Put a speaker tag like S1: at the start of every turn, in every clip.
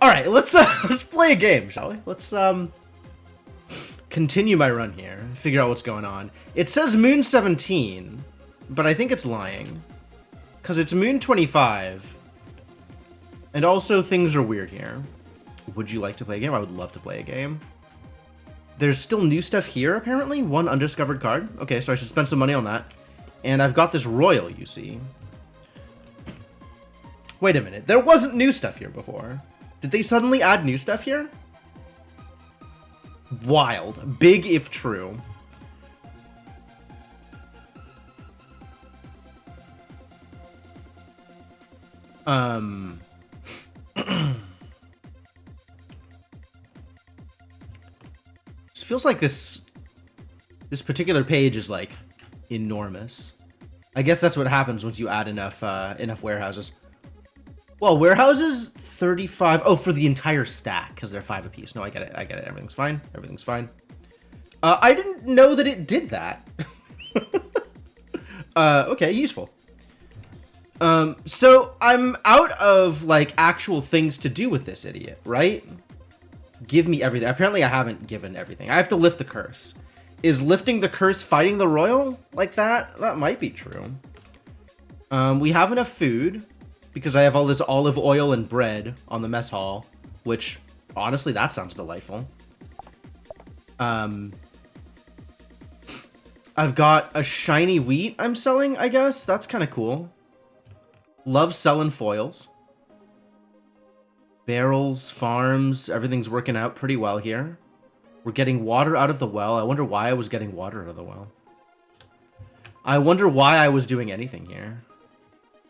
S1: All right, let's let's play a game, shall we? Let's continue my run here. Figure out what's going on. It says Moon 17, but I think it's lying because it's Moon 25, and also things are weird here. Would you like to play a game? I would love to play a game. There's still new stuff here, apparently. One undiscovered card. Okay, so I should spend some money on that. And I've got this royal, you see. Wait a minute. There wasn't new stuff here before. Did they suddenly add new stuff here? Wild. Big if true. It feels like this particular page is like enormous. I guess that's what happens once you add enough warehouses. Well, warehouses 35. Oh, for the entire stack because they're 5 apiece. No, I get it. I get it. Everything's fine. Everything's fine. I didn't know that it did that. Okay, useful. So I'm out of like actual things to do with this idiot, right? Give me everything. Apparently I haven't given everything. I have to lift the curse. Is lifting the curse fighting the royal like that? That might be true. We have enough food because I have all this olive oil and bread on the mess hall, which honestly, that sounds delightful. I've got a shiny wheat I'm selling, I guess. That's kind of cool. Love selling foils. Barrels, farms, everything's working out pretty well here. We're getting water out of the well. I wonder why I was getting water out of the well. I wonder why I was doing anything here.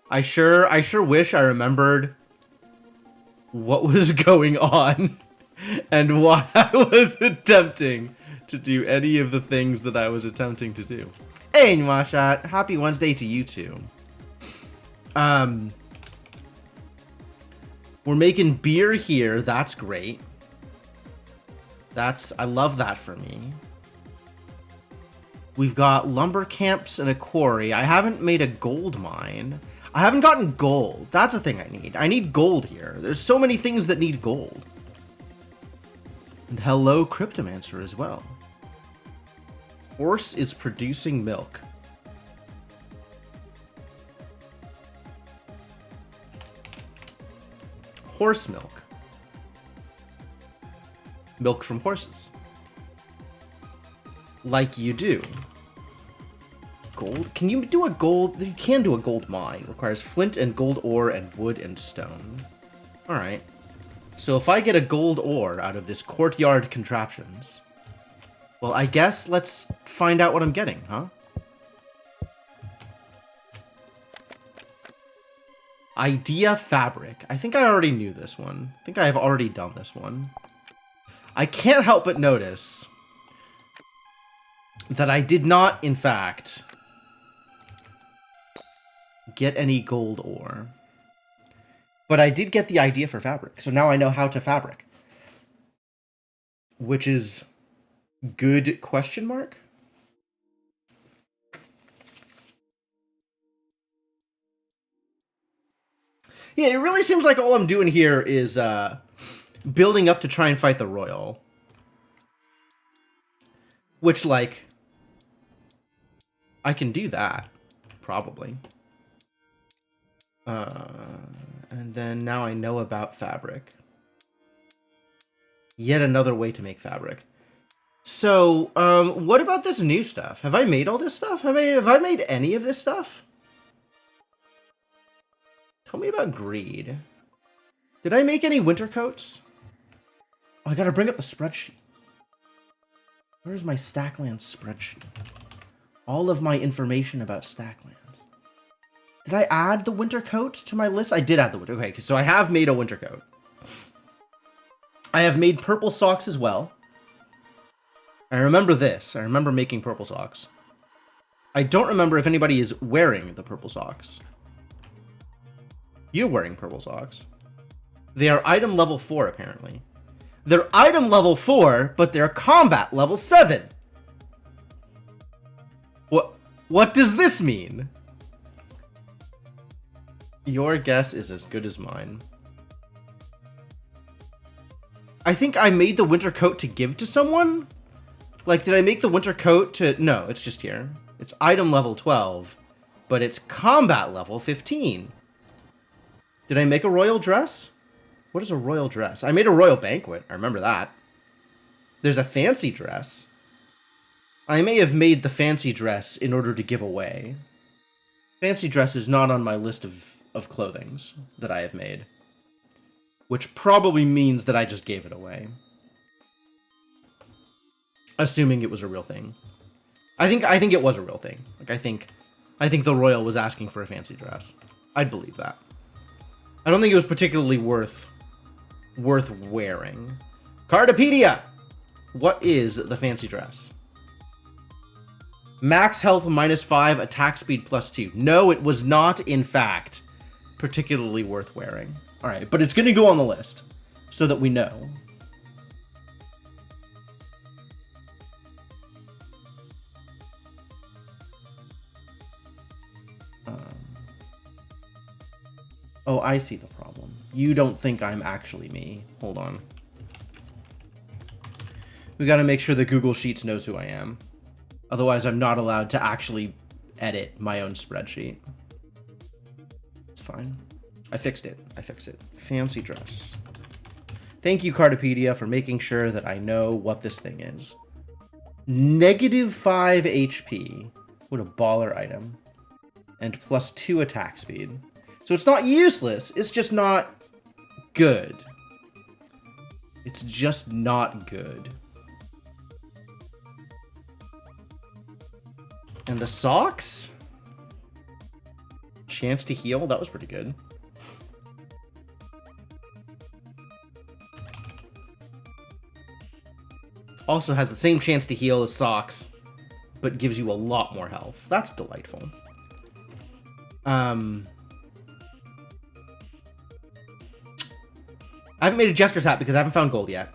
S1: I sure wish I remembered what was going on and why I was attempting to do any of the things that I was attempting to do. Hey, Nwashat, happy Wednesday to you too. We're making beer here. That's great. I love that for me. We've got lumber camps and a quarry. I haven't made a gold mine. I haven't gotten gold. That's a thing I need. I need gold here. There's so many things that need gold. And hello, Cryptomancer as well. Horse is producing milk. Horse milk. Milk from horses. Like you do. Gold? Can you do a gold? You can do a gold mine. Requires flint and gold ore and wood and stone. Alright. So if I get a gold ore out of this courtyard contraptions, well, I guess let's find out what I'm getting, huh? Idea fabric. I think I already knew this one. I think I have already done this one. I can't help but notice that I did not, in fact, get any gold ore. But I did get the idea for fabric, so now I know how to fabric. Which is good question mark? Yeah, it really seems like all I'm doing here is building up to try and fight the royal. Which, like, I can do that, probably. And then now I know about fabric. Yet another way to make fabric. So, what about this new stuff? Have I made all this stuff? Have I made any of this stuff? Tell me about greed. Did I make any winter coats? Oh, I gotta bring up the spreadsheet. Where's my Stacklands spreadsheet? All of my information about Stacklands. Did I add the winter coat to my list? I did add the winter. Okay, so I have made a winter coat. I have made purple socks as well. I remember this. I remember making purple socks. I don't remember if anybody is wearing the purple socks. You're wearing purple socks. They are item level 4, apparently. They're item level 4, but they're combat level 7. What does this mean? Your guess is as good as mine. I think I made the winter coat to give to someone? Like, did I make the winter coat to... No, it's just here. It's item level 12, but it's combat level 15. Did I make a royal dress? What is a royal dress? I made a royal banquet. I remember that. There's a fancy dress. I may have made the fancy dress in order to give away. Fancy dress is not on my list of clothings that I have made. Which probably means that I just gave it away. Assuming it was a real thing. I think it was a real thing. Like I think the royal was asking for a fancy dress. I'd believe that. I don't think it was particularly worth wearing. Cardopedia! What is the fancy dress? Max health -5, attack speed +2. No, it was not, in fact, particularly worth wearing. Alright, but it's going to go on the list, so that we know. Oh, I see the problem. You don't think I'm actually me. Hold on. We gotta make sure that Google Sheets knows who I am. Otherwise, I'm not allowed to actually edit my own spreadsheet. It's fine. I fixed it. Fancy dress. Thank you, Cardopedia, for making sure that I know what this thing is. -5 HP. What a baller item. And +2 attack speed. So it's not useless, it's just not good. It's just not good. And the socks? Chance to heal? That was pretty good. Also has the same chance to heal as socks, but gives you a lot more health. That's delightful. I haven't made a Jester's hat because I haven't found gold yet.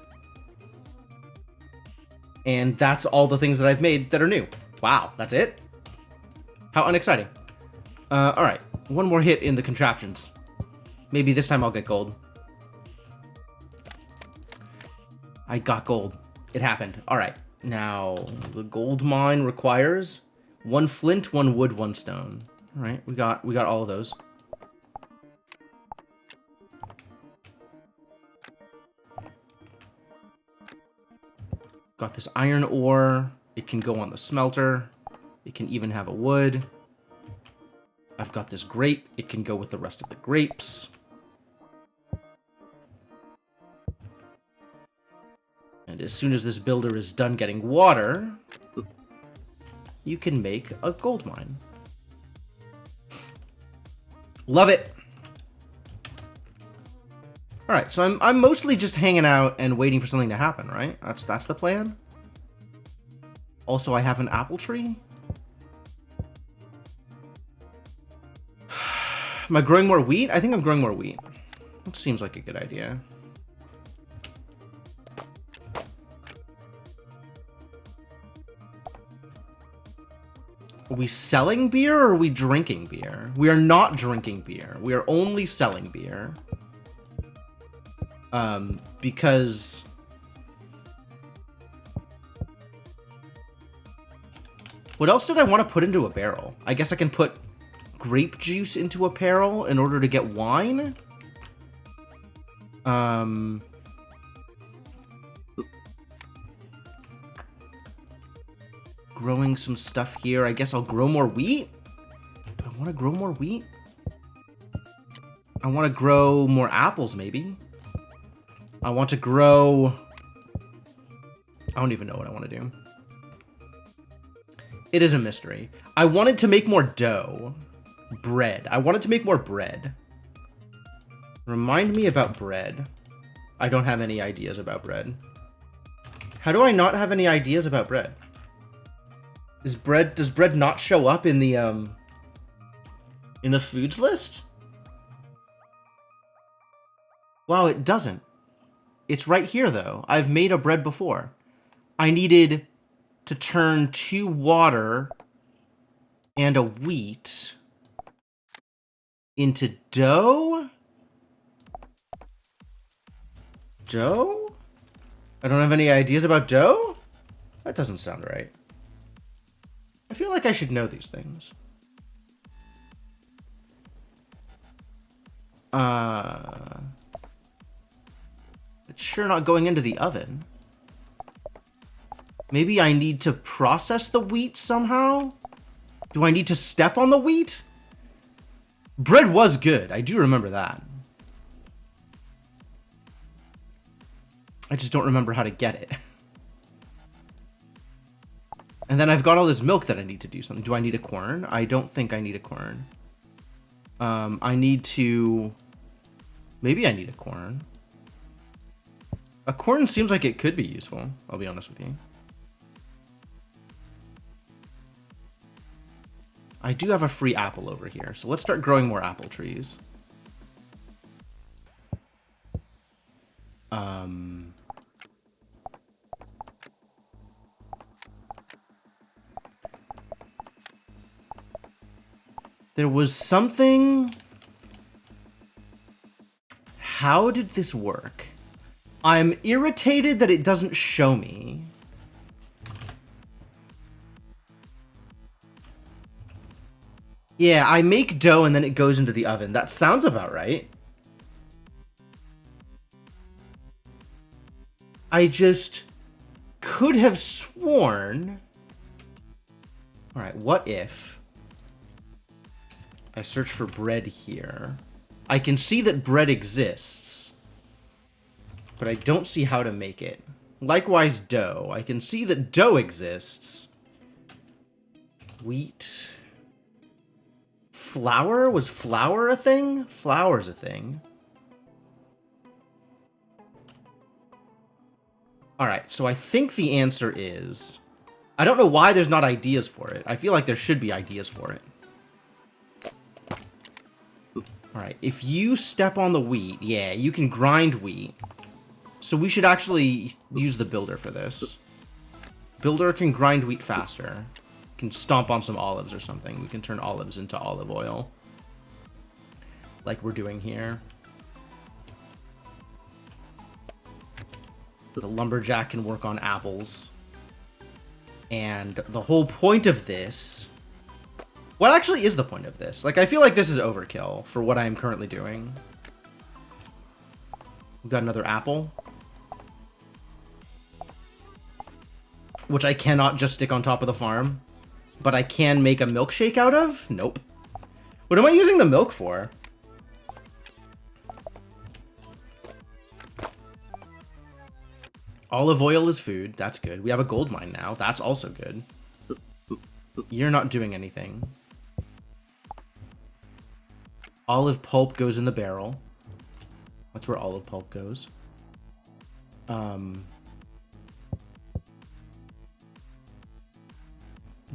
S1: And that's all the things that I've made that are new. Wow, that's it? How unexciting. Alright. One more hit in the contraptions. Maybe this time I'll get gold. I got gold. It happened. Alright. Now, the gold mine requires 1 flint, 1 wood, 1 stone. Alright, we got all of those. Got this iron ore. It can go on the smelter. It can even have a wood. I've got this grape. It can go with the rest of the grapes. And as soon as this builder is done getting water, you can make a gold mine. Love it. All right, so I'm mostly just hanging out and waiting for something to happen, right? That's the plan. Also, I have an apple tree. Am I growing more wheat? I think I'm growing more wheat. That seems like a good idea. Are we selling beer or are we drinking beer? We are not drinking beer. We are only selling beer. Because... What else did I want to put into a barrel? I guess I can put grape juice into a barrel in order to get wine? Growing some stuff here. I guess I'll grow more wheat? Do I want to grow more wheat? I want to grow more apples, maybe. I want to grow... I don't even know what I want to do. It is a mystery. I wanted to make more dough. Bread. I wanted to make more bread. Remind me about bread. I don't have any ideas about bread. How do I not have any ideas about bread? Does bread not show up in the foods list? Wow, it doesn't. It's right here, though. I've made a bread before. I needed to turn 2 water and a wheat into dough? Dough? I don't have any ideas about dough? That doesn't sound right. I feel like I should know these things. It's sure not going into the oven. Maybe I need to process the wheat somehow? Do I need to step on the wheat? Bread was good. I do remember that. I just don't remember how to get it. And then I've got all this milk that I need to do something. Do I need a quern? I don't think I need a quern. I need to... Maybe I need a quern. A quern seems like it could be useful, I'll be honest with you. I do have a free apple over here, so let's start growing more apple trees. There was something... How did this work? I'm irritated that it doesn't show me. Yeah, I make dough and then it goes into the oven. That sounds about right. I just could have sworn... Alright, what if I search for bread here? I can see that bread exists, but I don't see how to make it. Likewise, dough. I can see that dough exists. Wheat. Flour? Was flour a thing? Flour's a thing. Alright, so I think the answer is... I don't know why there's not ideas for it. I feel like there should be ideas for it. Alright, if you step on the wheat, yeah, you can grind wheat. So we should actually use the builder for this. Builder can grind wheat faster. Can stomp on some olives or something. We can turn olives into olive oil. Like we're doing here. The lumberjack can work on apples. And the whole point of this... What actually is the point of this? Like, I feel like this is overkill for what I am currently doing. We've got another apple. Which I cannot just stick on top of the farm. But I can make a milkshake out of? Nope. What am I using the milk for? Olive oil is food. That's good. We have a gold mine now. That's also good. You're not doing anything. Olive pulp goes in the barrel. That's where olive pulp goes.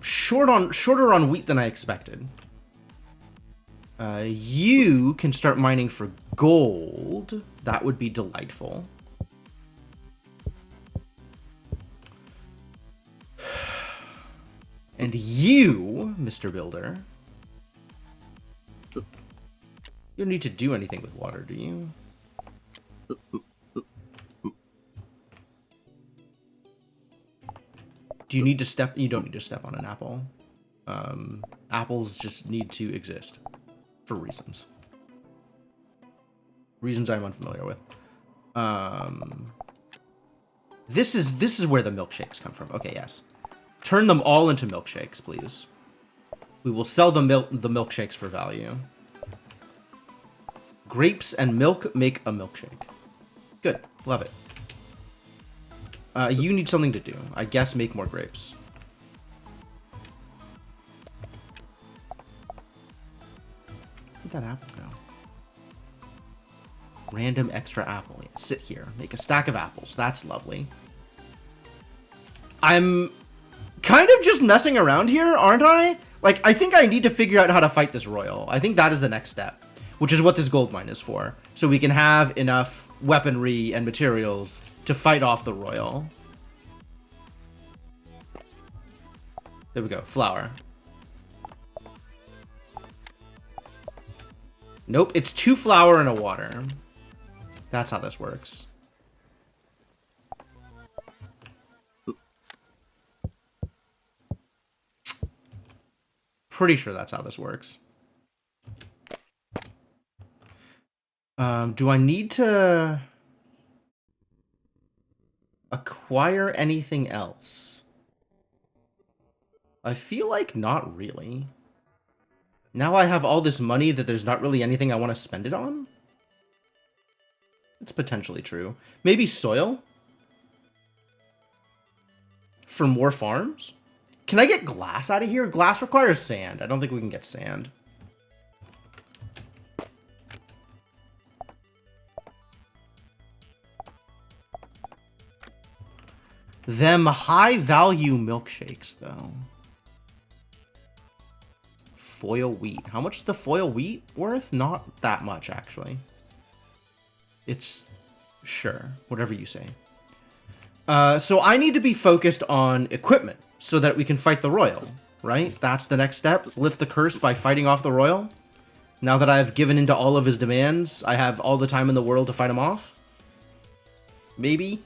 S1: Shorter on wheat than I expected. You can start mining for gold. That would be delightful. And you, Mr. Builder, you don't need to do anything with water, do you? Do you need to step? You don't need to step on an apple. Apples just need to exist for reasons. Reasons I'm unfamiliar with. This is where the milkshakes come from. Okay, yes. Turn them all into milkshakes, please. We will sell the milkshakes for value. Grapes and milk make a milkshake. Good. Love it. You need something to do. I guess make more grapes. Where'd that apple go? Random extra apple. Yeah, sit here. Make a stack of apples. That's lovely. I'm kind of just messing around here, aren't I? Like, I think I need to figure out how to fight this royal. I think that is the next step, which is what this gold mine is for. So we can have enough weaponry and materials to fight off the royal. There we go. Flour. Nope, it's 2 flour and a water. That's how this works. Pretty sure that's how this works. Do I need to acquire anything else? I feel like not really. Now I have all this money that there's not really anything I want to spend it on? It's potentially true. Maybe soil? For more farms? Can I get glass out of here? Glass requires sand. I don't think we can get sand. Them high-value milkshakes, though. Foil wheat. How much is the foil wheat worth? Not that much, actually. It's... sure. Whatever you say. So I need to be focused on equipment so that we can fight the royal, right? That's the next step. Lift the curse by fighting off the royal. Now that I've given into all of his demands, I have all the time in the world to fight him off. Maybe.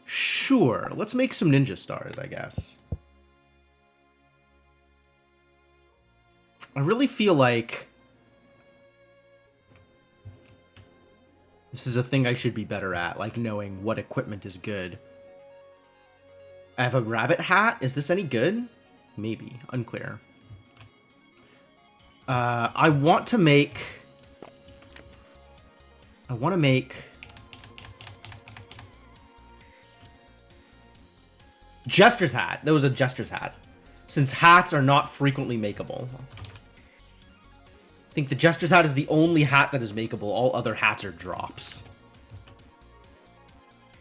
S1: Sure. Let's make some ninja stars, I guess. I really feel like this is a thing I should be better at, like knowing what equipment is good. I have a rabbit hat. Is this any good? Maybe. Unclear. I want to make Jester's hat. That was a Jester's hat. Since hats are not frequently makeable. I think the Jester's hat is the only hat that is makeable. All other hats are drops.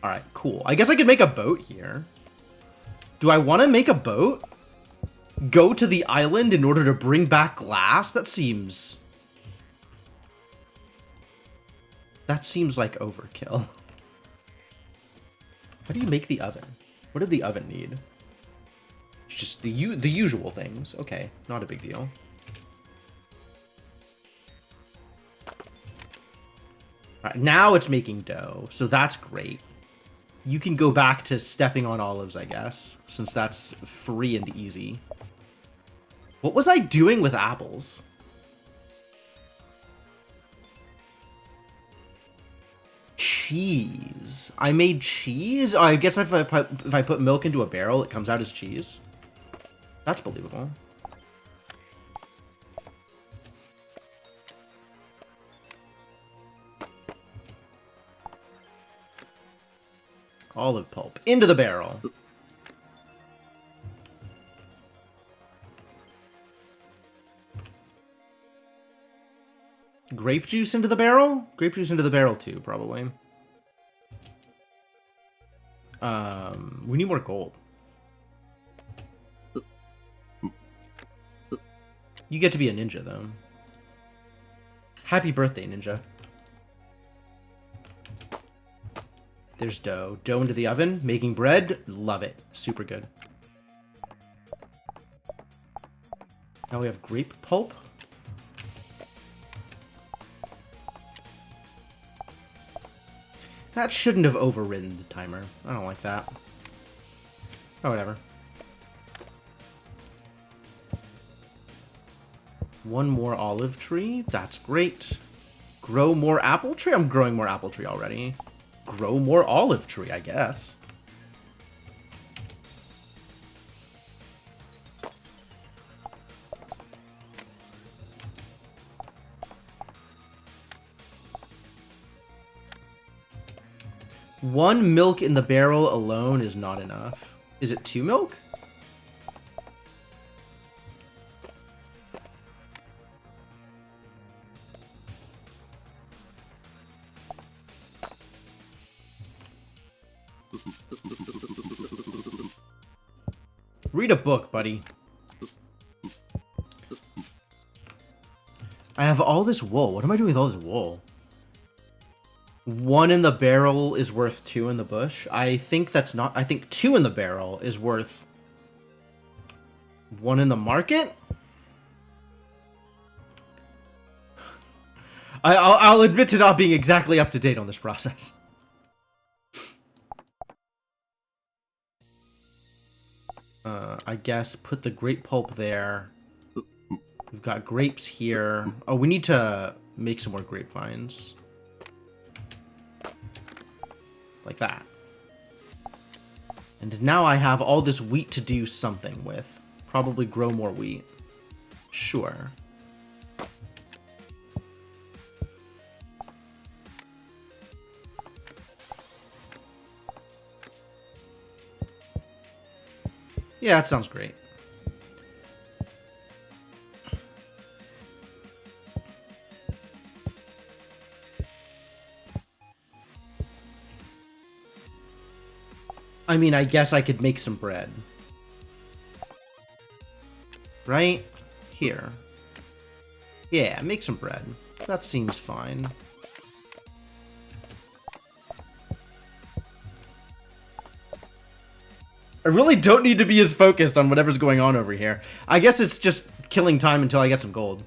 S1: Alright, cool. I guess I could make a boat here. Do I want to make a boat? Go to the island in order to bring back glass? That seems like overkill. How do you make the oven? What did the oven need? Just the usual things. Okay, not a big deal. Alright, now it's making dough, so that's great. You can go back to stepping on olives, I guess, since that's free and easy. What was I doing with apples? Cheese. I made cheese? Oh, I guess if I put milk into a barrel, it comes out as cheese. That's believable. Olive pulp. Into the barrel. Grape juice into the barrel? Grape juice into the barrel too, probably. We need more gold. You get to be a ninja, though. Happy birthday, ninja. There's dough. Dough into the oven. Making bread. Love it. Super good. Now we have grape pulp. That shouldn't have overridden the timer. I don't like that. Oh, whatever. One more olive tree. That's great. Grow more apple tree? I'm growing more apple tree already. Grow more olive tree, I guess. One milk in the barrel alone is not enough. Is it 2 milk? Read a book, buddy. I have all this wool. What am I doing with all this wool? 1 in the barrel is worth 2 in the bush. I think that's not... I think 2 in the barrel is worth One in the market? I'll admit to not being exactly up to date on this process. I guess put the grape pulp there. We've got grapes here. Oh, we need to make some more grapevines. Like that. And now I have all this wheat to do something with. Probably grow more wheat. Sure. Yeah, that sounds great. I mean, I guess I could make some bread. Right? Here. Yeah, make some bread. That seems fine. I really don't need to be as focused on whatever's going on over here. I guess it's just killing time until I get some gold.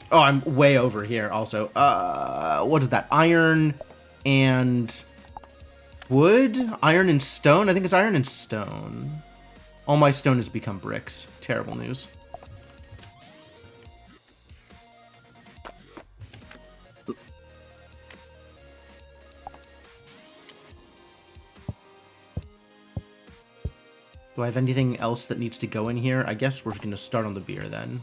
S1: Oh, I'm way over here also. What is that? Iron and wood? Iron and stone? I think it's iron and stone. All my stone has become bricks. Terrible news. Do I have anything else that needs to go in here? I guess we're going to start on the beer then.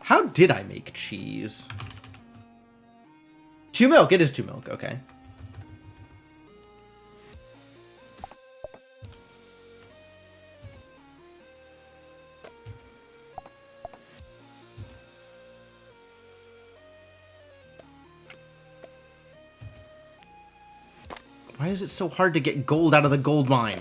S1: How did I make cheese? 2 milk. It is 2 milk. Okay. Why is it so hard to get gold out of the gold mine?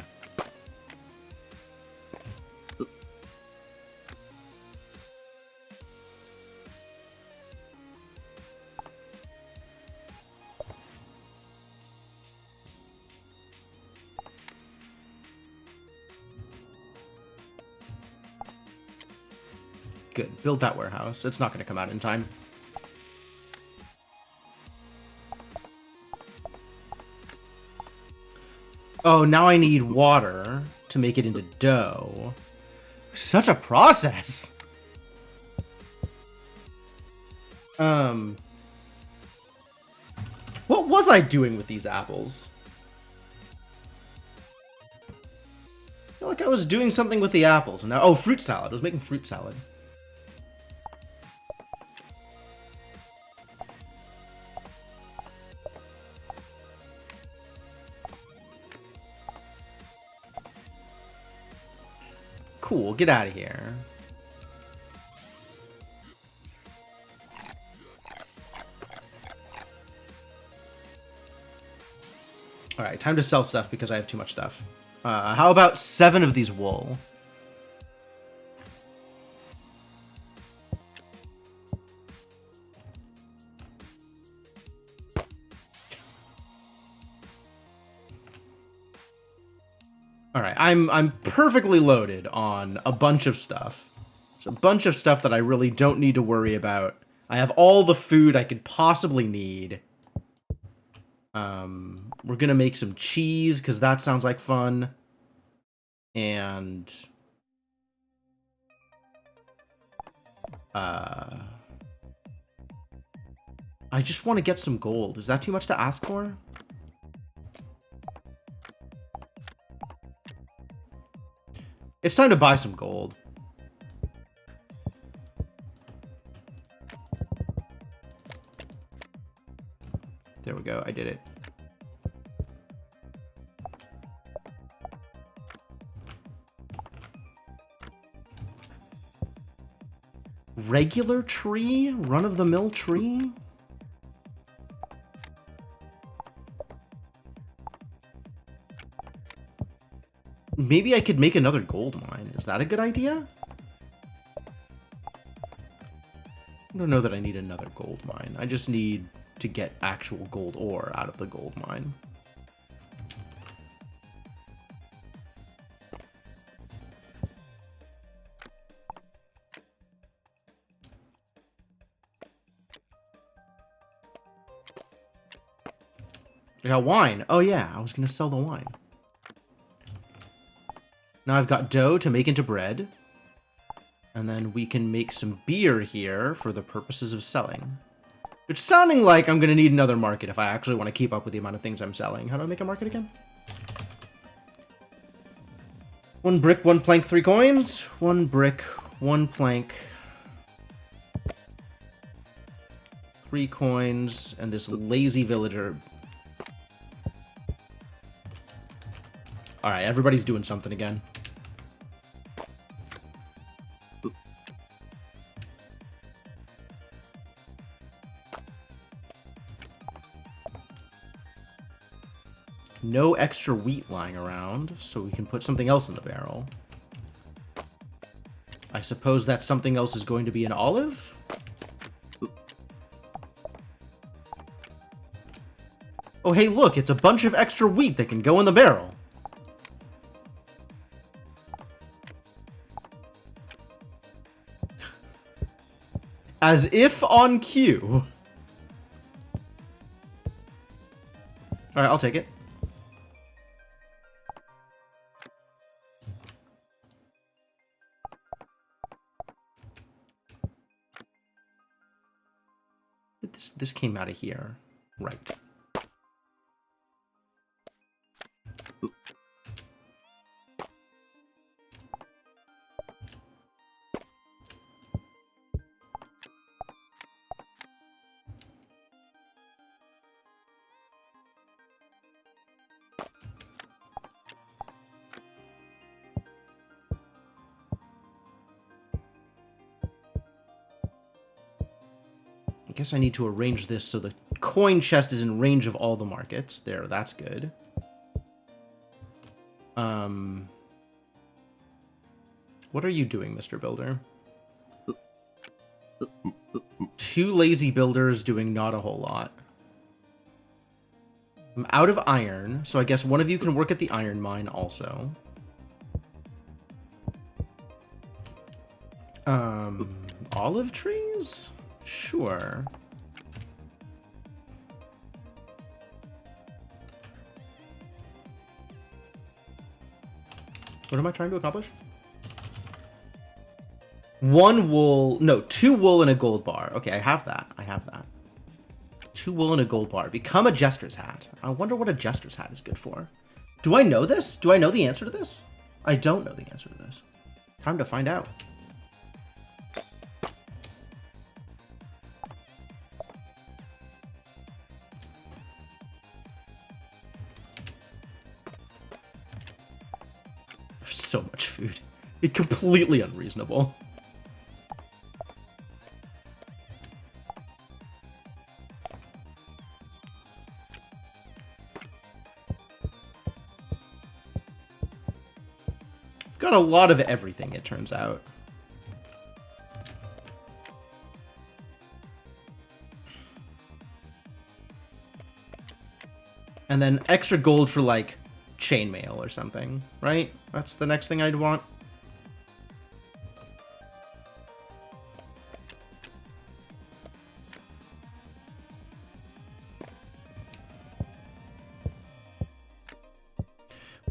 S1: Good. Build that warehouse. It's not going to come out in time. Oh, now I need water to make it into dough. Such a process. What was I doing with these apples? I feel like I was doing something with the apples. Now, oh, fruit salad. I was making fruit salad. Cool, get out of here. Alright, time to sell stuff because I have too much stuff. How about 7 of these wool? Alright, I'm perfectly loaded on a bunch of stuff. It's a bunch of stuff that I really don't need to worry about. I have all the food I could possibly need. We're gonna make some cheese, because that sounds like fun. And... I just want to get some gold. Is that too much to ask for? It's time to buy some gold. There we go. I did it. Regular tree? Run-of-the-mill tree? Maybe I could make another gold mine. Is that a good idea? I don't know that I need another gold mine. I just need to get actual gold ore out of the gold mine. I got wine. Oh yeah, I was gonna sell the wine. Now I've got dough to make into bread. And then we can make some beer here for the purposes of selling. It's sounding like I'm gonna need another market if I actually want to keep up with the amount of things I'm selling. How do I make a market again? 1 brick, 1 plank, 3 coins. 1 brick, 1 plank, 3 coins, and this lazy villager. Alright, everybody's doing something again. No extra wheat lying around, so we can put something else in the barrel. I suppose that something else is going to be an olive? Oh, hey, look, it's a bunch of extra wheat that can go in the barrel. As if on cue. Alright, I'll take it. This came out of here. Right. I guess I need to arrange this so the coin chest is in range of all the markets. There, that's good. What are you doing, Mr. Builder? 2 lazy builders doing not a whole lot. I'm out of iron, so I guess one of you can work at the iron mine also. Olive trees? Sure. What am I trying to accomplish? 1 wool, no, 2 wool and a gold bar. Okay, I have that. I have that. 2 wool and a gold bar. Become a jester's hat. I wonder what a jester's hat is good for. Do I know this? Do I know the answer to this? I don't know the answer to this. Time to find out. So much food. It's completely unreasonable. I've got a lot of everything, it turns out. And then extra gold for, like, chainmail or something, right? That's the next thing I'd want.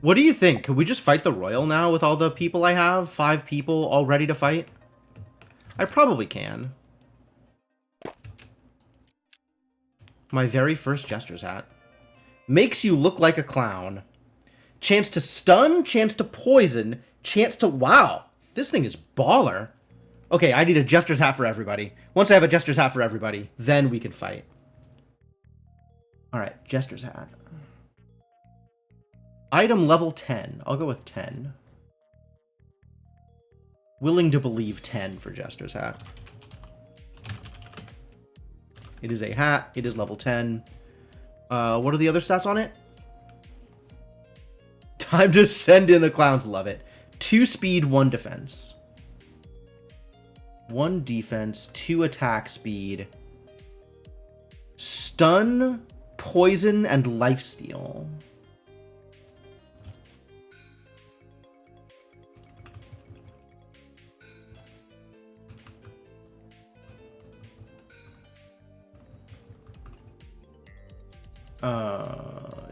S1: What do you think? Could we just fight the royal now with all the people I have? 5 people all ready to fight? I probably can. My very first jester's hat. Makes you look like a clown. Chance to stun, chance to poison, chance to... Wow, this thing is baller. Okay, I need a jester's hat for everybody. Once I have a jester's hat for everybody, then we can fight. Alright, jester's hat. Item level 10. I'll go with 10. Willing to believe 10 for jester's hat. It is a hat. It is level 10. What are the other stats on it? Time to send in the clowns. Love it. 2 speed, 1 defense. 1 defense, 2 attack speed. Stun, poison, and lifesteal.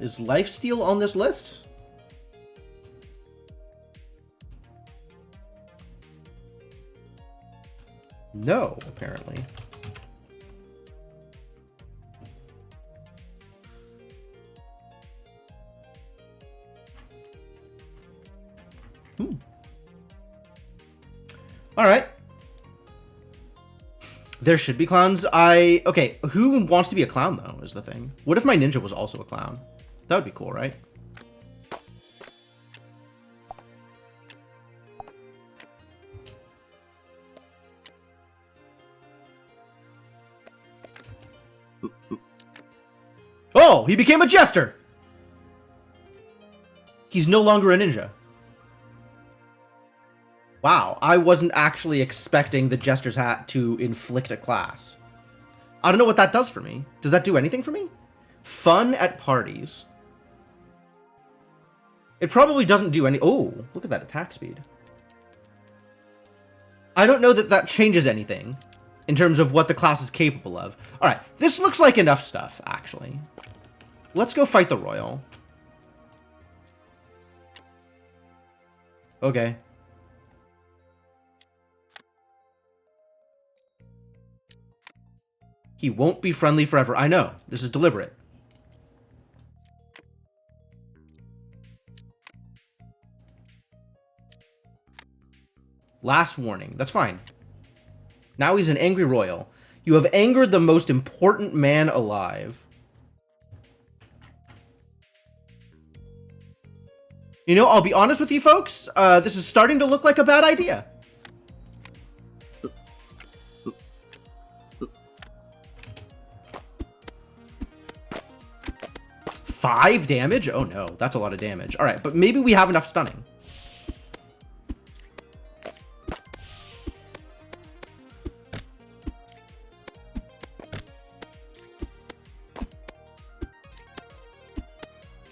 S1: Is lifesteal on this list? No, apparently. All right. There should be clowns. Okay, who wants to be a clown, though, is the thing. What if my ninja was also a clown? That would be cool, right? Oh, he became a jester! He's no longer a ninja. Wow, I wasn't actually expecting the jester's hat to inflict a class. I don't know what that does for me. Does that do anything for me? Fun at parties. It probably doesn't do any... Oh, look at that attack speed. I don't know that that changes anything in terms of what the class is capable of. Alright, this looks like enough stuff, actually. Let's go fight the Royal. Okay. He won't be friendly forever. I know. This is deliberate. Last warning. That's fine. Now he's an angry royal. You have angered the most important man alive. You know, I'll be honest with you folks. This is starting to look like a bad idea. Five damage? Oh no, that's a lot of damage. All right, but maybe we have enough stunning.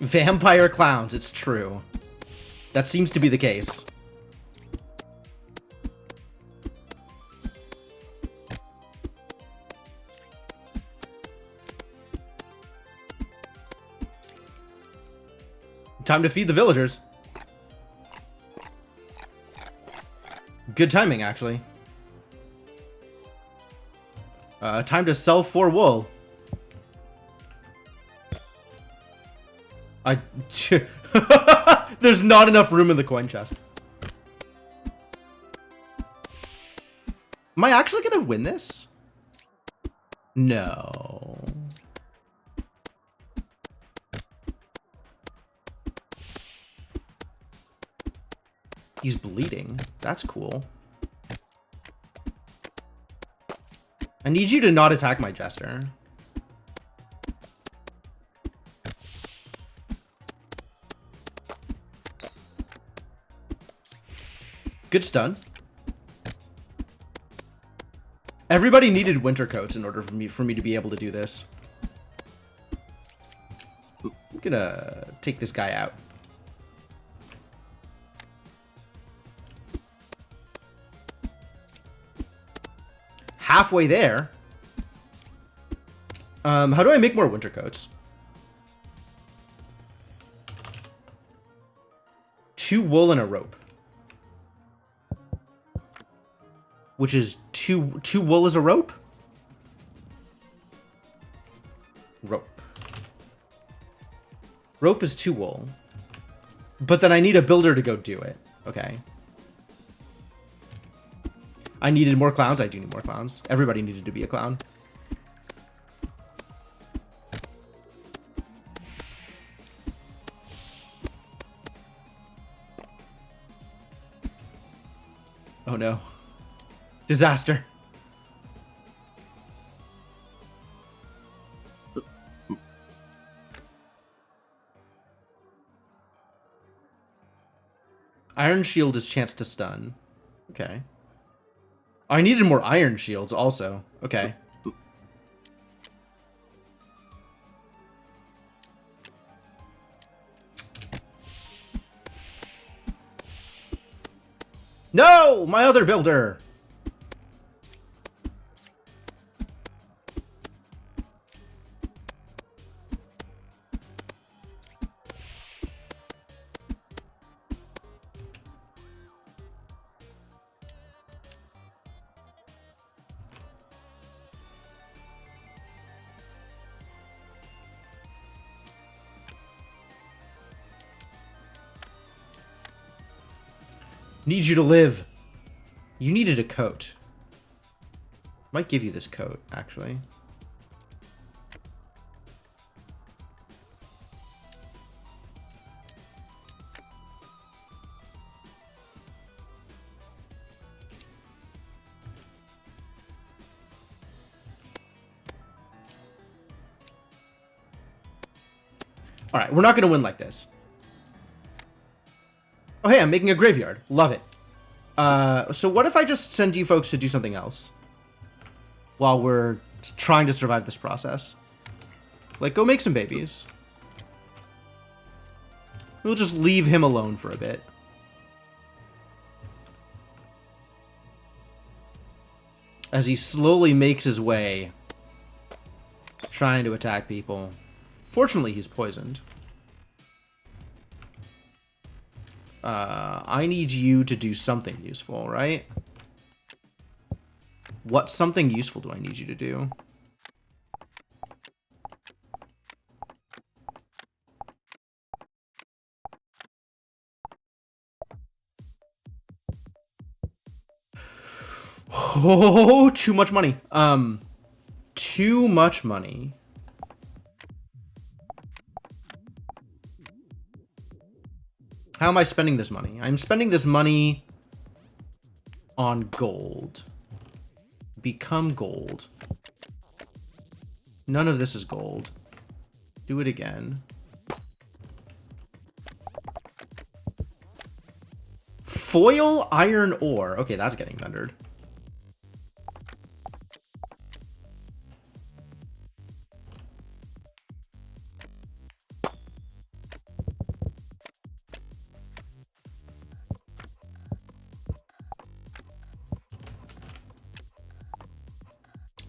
S1: Vampire clowns, it's true. That seems to be the case. Time to feed the villagers. Good timing, actually. Time to sell 4 wool. There's not enough room in the coin chest. Am I actually gonna win this? No. He's bleeding. That's cool. I need you to not attack my jester. Good stun. Everybody needed winter coats in order for me to be able to do this. I'm gonna take this guy out. Halfway there. How do I make more winter coats? 2 wool and a rope. Which is two wool as a rope? Rope. Rope is 2 wool. But then I need a builder to go do it. Okay. I needed more clowns. I do need more clowns. Everybody needed to be a clown. Oh no. Disaster. Iron Shield is chance to stun. Okay. I needed more Iron Shields also. Okay. No! My other builder! Need you to live. You needed a coat. Might give you this coat, actually. Alright, we're not going to win like this. Oh, hey, I'm making a graveyard. Love it. So what if I just send you folks to do something else? While we're trying to survive this process. Like, go make some babies. We'll just leave him alone for a bit. As he slowly makes his way, trying to attack people. Fortunately, he's poisoned. I need you to do something useful, right? What something useful do I need you to do? Oh, too much money. Too much money. How am I spending this money? I'm spending this money on gold. Become gold. None of this is gold. Do it again. Foil iron ore. Okay, that's getting rendered.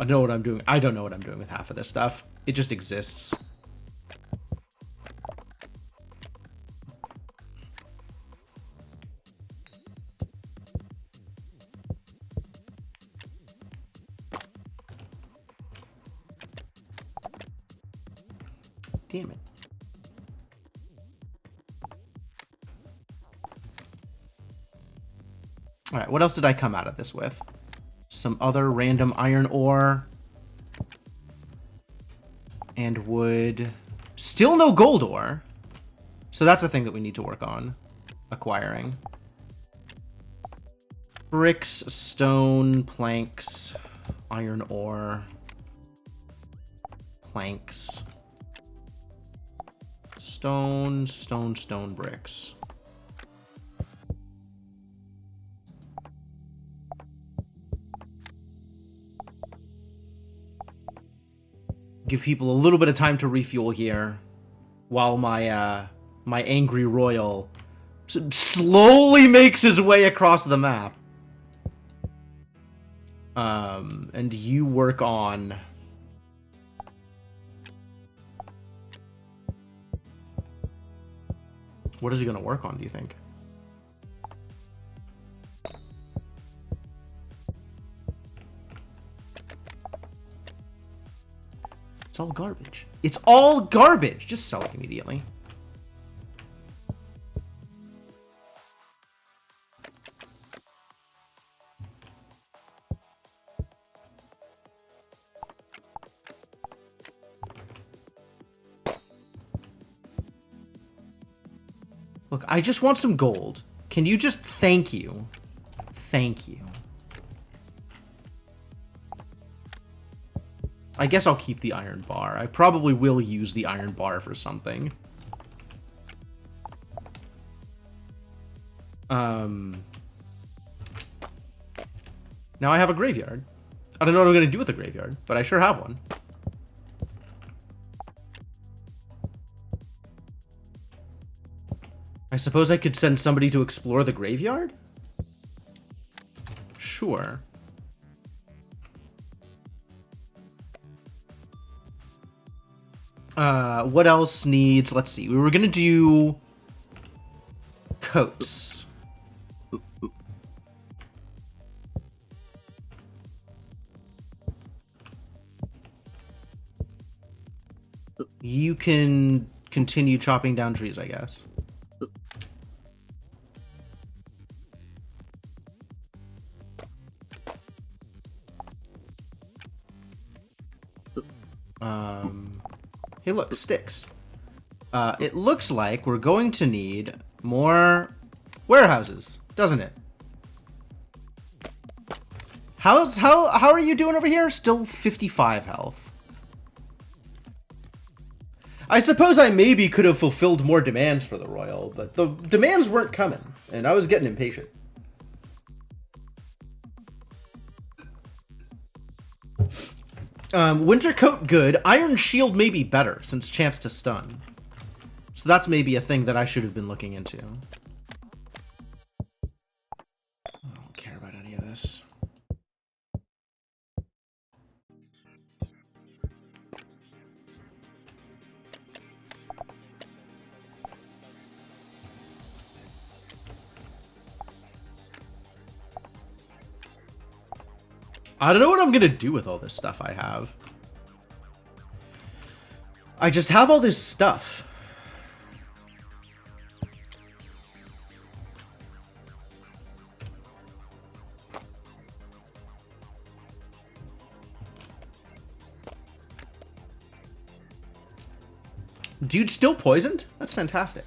S1: I know what I'm doing. I don't know what I'm doing with half of this stuff. It just exists. Damn it. All right, what else did I come out of this with? Some other random iron ore. And wood. Still no gold ore. So that's a thing that we need to work on acquiring. Bricks, stone, planks, iron ore, planks, stone, bricks. Give people a little bit of time to refuel here, while my my angry royal slowly makes his way across the map. And you work on what is he gonna work on, do you think? It's all garbage. It's all garbage. Just sell it immediately. Look, I just want some gold. Can you just thank you? Thank you. I guess I'll keep the iron bar. I probably will use the iron bar for something. Now I have a graveyard. I don't know what I'm going to do with a graveyard, but I sure have one. I suppose I could send somebody to explore the graveyard? Sure. What else needs... Let's see. We were going to do coats. You can continue chopping down trees, I guess. Hey, look, sticks. It looks like we're going to need more warehouses, doesn't it? How are you doing over here? Still 55 health. I suppose I maybe could have fulfilled more demands for the Royal, but the demands weren't coming, and I was getting impatient. Winter Coat good. Iron Shield may be better, since chance to stun. So that's maybe a thing that I should have been looking into. I don't care about any of this. I don't know what I'm gonna do with all this stuff I have. I just have all this stuff. Dude, still poisoned? That's fantastic.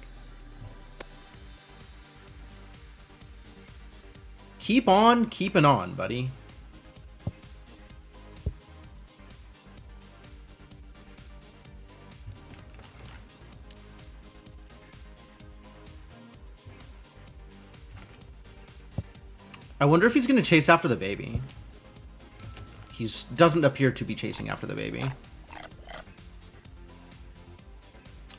S1: Keep on keeping on, buddy. I wonder if he's going to chase after the baby. He doesn't appear to be chasing after the baby.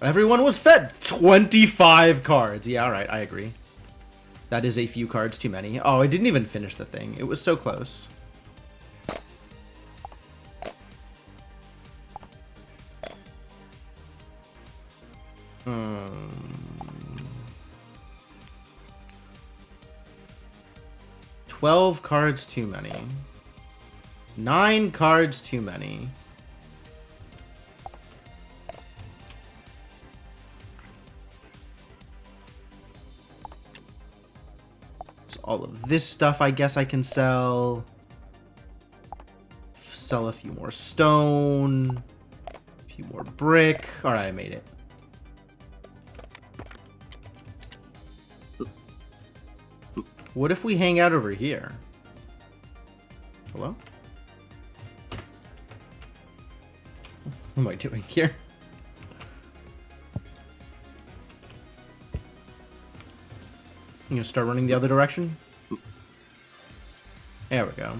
S1: Everyone was fed 25 cards. Yeah, all right, I agree. That is a few cards too many. Oh, I didn't even finish the thing. It was so close. 12 cards too many. 9 cards too many. So all of this stuff I guess I can sell. Sell a few more stone. A few more brick. Alright, I made it. What if we hang out over here? Hello? What am I doing here? I'm gonna start running the other direction. There we go.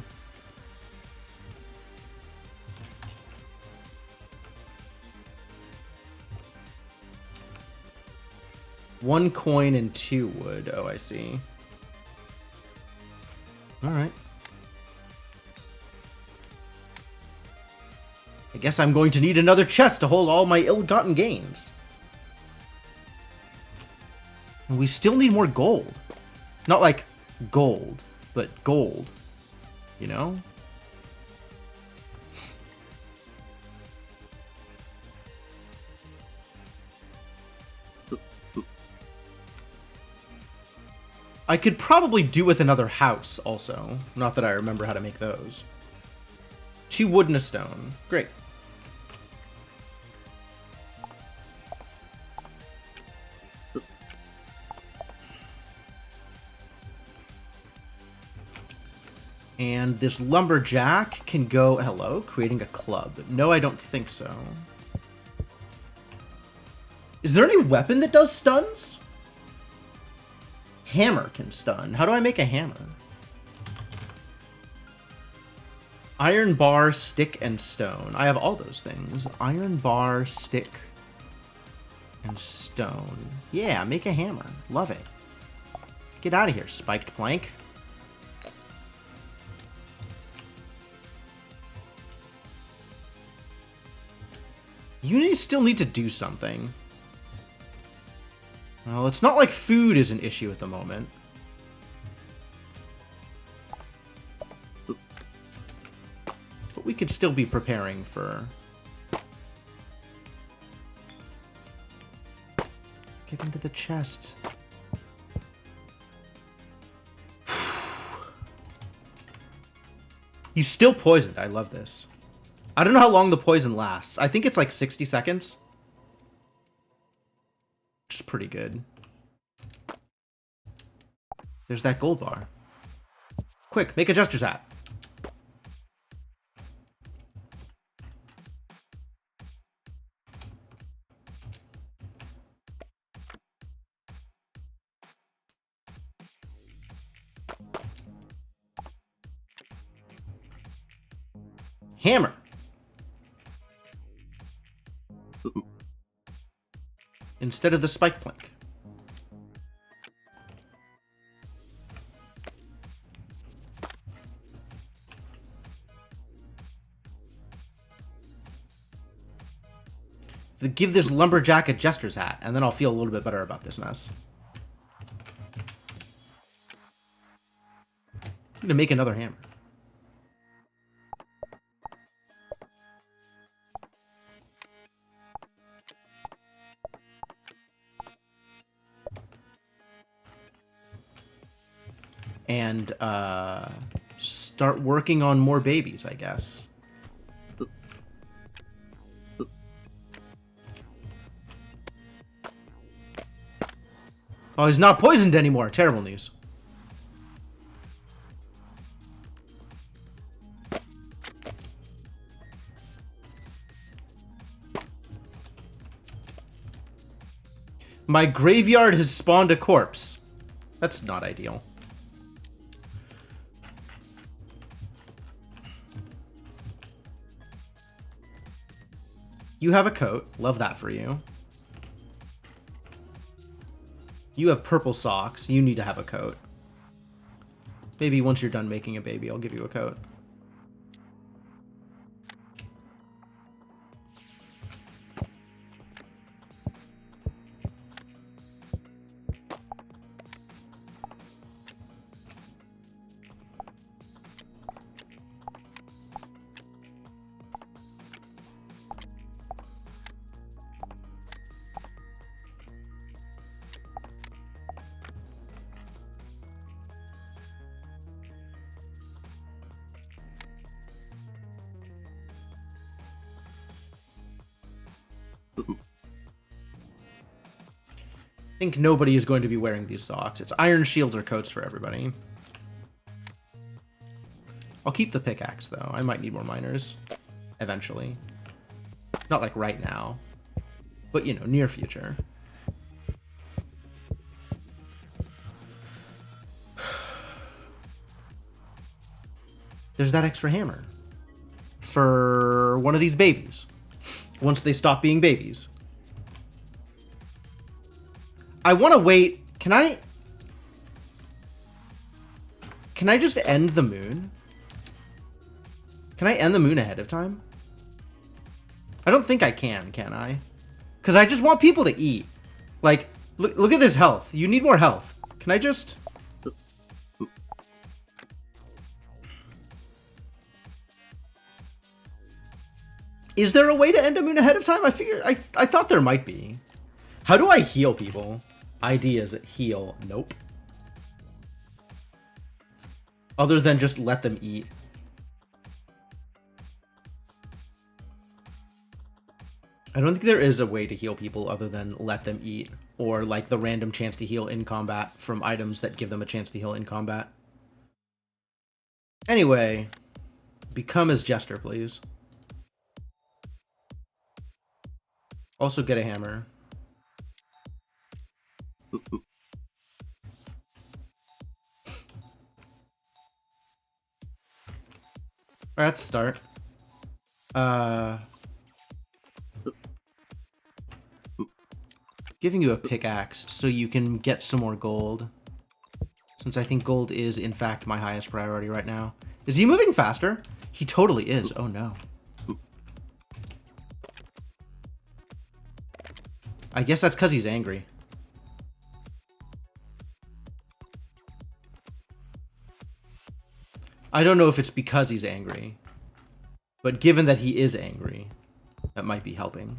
S1: One coin and 2 wood. Oh, I see. Alright. I guess I'm going to need another chest to hold all my ill-gotten gains. And we still need more gold. Not like gold, but gold. You know? I could probably do with another house also. Not that I remember how to make those. 2 wood and a stone. Great. And this lumberjack can go... Hello? Creating a club. No, I don't think so. Is there any weapon that does stuns? Hammer can stun. How do I make a hammer? Iron bar, stick, and stone. I have all those things. Iron bar, stick, and stone. Yeah, make a hammer. Love it. Get out of here, spiked plank. Still need to do something. Well, it's not like food is an issue at the moment. But we could still be preparing for... Get into the chest. He's still poisoned. I love this. I don't know how long the poison lasts. I think it's like 60 seconds. Which is pretty good. There's that gold bar. Quick, make a Jester's hat. Hammer. Instead of the spike plank. Give this lumberjack a Jester's hat, and then I'll feel a little bit better about this mess. I'm gonna make another hammer. And start working on more babies, I guess. Oh, he's not poisoned anymore. Terrible news. My graveyard has spawned a corpse. That's not ideal. You have a coat. Love that for you. You have purple socks. You need to have a coat. Maybe once you're done making a baby, I'll give you a coat. I think nobody is going to be wearing these socks. It's iron shields or coats for everybody. I'll keep the pickaxe, though. I might need more miners. Eventually. Not like right now. But, you know, near future. There's that extra hammer. For one of these babies. Once they stop being babies. I want to wait. Can I just end the moon? Can I end the moon ahead of time? I don't think I can I? Because I just want people to eat. Like, look at this health. You need more health. Can I just... Is there a way to end a moon ahead of time? I thought there might be. How do I heal people? Ideas heal. Nope. Other than just let them eat. I don't think there is a way to heal people other than let them eat. Or like the random chance to heal in combat from items that give them a chance to heal in combat. Anyway. Become as Jester, please. Also get a hammer. Alright, let's start. Giving you a pickaxe so you can get some more gold. Since I think gold is, in fact, my highest priority right now. Is he moving faster? He totally is. Oh, no. I guess that's because he's angry. I don't know if it's because he's angry. But given that he is angry, that might be helping.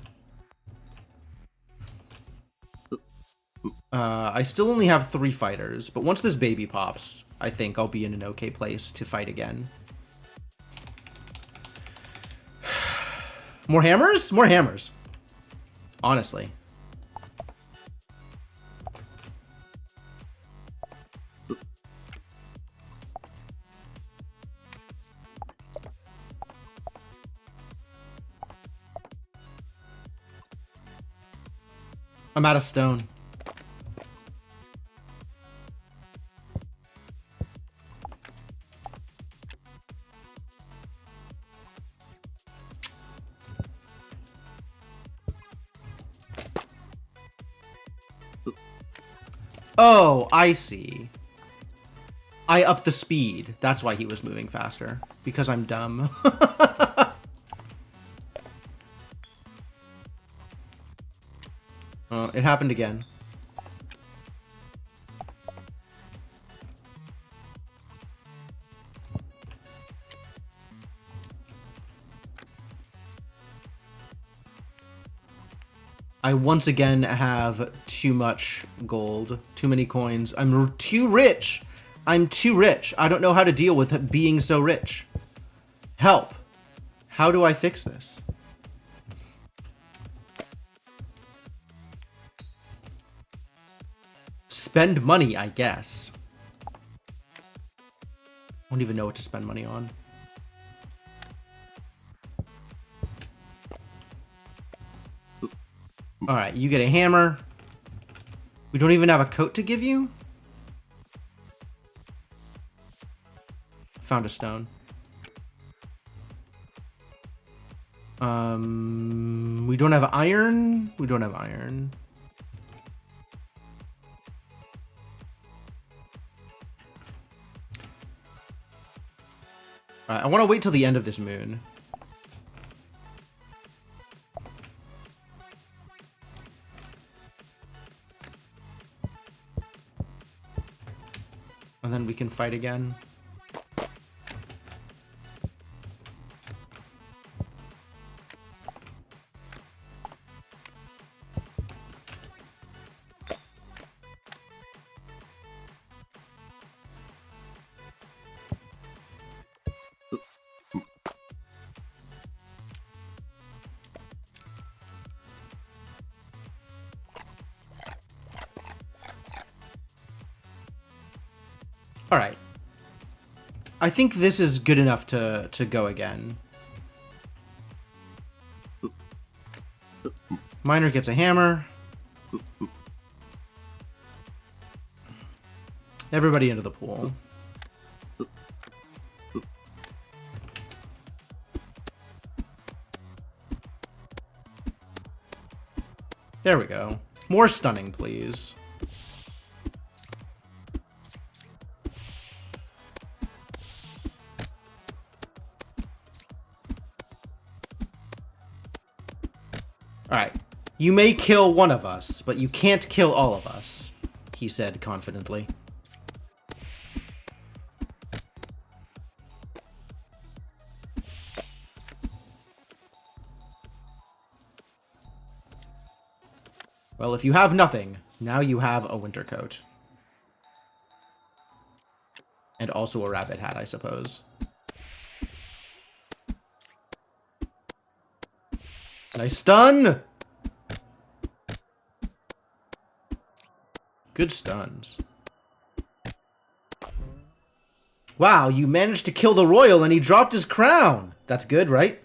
S1: I still only have 3 fighters, but once this baby pops, I think I'll be in an okay place to fight again. More hammers? More hammers. Honestly. I'm out of stone. Oh, I see. I upped the speed. That's why he was moving faster. Because I'm dumb. It happened again. I once again have too much gold, too many coins. I'm too rich. I'm too rich. I don't know how to deal with being so rich. Help. How do I fix this? Spend money, I guess. I don't even know what to spend money on. Alright, you get a hammer. We don't even have a coat to give you? Found a stone. We don't have iron? We don't have iron. Alright, I want to wait till the end of this moon. And then we can fight again. All right. I think this is good enough to go again. Miner gets a hammer. Everybody into the pool. There we go. More stunning, please. Alright. You may kill one of us, but you can't kill all of us, he said confidently. Well, if you have nothing, now you have a winter coat. And also a rabbit hat, I suppose. Nice stun! Good stuns. Wow, you managed to kill the royal and he dropped his crown! That's good, right?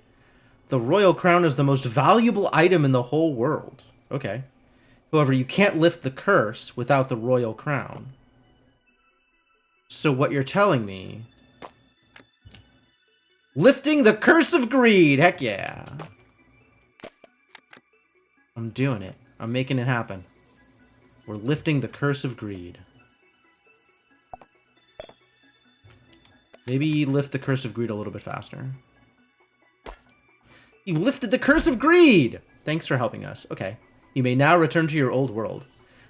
S1: The royal crown is the most valuable item in the whole world. Okay. However, you can't lift the curse without the royal crown. So what you're telling me... Lifting the curse of greed! Heck yeah! I'm doing it. I'm making it happen. We're lifting the curse of greed. Maybe lift the curse of greed a little bit faster. You lifted the curse of greed! Thanks for helping us. Okay. You may now return to your old world.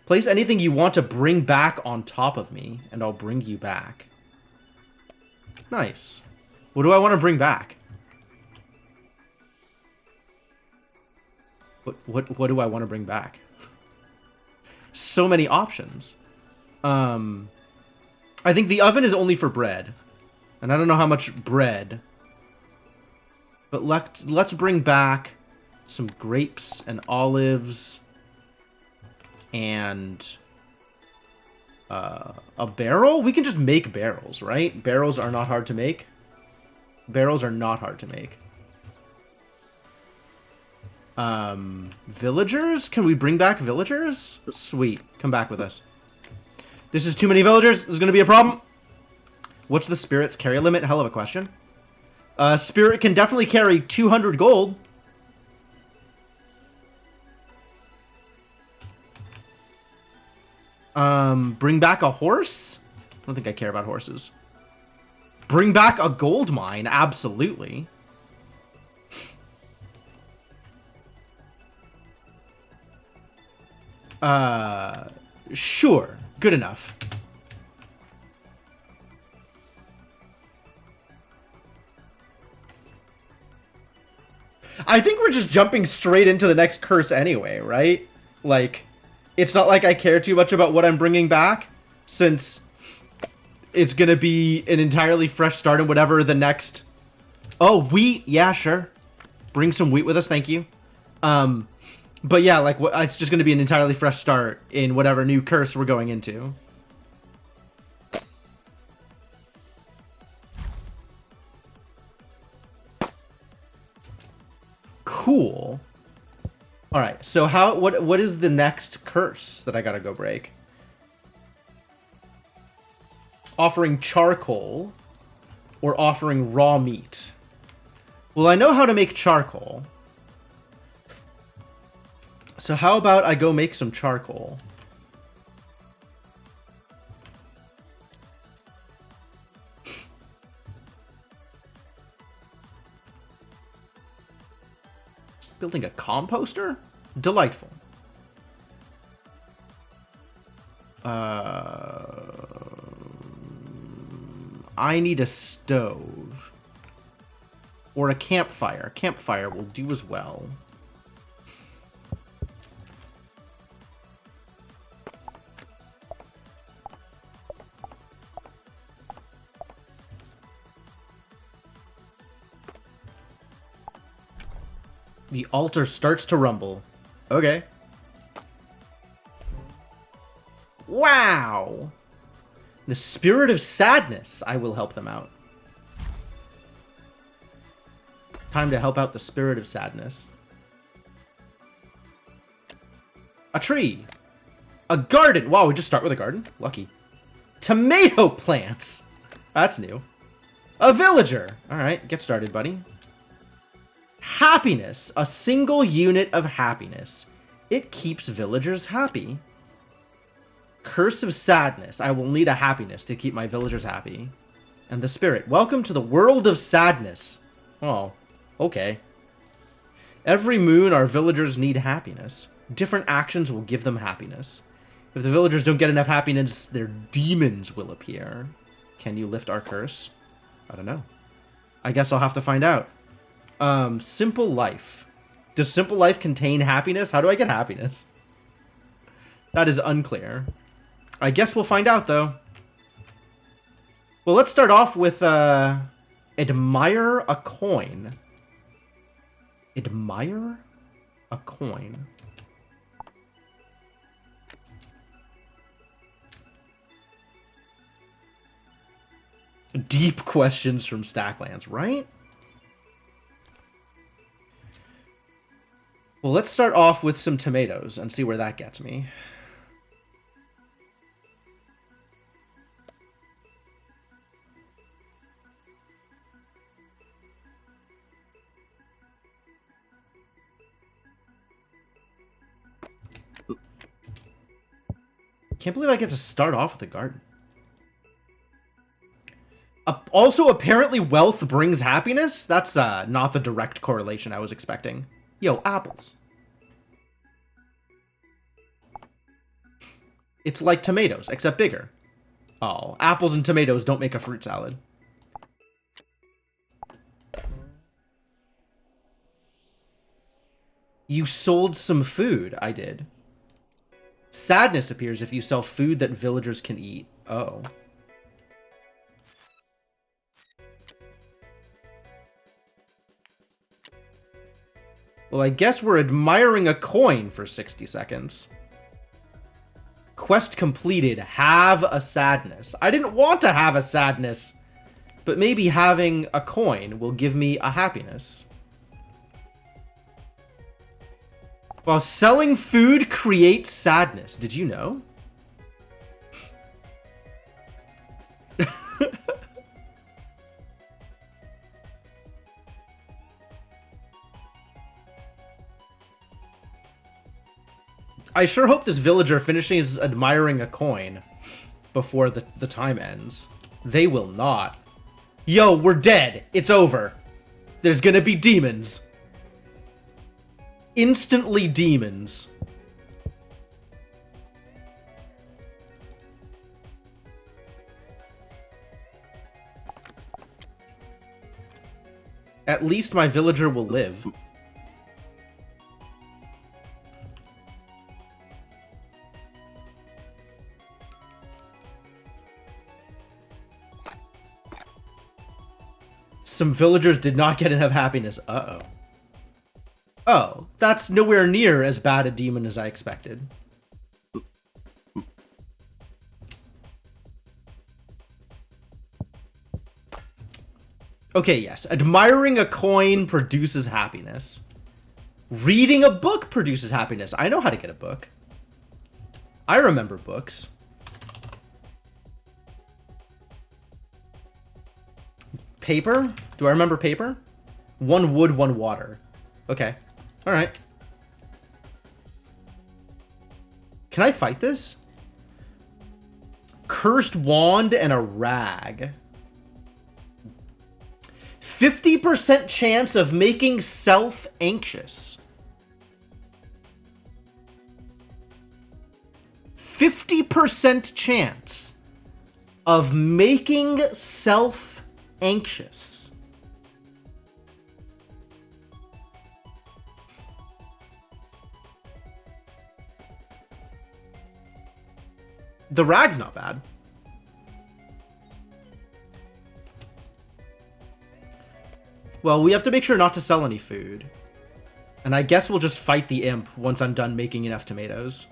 S1: Place anything you want to bring back on top of me, and I'll bring you back. Nice. What do I want to bring back? What do I want to bring back? So many options. I think the oven is only for bread. And I don't know how much bread. But let's bring back some grapes and olives. And a barrel? We can just make barrels, right? Barrels are not hard to make. Barrels are not hard to make. Villagers? Can we bring back villagers? Sweet. Come back with us. This is too many villagers. This is going to be a problem. What's the spirit's carry limit? Hell of a question. Spirit can definitely carry 200 gold. Bring back a horse? I don't think I care about horses. Bring back a gold mine? Absolutely. Sure. Good enough. I think we're just jumping straight into the next curse anyway, right? Like, it's not like I care too much about what I'm bringing back, since it's gonna be an entirely fresh start in whatever the next... Oh, wheat! Yeah, sure. Bring some wheat with us, thank you. But yeah, like, it's just gonna be an entirely fresh start in whatever new curse we're going into. Cool. All right. So what is the next curse that I gotta go break? Offering charcoal or offering raw meat? Well, I know how to make charcoal. So how about I go make some charcoal? Building a composter? Delightful. I need a stove. Or a campfire. Campfire will do as well. The altar starts to rumble. Okay. Wow! The spirit of sadness. I will help them out. Time to help out the spirit of sadness. A tree. A garden. Wow, we just start with a garden? Lucky. Tomato plants. That's new. A villager. Alright, get started, buddy. Happiness. A single unit of happiness. It keeps villagers happy. Curse of sadness. I will need a happiness to keep my villagers happy. And the spirit. Welcome to the world of sadness. Oh, okay. Every moon, our villagers need happiness. Different actions will give them happiness. If the villagers don't get enough happiness, their demons will appear. Can you lift our curse? I don't know. I guess I'll have to find out. Simple life. Does simple life contain happiness? How do I get happiness? That is unclear. I guess we'll find out, though. Well, let's start off with, admire a coin. Admire a coin. Deep questions from Stacklands, right? Well, let's start off with some tomatoes and see where that gets me. Can't believe I get to start off with a garden. Also, apparently wealth brings happiness? That's not the direct correlation I was expecting. Yo, apples. It's like tomatoes, except bigger. Oh, apples and tomatoes don't make a fruit salad. You sold some food. I did. Sadness appears if you sell food that villagers can eat. Oh. Well, I guess we're admiring a coin for 60 seconds. Quest completed. Have a sadness. I didn't want to have a sadness, but maybe having a coin will give me a happiness. While selling food creates sadness. Did you know? I sure hope this villager finishes admiring a coin before the time ends. They will not. Yo, we're dead. It's over. There's gonna be demons. Instantly demons. At least my villager will live. Some villagers did not get enough happiness. Uh-oh. Oh, that's nowhere near as bad a demon as I expected. Okay, yes. Admiring a coin produces happiness. Reading a book produces happiness. I know how to get a book. I remember books. Paper? Do I remember paper? 1 wood, 1 water. Okay. Alright. Can I fight this? Cursed wand and a rag. 50% chance of making self anxious. 50% chance of making self anxious. The rag's not bad. Well, we have to make sure not to sell any food. And I guess we'll just fight the imp once I'm done making enough tomatoes.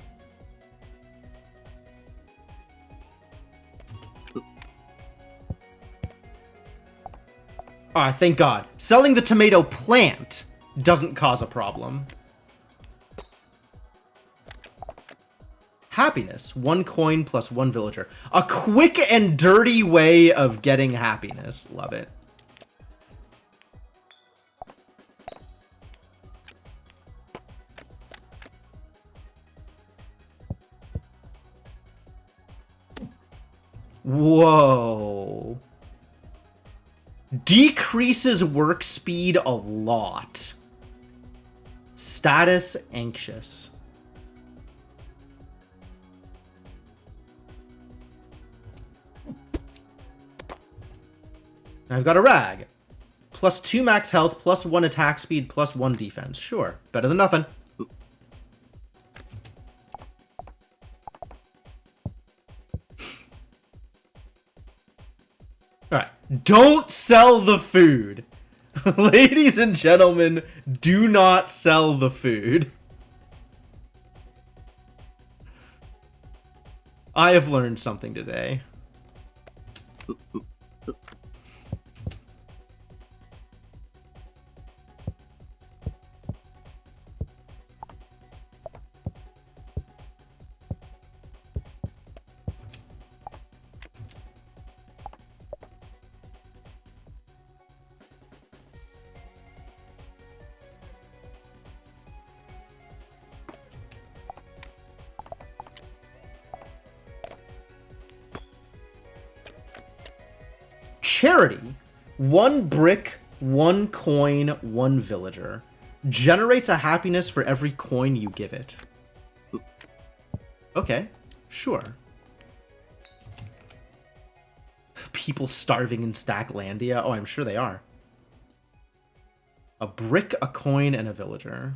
S1: Ah, thank God. Selling the tomato plant doesn't cause a problem. Happiness. 1 coin plus 1 villager. A quick and dirty way of getting happiness. Love it. Whoa. Decreases work speed a lot. Status anxious. I've got a rag. Plus 2 max health, plus 1 attack speed, plus 1 defense. Sure. Better than nothing. Alright. Don't sell the food. Ladies and gentlemen, do not sell the food. I have learned something today. Charity. 1 brick, 1 coin, 1 villager. Generates a happiness for every coin you give it. Okay. Sure. People starving in Stacklandia? Oh, I'm sure they are. A brick, a coin, and a villager.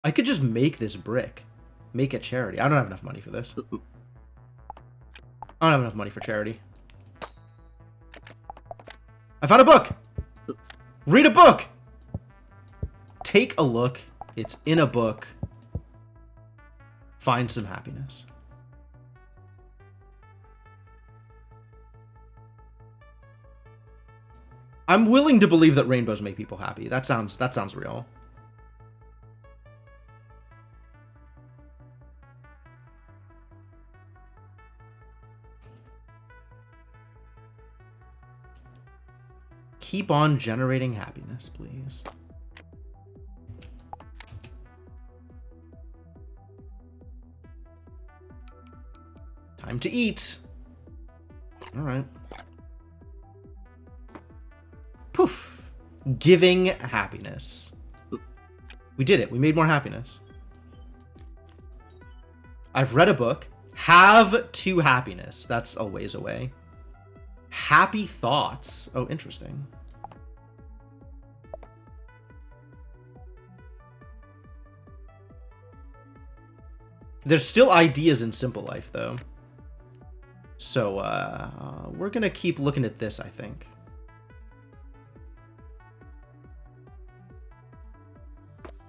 S1: I could just make this brick. Make a charity. I don't have enough money for this. I don't have enough money for charity. I found a book! Read a book! Take a look. It's in a book. Find some happiness. I'm willing to believe that rainbows make people happy. That sounds real. Keep on generating happiness, please. Time to eat. All right. Poof. Giving happiness. We did it. We made more happiness. I've read a book. Have 2 happiness. That's a ways away. Happy thoughts. Oh, interesting. There's still ideas in Simple Life, though. So, we're gonna keep looking at this, I think.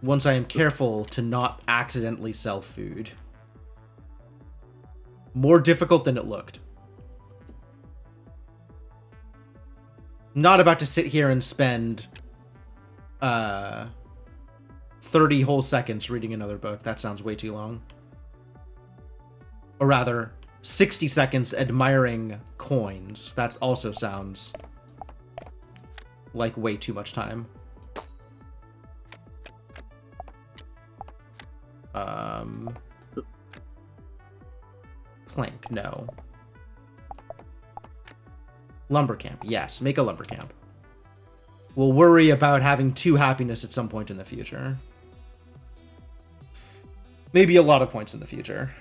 S1: Once I am careful to not accidentally sell food. More difficult than it looked. Not about to sit here and spend 30 whole seconds reading another book. That sounds way too long. Or rather, 60 seconds admiring coins. That also sounds like way too much time. Plank, no. Lumber camp, yes. Make a lumber camp. We'll worry about having 2 happiness at some point in the future. Maybe a lot of points in the future.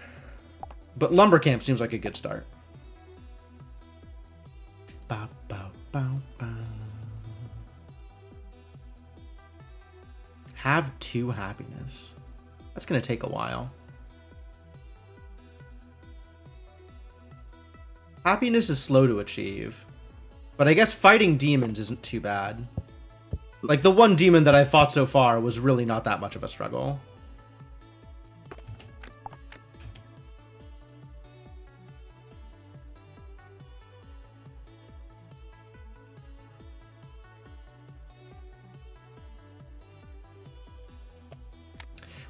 S1: But lumber camp seems like a good start. Bow, bow, bow, bow. Have 2 happiness. That's going to take a while. Happiness is slow to achieve. But I guess fighting demons isn't too bad. Like, the one demon that I fought so far was really not that much of a struggle.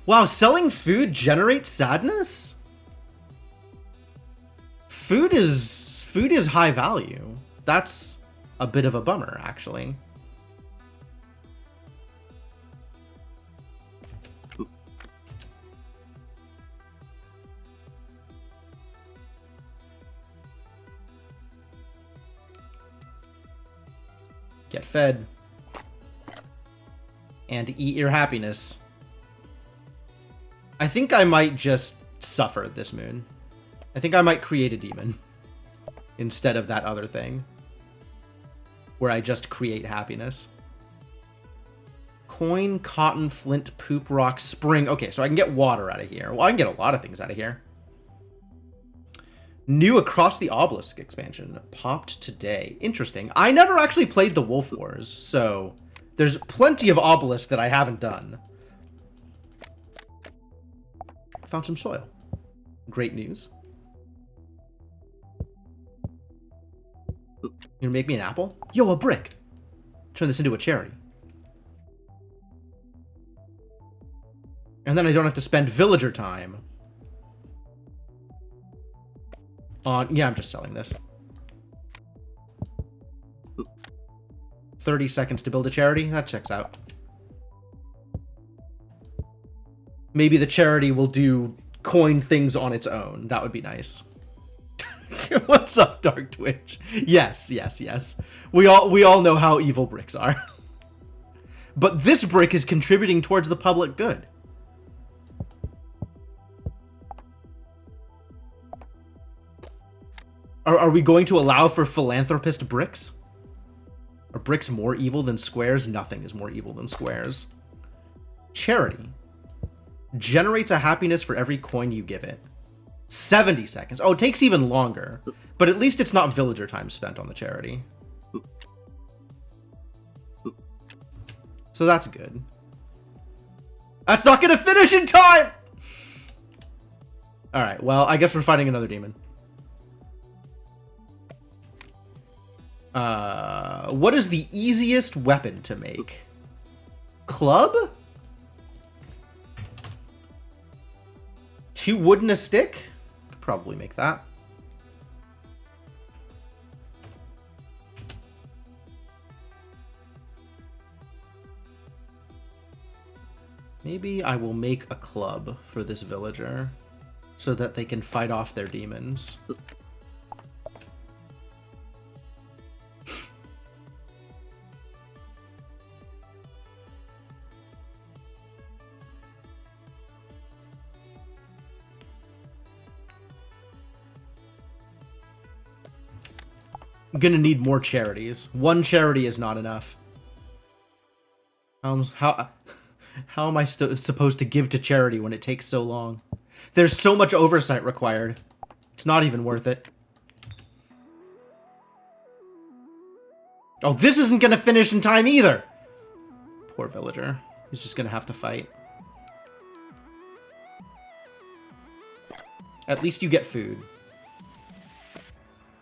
S1: Wow, selling food generates sadness? Food is high value. That's a bit of a bummer, actually. Get fed. And eat your happiness. I think I might just suffer this moon. I think I might create a demon instead of that other thing where I just create happiness. Coin, cotton, flint, poop, rock, spring. Okay, so I can get water out of here. Well, I can get a lot of things out of here. New Across the Obelisk expansion popped today. Interesting. I never actually played the Wolf Wars, so there's plenty of Obelisk that I haven't done. Found some soil. Great news. You gonna make me an apple? Yo, a brick! Turn this into a charity. And then I don't have to spend villager time on... Yeah, I'm just selling this. 30 seconds to build a charity? That checks out. Maybe the charity will do coin things on its own. That would be nice. What's up, Dark Twitch? Yes, yes, yes. We all know how evil bricks are. But this brick is contributing towards the public good. Are we going to allow for philanthropist bricks? Are bricks more evil than squares? Nothing is more evil than squares. Charity. Generates a happiness for every coin you give it. 70 seconds. Oh, it takes even longer. But at least it's not villager time spent on the charity. So that's good. That's not going to finish in time! Alright, well, I guess we're fighting another demon. What is the easiest weapon to make? Club? 2 wood and a stick? Could probably make that. Maybe I will make a club for this villager so that they can fight off their demons. I'm gonna need more charities. 1 charity is not enough. How am I supposed to give to charity when it takes so long? There's so much oversight required. It's not even worth it. Oh, this isn't gonna finish in time either! Poor villager. He's just gonna have to fight. At least you get food.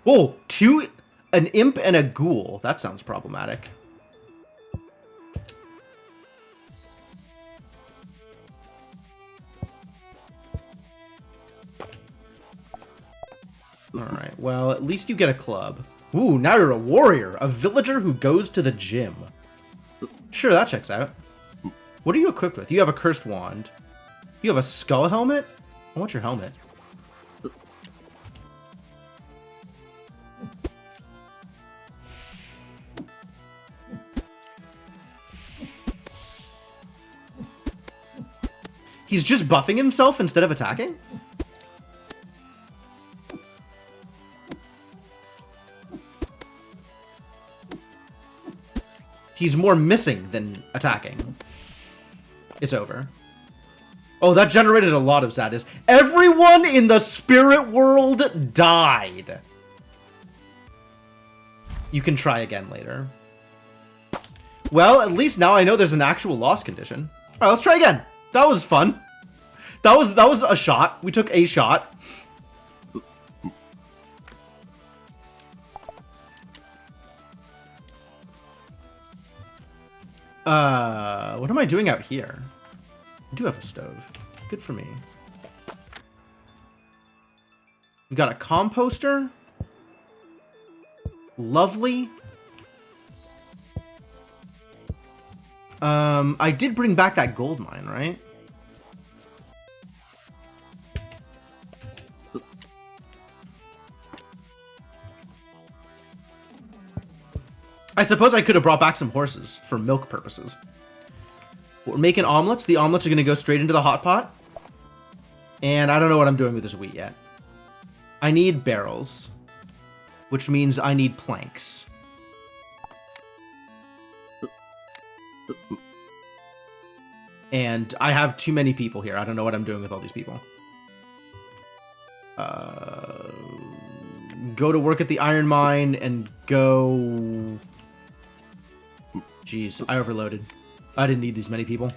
S1: Whoa! An imp and a ghoul. That sounds problematic. Alright, well, at least you get a club. Ooh, now you're a warrior. A villager who goes to the gym. Sure, that checks out. What are you equipped with? You have a cursed wand. You have a skull helmet? I want your helmet. He's just buffing himself instead of attacking? He's more missing than attacking. It's over. Oh, that generated a lot of sadness. Everyone in the spirit world died. You can try again later. Well, at least now I know there's an actual loss condition. Alright, let's try again. That was fun. That was a shot. We took a shot. What am I doing out here? I do have a stove. Good for me. We've got a composter. Lovely. I did bring back that gold mine, right? I suppose I could have brought back some horses for milk purposes. We're making omelets. The omelets are going to go straight into the hot pot. And I don't know what I'm doing with this wheat yet. I need barrels, which means I need planks. And I have too many people here. I don't know what I'm doing with all these people. Go to work at the iron mine and go... Jeez, I overloaded. I didn't need these many people.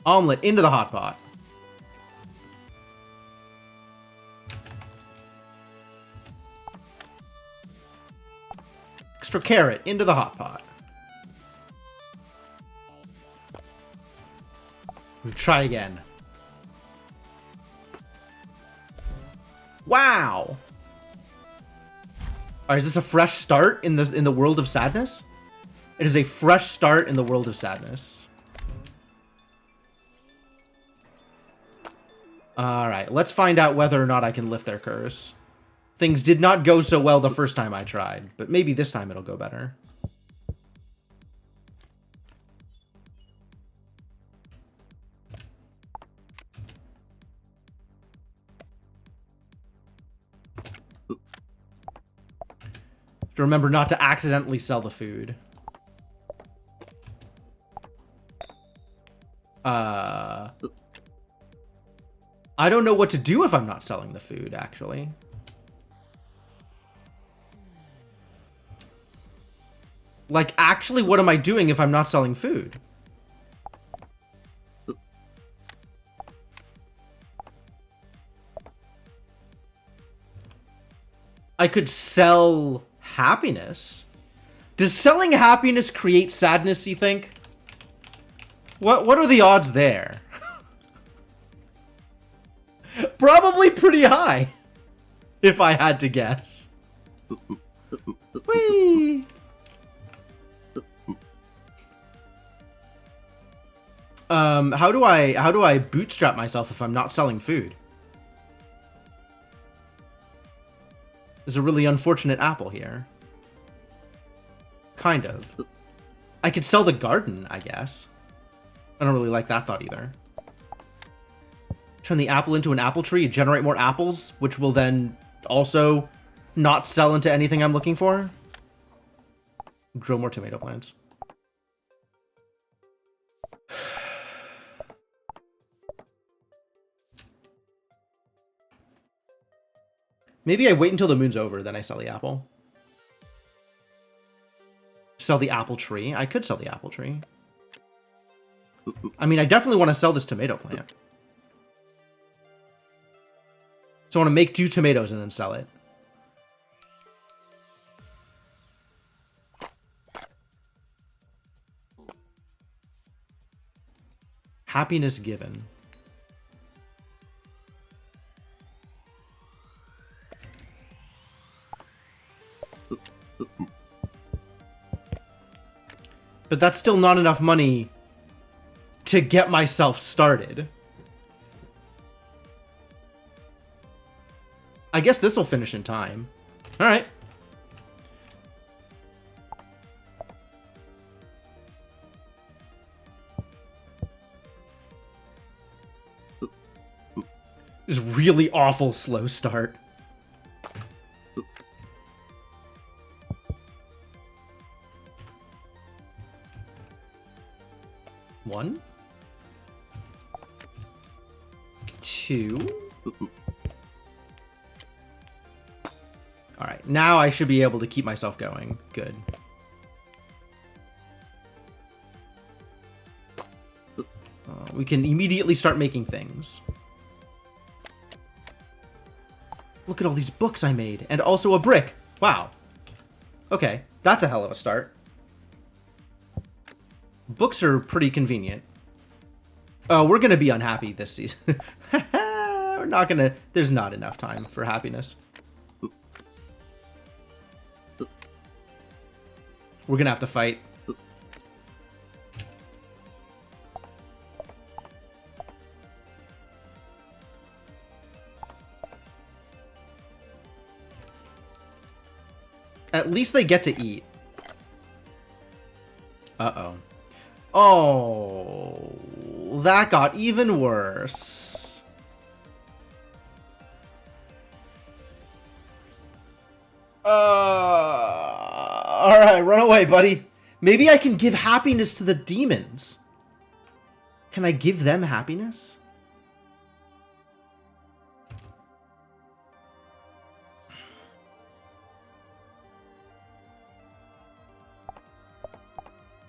S1: Omelet into the hot pot. Extra carrot into the hot pot. We'll try again. Wow. Alright, is this a fresh start in the world of sadness? It is a fresh start in the world of sadness. Alright, let's find out whether or not I can lift their curse. Things did not go so well the first time I tried, but maybe this time it'll go better. Remember not to accidentally sell the food. I don't know what to do if I'm not selling the food, actually. Like, actually, what am I doing if I'm not selling food? I could sell happiness. Does selling happiness create sadness, you think? What are the odds there? Probably pretty high, if I had to guess. Whee! How do I bootstrap myself if I'm not selling food? There's a really unfortunate apple here. Kind of. I could sell the garden, I guess. I don't really like that thought either. Turn the apple into an apple tree, generate more apples, which will then also not sell into anything I'm looking for. Grow more tomato plants. Maybe I wait until the moon's over, then I sell the apple. Sell the apple tree. I could sell the apple tree. I mean, I definitely want to sell this tomato plant. So I want to make 2 tomatoes and then sell it. Happiness given. But that's still not enough money to get myself started. I guess this will finish in time. All right. This is really awful slow start. One. 2. Alright, now I should be able to keep myself going. Good. We can immediately start making things. Look at all these books I made. And also a brick. Wow. Okay, that's a hell of a start. Books are pretty convenient. Oh, we're gonna be unhappy this season. We're not gonna... There's not enough time for happiness. We're gonna have to fight. At least they get to eat. Uh-oh. Oh, that got even worse. Alright, run away, buddy. Maybe I can give happiness to the demons. Can I give them happiness?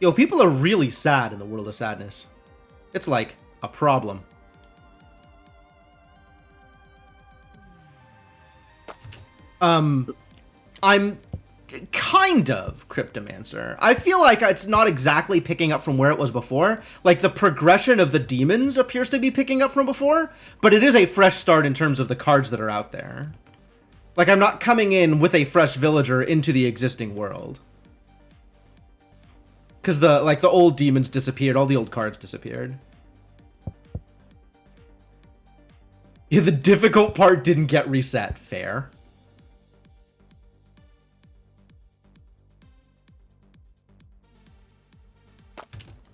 S1: Yo, people are really sad in the world of sadness. It's like a problem. I'm kind of Cryptomancer. I feel like it's not exactly picking up from where it was before. Like, the progression of the demons appears to be picking up from before, but it is a fresh start in terms of the cards that are out there. Like, I'm not coming in with a fresh villager into the existing world. Because the old demons disappeared, all the old cards disappeared. Yeah, the difficult part didn't get reset. Fair.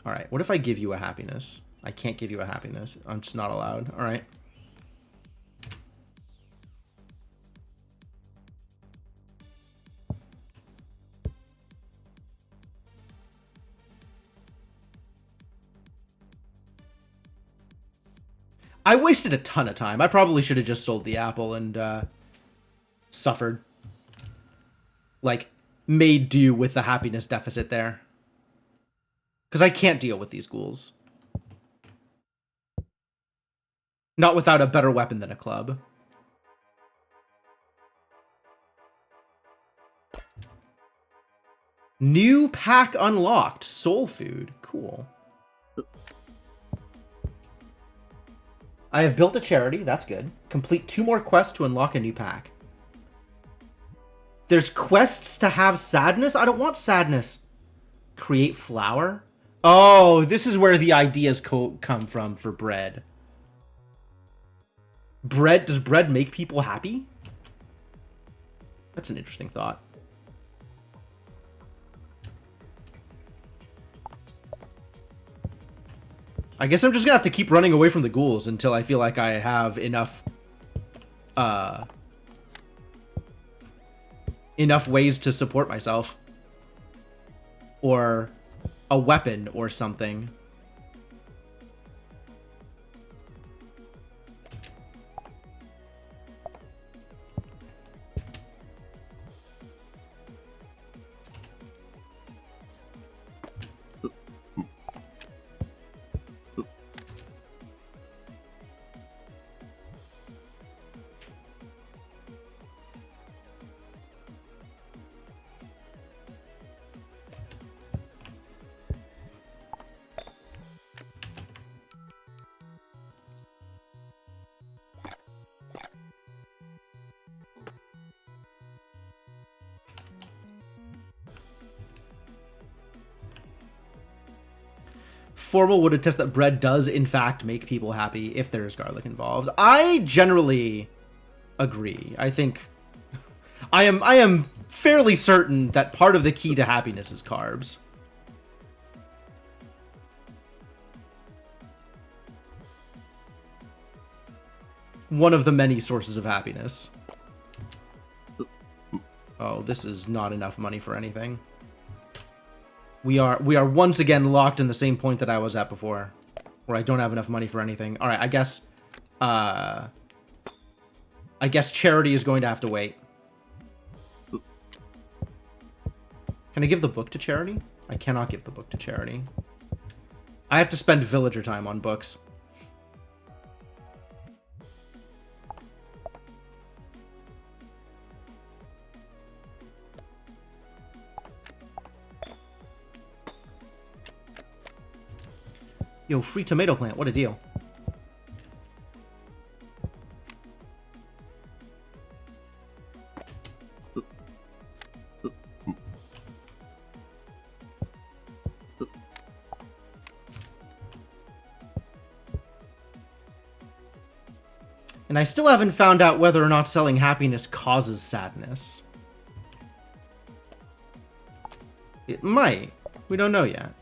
S1: Alright, what if I give you a happiness? I can't give you a happiness. I'm just not allowed. Alright. I wasted a ton of time. I probably should have just sold the apple and suffered. Like, made do with the happiness deficit there. Because I can't deal with these ghouls. Not without a better weapon than a club. New pack unlocked. Soul food. Cool. I have built a charity. That's good. Complete 2 more quests to unlock a new pack. There's quests to have sadness? I don't want sadness. Create flour? Oh, this is where the ideas come from for bread. Bread? Does bread make people happy? That's an interesting thought. I guess I'm just gonna have to keep running away from the ghouls until I feel like I have enough ways to support myself. Or a weapon or something. Formal would attest that bread does, in fact, make people happy if there is garlic involved. I generally agree. I think... I am fairly certain that part of the key to happiness is carbs. One of the many sources of happiness. Oh, this is not enough money for anything. We are once again locked in the same point that I was at before, where I don't have enough money for anything. All right, I guess charity is going to have to wait. Can I give the book to charity? I cannot give the book to charity. I have to spend villager time on books. Yo, free tomato plant. What a deal. And I still haven't found out whether or not selling happiness causes sadness. It might. We don't know yet.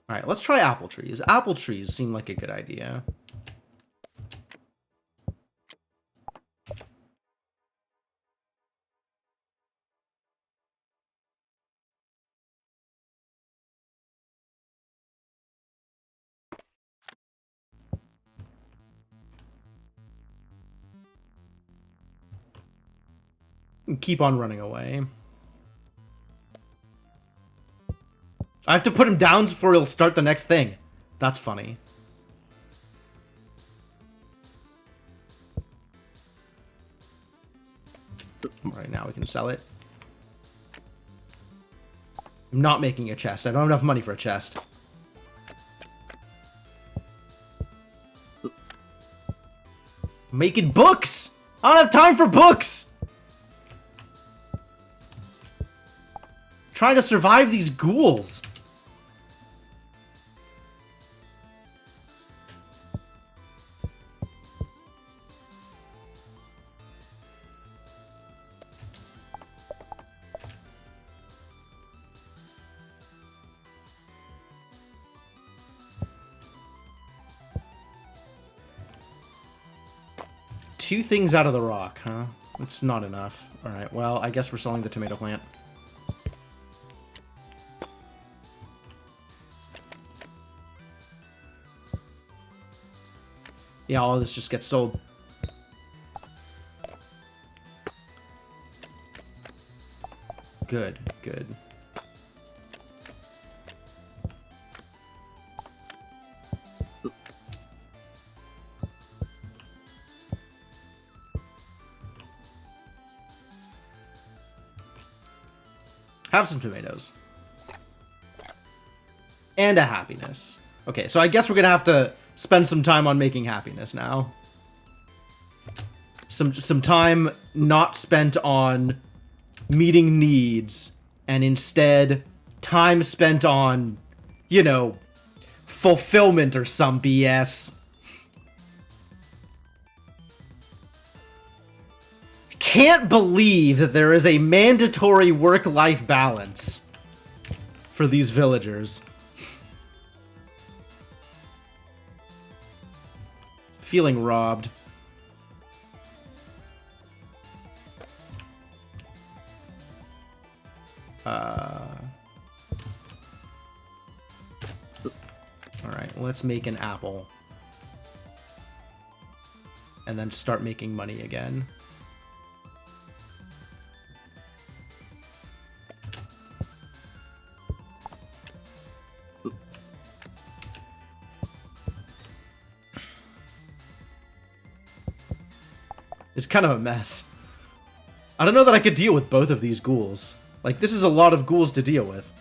S1: Alright, let's try apple trees. Apple trees seem like a good idea. Keep on running away. I have to put him down before he'll start the next thing. That's funny. Alright, now we can sell it. I'm not making a chest. I don't have enough money for a chest. Making books! I don't have time for books! Trying to survive these ghouls. 2 things out of the rock, huh? It's not enough. Alright, well, I guess we're selling the tomato plant. Yeah, all this just gets sold. Good, good. Have some tomatoes. And a happiness. Okay, so I guess we're gonna have to spend some time on making happiness now. Some time not spent on meeting needs, and instead time spent on, you know, fulfillment or some BS. Can't believe that there is a mandatory work-life balance for these villagers. Feeling robbed. Alright, let's make an apple. And then start making money again. It's kind of a mess. I don't know that I could deal with both of these ghouls. Like, this is a lot of ghouls to deal with.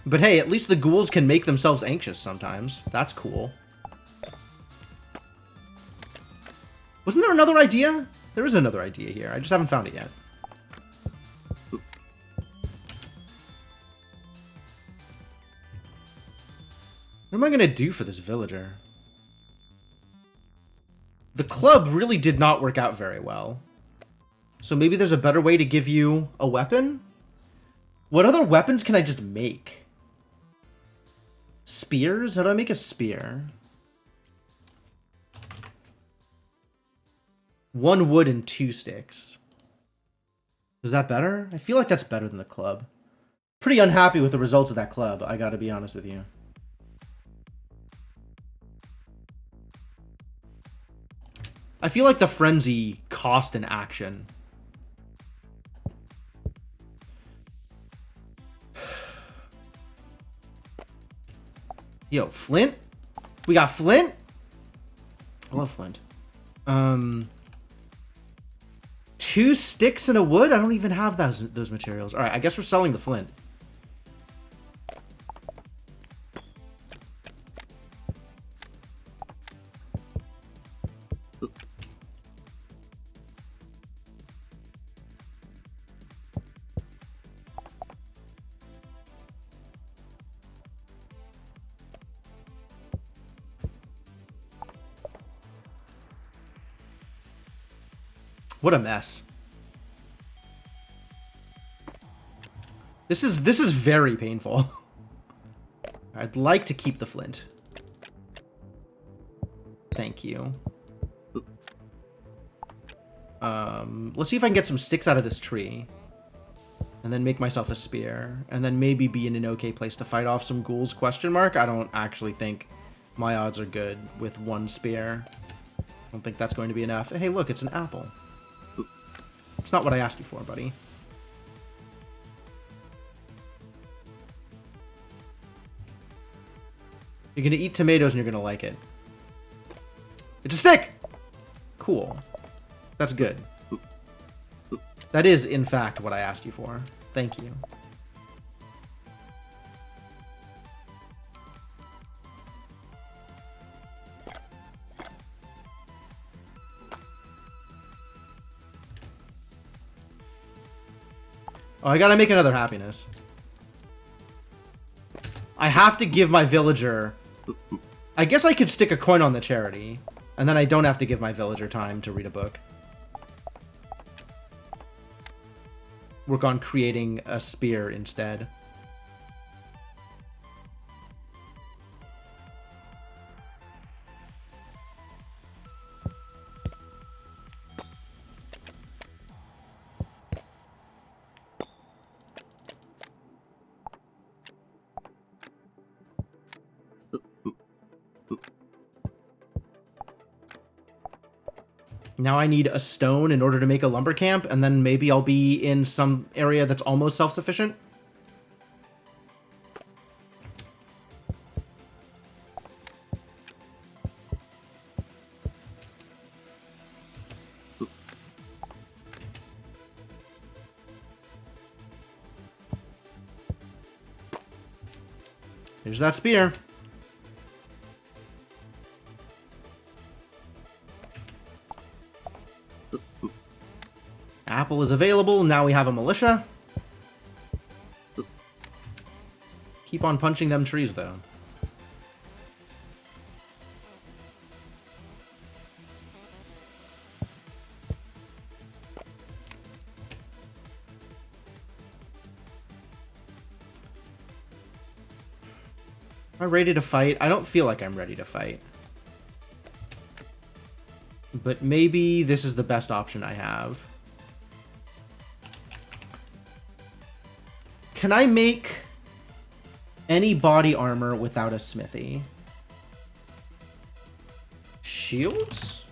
S1: But hey, at least the ghouls can make themselves anxious sometimes. That's cool. Wasn't there another idea? There is another idea here. I just haven't found it yet. What am I going to do for this villager? The club really did not work out very well. So maybe there's a better way to give you a weapon? What other weapons can I just make? Spears? How do I make a spear? 1 wood and 2 sticks. Is that better? I feel like that's better than the club. Pretty unhappy with the results of that club, I gotta be honest with you. I feel like the frenzy cost an action. Yo, Flint? We got Flint? I love Flint. 2 sticks and a wood? I don't even have those materials. Alright, I guess we're selling the Flint. What a mess. This is very painful. I'd like to keep the flint. Thank you. Let's see if I can get some sticks out of this tree. And then make myself a spear. And then maybe be in an okay place to fight off some ghouls, question mark. I don't actually think my odds are good with 1 spear. I don't think that's going to be enough. Hey, look, it's an apple. It's not what I asked you for, buddy. You're gonna eat tomatoes and you're gonna like it. It's a stick! Cool. That's good. That is, in fact, what I asked you for. Thank you. Oh, I gotta make another happiness. I have to give my villager... I guess I could stick a coin on the charity, and then I don't have to give my villager time to read a book. Work on creating a spear instead. Now I need a stone in order to make a lumber camp, and then maybe I'll be in some area that's almost self-sufficient. Here's that spear. Apple is available. Now we have a militia. Keep on punching them trees, though. Am I ready to fight? I don't feel like I'm ready to fight. But maybe this is the best option I have. Can I make any body armor without a smithy? Shields?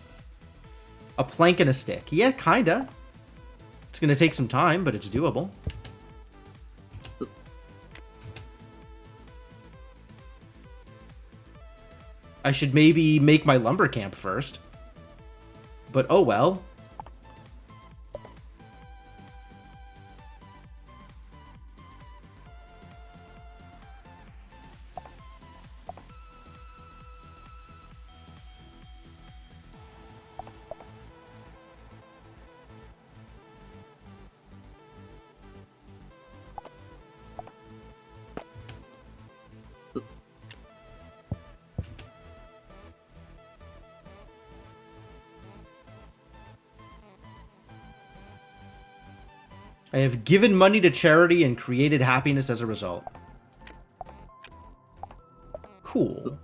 S1: A plank and a stick. Yeah, kinda. It's gonna take some time, but it's doable. I should maybe make my lumber camp first. But oh well. I have given money to charity and created happiness as a result. Cool.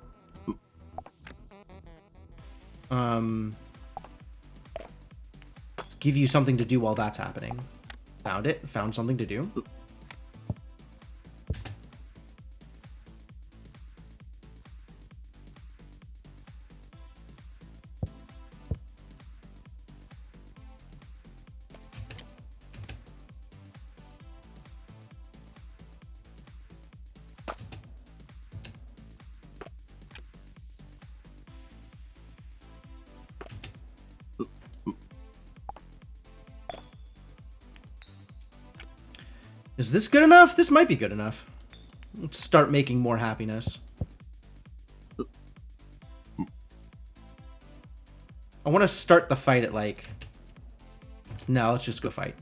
S1: Let's give you something to do while that's happening. Found it. Found something to do. Is this good enough? This might be good enough. Let's start making more happiness. I want to start the fight at like... No, let's just go fight.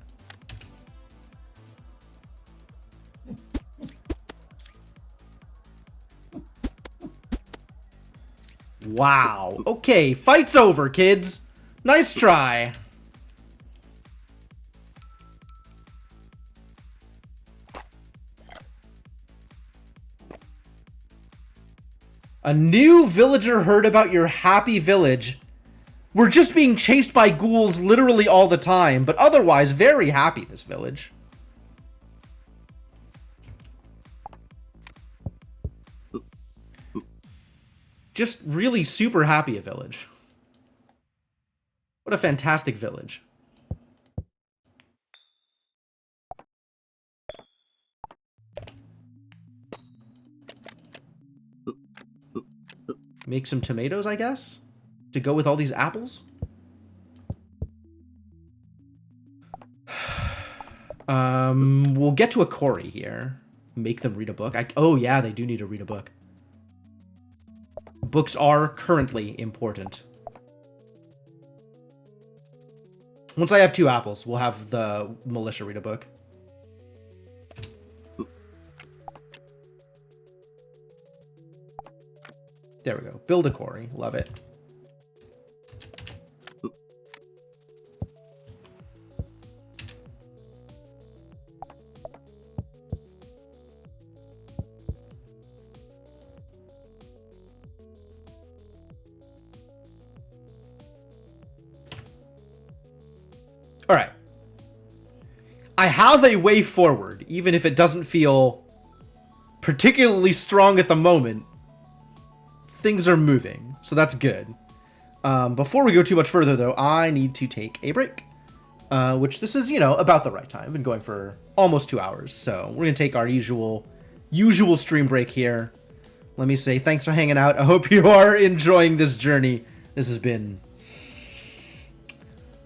S1: Wow. Okay, fight's over, kids. Nice try. A new villager heard about your happy village. We're just being chased by ghouls literally all the time, but otherwise very happy, this village. Just really super happy a village. What a fantastic village. Make some tomatoes, I guess, to go with all these apples. We'll get to a quarry here. Make them read a book. Oh yeah, they do need to read a book. Books are currently important. Once I have 2 apples, we'll have the militia read a book. There we go. Build a quarry. Love it. All right. I have a way forward, even if it doesn't feel particularly strong at the moment. Things are moving, so that's good. Before we go too much further, though, I need to take a break. Which this is, about the right time. I've been going for almost 2 hours. So we're going to take our usual stream break here. Let me say thanks for hanging out. I hope you are enjoying this journey. This has been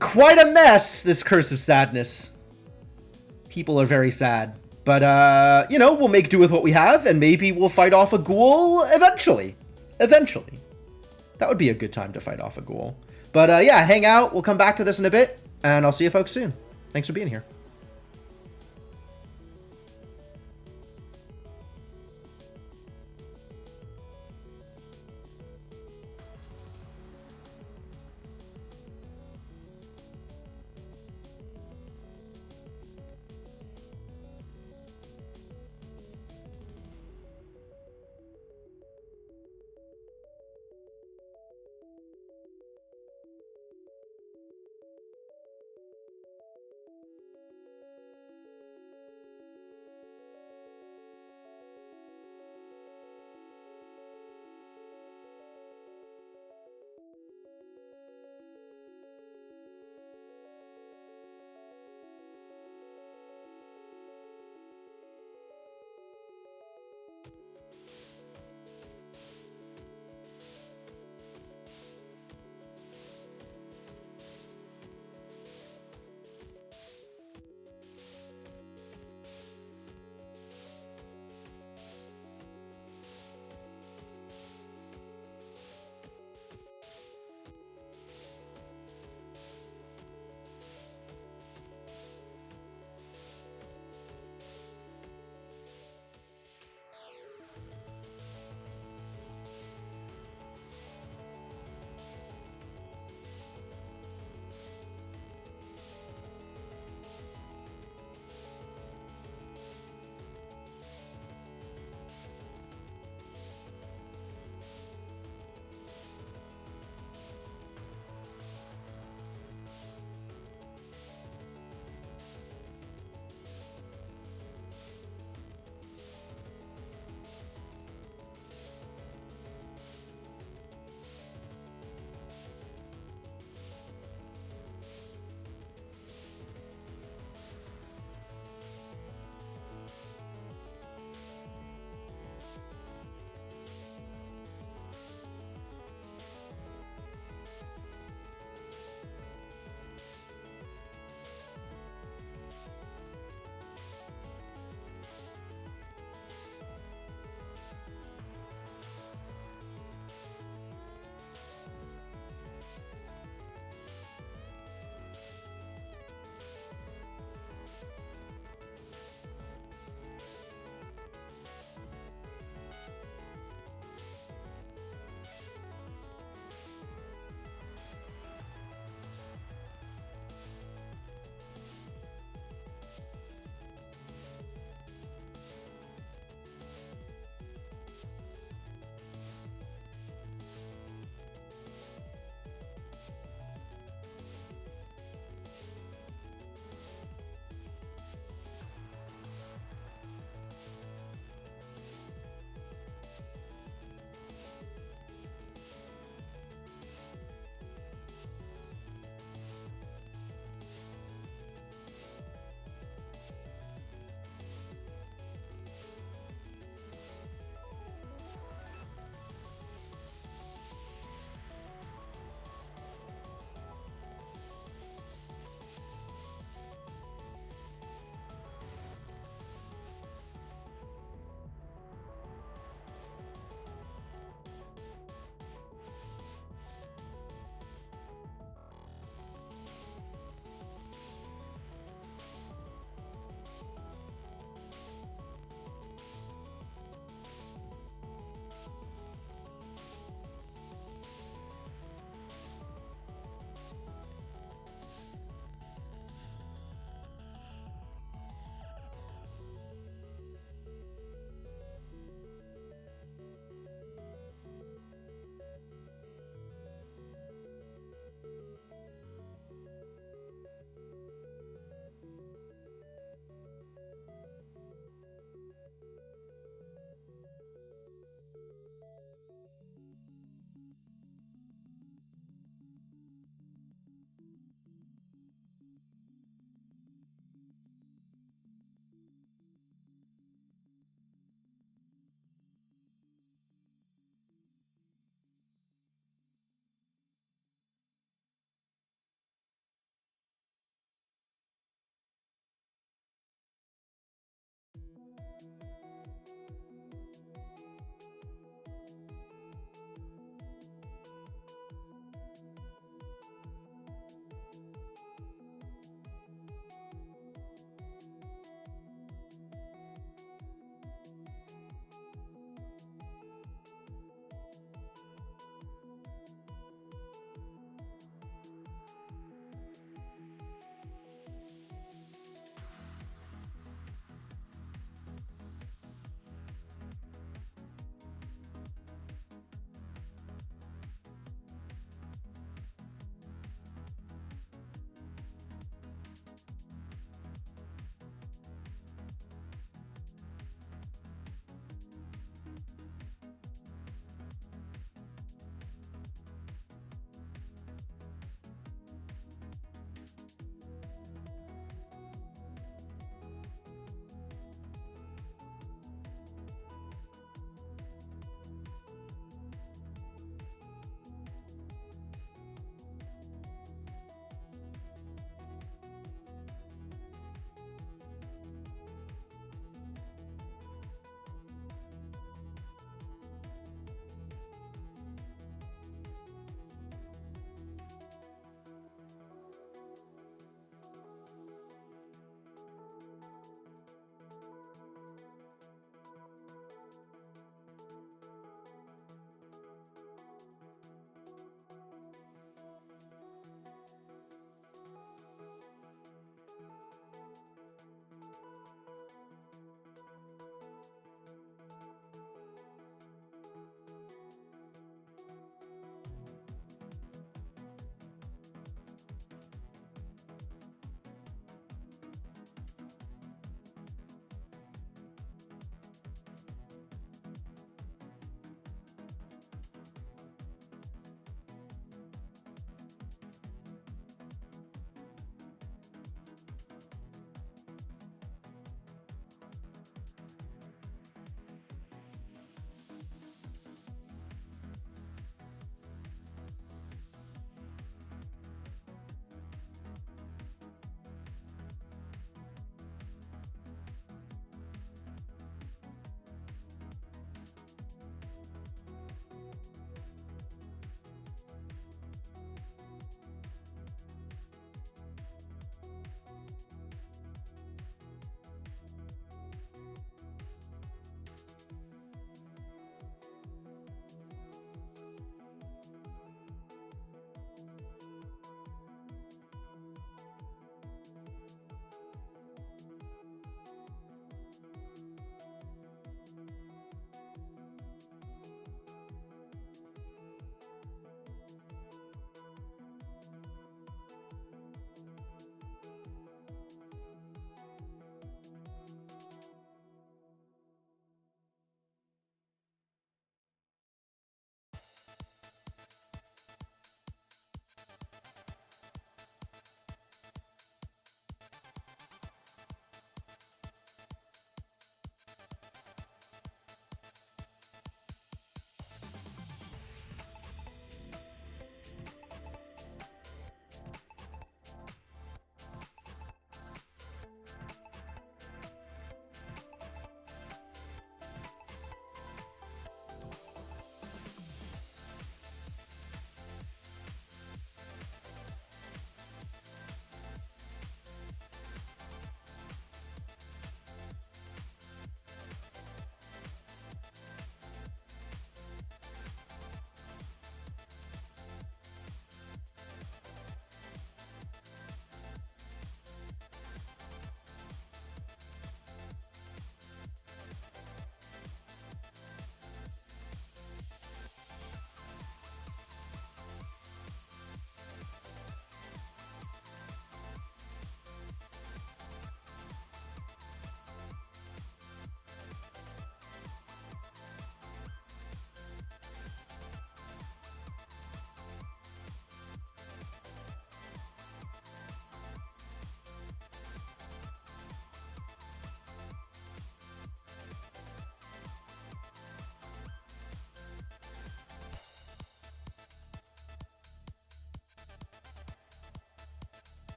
S1: quite a mess, this Curse of Sadness. People are very sad. But, we'll make do with what we have, and maybe we'll fight off a ghoul eventually. Eventually. That would be a good time to fight off a ghoul. But, yeah, hang out. We'll come back to this in a bit, and I'll see you folks soon. Thanks for being here.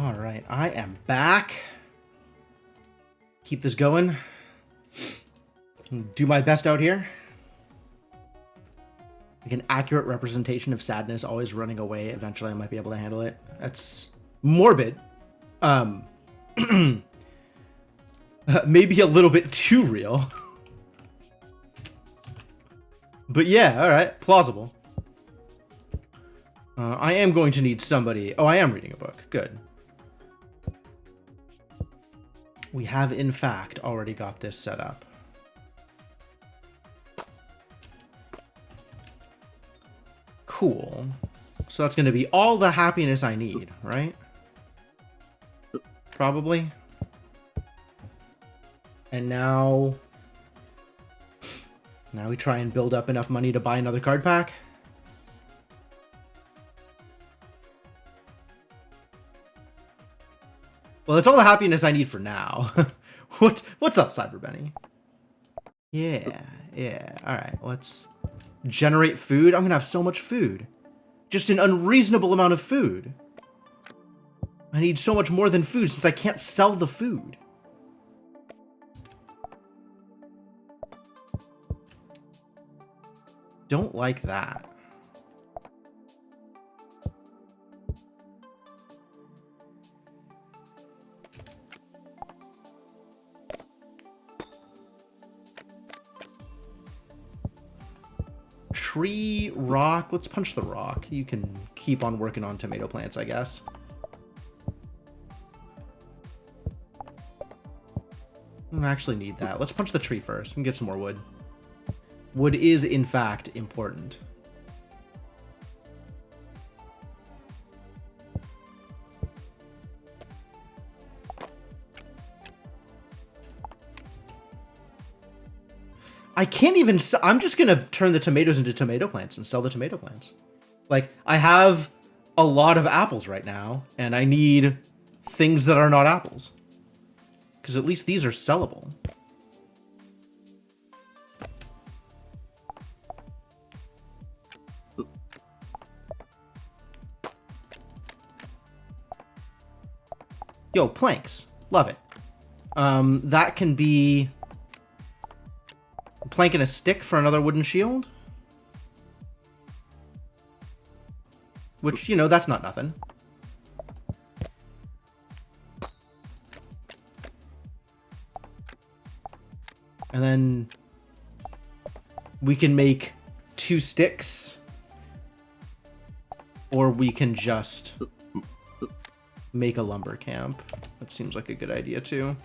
S1: Alright, I am back. Keep this going. Do my best out here. Like an accurate representation of sadness always running away. Eventually I might be able to handle it. That's morbid. Maybe a little bit too real. But yeah, alright. Plausible. I am going to need somebody... Oh, I am reading a book. Good. We have, in fact, already got this set up. Cool. So that's going to be all the happiness I need, right? Probably. And now... Now we try and build up enough money to buy another card pack. Well, that's all the happiness I need for now. What's up, Cyber Benny? Yeah. Alright, let's generate food. I'm gonna have so much food. Just an unreasonable amount of food. I need so much more than food since I can't sell the food. Don't like that. Tree, rock. Let's punch the rock. You can keep on working on tomato plants, I guess. I don't actually need that. Let's punch the tree first and get some more wood. Wood is, in fact, important. I can't even... I'm just going to turn the tomatoes into tomato plants and sell the tomato plants. Like, I have a lot of apples right now, and I need things that are not apples. Because at least these are sellable. Yo, planks. Love it. That can be... a plank and a stick for another wooden shield. Which, you know, that's not nothing. And then we can make 2 sticks. Or we can just make a lumber camp. That seems like a good idea too.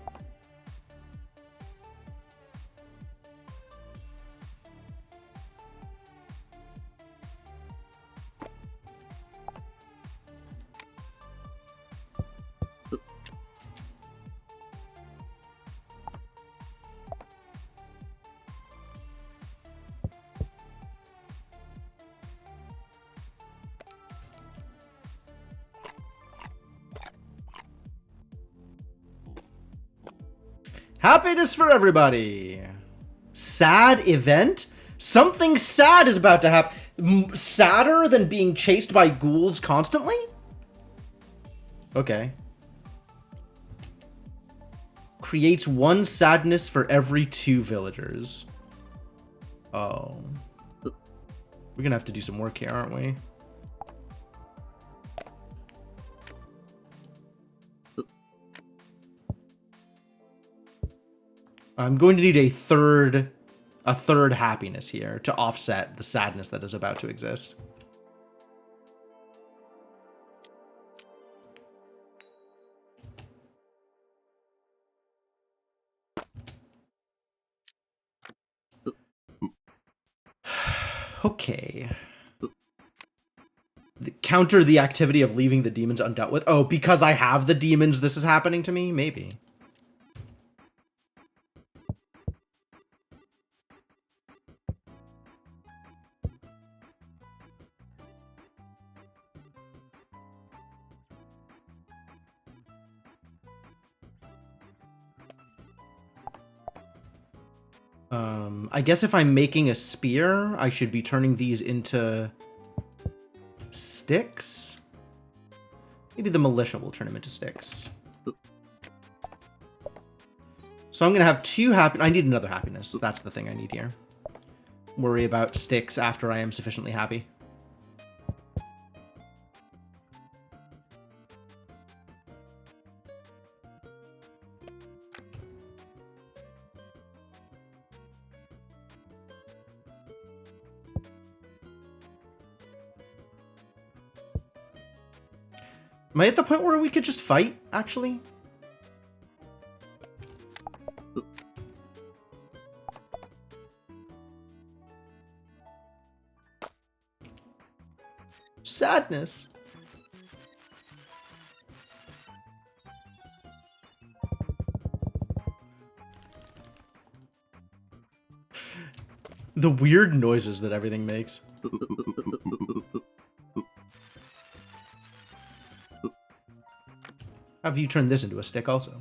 S1: Happiness for everybody. Sad event? Something sad is about to happen. Sadder than being chased by ghouls constantly? Okay. Creates 1 sadness for every 2 villagers. Oh. We're gonna have to do some work here, aren't we? I'm going to need a third happiness here to offset the sadness that is about to exist. Okay. Counter the activity of leaving the demons undealt with. Oh, because I have the demons, this is happening to me? Maybe. I guess if I'm making a spear, I should be turning these into sticks? Maybe the militia will turn him into sticks. So I'm going to have 2 happy... I need another happiness. That's the thing I need here. Worry about sticks after I am sufficiently happy. Am I at the point where we could just fight, actually? Sadness. The weird noises that everything makes. Have you turned this into a stick also?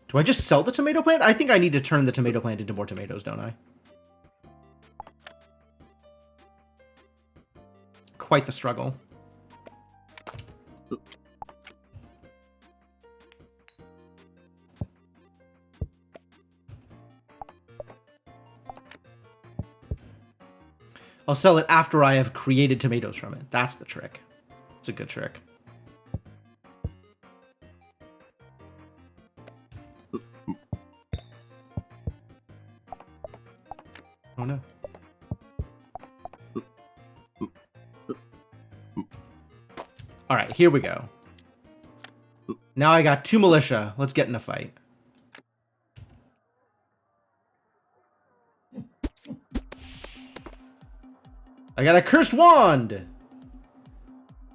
S1: Do I just sell the tomato plant? I think I need to turn the tomato plant into more tomatoes, don't I? Quite the struggle. I'll sell it after I have created tomatoes from it. That's the trick. It's a good trick. Oh no. Alright, here we go. Now I got 2 militia. Let's get in a fight. I got a cursed wand!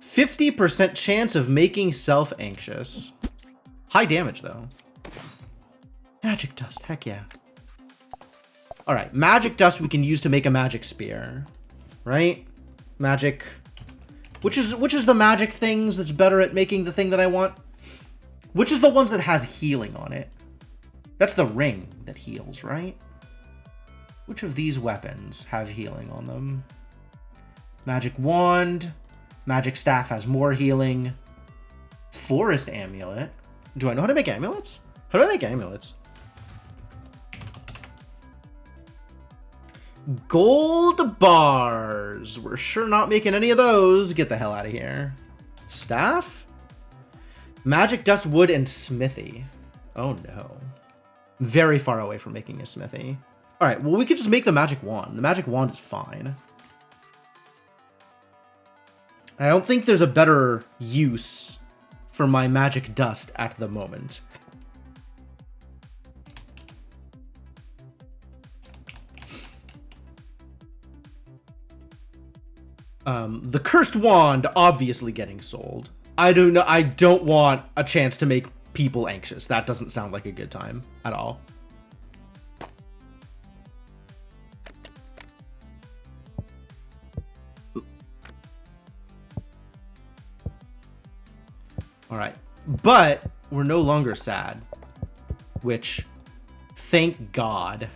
S1: 50% chance of making self anxious. High damage, though. Magic dust, heck yeah. Alright, magic dust we can use to make a magic spear. Right? Magic... Which is the magic things that's better at making the thing that I want? Which is the ones that has healing on it? That's the ring that heals, right? Which of these weapons have healing on them? Magic wand. Magic staff has more healing. Forest amulet. Do I know how to make amulets? How do I make amulets? Gold bars. We're sure not making any of those. Get the hell out of here. Staff? Magic dust, wood, and smithy. Oh no. Very far away from making a smithy. Alright, well we could just make the magic wand. The magic wand is fine. I don't think there's a better use for my magic dust at the moment. The cursed wand obviously getting sold. I don't want a chance to make people anxious. That doesn't sound like a good time at all. All right, but we're no longer sad, which, thank God.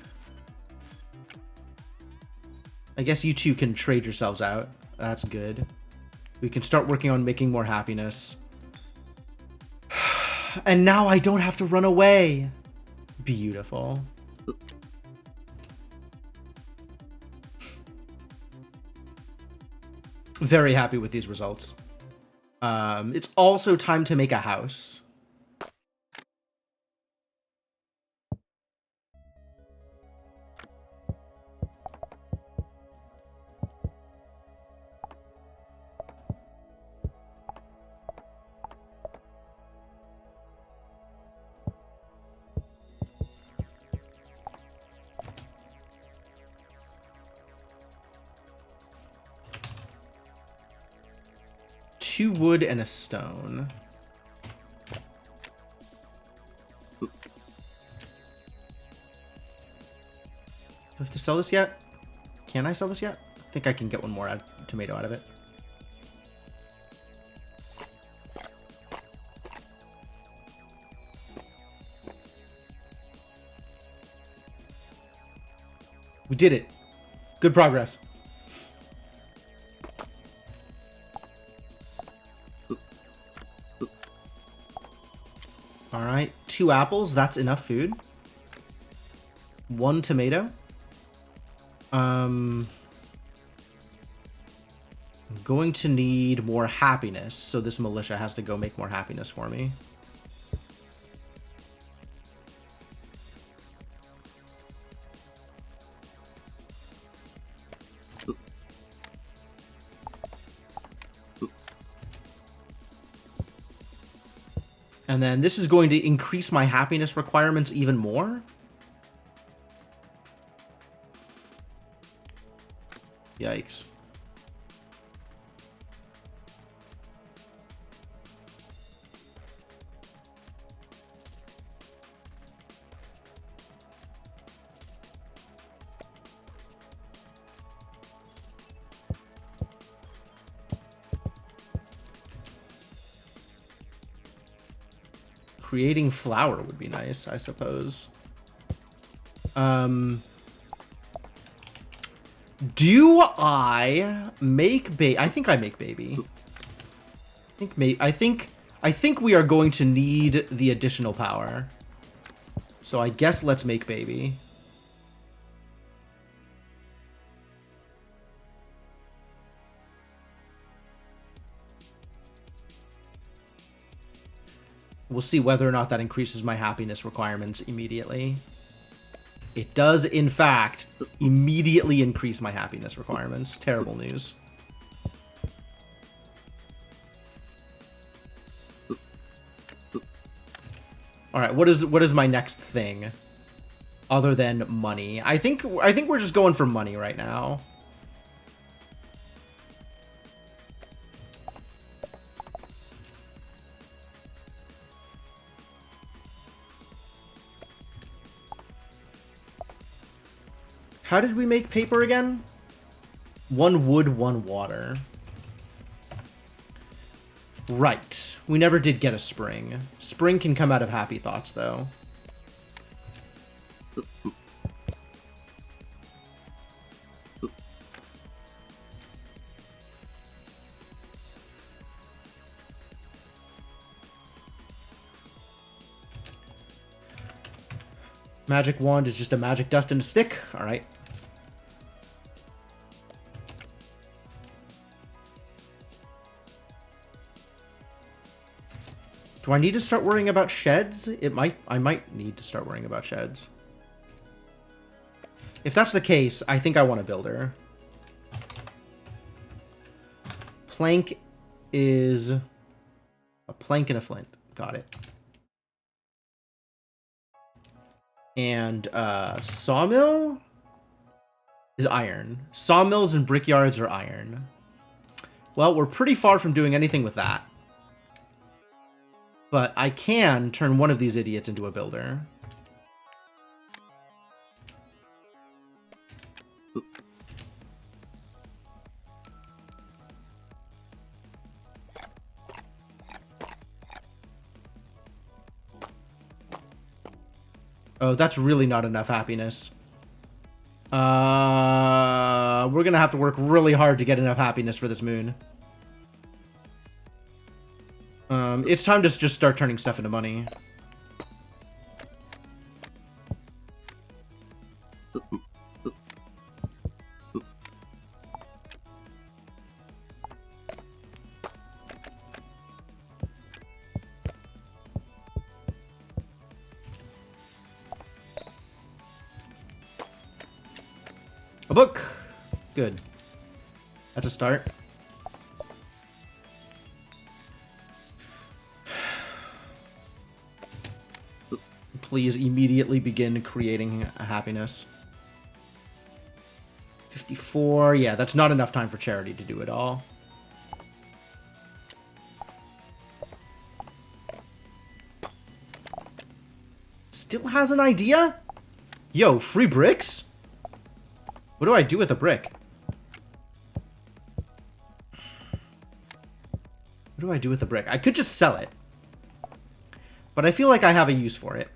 S1: I guess you two can trade yourselves out. That's good. We can start working on making more happiness. And now I don't have to run away. Beautiful. Very happy with these results. It's also time to make a house. Two wood and a stone. Do I have to sell this yet? Can I sell this yet? I think I can get one more tomato out of it. We did it. Good progress. Alright, 2 apples, that's enough food. 1 tomato. I'm going to need more happiness, so this militia has to go make more happiness for me. And then this is going to increase my happiness requirements even more. Yikes. Creating flour would be nice, I suppose. Do I make baby? I think I make baby. I think we are going to need the additional power. So I guess let's make baby. We'll see whether or not that increases my happiness requirements immediately. It does, in fact, immediately increase my happiness requirements. Terrible news. Alright, what is my next thing? Other than money. I think we're just going for money right now. How did we make paper again? 1 wood, 1 water. Right. We never did get a spring. Spring can come out of happy thoughts, though. Magic wand is just a magic dust and a stick. Alright. Do I need to start worrying about sheds? I might need to start worrying about sheds. If that's the case, I think I want a builder. Plank is a plank and a flint. Got it. And sawmill is iron. Sawmills and brickyards are iron. Well, we're pretty far from doing anything with that. But I can turn one of these idiots into a builder. Oh, that's really not enough happiness. We're gonna have to work really hard to get enough happiness for this moon. It's time to just start turning stuff into money. A book! Good. That's a start. Please immediately begin creating a happiness. 54. Yeah, that's not enough time for charity to do it all. Still has an idea? Yo, free bricks? What do I do with a brick? What do I do with a brick? I could just sell it. But I feel like I have a use for it.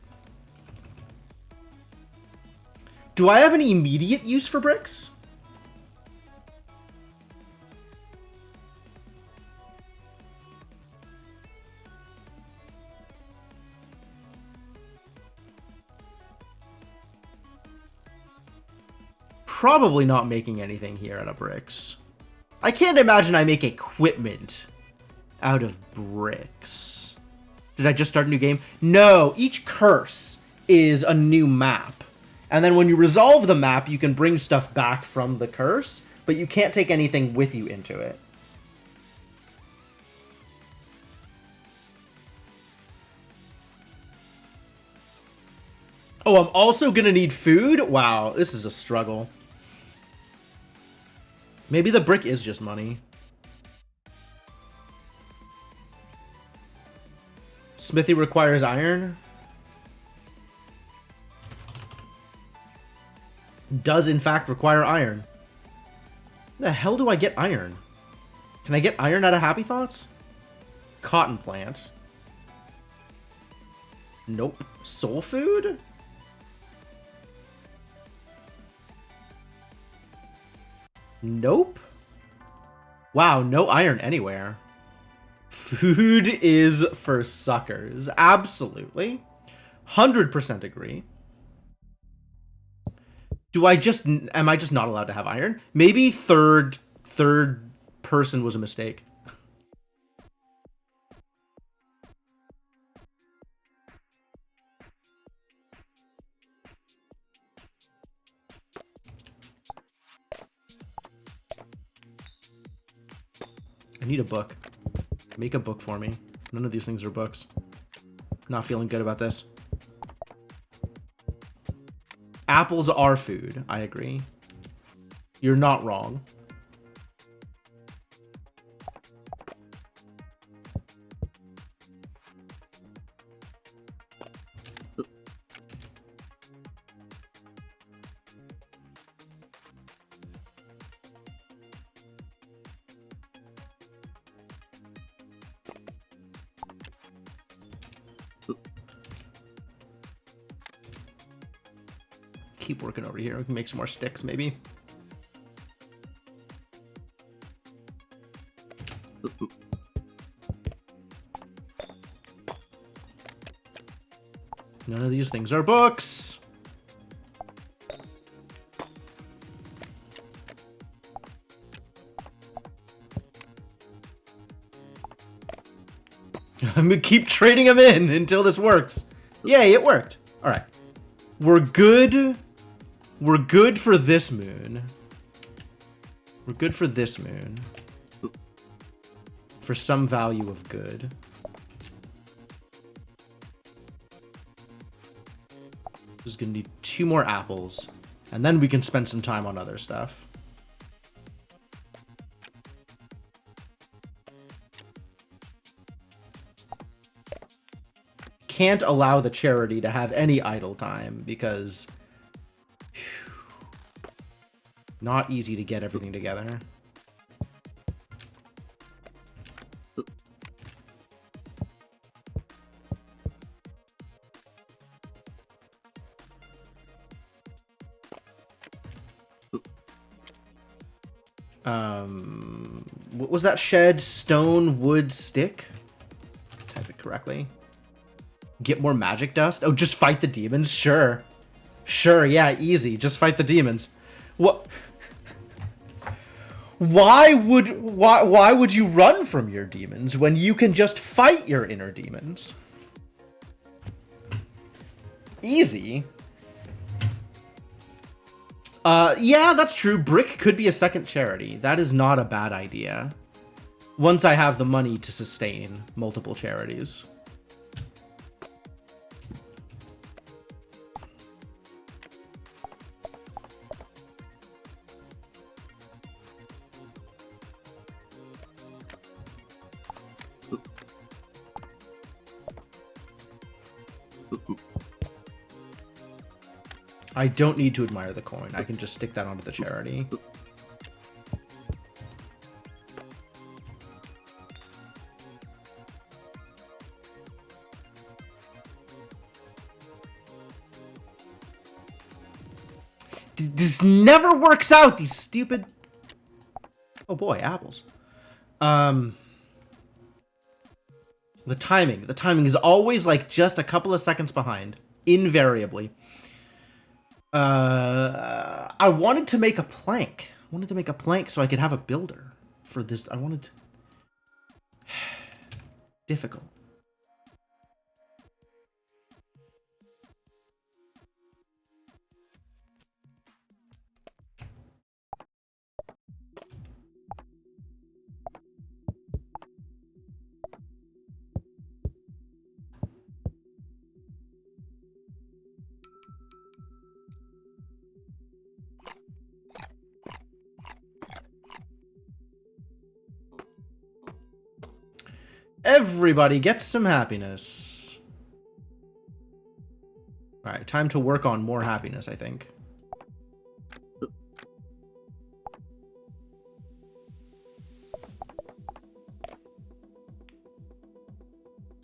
S1: Do I have any immediate use for bricks? probably not making anything here out of bricks. I can't imagine I make equipment out of bricks. Did I just start a new game? No, each curse is a new map. And then when you resolve the map, you can bring stuff back from the curse, but you can't take anything with you into it. Oh, I'm also gonna need food? Wow, this is a struggle. Maybe the brick is just money. Smithy requires iron? Does in fact require iron. The hell do I get iron? Can I get iron out of Happy Thoughts? Cotton plant. Nope. Soul food? Nope. Wow, no iron anywhere. Food is for suckers. Absolutely. 100% agree. Am I just not allowed to have iron? Maybe third person was a mistake. I need a book. Make a book for me. None of these things are books. Not feeling good about this. Apples are food. I agree. You're not wrong. Keep working over here. We can make some more sticks, maybe. None of these things are books. I'm gonna keep trading them in until this works. Yay, it worked. All right. We're good. We're good for this moon. We're good for this moon. For some value of good. Just gonna need 2 more apples. And then we can spend some time on other stuff. Can't allow the charity to have any idle time because not easy to get everything together. What was that shed? Stone, wood, stick? Type it correctly. Get more magic dust? Oh, just fight the demons? Sure. Sure, yeah, easy. Just fight the demons. What? Why would you run from your demons when you can just fight your inner demons? Easy. Yeah, that's true. Brick could be a second charity. That is not a bad idea. Once I have the money to sustain multiple charities. I don't need to admire the coin. I can just stick that onto the charity. This never works out, these stupid... Oh boy, apples. The timing is always like just a couple of seconds behind. Invariably. I wanted to make a plank. I wanted to make a plank so I could have a builder for this. I wanted to... Difficult. Everybody gets some happiness. Alright, time to work on more happiness, I think.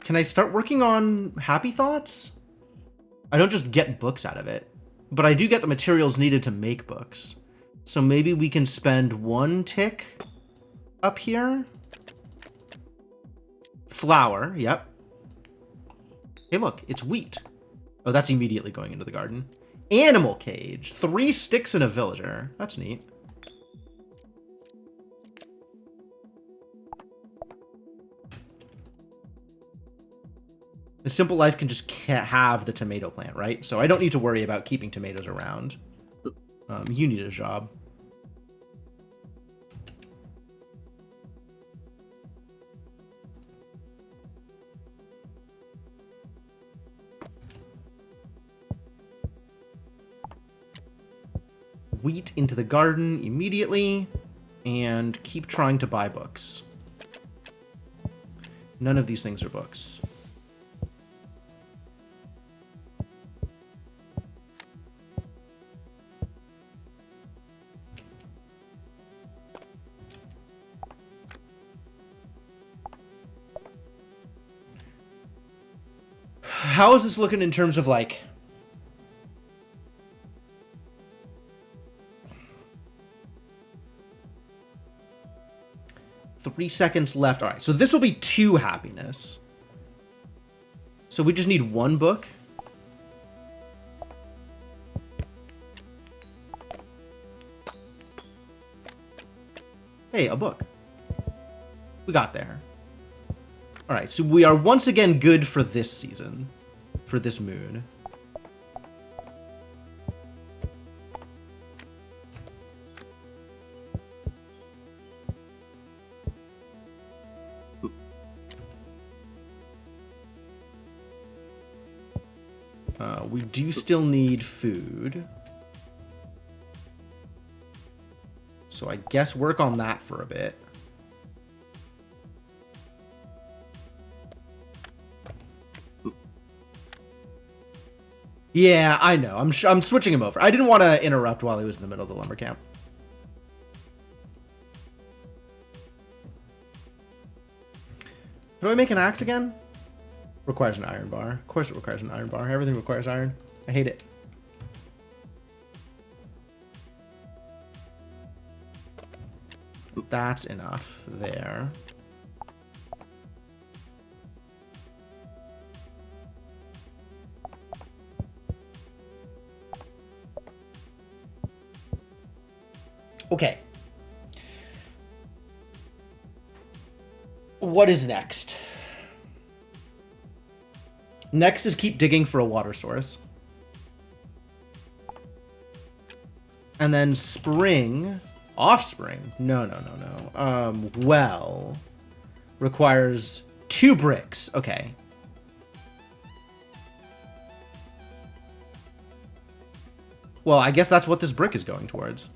S1: Can I start working on happy thoughts? I don't just get books out of it, but I do get the materials needed to make books. So maybe we can spend 1 tick up here. Flour, yep. Hey, look, it's wheat. Oh, that's immediately going into the garden. Animal cage. 3 sticks and a villager. That's neat. The simple life can just have the tomato plant, right? So I don't need to worry about keeping tomatoes around. You need a job. Wheat into the garden immediately, and keep trying to buy books. None of these things are books. How is this looking in terms of, like... Three seconds left. All right, so this will be 2 happiness. So we just need 1 book. Hey, a book. We got there. All right, so we are once again good for this season. For this moon. We do still need food. So I guess work on that for a bit. Yeah, I know. I'm switching him over. I didn't want to interrupt while he was in the middle of the lumber camp. How do I make an axe again? Requires an iron bar. Of course it requires an iron bar. Everything requires iron. I hate it. That's enough there. Okay. What is next? Next is keep digging for a water source. And then spring, offspring. No. Well, requires 2 bricks. Okay. Well, I guess that's what this brick is going towards.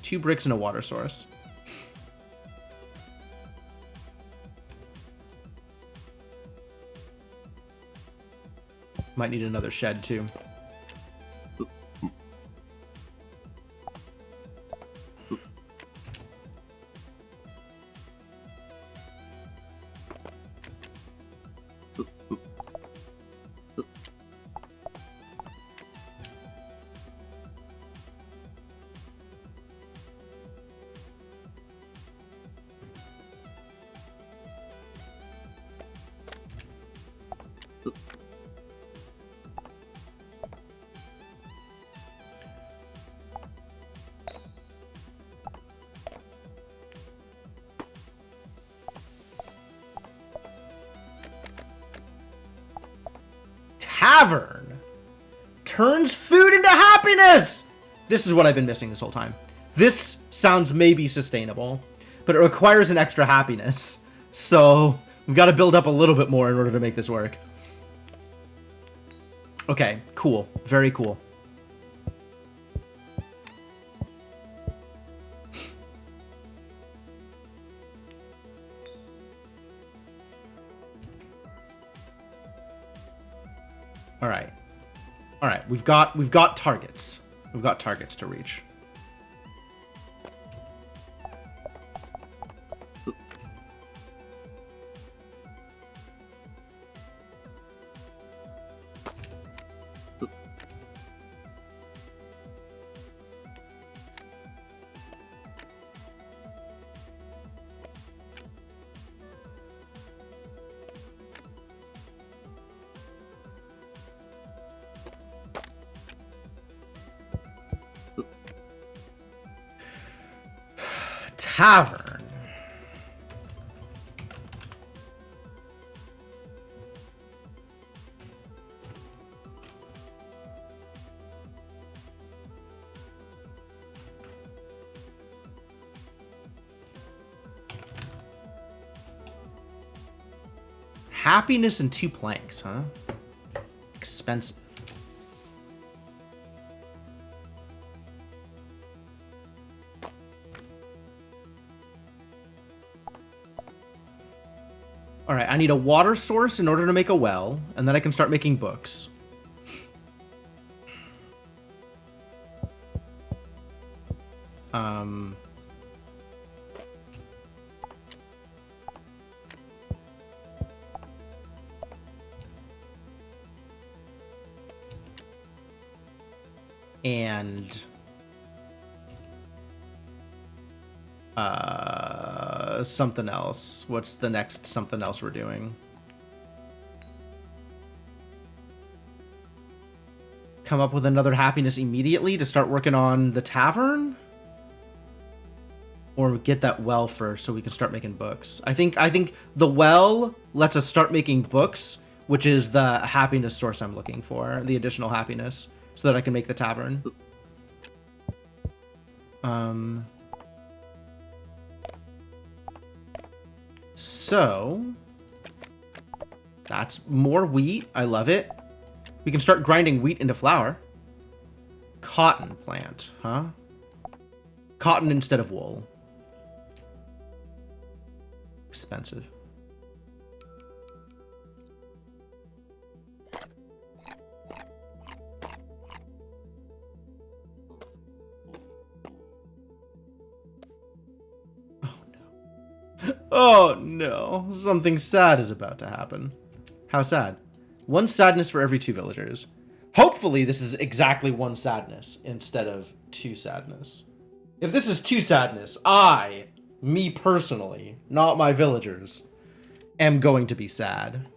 S1: 2 bricks and a water source. Might need another shed, too. tavern turns food into happiness. This is what I've been missing this whole time. This sounds maybe sustainable, but it requires an extra happiness. So we've got to build up a little bit more in order to make this work. Okay, cool. Very cool. All right. All right, we've got targets. We've got targets to reach. Tavern. Happiness and 2 planks, huh? Expensive. Alright, I need a water source in order to make a well, and then I can start making books. And something else. What's the next something else we're doing? Come up with another happiness immediately to start working on the tavern? Or get that well first so we can start making books. I think the well lets us start making books, which is the happiness source I'm looking for, the additional happiness, so that I can make the tavern. So that's more wheat. I love it. We can start grinding wheat into flour. Cotton plant, huh? Cotton instead of wool. Expensive. Oh no, something sad is about to happen. How sad? 1 sadness for every 2 villagers. Hopefully this is exactly 1 sadness instead of 2 sadness. If this is 2 sadness, me personally, not my villagers, am going to be sad.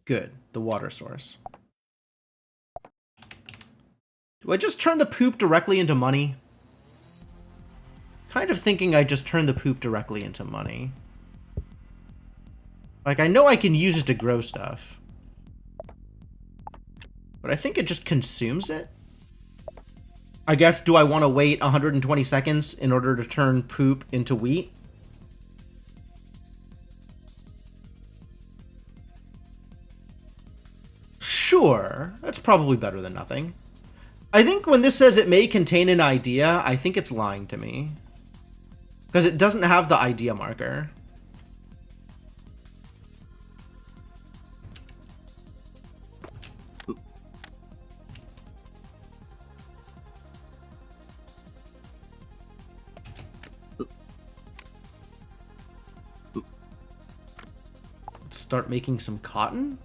S1: Good, the water source. Do I just turn the poop directly into money? Kind of thinking I just turn the poop directly into money. Like, I know I can use it to grow stuff. But I think it just consumes it. I guess, do I want to wait 120 seconds in order to turn poop into wheat? Sure, that's probably better than nothing. I think when this says it may contain an idea, I think it's lying to me. Because it doesn't have the idea marker. Let's start making some cotton.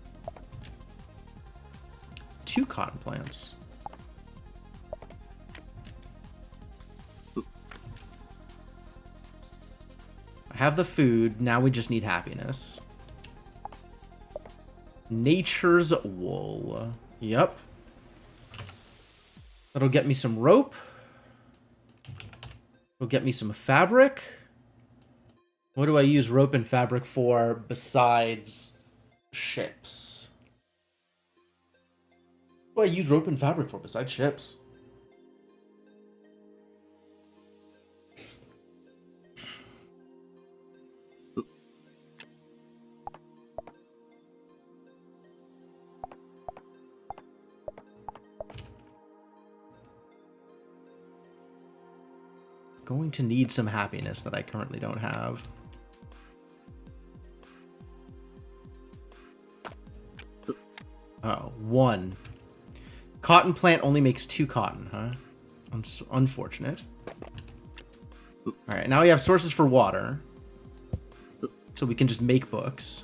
S1: 2 cotton plants. I have the food, now we just need happiness. Nature's wool. Yep. That'll get me some rope. It'll get me some fabric. What do I use rope and fabric for besides ships? What do I use rope and fabric for besides ships? Going to need some happiness that I currently don't have. Oh, 1. Cotton plant only makes 2 cotton, huh? Unfortunate. Alright, now we have sources for water. So we can just make books.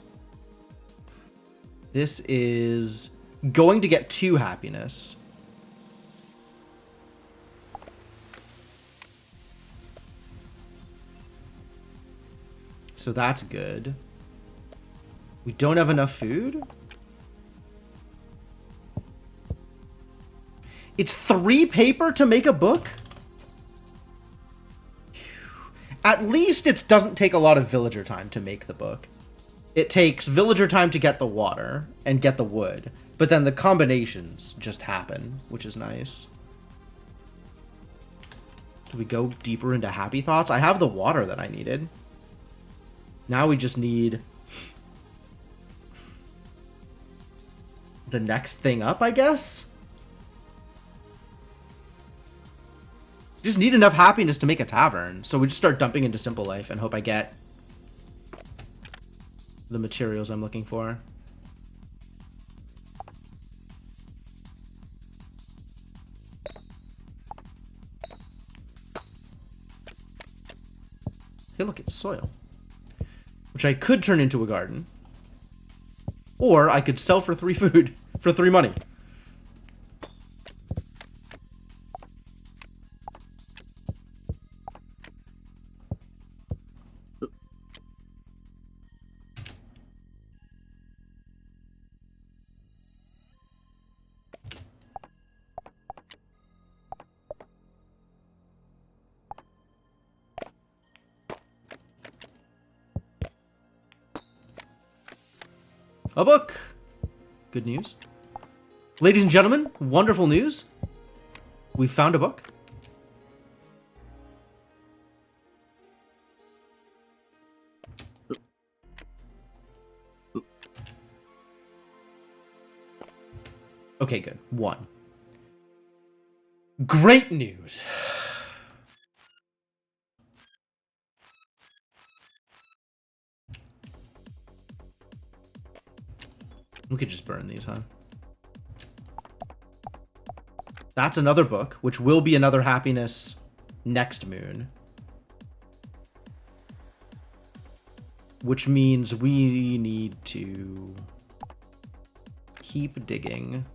S1: This is going to get 2 happiness. So that's good. We don't have enough food? It's 3 paper to make a book? At least it doesn't take a lot of villager time to make the book. It takes villager time to get the water and get the wood. But then the combinations just happen, which is nice. Do we go deeper into happy thoughts? I have the water that I needed. Now we just need the next thing up, I guess? Just need enough happiness to make a tavern. So we just start dumping into Simple Life and hope I get the materials I'm looking for. Hey, look, it's soil. Which I could turn into a garden. Or I could sell for 3 food. For 3 money. A book! Good news. Ladies and gentlemen, wonderful news. We found a book. Okay, good. 1. Great news. We could just burn these, huh? That's another book, which will be another happiness next moon. Which means we need to keep digging.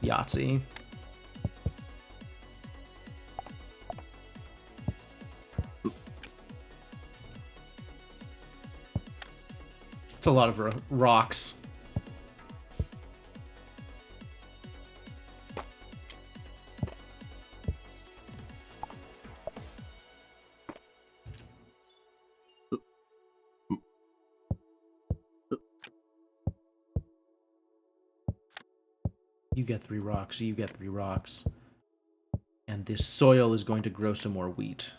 S1: Yahtzee. It's a lot of rocks. You get 3 rocks, you get 3 rocks. And this soil is going to grow some more wheat.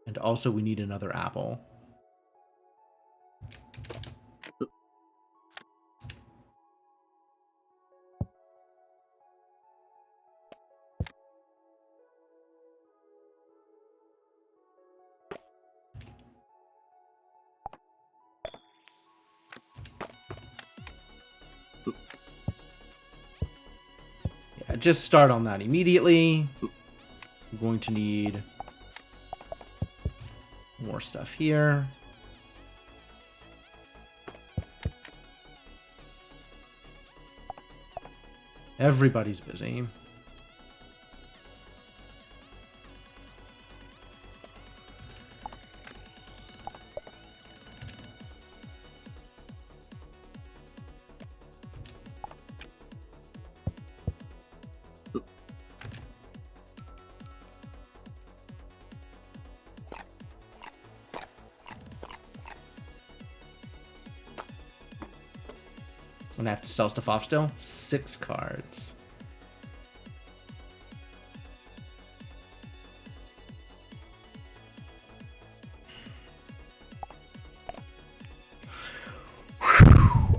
S1: And also we need another apple. just start on that immediately. I'm going to need more stuff here. Everybody's busy. I'm gonna have to sell stuff off still. 6 cards.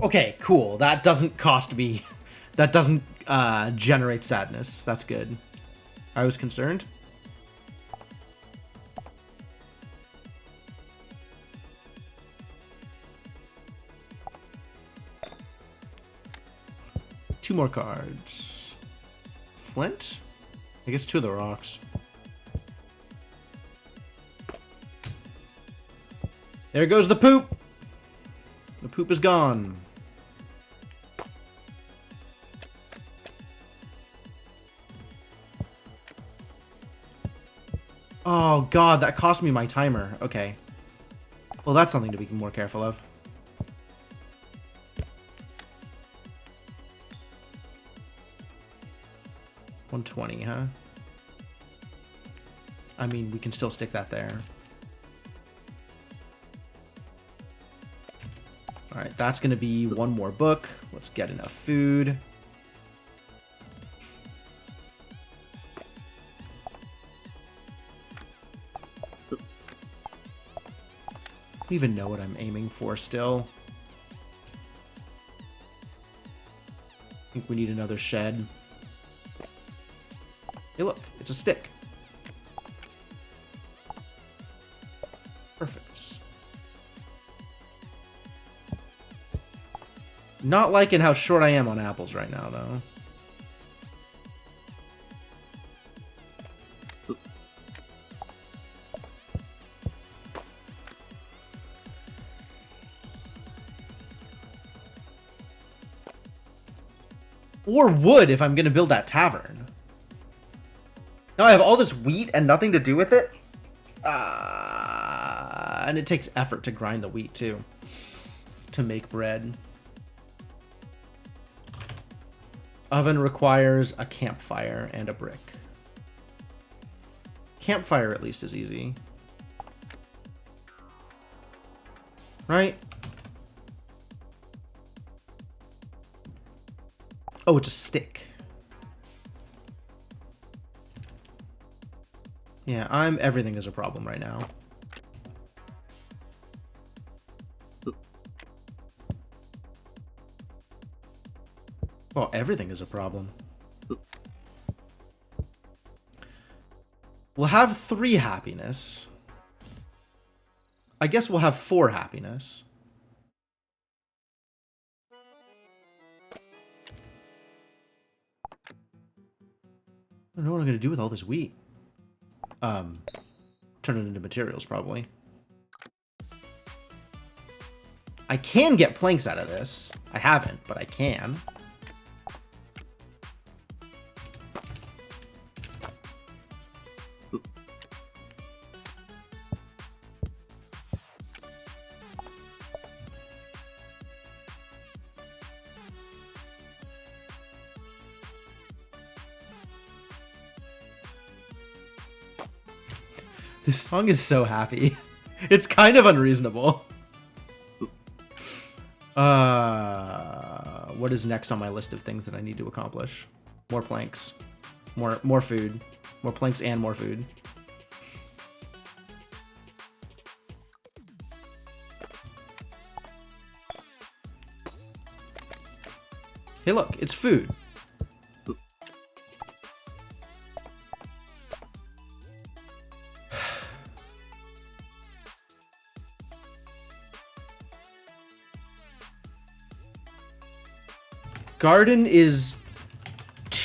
S1: Okay, cool. That doesn't cost me. That doesn't generate sadness. That's good. I was concerned. Two more cards. Flint? I guess 2 of the rocks. There goes the poop! The poop is gone. Oh god, that cost me my timer. Okay. Well, that's something to be more careful of. $120, huh? I mean, we can still stick that there. Alright, that's gonna be 1 more book. Let's get enough food. I don't even know what I'm aiming for still. I think we need another shed. Hey look, it's a stick. Perfect. Not liking how short I am on apples right now, though. Or wood if I'm going to build that tavern. Now I have all this wheat and nothing to do with it. And it takes effort to grind the wheat, too. To make bread. Oven requires a campfire and a brick. Campfire, at least, is easy. Right? Oh, it's a stick. Yeah, everything is a problem right now. Well, everything is a problem. We'll have 3 happiness. I guess we'll have 4 happiness. I don't know what I'm going to do with all this wheat. Turn it into materials, probably. I can get planks out of this. I haven't, but I can. This song is so happy. It's kind of unreasonable. What is next on my list of things that I need to accomplish? More planks. More food. More planks and more food. Hey look, it's food. Garden is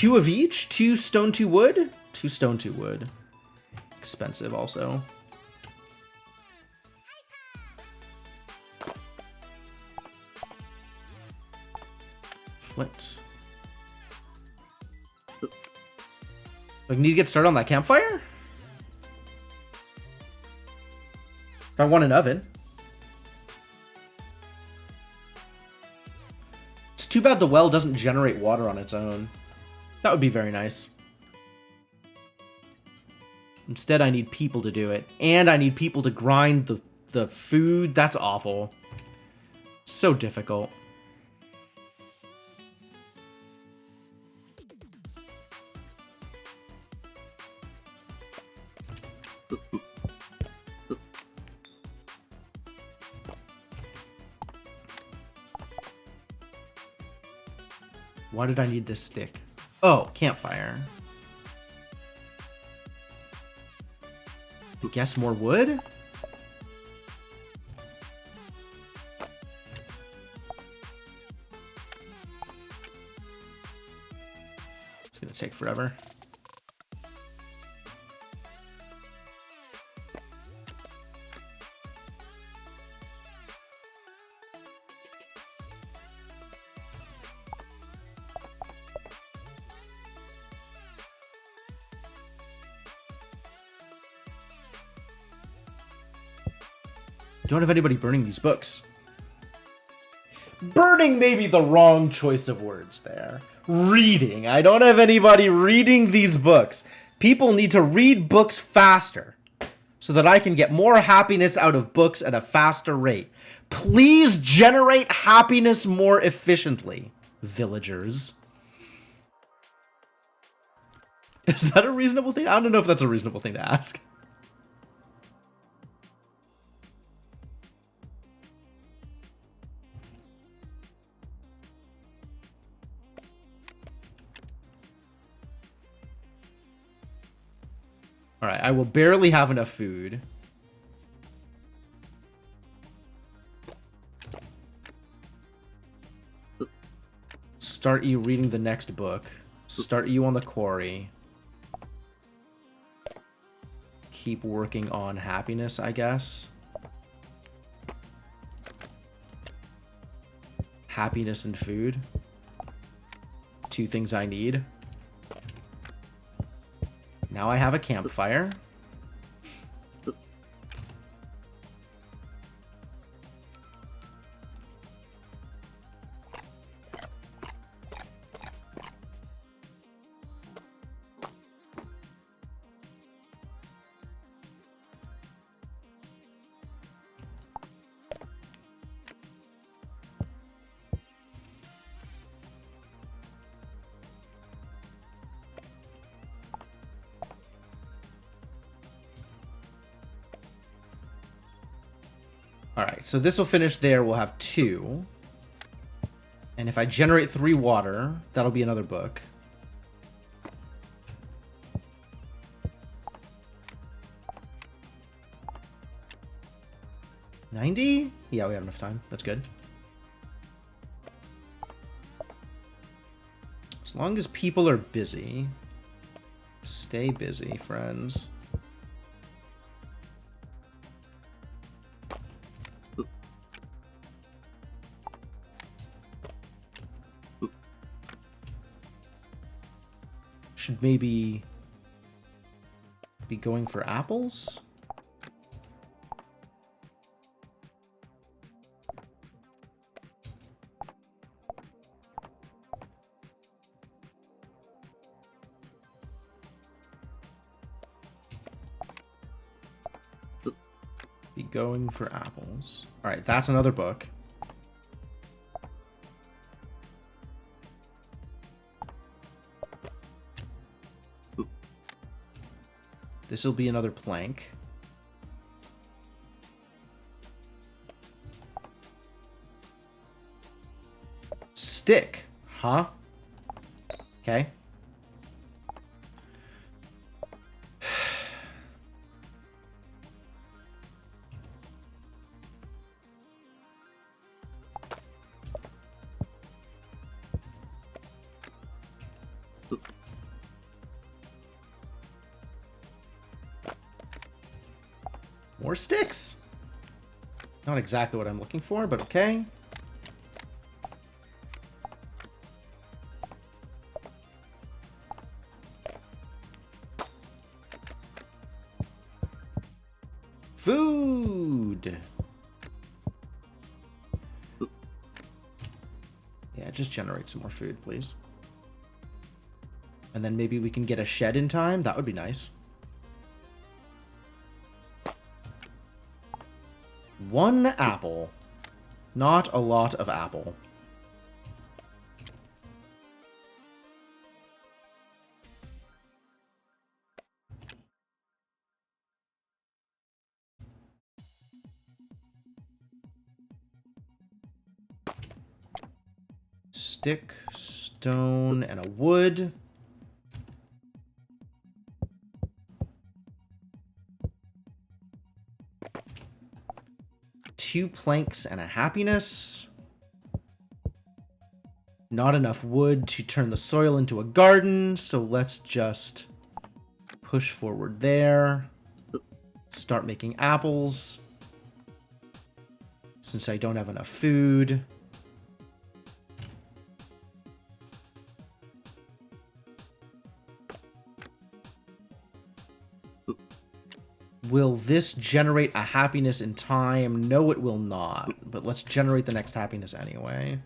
S1: 2 of each? 2 stone, 2 wood? 2 stone, 2 wood. Expensive also. Flint. Like, need to get started on that campfire? If I want an oven. It's too bad the well doesn't generate water on its own. That would be very nice. Instead, I need people to do it. And I need people to grind the food. That's awful. So difficult. Why did I need this stick? Oh, campfire. Guess more wood? It's gonna take forever. Don't have anybody burning these books. Burning may be the wrong choice of words there. Reading. I don't have anybody reading these books. People need to read books faster so that I can get more happiness out of books at a faster rate. Please generate happiness more efficiently, villagers. Is that a reasonable thing? I don't know if that's a reasonable thing to ask. Alright, I will barely have enough food. Start you reading the next book. Start you on the quarry. Keep working on happiness, I guess. Happiness and food. 2 things I need. Now I have a campfire. Alright, so this will finish there. We'll have 2. And if I generate 3 water, that'll be another book. $90? Yeah, we have enough time. That's good. As long as people are busy. Stay busy, friends. Should maybe be going for apples? Be going for apples. All right, that's another book. This will be another plank. Stick, huh? Okay. More sticks. Not exactly what I'm looking for, but okay. Food. Yeah, just generate some more food, please. And then maybe we can get a shed in time. That would be nice. 1 apple. Not a lot of apple. Stick, stone, and a wood. Two planks and a happiness. Not enough wood to turn the soil into a garden, so let's just push forward there. Start making apples. Since I don't have enough food. Will this generate a happiness in time? No, it will not. But let's generate the next happiness anyway.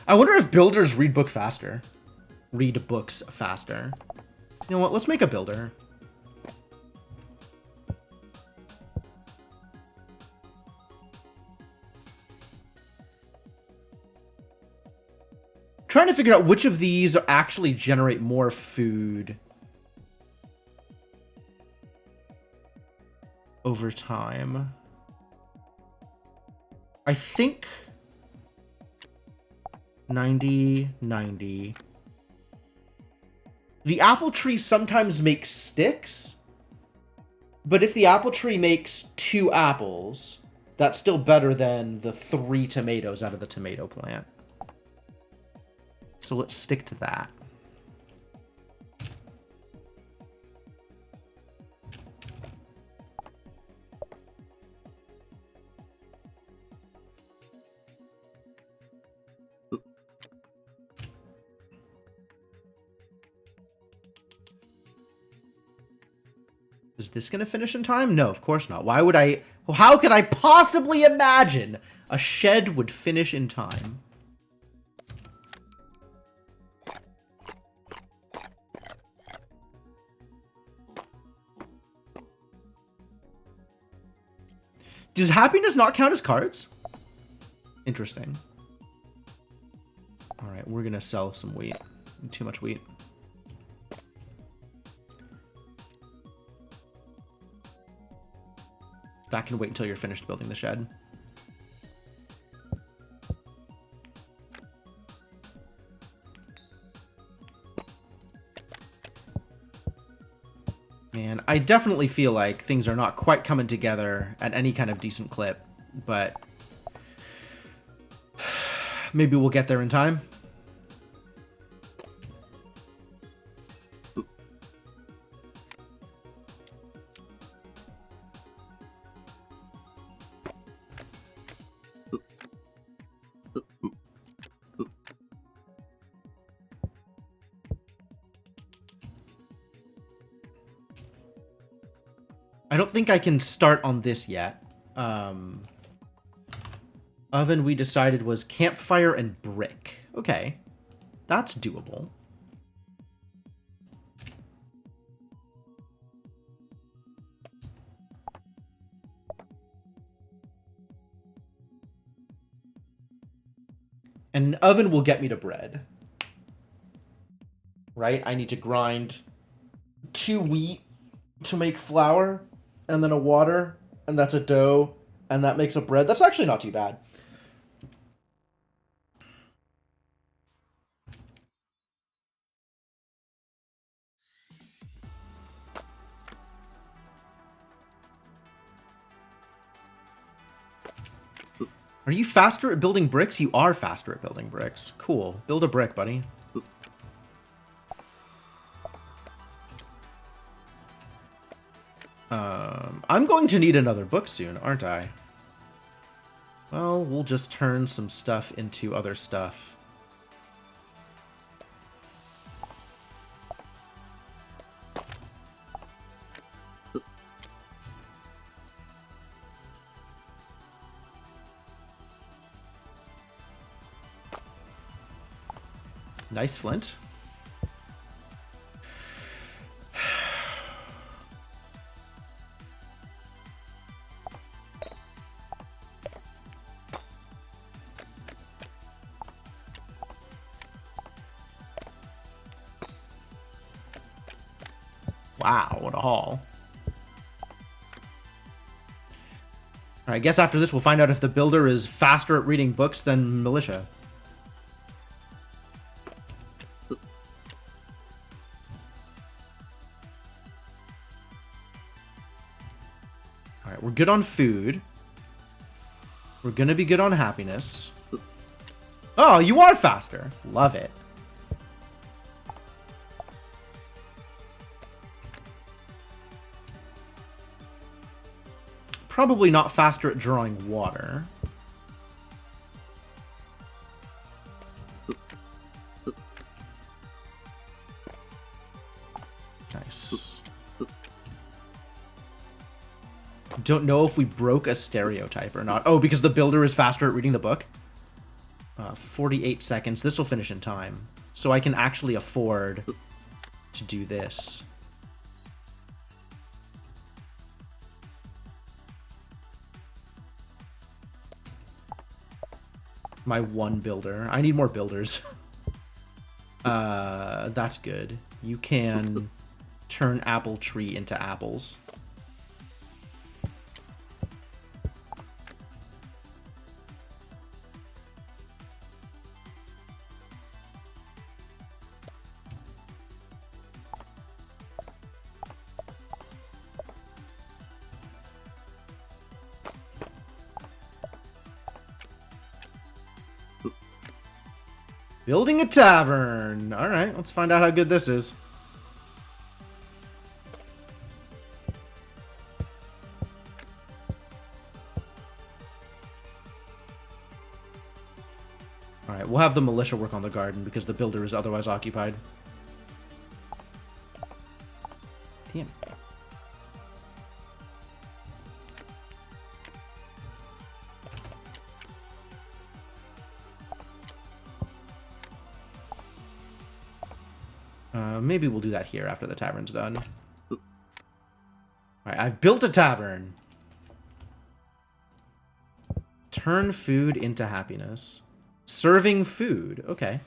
S1: I wonder if builders read books faster. You know what? Let's make a builder. Trying to figure out which of these actually generate more food over time. I think 90, 90. The apple tree sometimes makes sticks, but if the apple tree makes 2 apples, that's still better than the 3 tomatoes out of the tomato plant. So let's stick to that. Is this going to finish in time? No, of course not. Why would I... How could I possibly imagine a shed would finish in time? Does happiness not count as cards? Interesting. Alright, we're going to sell some wheat. Too much wheat. That can wait until you're finished building the shed. Man, I definitely feel like things are not quite coming together at any kind of decent clip, but maybe we'll get there in time. I don't think I can start on this yet. Oven we decided was campfire and brick. Okay. That's doable. And an oven will get me to bread. Right? I need to grind 2 wheat to make flour, and then a water, and that's a dough, and that makes a bread. That's actually not too bad. Are you faster at building bricks? You are faster at building bricks. Cool. Build a brick, buddy. I'm going to need another book soon, aren't I? Well, we'll just turn some stuff into other stuff. Nice flint. Wow, what a haul. I guess after this we'll find out if the builder is faster at reading books than militia. Alright, we're good on food. We're gonna be good on happiness. Oh, you are faster. Love it. Probably not faster at drawing water. Nice. Don't know if we broke a stereotype or not. Oh, because the builder is faster at reading the book? 48 seconds. This will finish in time. So I can actually afford to do this. My one builder. I need more builders. That's good. You can turn apple tree into apples. Building a tavern. All right, let's find out how good this is. All right, we'll have the militia work on the garden because the builder is otherwise occupied. Damn. Maybe we'll do that here after the tavern's done. Alright, I've built a tavern. Turn food into happiness. Serving food. Okay.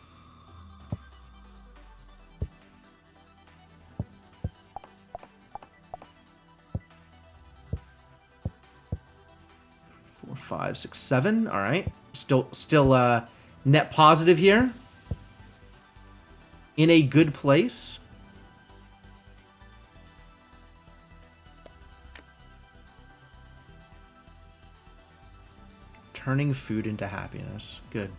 S1: Four, 5, 6, 7. Alright. Still net positive here. In a good place. Turning food into happiness. Good.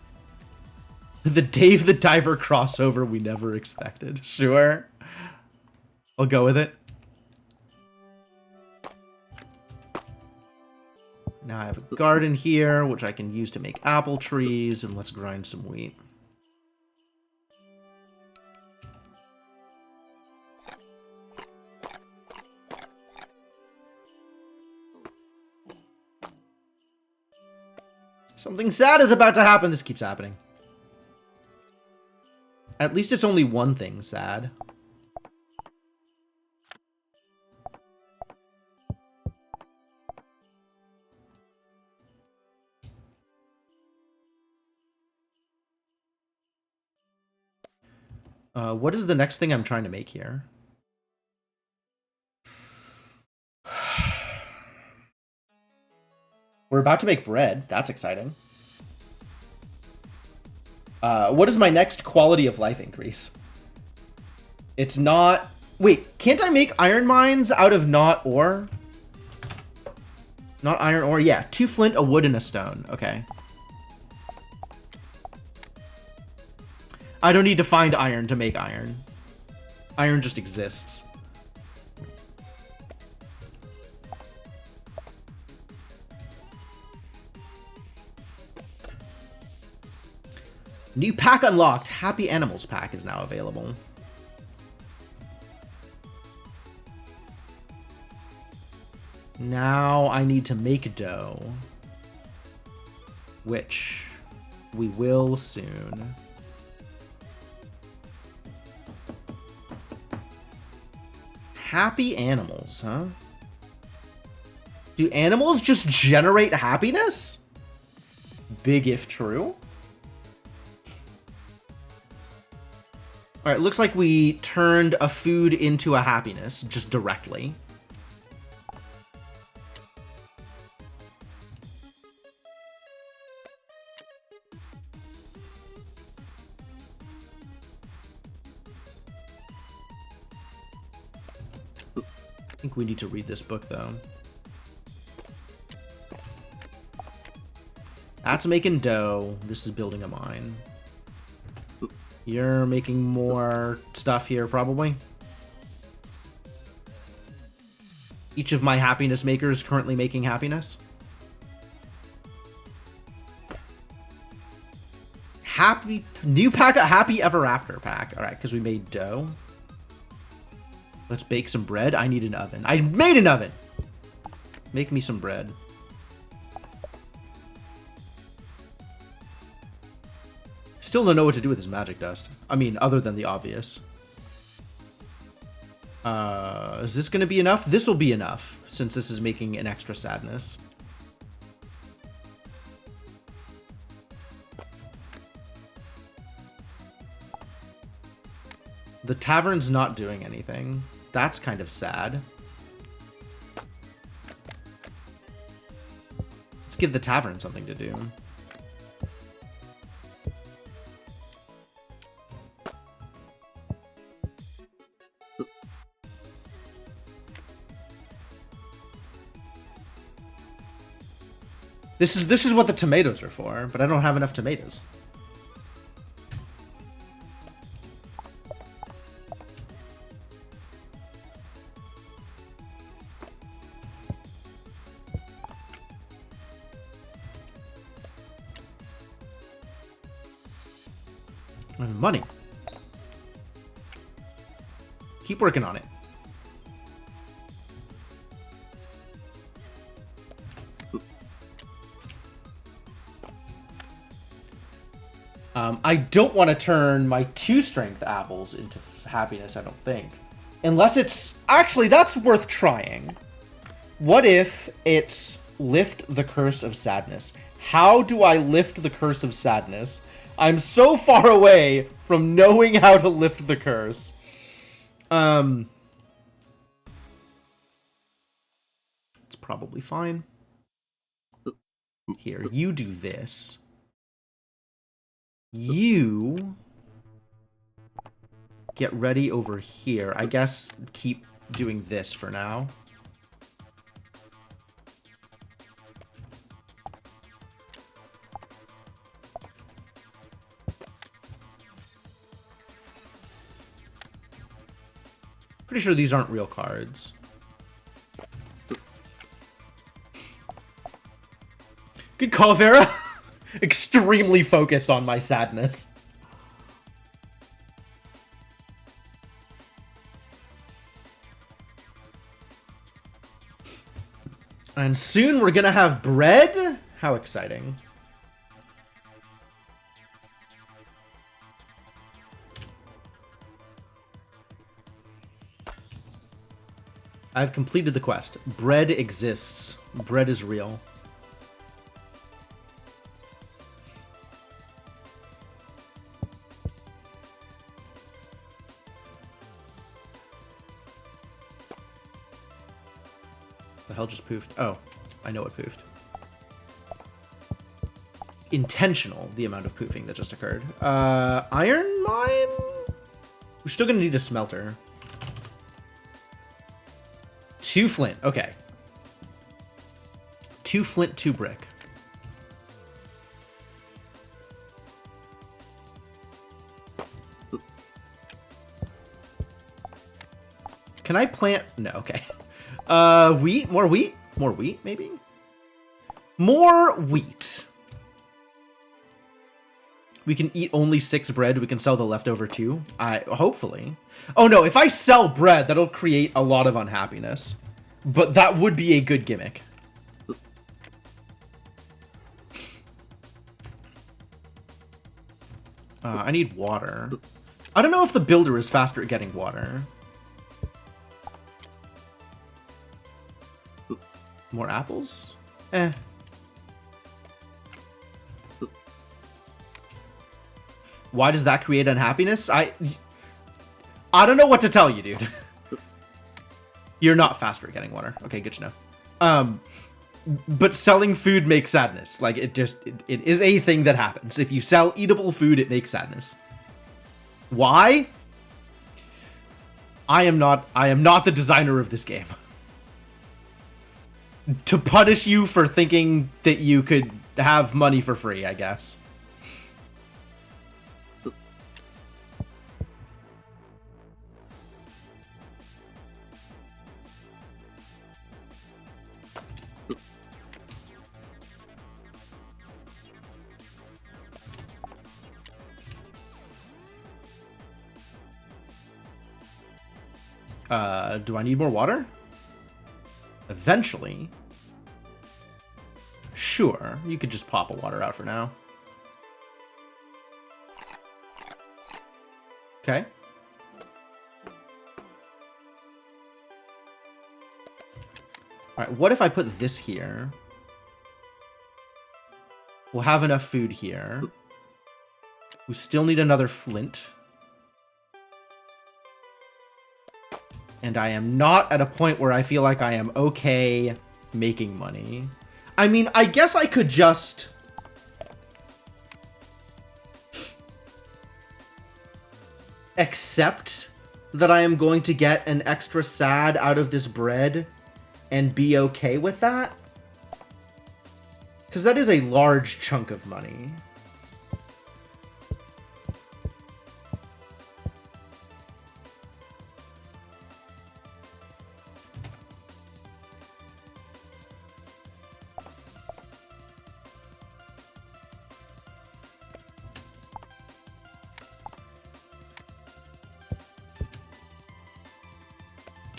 S1: The Dave the Diver crossover we never expected. Sure. I'll go with it. Now I have a garden here, which I can use to make apple trees, and let's grind some wheat. Something sad is about to happen. This keeps happening. At least it's only one thing sad. What is the next thing I'm trying to make here? We're about to make bread. That's exciting. What is my next quality of life increase? It's not... Wait, can't I make iron mines out of not ore? Not iron ore? Yeah, 2 flint, a wood, and a stone. Okay. I don't need to find iron to make iron. Iron just exists. New pack unlocked. Happy Animals pack is now available. Now I need to make dough. Which we will soon. Happy animals, huh? Do animals just generate happiness? Big if true. Alright, looks like we turned a food into a happiness, just directly. I think we need to read this book, though. That's making dough. This is building a mine. You're making more stuff here, probably. Each of my happiness makers currently making happiness. Happy new pack, a happy ever after pack. All right, because we made dough. Let's bake some bread. I need an oven. I made an oven. Make me some bread. Still don't know what to do with this magic dust. I mean, other than the obvious. Is this going to be enough? This will be enough, since this is making an extra sadness. The tavern's not doing anything. That's kind of sad. Let's give the tavern something to do. This is what the tomatoes are for, but I don't have enough tomatoes. And money. Keep working on it. I don't want to turn my 2 strength apples into happiness, I don't think. Unless it's... Actually, that's worth trying. What if it's lift the curse of sadness? How do I lift the curse of sadness? I'm so far away from knowing how to lift the curse. It's probably fine. Here, you do this. You get ready over here. I guess keep doing this for now. Pretty sure these aren't real cards. Good call, Vera. Extremely focused on my sadness. And soon we're gonna have bread? How exciting. I've completed the quest. Bread exists. Bread is real. The hell just poofed? Oh, I know what poofed. Intentional, the amount of poofing that just occurred. Iron mine? We're still gonna need a smelter. 2 flint, okay. 2 flint, 2 brick. Can I plant? No, okay. Wheat? More wheat? More wheat, maybe? More wheat. We can eat only 6 bread. We can sell the leftover 2. Hopefully. Oh no, if I sell bread, that'll create a lot of unhappiness. But that would be a good gimmick. I need water. I don't know if the builder is faster at getting water. More apples? Eh. Why does that create unhappiness? I don't know what to tell you, dude. You're not faster at getting water. Okay, good to know. But selling food makes sadness. Like, it is a thing that happens. If you sell eatable food, it makes sadness. Why? I am not the designer of this game. To punish you for thinking that you could have money for free, I guess. Do I need more water? Eventually. Sure, you could just pop a water out for now. Okay. Alright, what if I put this here? We'll have enough food here. We still need another flint. And I am not at a point where I feel like I am okay making money. I mean, I guess I could just... accept that I am going to get an extra sad out of this bread and be okay with that. Because that is a large chunk of money.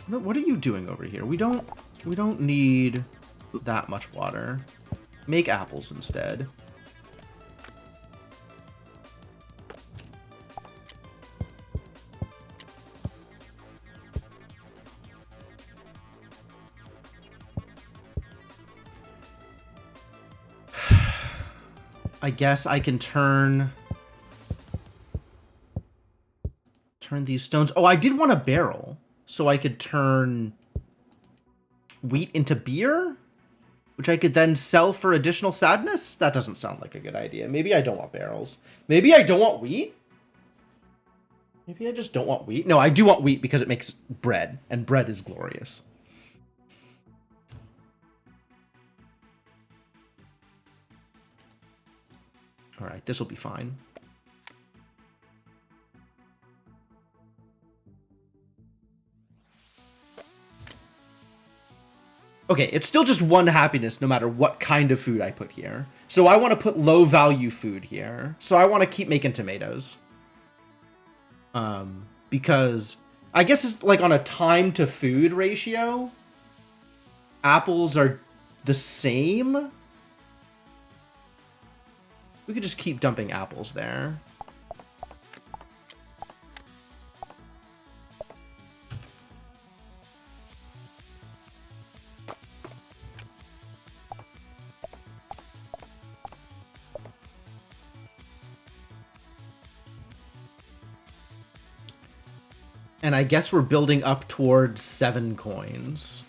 S1: What are you doing over here? We don't need that much water. Make apples instead. I guess I can turn these stones. Oh, I did want a barrel. So I could turn wheat into beer, which I could then sell for additional sadness? That doesn't sound like a good idea. Maybe I don't want barrels. Maybe I don't want wheat? Maybe I just don't want wheat? No, I do want wheat because it makes bread, and bread is glorious. Alright, this will be fine. Okay, it's still just 1 happiness no matter what kind of food I put here. So I want to put low value food here. So I want to keep making tomatoes. Because I guess it's like on a time to food ratio. Apples are the same. We could just keep dumping apples there. And I guess we're building up towards 7 coins.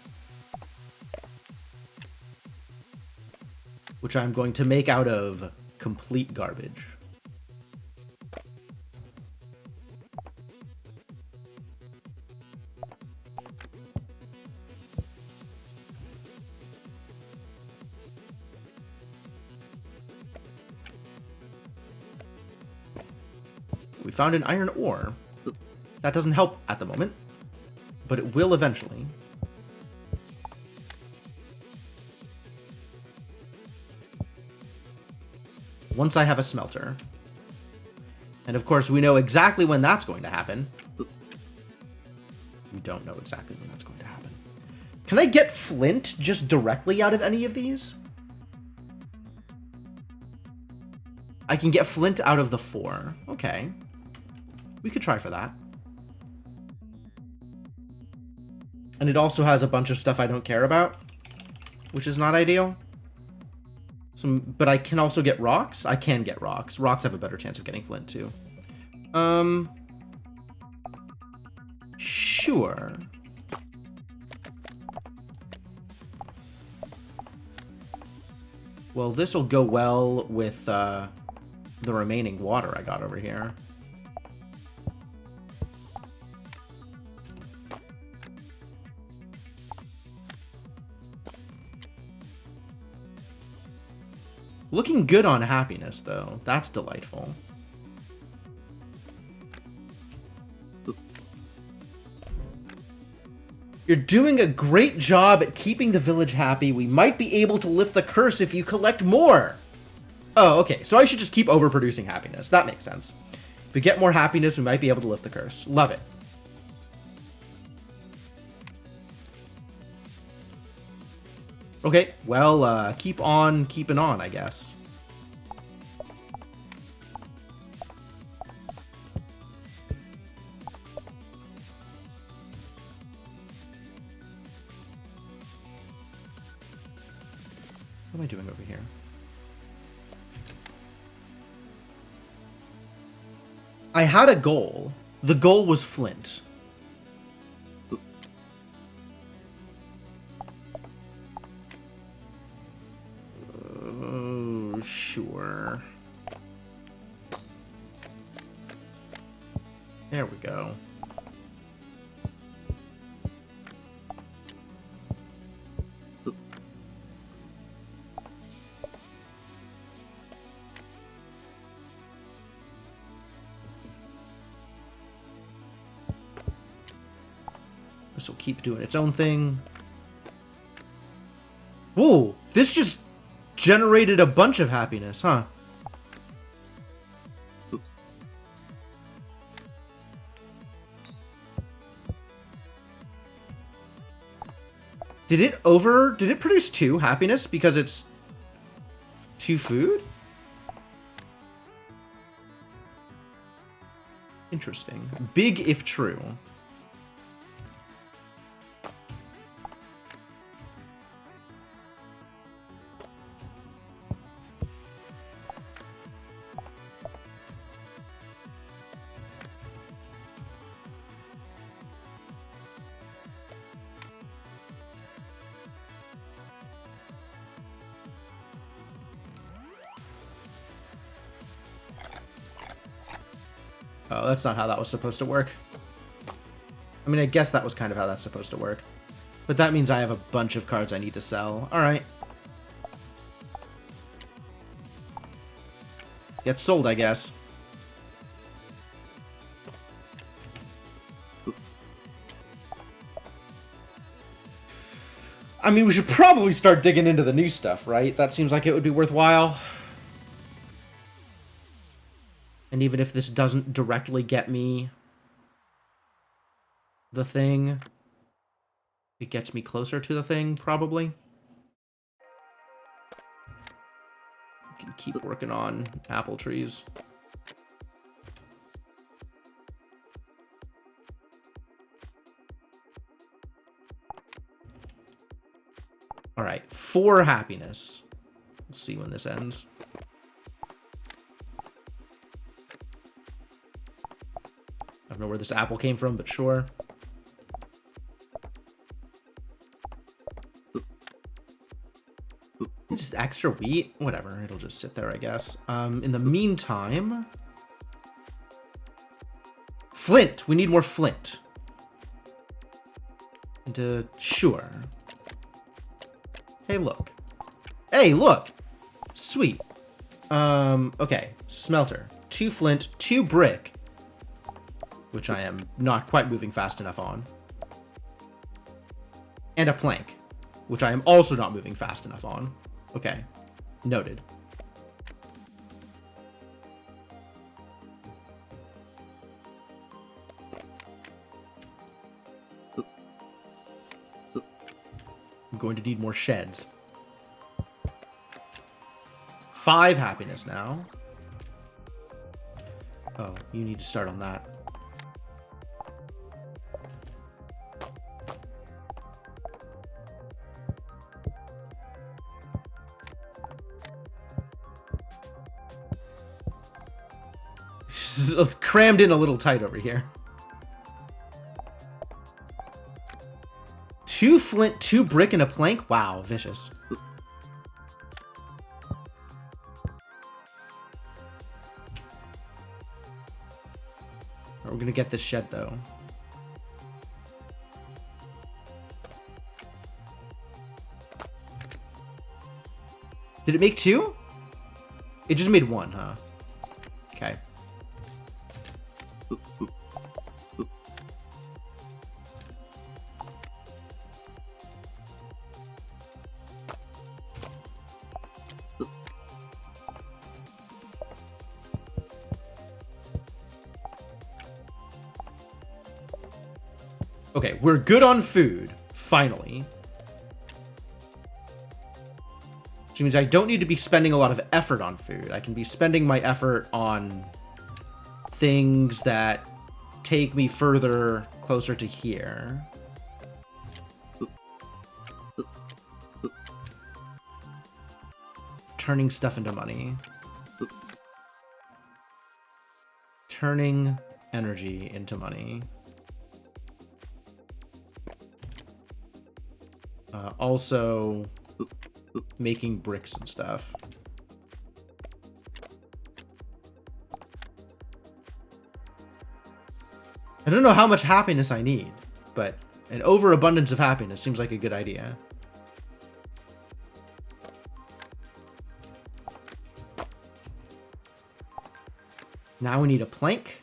S1: Which I'm going to make out of complete garbage. We found an iron ore. That doesn't help at the moment, but it will eventually. Once I have a smelter. And of course, we know exactly when that's going to happen. We don't know exactly when that's going to happen. Can I get flint just directly out of any of these? I can get flint out of the 4. Okay. We could try for that. And it also has a bunch of stuff I don't care about, which is not ideal. But I can also get rocks. I can get rocks. Rocks have a better chance of getting flint, too. Sure. Well, this will go well with the remaining water I got over here. Looking good on happiness, though. That's delightful. You're doing a great job at keeping the village happy. We might be able to lift the curse if you collect more. Oh, okay. So I should just keep overproducing happiness. That makes sense. If we get more happiness, we might be able to lift the curse. Love it. Okay, well, keep on keeping on, I guess. What am I doing over here? I had a goal. The goal was flint. Oh, sure. There we go. This will keep doing its own thing. Whoa, this just generated a bunch of happiness, huh? Did it produce 2 happiness because it's 2 food? Interesting. Big if true. Oh, that's not how that was supposed to work. I mean, I guess that was kind of how that's supposed to work. But that means I have a bunch of cards I need to sell. Alright. Get sold, I guess. I mean, we should probably start digging into the new stuff, right? That seems like it would be worthwhile. And even if this doesn't directly get me the thing, it gets me closer to the thing, probably. We can keep working on apple trees. All right, 4 happiness. Let's see when this ends. I don't know where this apple came from, but sure. Just extra wheat? Whatever, it'll just sit there, I guess. In the meantime... Flint! We need more flint. And, sure. Hey, look. Hey, look! Sweet. Okay. Smelter. 2 flint, 2 brick. Which I am not quite moving fast enough on. And a plank, which I am also not moving fast enough on. Okay, noted. I'm going to need more sheds. 5 happiness now. Oh, you need to start on that. Crammed in a little tight over here. 2 flint, 2 brick, and a plank? Wow, vicious. We're gonna get this shed, though. Did it make 2? It just made 1, huh? Okay. Okay, we're good on food, finally. Which means I don't need to be spending a lot of effort on food. I can be spending my effort on things that take me further, closer to here. Turning stuff into money. Turning energy into money. Also making bricks and stuff. I don't know how much happiness I need, but an overabundance of happiness seems like a good idea. Now we need a plank,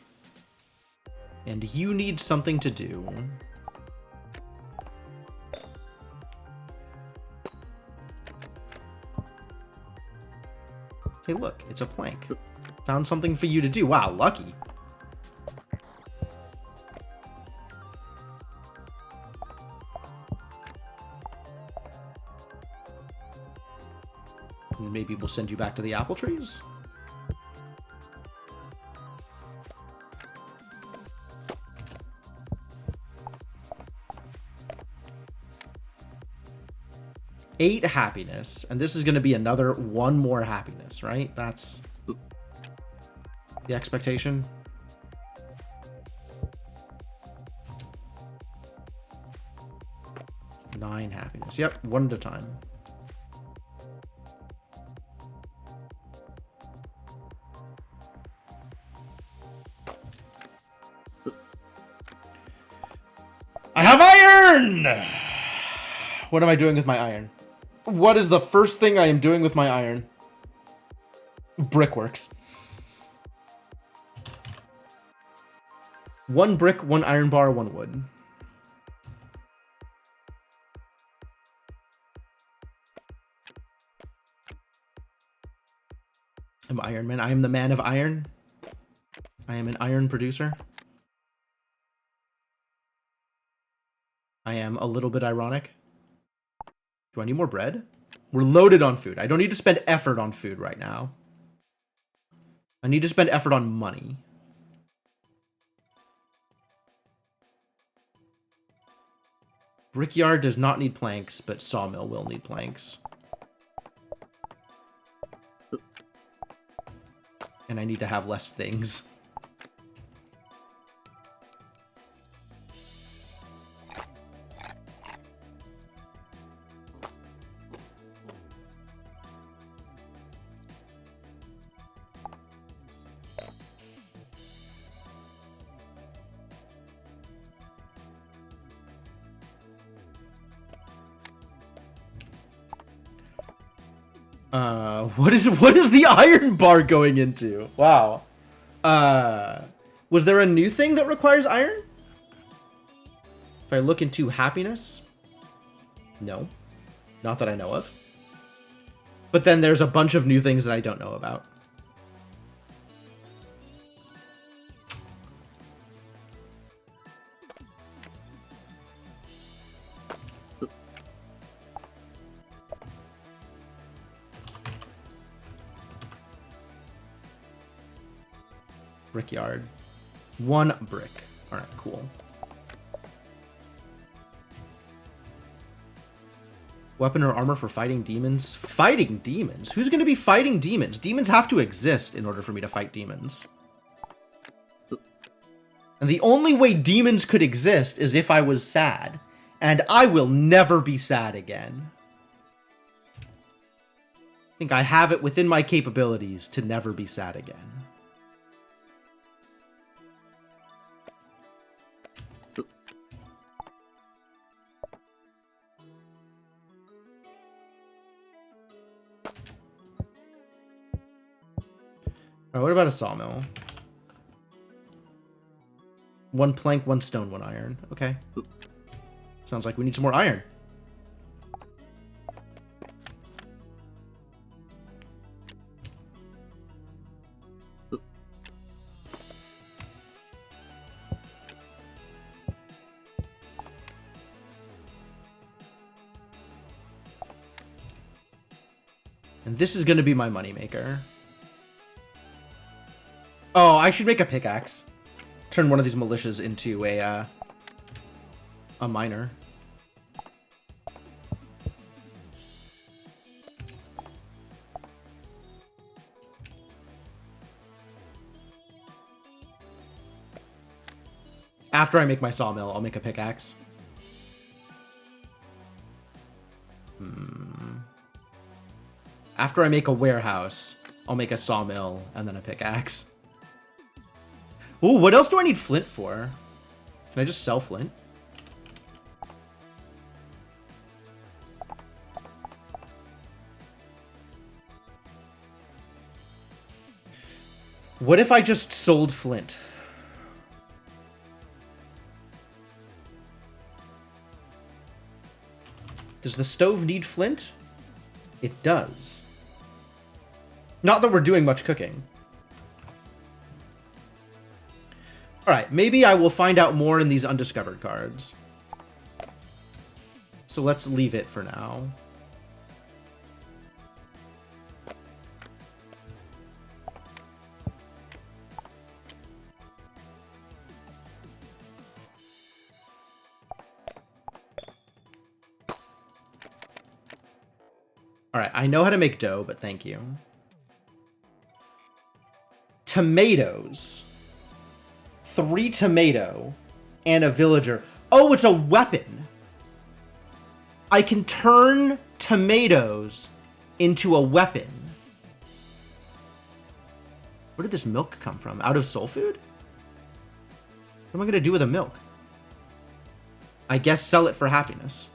S1: and you need something to do. Hey, look, it's a plank. Found something for you to do. Wow, lucky. Maybe we'll send you back to the apple trees? Eight happiness, and this is going to be another 1 more happiness, right? That's the expectation. Nine happiness. Yep, 1 at a time. I have iron! What am I doing with my iron? What is the first thing I am doing with my iron? Brickworks. 1 brick, 1 iron bar, 1 wood. I'm Iron Man. I am the man of iron. I am an iron producer. I am a little bit ironic. Do I need more bread? We're loaded on food. I don't need to spend effort on food right now. I need to spend effort on money. Brickyard does not need planks, but sawmill will need planks. And I need to have less things. What is the iron bar going into? Wow. Was there a new thing that requires iron? If I look into happiness. No. Not that I know of. But then there's a bunch of new things that I don't know about. Brickyard. 1 brick. Alright, cool. Weapon or armor for fighting demons? Fighting demons? Who's going to be fighting demons? Demons have to exist in order for me to fight demons. And the only way demons could exist is if I was sad. And I will never be sad again. I think I have it within my capabilities to never be sad again. Alright, what about a sawmill? 1 plank, 1 stone, 1 iron. Okay. Sounds like we need some more iron. And this is going to be my moneymaker. Oh, I should make a pickaxe. Turn one of these militias into a miner. After I make my sawmill, I'll make a pickaxe. After I make a warehouse, I'll make a sawmill and then a pickaxe. Ooh, what else do I need flint for? Can I just sell flint? What if I just sold flint? Does the stove need flint? It does. Not that we're doing much cooking. Alright, maybe I will find out more in these undiscovered cards. So let's leave it for now. Alright, I know how to make dough, but thank you. Tomatoes. 3 tomato and a villager. Oh, it's a weapon. I can turn tomatoes into a weapon. Where did this milk come from? Out of soul food? What am I going to do with the milk? I guess sell it for happiness.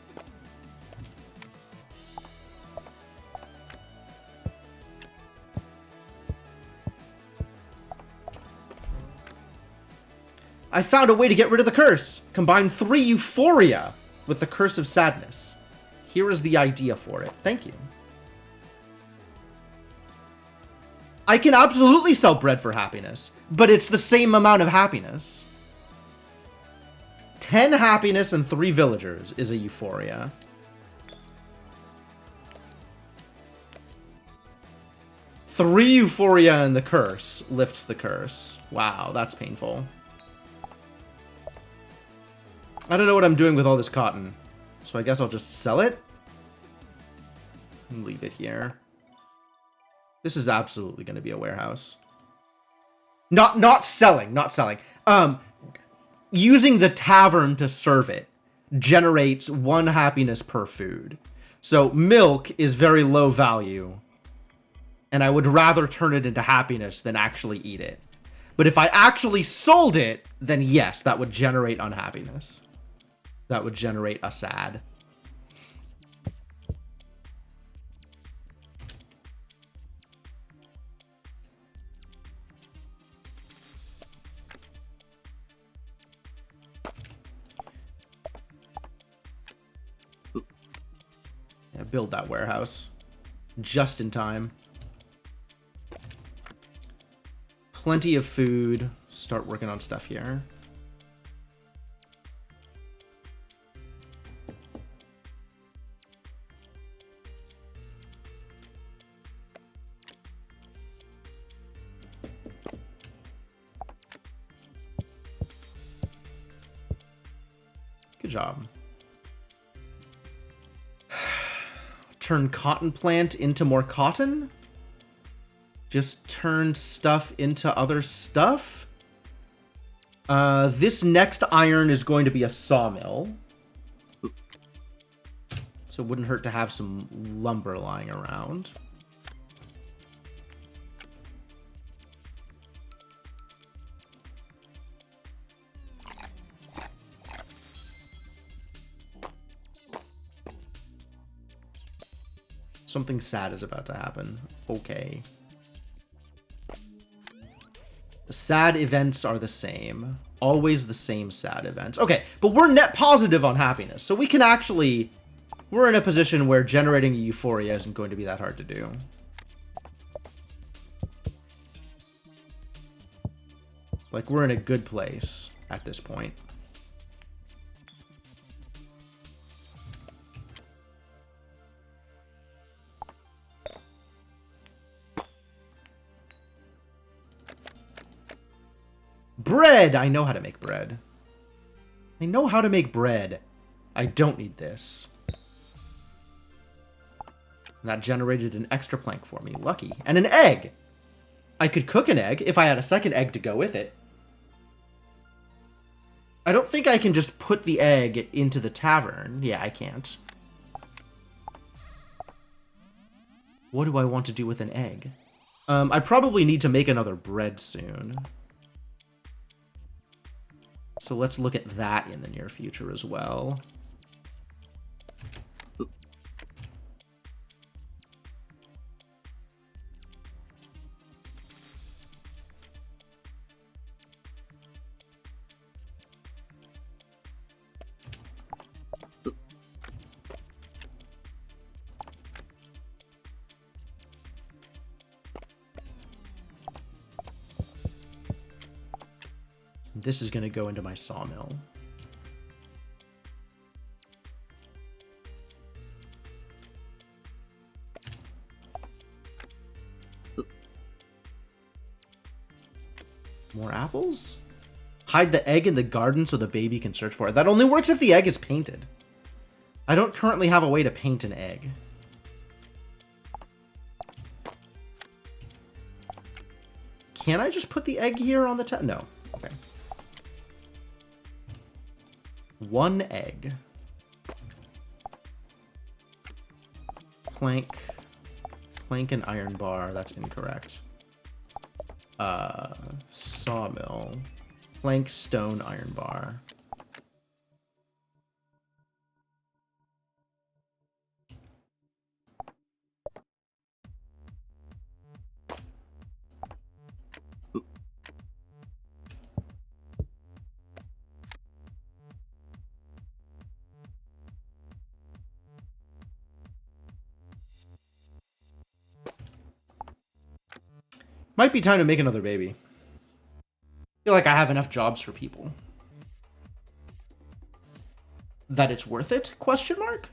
S1: I found a way to get rid of the curse. Combine 3 euphoria with the curse of sadness. Here is the idea for it. Thank you. I can absolutely sell bread for happiness, but it's the same amount of happiness. 10 happiness and 3 villagers is a euphoria. Three euphoria and the curse lifts the curse. Wow, that's painful. I don't know what I'm doing with all this cotton, so I guess I'll just sell it and leave it here. This is absolutely going to be a warehouse. Not selling. Using the tavern to serve it generates 1 happiness per food. So milk is very low value, and I would rather turn it into happiness than actually eat it. But if I actually sold it, then yes, that would generate unhappiness. That would generate a sad. Yeah, build that warehouse. Just in time. Plenty of food. Start working on stuff here. Good job. Turn cotton plant into more cotton? Just turn stuff into other stuff? This next iron is going to be a sawmill. So it wouldn't hurt to have some lumber lying around. Something sad is about to happen. Okay. The sad events are the same. Always the same sad events. Okay, but we're net positive on happiness. So we can actually... We're in a position where generating a euphoria isn't going to be that hard to do. Like, we're in a good place at this point. Bread! I know how to make bread. I know how to make bread. I don't need this. That generated an extra plank for me. Lucky. And an egg! I could cook an egg if I had a second egg to go with it. I don't think I can just put the egg into the tavern. Yeah, I can't. What do I want to do with an egg? I probably need to make another bread soon. So let's look at that in the near future as well. This is going to go into my sawmill. More apples? Hide the egg in the garden so the baby can search for it. That only works if the egg is painted. I don't currently have a way to paint an egg. Can I just put the egg here on the top? No. Okay. One egg. Plank. Plank and iron bar. That's incorrect. Sawmill. Plank, stone, iron bar. Might be time to make another baby. I feel like I have enough jobs for people. That it's worth it? Question mark?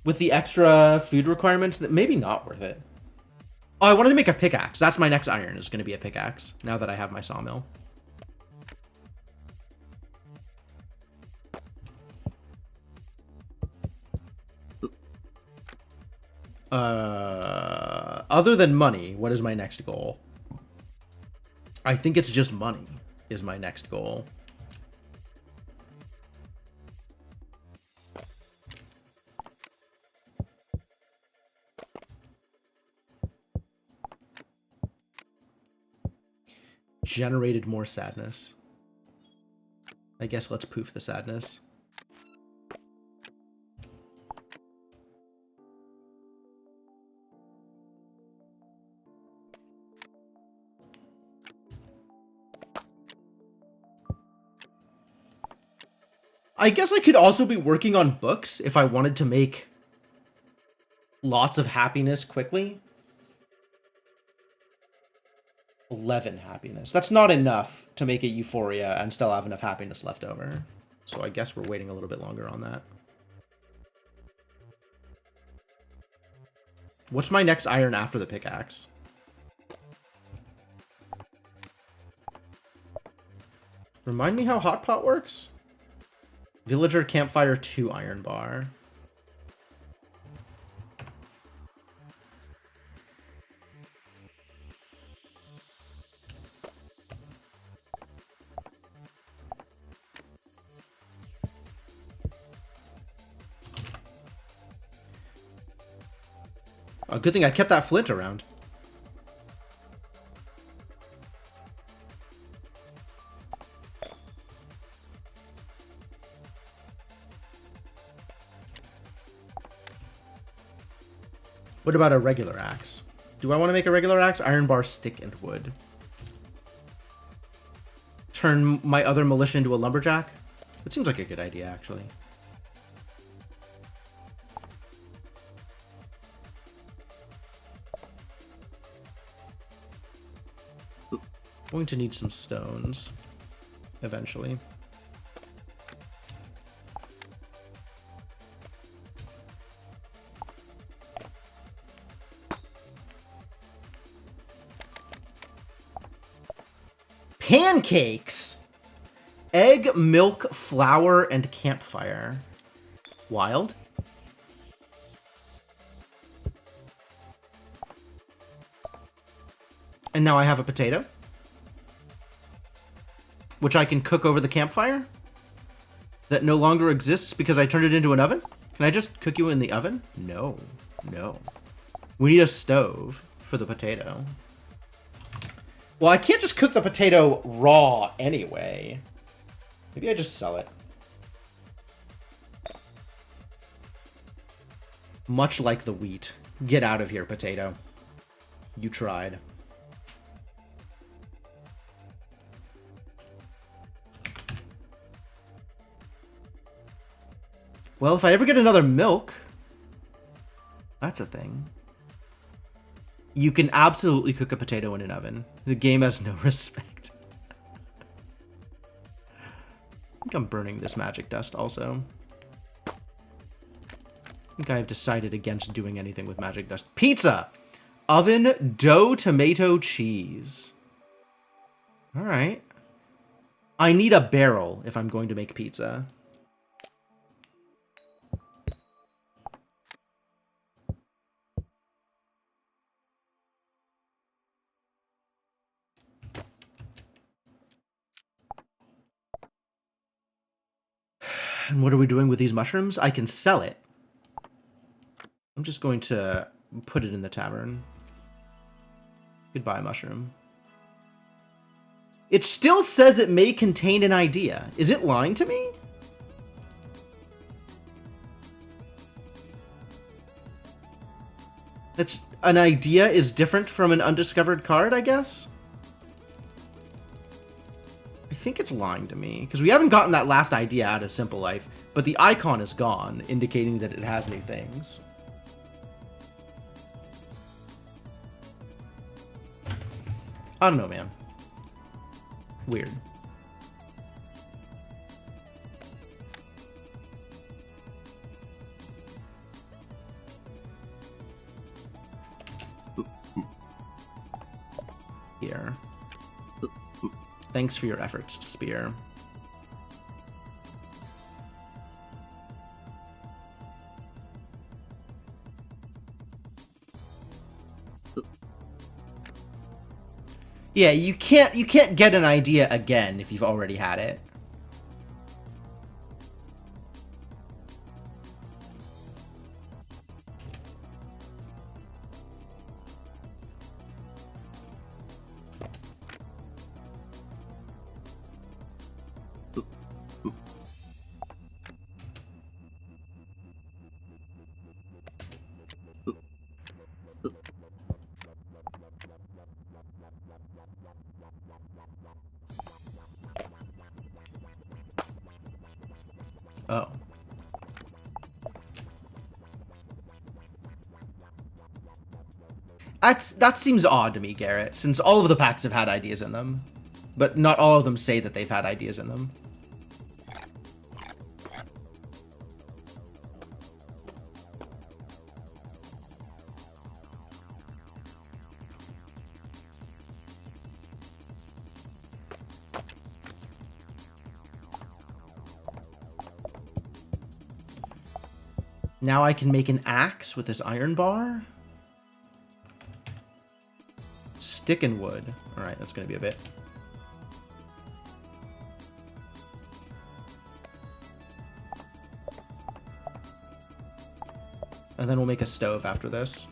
S1: With the extra food requirements, that maybe not worth it. Oh, I wanted to make a pickaxe. That's my next iron, is going to be a pickaxe, now that I have my sawmill. Other than money, what is my next goal? I think it's just money is my next goal. Generated more sadness. I guess let's poof the sadness. I guess I could also be working on books if I wanted to make Lots of happiness quickly. 11 happiness. That's not enough to make it Euphoria and still have enough happiness left over. So I guess we're waiting a little bit longer on that. What's my next iron after the pickaxe? Remind me how Hot Pot works? Villager Campfire 2 iron bar. A good thing I kept that flint around. What about a regular axe? Do I want to make a regular axe? Iron bar, stick, and wood. Turn my other militia into a lumberjack? It seems like a good idea, actually. Going to need some stones eventually. Pancakes! Egg, milk, flour, and campfire. Wild. And now I have a potato, which I can cook over the campfire that no longer exists because I turned it into an oven. Can I just cook you in the oven? No, no. We need a stove for the potato. Well, I can't just cook the potato raw anyway. Maybe I just sell it. Much like the wheat. Get out of here, potato. You tried. Well, if I ever get another milk, that's a thing. You can absolutely cook a potato in an oven. The game has no respect. I think I'm burning this magic dust also. I think I have decided against doing anything with magic dust. Pizza! Oven, dough, tomato, cheese. Alright. I need a barrel if I'm going to make pizza. And what are we doing with these mushrooms? I can sell it. I'm just going to put it in the tavern. Goodbye, mushroom. It still says it may contain an idea. Is it lying to me? That's an idea is different from an undiscovered card, I guess? I think it's lying to me, because we haven't gotten that last idea out of Simple Life, but the icon is gone, indicating that it has new things. I don't know, man. Weird. Here. Thanks for your efforts, Spear. Yeah, you can't get an idea again if you've already had it. That seems odd to me, Garrett, since all of the packs have had ideas in them. But not all of them say that they've had ideas in them. Now I can make an axe with this iron bar. Stick and wood. All right, that's going to be a bit. And then we'll make a stove after this.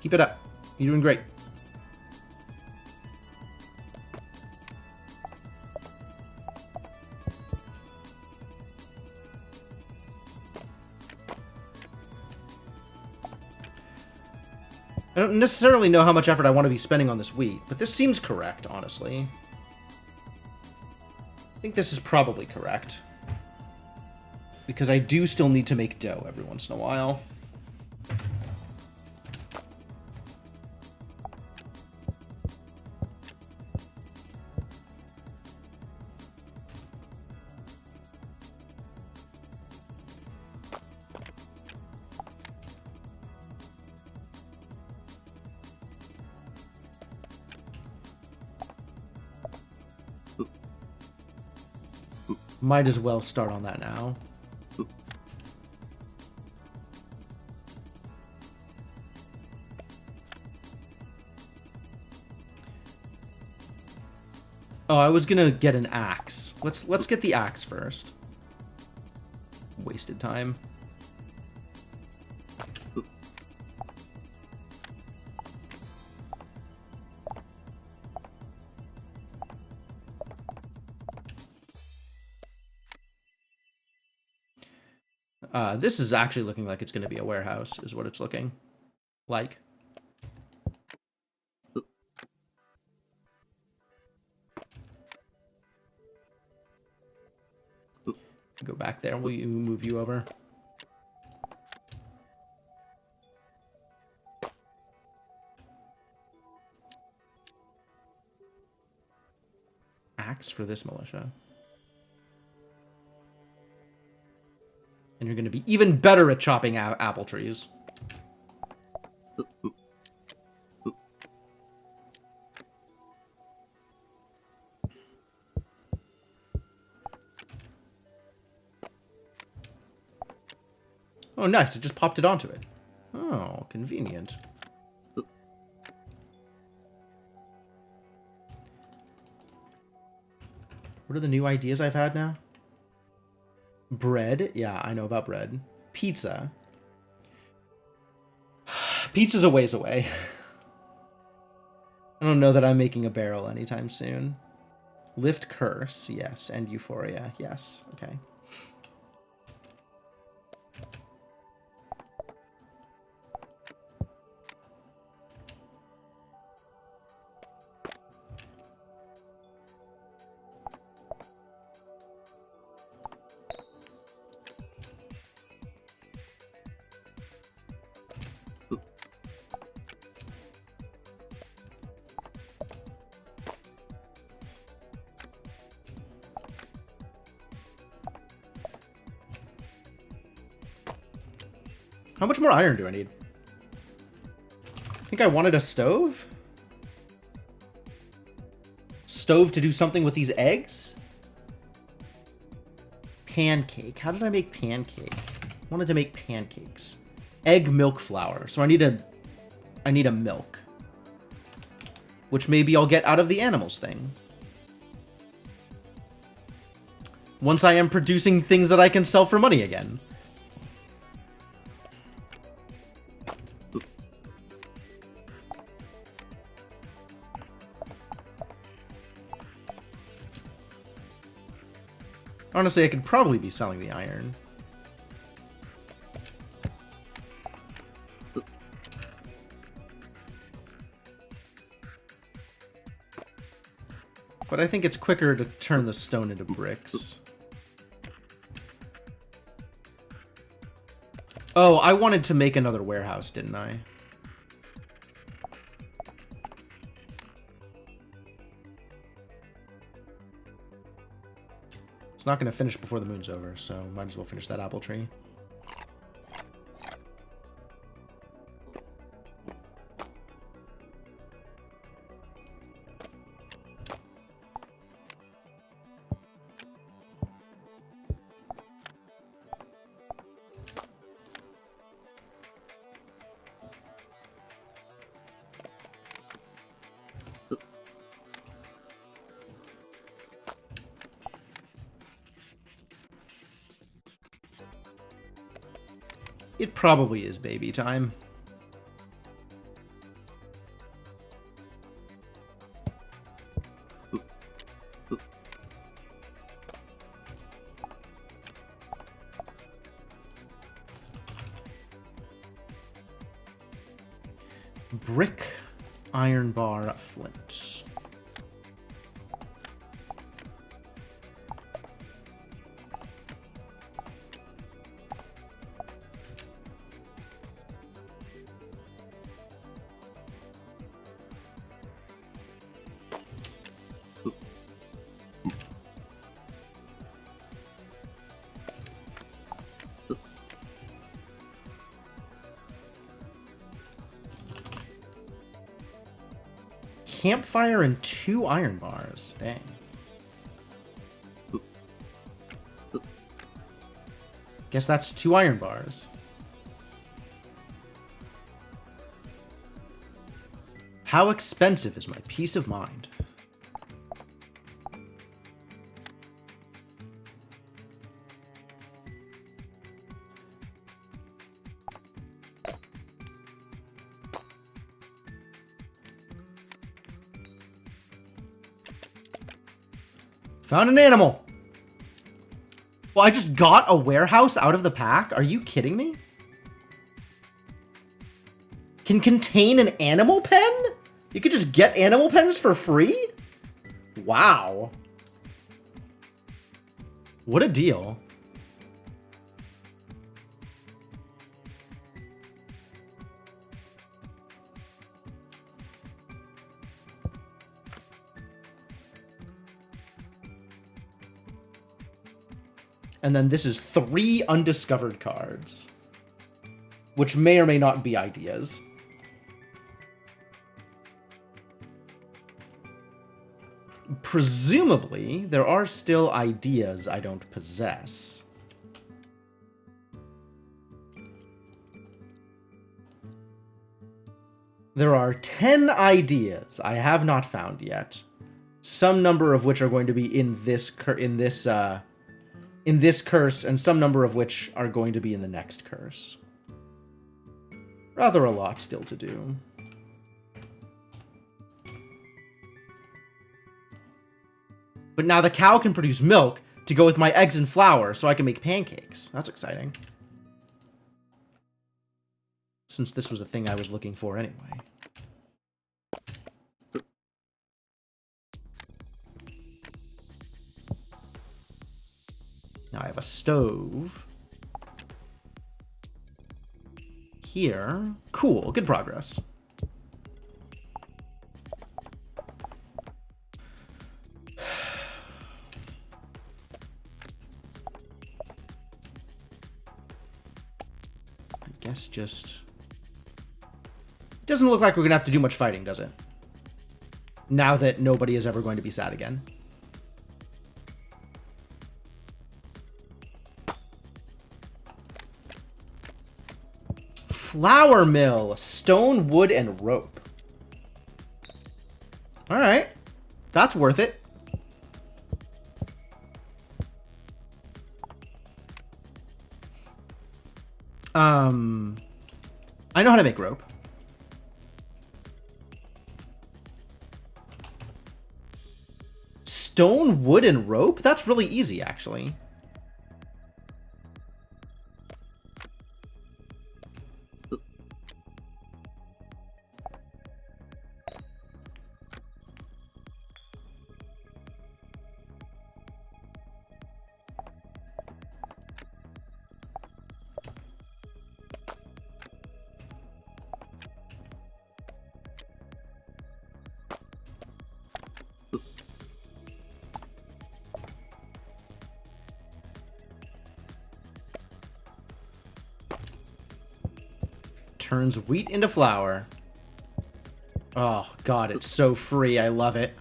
S1: Keep it up. You're doing great. I don't necessarily know how much effort I want to be spending on this wheat, but this seems correct, honestly. I think this is probably correct. Because I do still need to make dough every once in a while. Might as well start on that now. Oh, I was gonna get an axe. Let's get the axe first. Wasted time. This is actually looking like it's going to be a warehouse, is what it's looking like. Go back there. We'll move you over. Axe for this militia. And you're going to be even better at chopping apple trees. Oh, nice. It just popped it onto it. Oh, convenient. What are the new ideas I've had now? Bread. Yeah, I know about bread. Pizza. Pizza's a ways away. I don't know that I'm making a barrel anytime soon. Lift curse. Yes. And euphoria. Yes. Okay. How much more iron do I need? I think I wanted a stove? Stove to do something with these eggs? Pancake. How did I make pancake? I wanted to make pancakes. Egg milk flour. So I need a milk. Which maybe I'll get out of the animals thing. Once I am producing things that I can sell for money again. Honestly, I could probably be selling the iron. But I think it's quicker to turn the stone into bricks. Oh, I wanted to make another warehouse, didn't I? It's not going to finish before the moon's over, so might as well finish that apple tree. It probably is baby time. Brick, iron bar, flint. Campfire and 2 iron bars. Dang. Guess that's 2 iron bars. How expensive is my peace of mind? Found an animal. Well, I just got a warehouse out of the pack? Are you kidding me? Can contain an animal pen? You could just get animal pens for free? Wow. What a deal. And then this is 3 undiscovered cards, which may or may not be ideas. Presumably, there are still ideas I don't possess. There are 10 ideas I have not found yet, some number of which are going to be in this curse, and some number of which are going to be in the next curse. Rather a lot still to do. But now the cow can produce milk to go with my eggs and flour, so I can make pancakes. That's exciting. Since this was a thing I was looking for anyway. Now I have a stove. Here. Cool, good progress. I guess just... It doesn't look like we're gonna have to do much fighting, does it? Now that nobody is ever going to be sad again. Flour mill, stone, wood, and rope. Alright. That's worth it. I know how to make rope. Stone, wood, and rope? That's really easy, actually. turns wheat into flour. Oh, God, it's so free. I love it.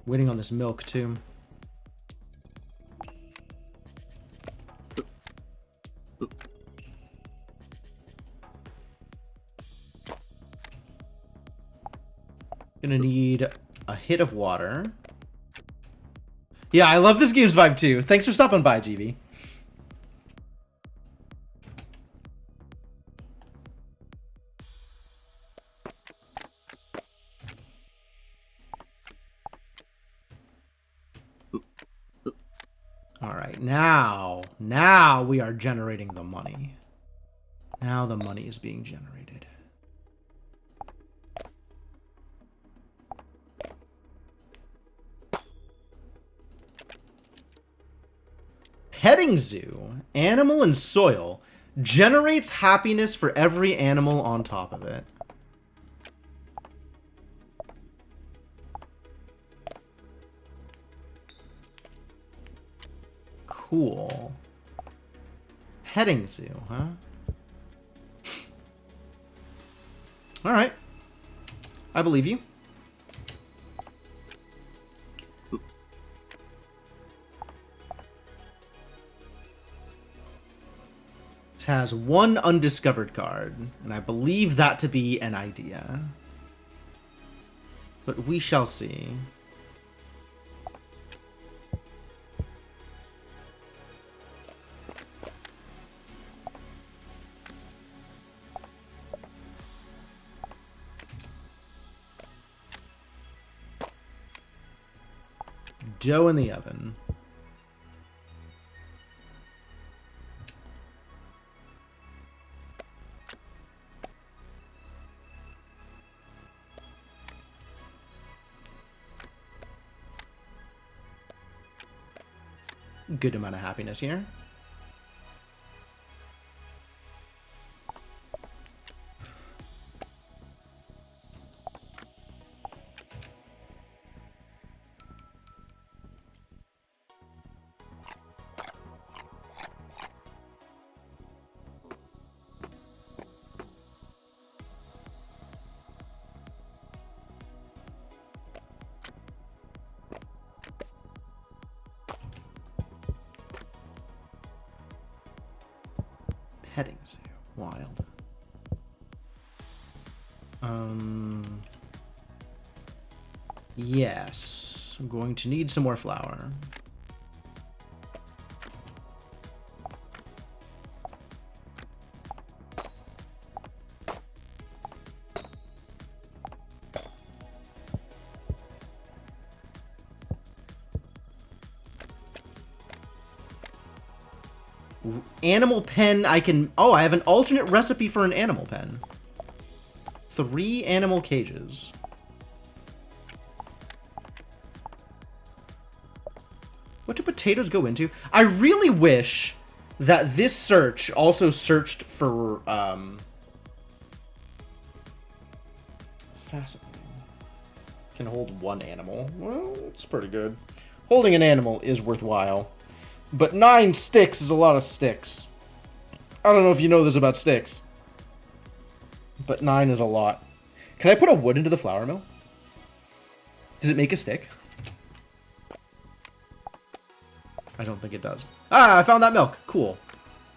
S1: Waiting on this milk, too. Gonna need a hit of water. Yeah, I love this game's vibe, too. Thanks for stopping by, GB. Alright, now we are generating the money. Now the money is being generated. Petting zoo, animal and soil, generates happiness for every animal on top of it. Cool. Petting zoo, huh? Alright. I believe you. It has one undiscovered card, and I believe that to be an idea. But we shall see. Dough in the oven. Good amount of happiness here. Petting zoo. Wild. Yes. I'm going to need some more flour. Animal pen, I can... Oh, I have an alternate recipe for an animal pen. 3 animal cages. What do potatoes go into? I really wish that this search also searched for, fascinating. Can hold 1 animal. Well, it's pretty good. Holding an animal is worthwhile. But 9 sticks is a lot of sticks. I don't know if you know this about sticks. But 9 is a lot. Can I put a wood into the flour mill? Does it make a stick? I don't think it does. Ah, I found that milk. Cool.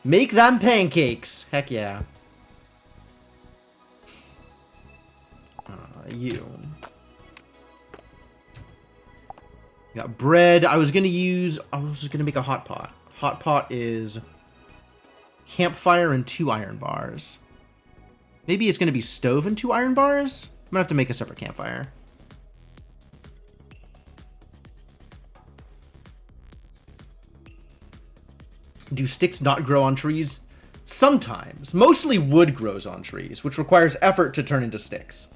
S1: Make them pancakes. Heck yeah. You. Got bread. I was gonna make a hot pot. Hot pot is campfire and 2 iron bars. Maybe it's gonna be stove and 2 iron bars? I'm gonna have to make a separate campfire. Do sticks not grow on trees? Sometimes. Mostly wood grows on trees, which requires effort to turn into sticks.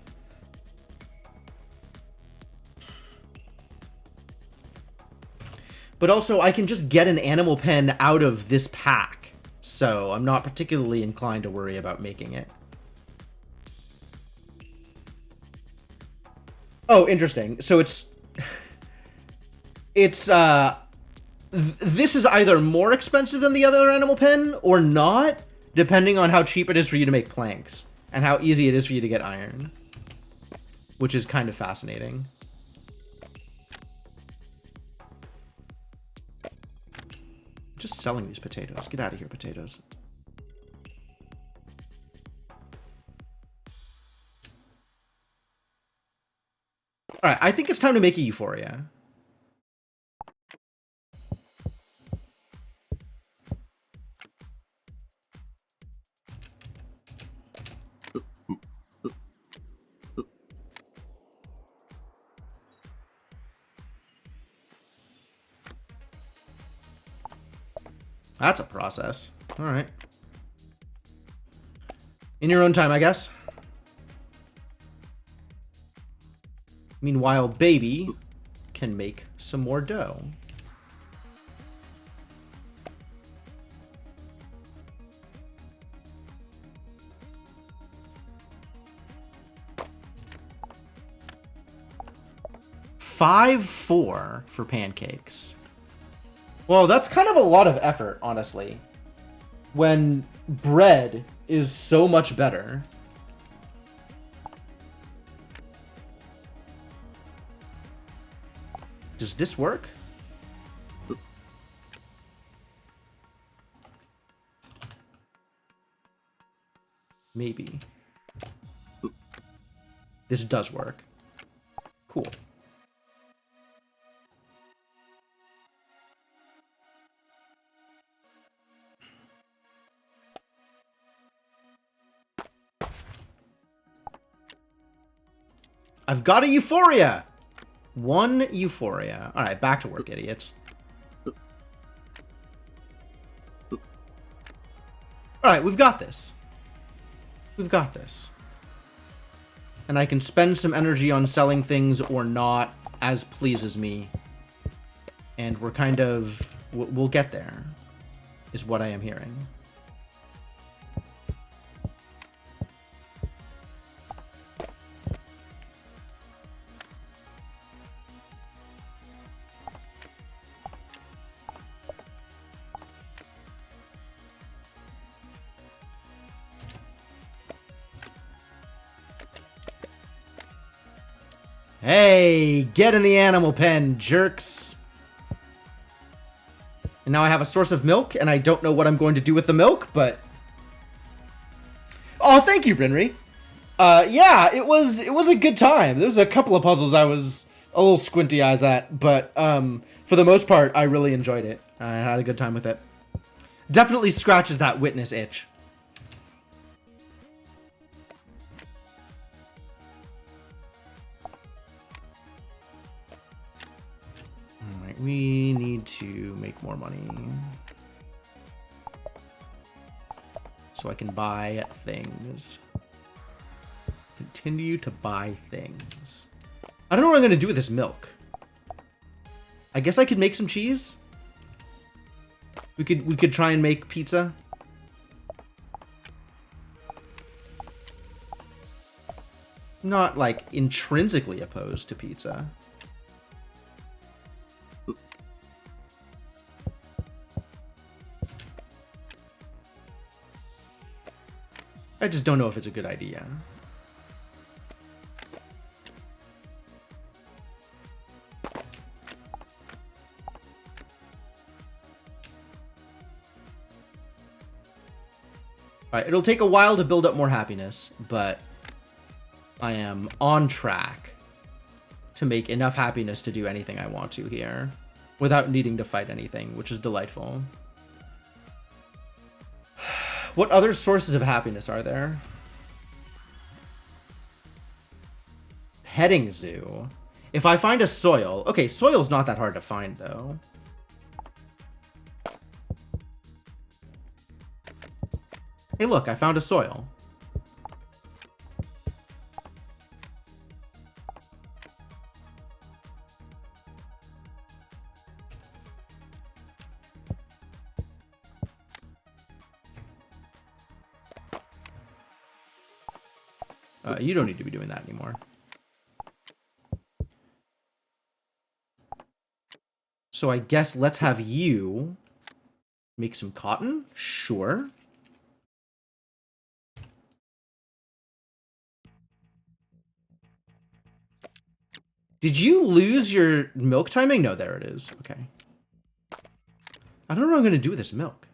S1: But also, I can just get an animal pen out of this pack. So, I'm not particularly inclined to worry about making it. Oh, interesting. So it's... It's, this is either more expensive than the other animal pen, or not, depending on how cheap it is for you to make planks, and how easy it is for you to get iron. Which is kind of fascinating. Just selling these potatoes. Get out of here, potatoes. Alright, I think it's time to make a Euphoria. That's a process. Alright. In your own time, I guess. Meanwhile, baby can make some more dough. $5.4 for pancakes. Well, that's kind of a lot of effort, honestly. When bread is so much better. Does this work? Maybe. This does work. Cool. I've got a Euphoria! One Euphoria. Alright, back to work, idiots. Alright, we've got this. We've got this. And I can spend some energy on selling things or not, as pleases me. And we're kind of... We'll get there, is what I am hearing. Hey, get in the animal pen, jerks. And now I have a source of milk, and I don't know what I'm going to do with the milk, but... Oh, thank you, Brinry. Yeah, it was a good time. There was a couple of puzzles I was a little squinty eyes at, but for the most part, I really enjoyed it. I had a good time with it. Definitely scratches that witness itch. Alright, we need to make more money. So I can buy things. Continue to buy things. I don't know what I'm going to do with this milk. I guess I could make some cheese. We could try and make pizza. Not like intrinsically opposed to pizza. I just don't know if it's a good idea. Alright, it'll take a while to build up more happiness, but I am on track to make enough happiness to do anything I want to here without needing to fight anything, which is delightful. What other sources of happiness are there? Petting zoo. If I find a soil... Okay, soil's not that hard to find, though. Hey, look, I found a soil. You don't need to be doing that anymore. So I guess let's have you make some cotton. Sure. Did you lose your milk timing? No, there it is. Okay. I don't know what I'm going to do with this milk.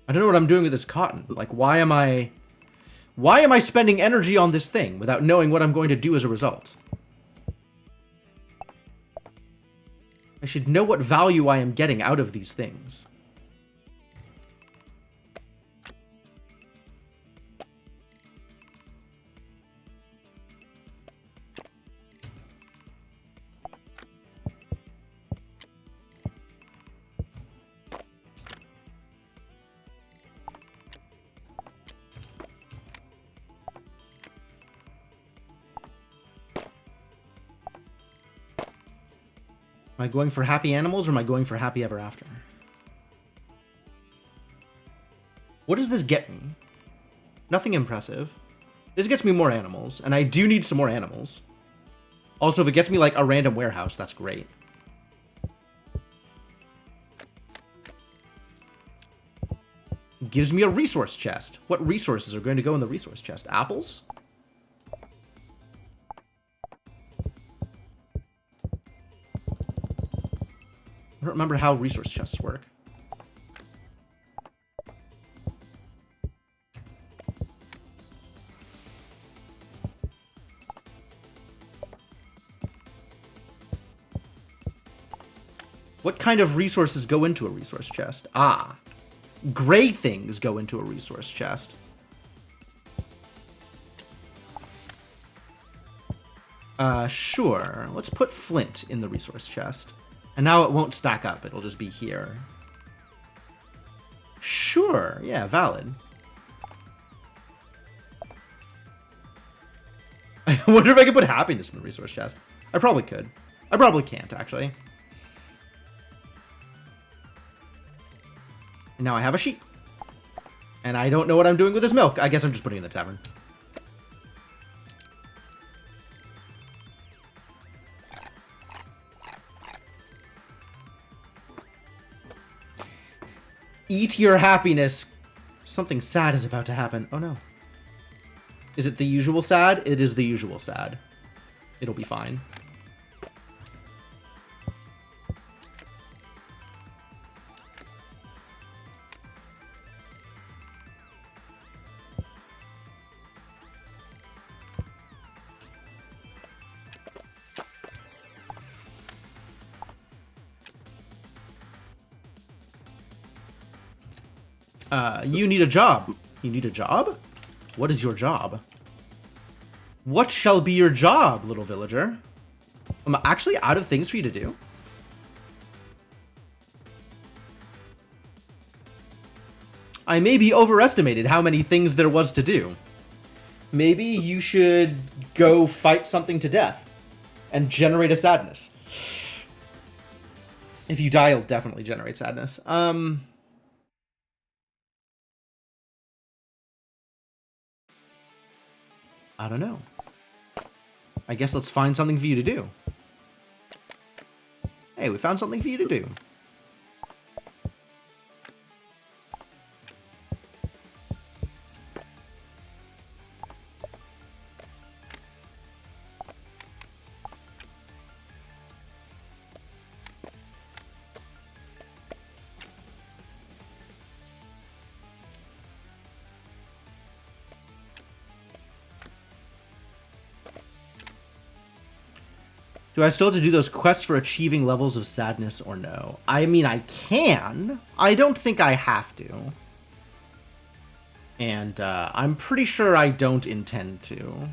S1: I don't know what I'm doing with this cotton. Like, why am I spending energy on this thing without knowing what I'm going to do as a result? I should know what value I am getting out of these things. Am I going for happy animals or am I going for happy ever after? What does this get me? Nothing impressive. This gets me more animals, and I do need some more animals. Also, if it gets me like a random warehouse, that's great. Gives me a resource chest. What resources are going to go in the resource chest? Apples? I don't remember how resource chests work. What kind of resources go into a resource chest? Ah, gray things go into a resource chest. Sure. Let's put flint in the resource chest. And now it won't stack up. It'll just be here. Sure. Yeah, valid. I wonder if I could put happiness in the resource chest. I probably could. I probably can't, actually. And now I have a sheep. And I don't know what I'm doing with this milk. I guess I'm just putting it in the tavern. Eat your happiness. Something sad is about to happen. Oh no. Is it the usual sad? It is the usual sad. It'll be fine. You need a job. You need a job? What is your job? What shall be your job, little villager? I'm actually out of things for you to do. I maybe overestimated how many things there was to do. Maybe you should go fight something to death and generate a sadness. If you die, it'll definitely generate sadness. I don't know. I guess let's find something for you to do. Hey, we found something for you to do. Do I still have to do those quests for achieving levels of sadness or no? I mean, I can. I don't think I have to. And I'm pretty sure I don't intend to.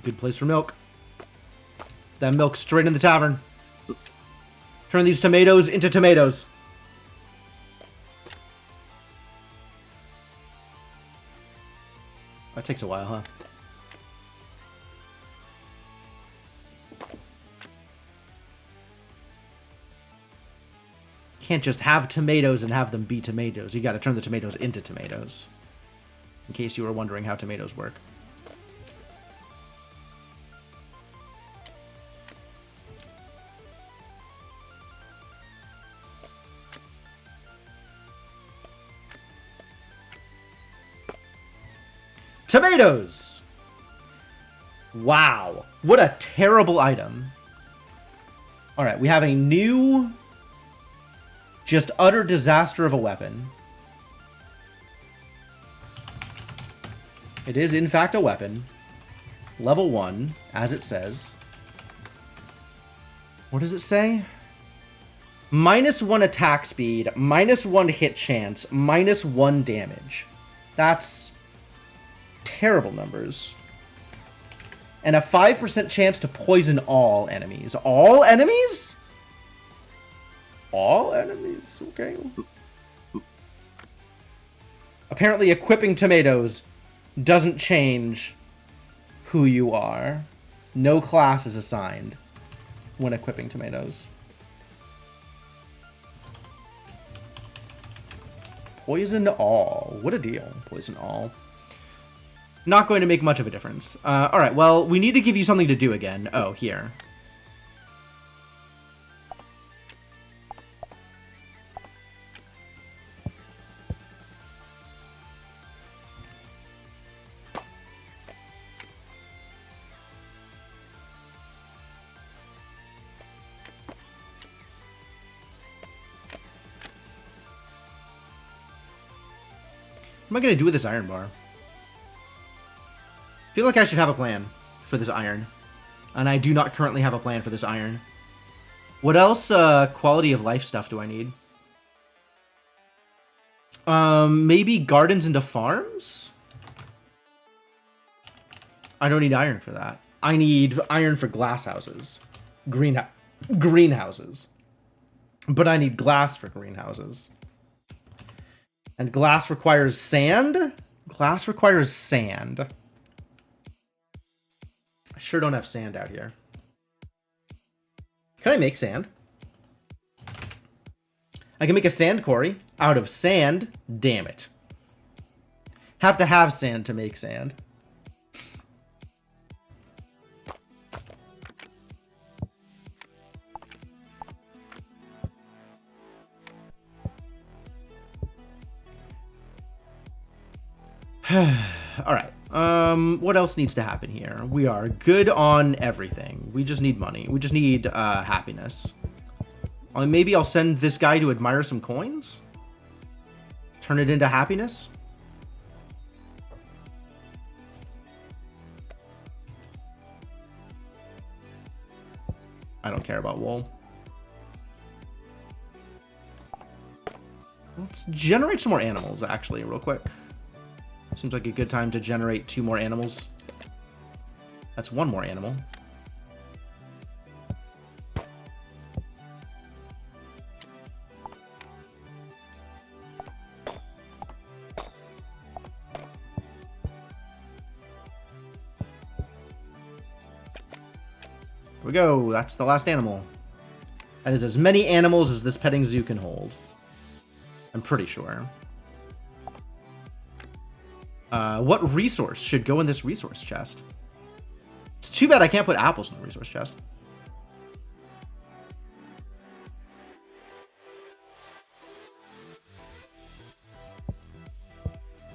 S1: Good place for milk. That milk straight in the tavern. Turn these tomatoes into tomatoes. takes a while, huh? Can't just have tomatoes and have them be tomatoes. You gotta turn the tomatoes into tomatoes. In case you were wondering how tomatoes work. Tomatoes! Wow. What a terrible item. Alright, we have a new... just utter disaster of a weapon. It is, in fact, a weapon. Level 1, as it says. What does it say? -1 attack speed, -1 hit chance, -1 damage. That's terrible numbers. And a 5% chance to poison all enemies. All enemies? All enemies, okay. Apparently equipping tomatoes doesn't change who you are. No class is assigned when equipping tomatoes. Poison all. What a deal. Poison all. Not going to make much of a difference. Alright, well, we need to give you something to do again. Oh, here. What am I going to do with this iron bar? I feel like I should have a plan for this iron. And I do not currently have a plan for this iron. What else quality of life stuff do I need? Maybe gardens into farms? I don't need iron for that. I need iron for glass houses. Greenhouses. But I need glass for greenhouses. And glass requires sand? Glass requires sand. I sure don't have sand out here. Can I make sand? I can make a sand quarry out of sand. Damn it. Have to have sand to make sand. Alright. What else needs to happen here? We are good on everything. We just need money. We just need happiness. Maybe I'll send this guy to admire some coins? Turn it into happiness? I don't care about wool. Let's generate some more animals, actually, real quick. Seems like a good time to generate 2 more animals. That's 1 more animal. Here we go. That's the last animal. That is as many animals as this petting zoo can hold. I'm pretty sure. What resource should go in this resource chest? It's too bad I can't put apples in the resource chest.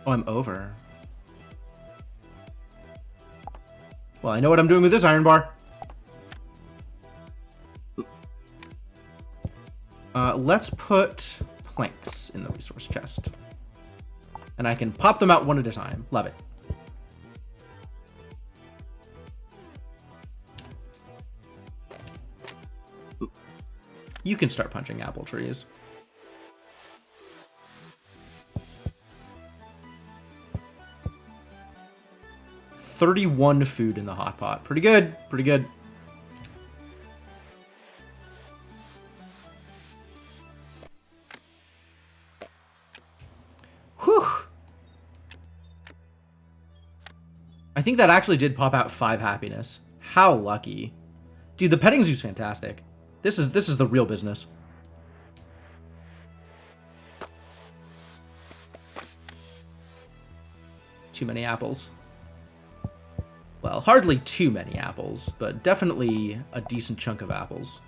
S1: Oh, I'm over. Well, I know what I'm doing with this iron bar. Let's put planks in the resource chest. And I can pop them out one at a time. Love it. You can start punching apple trees. $31 food in the hot pot. Pretty good. Pretty good. Whew. I think that actually did pop out 5 happiness. How lucky. Dude, the petting zoo's fantastic. This is the real business. Too many apples. Well, hardly too many apples, but definitely a decent chunk of apples.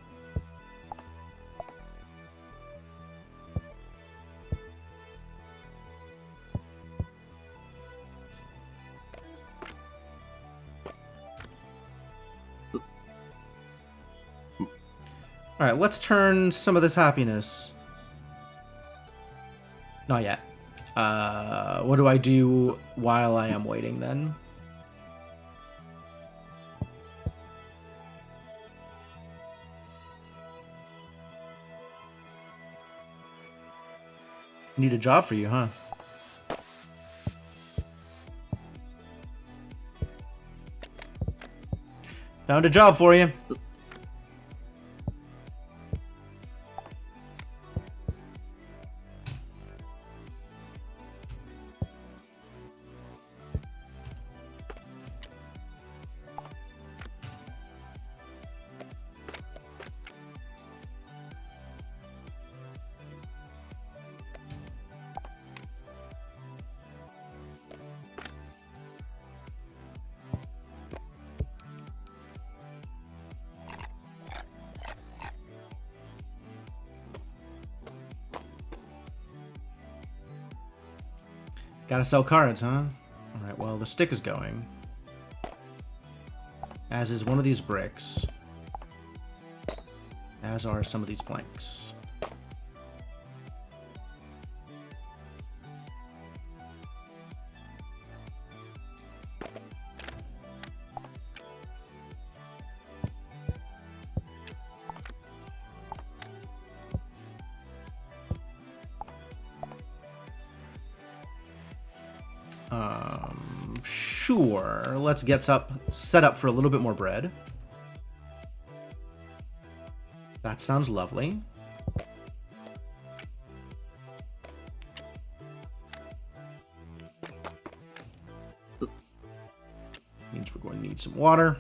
S1: Alright, let's turn some of this happiness. Not yet. What do I do while I am waiting, then? Need a job for you, huh? Found a job for you. Gotta sell cards, huh? Alright, well, the stick is going. As is one of these bricks. As are some of these planks. Sure. Let's get set up for a little bit more bread. That sounds lovely. Means we're going to need some water.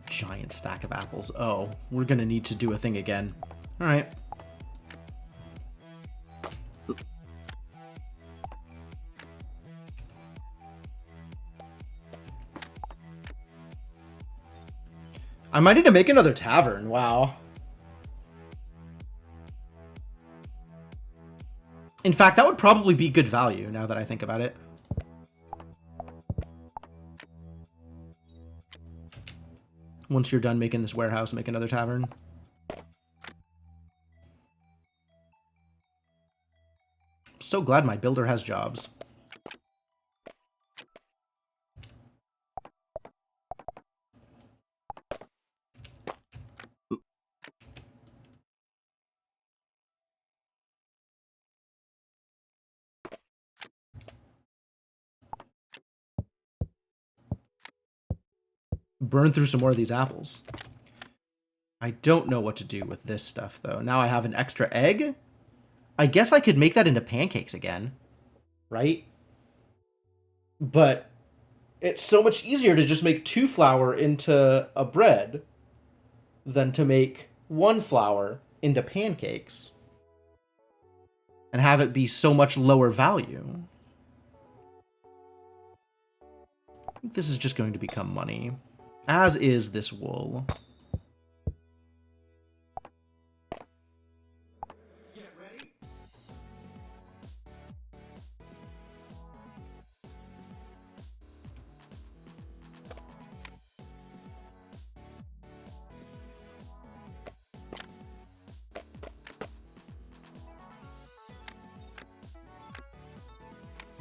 S1: Giant stack of apples. Oh, we're gonna need to do a thing again. All right. I might need to make another tavern. Wow. In fact, that would probably be good value now that I think about it. Once you're done making this warehouse, make another tavern. So glad my builder has jobs. Burn through some more of these apples. I don't know what to do with this stuff, though. Now I have an extra egg? I guess I could make that into pancakes again. Right? But it's so much easier to just make 2 flour into a bread than to make 1 flour into pancakes. And have it be so much lower value. I think this is just going to become money. As is this wool.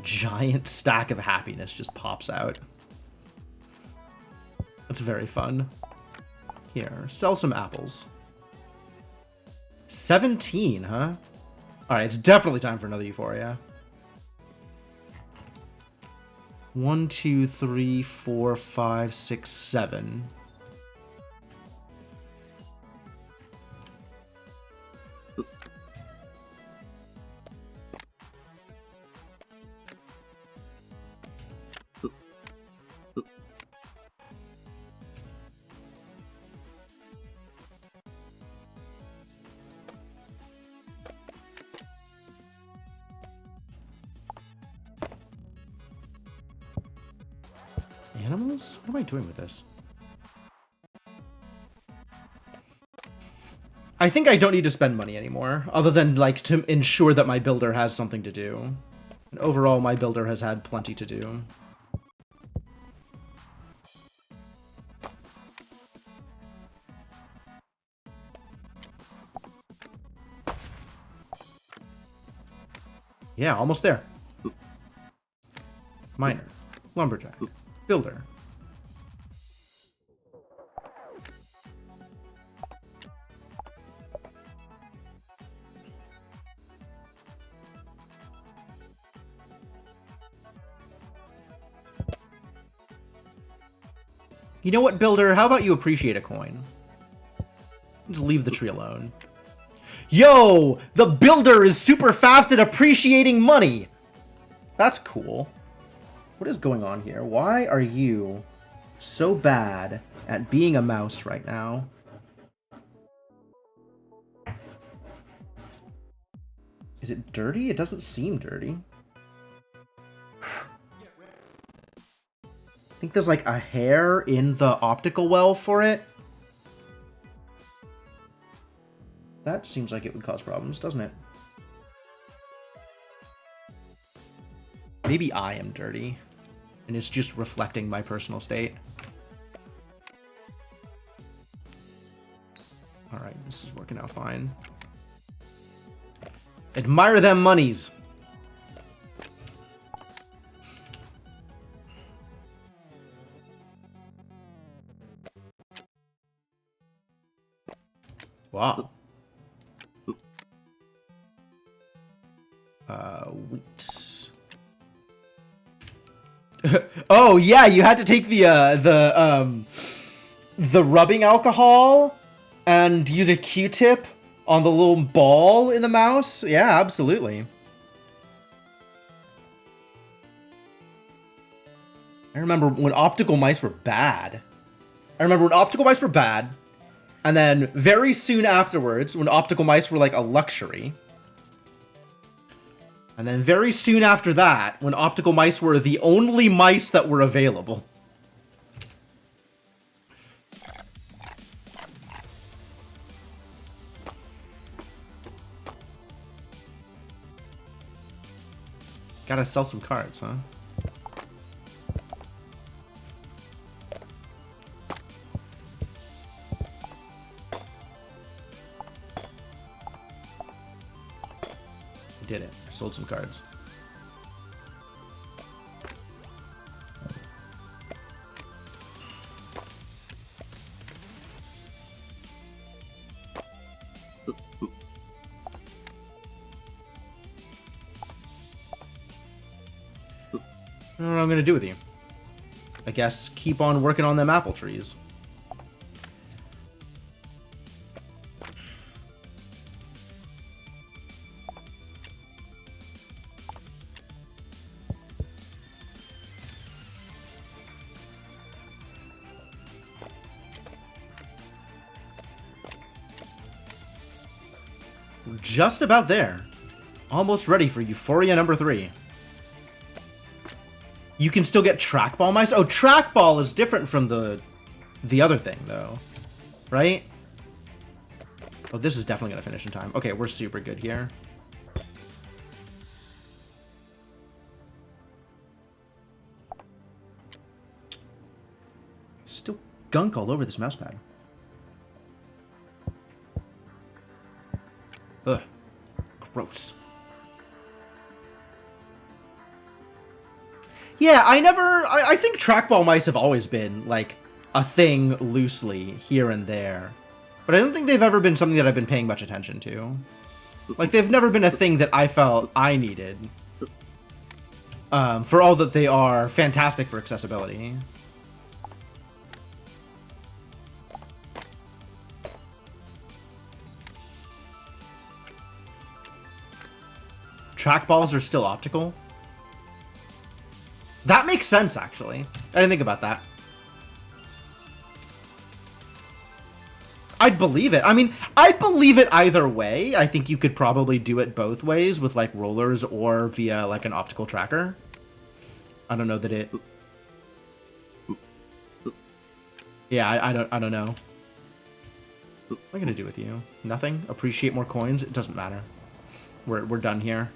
S1: giant stack of happiness just pops out. That's very fun. Here, sell some apples. 17, huh? Alright, it's definitely time for another Euphoria. 1, 2, 3, 4, 5, 6, 7. Animals? What am I doing with this? I think I don't need to spend money anymore, other than, like, to ensure that my builder has something to do. And overall, my builder has had plenty to do. Yeah, almost there. Miner. Lumberjack. Builder. You know what, Builder? How about you appreciate a coin? Just leave the tree alone. Yo! The Builder is super fast at appreciating money! That's cool. What is going on here? Why are you so bad at being a mouse right now? Is it dirty? It doesn't seem dirty. I think there's like a hair in the optical well for it. That seems like it would cause problems, doesn't it? Maybe I am dirty, and it's just reflecting my personal state. Alright, this is working out fine. Admire them monies! Wow. Wheat. Oh yeah, you had to take the rubbing alcohol and use a Q-tip on the little ball in the mouse. Yeah, absolutely. I remember when optical mice were bad. And then very soon afterwards, when optical mice were like a luxury. And then very soon after that, when optical mice were the only mice that were available. Gotta sell some cards, huh? Did it. I sold some cards. I don't know what I'm gonna do with you. I guess keep on working on them apple trees. We're just about there. Almost ready for Euphoria number 3. You can still get trackball mice? Oh, trackball is different from the other thing, though. Right? Oh, this is definitely going to finish in time. Okay, we're super good here. Still gunk all over this mousepad. Ugh. Gross. Yeah, I think trackball mice have always been, like, a thing loosely here and there. But I don't think they've ever been something that I've been paying much attention to. Like, they've never been a thing that I felt I needed. For all that they are fantastic for accessibility. Trackballs are still optical? That makes sense, actually. I didn't think about that. I'd believe it. I mean, I'd believe it either way. I think you could probably do it both ways with, like, rollers or via, like, an optical tracker. I don't know that it... Yeah, I don't know. What am I gonna do with you? Nothing? Appreciate more coins? It doesn't matter. We're done here.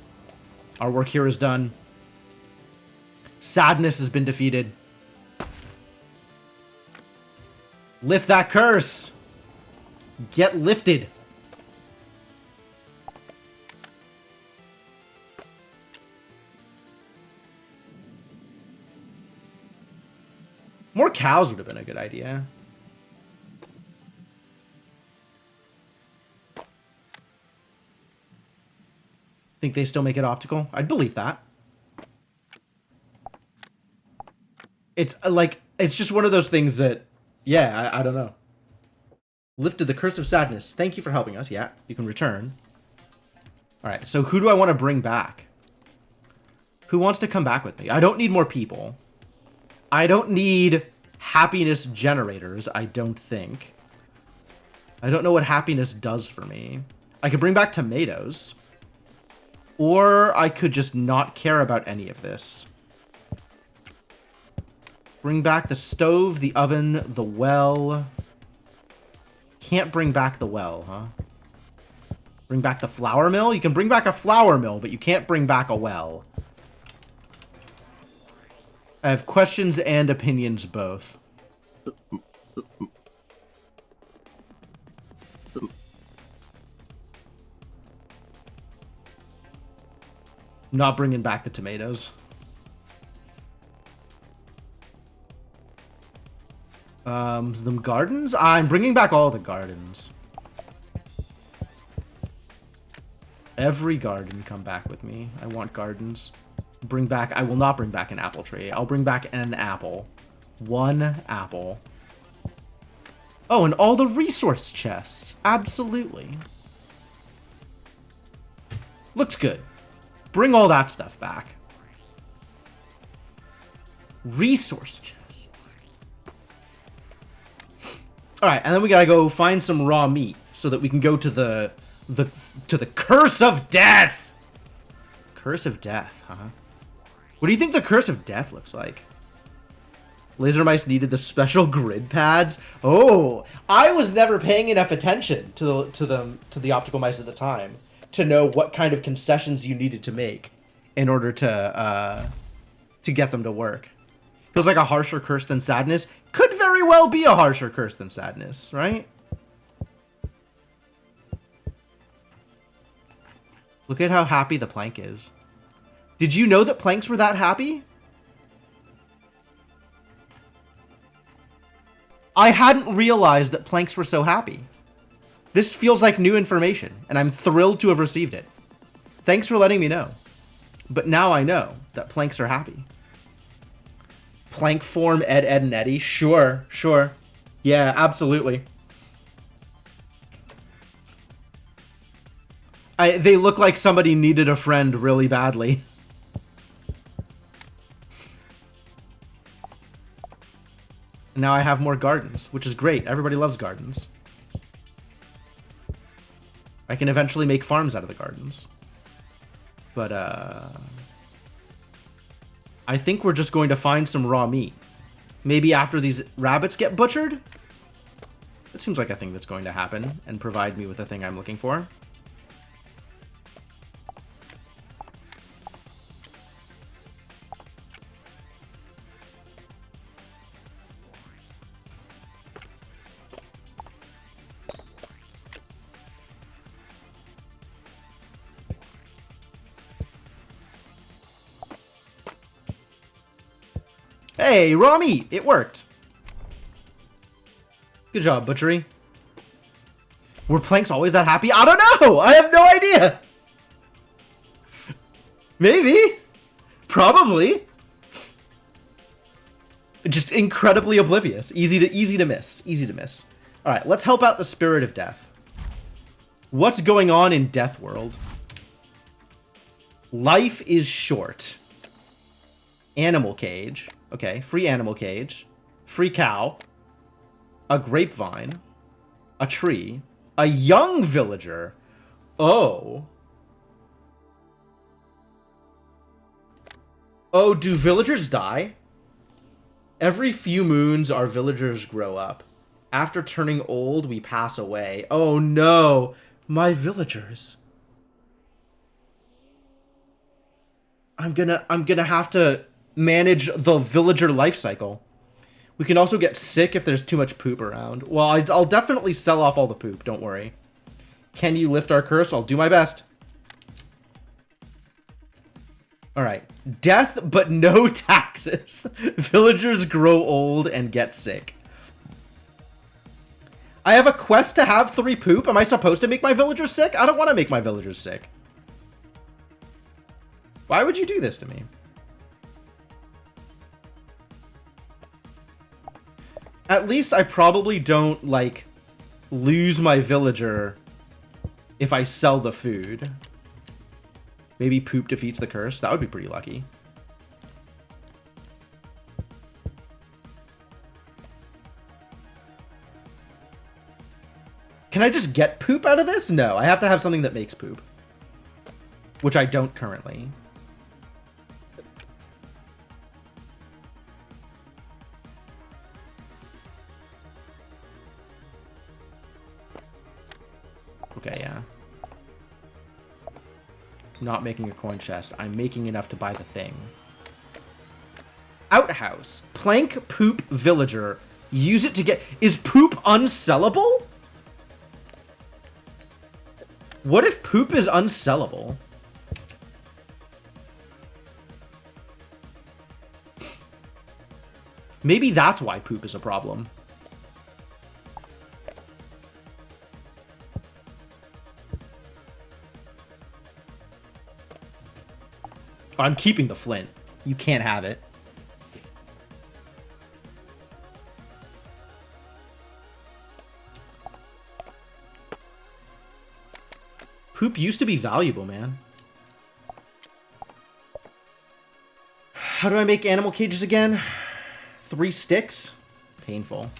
S1: Our work here is done. Sadness has been defeated. Lift that curse! Get lifted. More cows would have been a good idea. Think they still make it optical? I'd believe that. It's like, it's just one of those things that, yeah, I don't know. Lifted the curse of sadness. Thank you for helping us. Yeah, you can return. All right, so who do I want to bring back? Who wants to come back with me? I don't need more people. I don't need happiness generators, I don't think. I don't know what happiness does for me. I could bring back tomatoes. Or I could just not care about any of this. Bring back the stove, the oven, the well. Can't bring back the well, huh? Bring back the flour mill? You can bring back a flour mill, but you can't bring back a well. I have questions and opinions both. Not bringing back the tomatoes. Them gardens? I'm bringing back all the gardens. Every garden come back with me. I want gardens. Bring back... I will not bring back an apple tree. I'll bring back an apple. One apple. Oh, and all the resource chests. Absolutely. Looks good. Bring all that stuff back. Resource chests. Alright, and then we gotta go find some raw meat so that we can go to the Curse of Death! Curse of Death, huh? What do you think the Curse of Death looks like? Laser mice needed the special grid pads. Oh, I was never paying enough attention to the optical mice at the time to know what kind of concessions you needed to make in order to get them to work. Feels like a harsher curse than sadness. Could very well be a harsher curse than sadness, right? Look at how happy the plank is. Did you know that planks were that happy? I hadn't realized that planks were so happy. This feels like new information, and I'm thrilled to have received it. Thanks for letting me know. But now I know that planks are happy. Plank form Ed, Ed, and Eddie? Sure, sure. Yeah, absolutely. They look like somebody needed a friend really badly. Now I have more gardens, which is great. Everybody loves gardens. I can eventually make farms out of the gardens. But, I think we're just going to find some raw meat. Maybe after these rabbits get butchered? It seems like a thing that's going to happen and provide me with the thing I'm looking for. Hey, raw meat! It worked. Good job, butchery. Were planks always that happy? I don't know! I have no idea! Maybe. Probably. Just incredibly oblivious. Easy to miss. Easy to miss. Alright, let's help out the Spirit of Death. What's going on in Death World? Life is short. Animal cage. Okay, free animal cage. Free cow. A grapevine. A tree. A young villager. Oh. Oh, do villagers die? Every few moons, our villagers grow up. After turning old, we pass away. Oh no, my villagers. I'm gonna have to manage the villager life cycle. We can also get sick if there's too much poop around. Well, I'll definitely sell off all the poop, don't worry. Can you lift our curse? I'll do my best. Alright. Death, but no taxes. Villagers grow old and get sick. I have a quest to have 3 poop. Am I supposed to make my villagers sick? I don't want to make my villagers sick. Why would you do this to me? At least I probably don't, like, lose my villager if I sell the food. Maybe poop defeats the curse. That would be pretty lucky. Can I just get poop out of this? No, I have to have something that makes poop. Which I don't currently. Okay, yeah. Not making a coin chest. I'm making enough to buy the thing. Outhouse. Plank poop villager. Use it to get... Is poop unsellable? What if poop is unsellable? Maybe that's why poop is a problem. I'm keeping the flint. You can't have it. Poop used to be valuable, man. How do I make animal cages again? 3 sticks? Painful.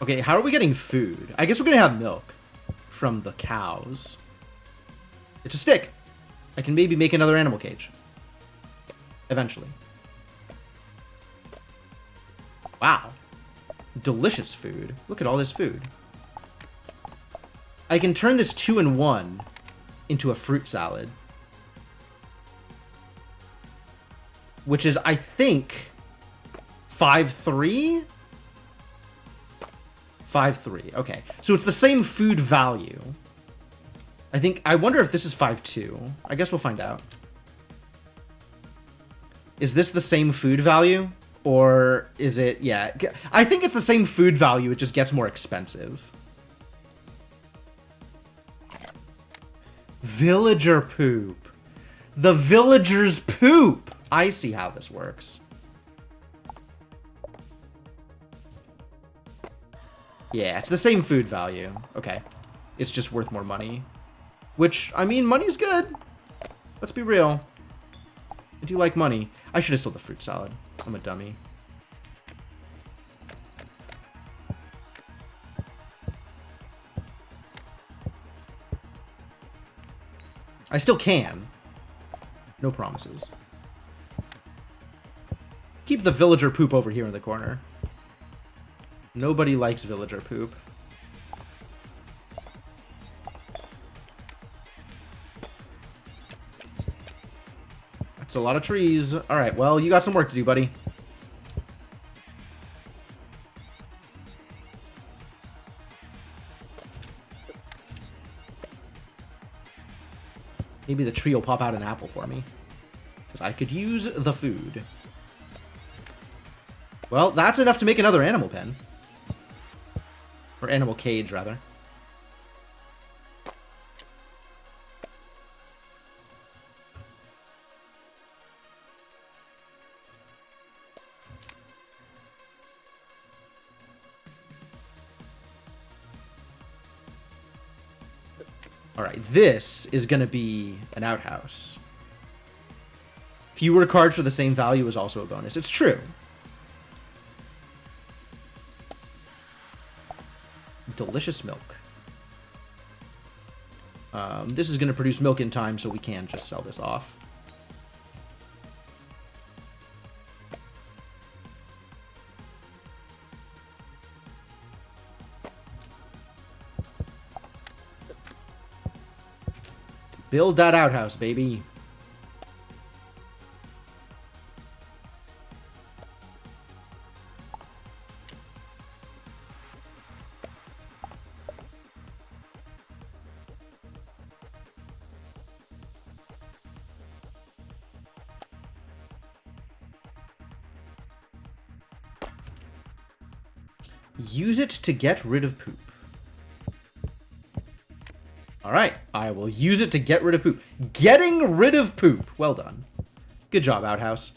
S1: Okay, how are we getting food? I guess we're gonna have milk from the cows. It's a stick. I can maybe make another animal cage. Eventually. Wow. Delicious food. Look at all this food. I can turn this 2-in-1 into a fruit salad. Which is, I think, 5-3? 5-3. Okay. So it's the same food value. I wonder if this is 5-2. I guess we'll find out. Is this the same food value? Or is it... Yeah. I think it's the same food value. It just gets more expensive. Villager poop. The villagers poop. I see how this works. Yeah, it's the same food value. Okay. It's just worth more money. Which, I mean, money's good. Let's be real. I do like money. I should have sold the fruit salad. I'm a dummy. I still can. No promises. Keep the villager poop over here in the corner. Nobody likes villager poop. That's a lot of trees. Alright, well, you got some work to do, buddy. Maybe the tree will pop out an apple for me. Because I could use the food. Well, that's enough to make another animal pen. Or animal cage, rather. Alright, this is going to be an outhouse. Fewer cards for the same value is also a bonus. It's true. Delicious milk. This is going to produce milk in time, so we can just sell this off. Build that outhouse, baby. Use it to get rid of poop. Alright, I will use it to get rid of poop. Getting rid of poop. Well done. Good job, outhouse.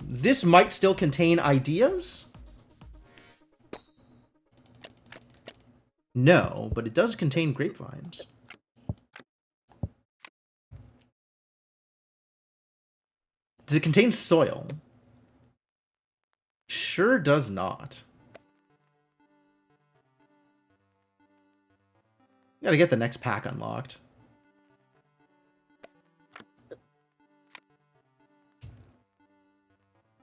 S1: This might still contain ideas? No, but it does contain grapevines. Does it contain soil? Sure does not. Gotta get the next pack unlocked.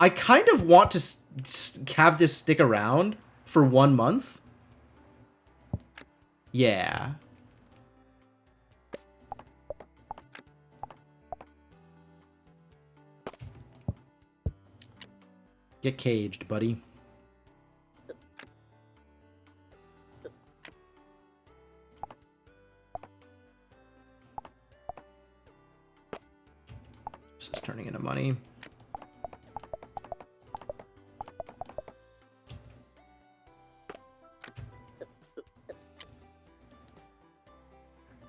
S1: I kind of want to have this stick around for 1 month. Yeah. Get caged, buddy. This is turning into money.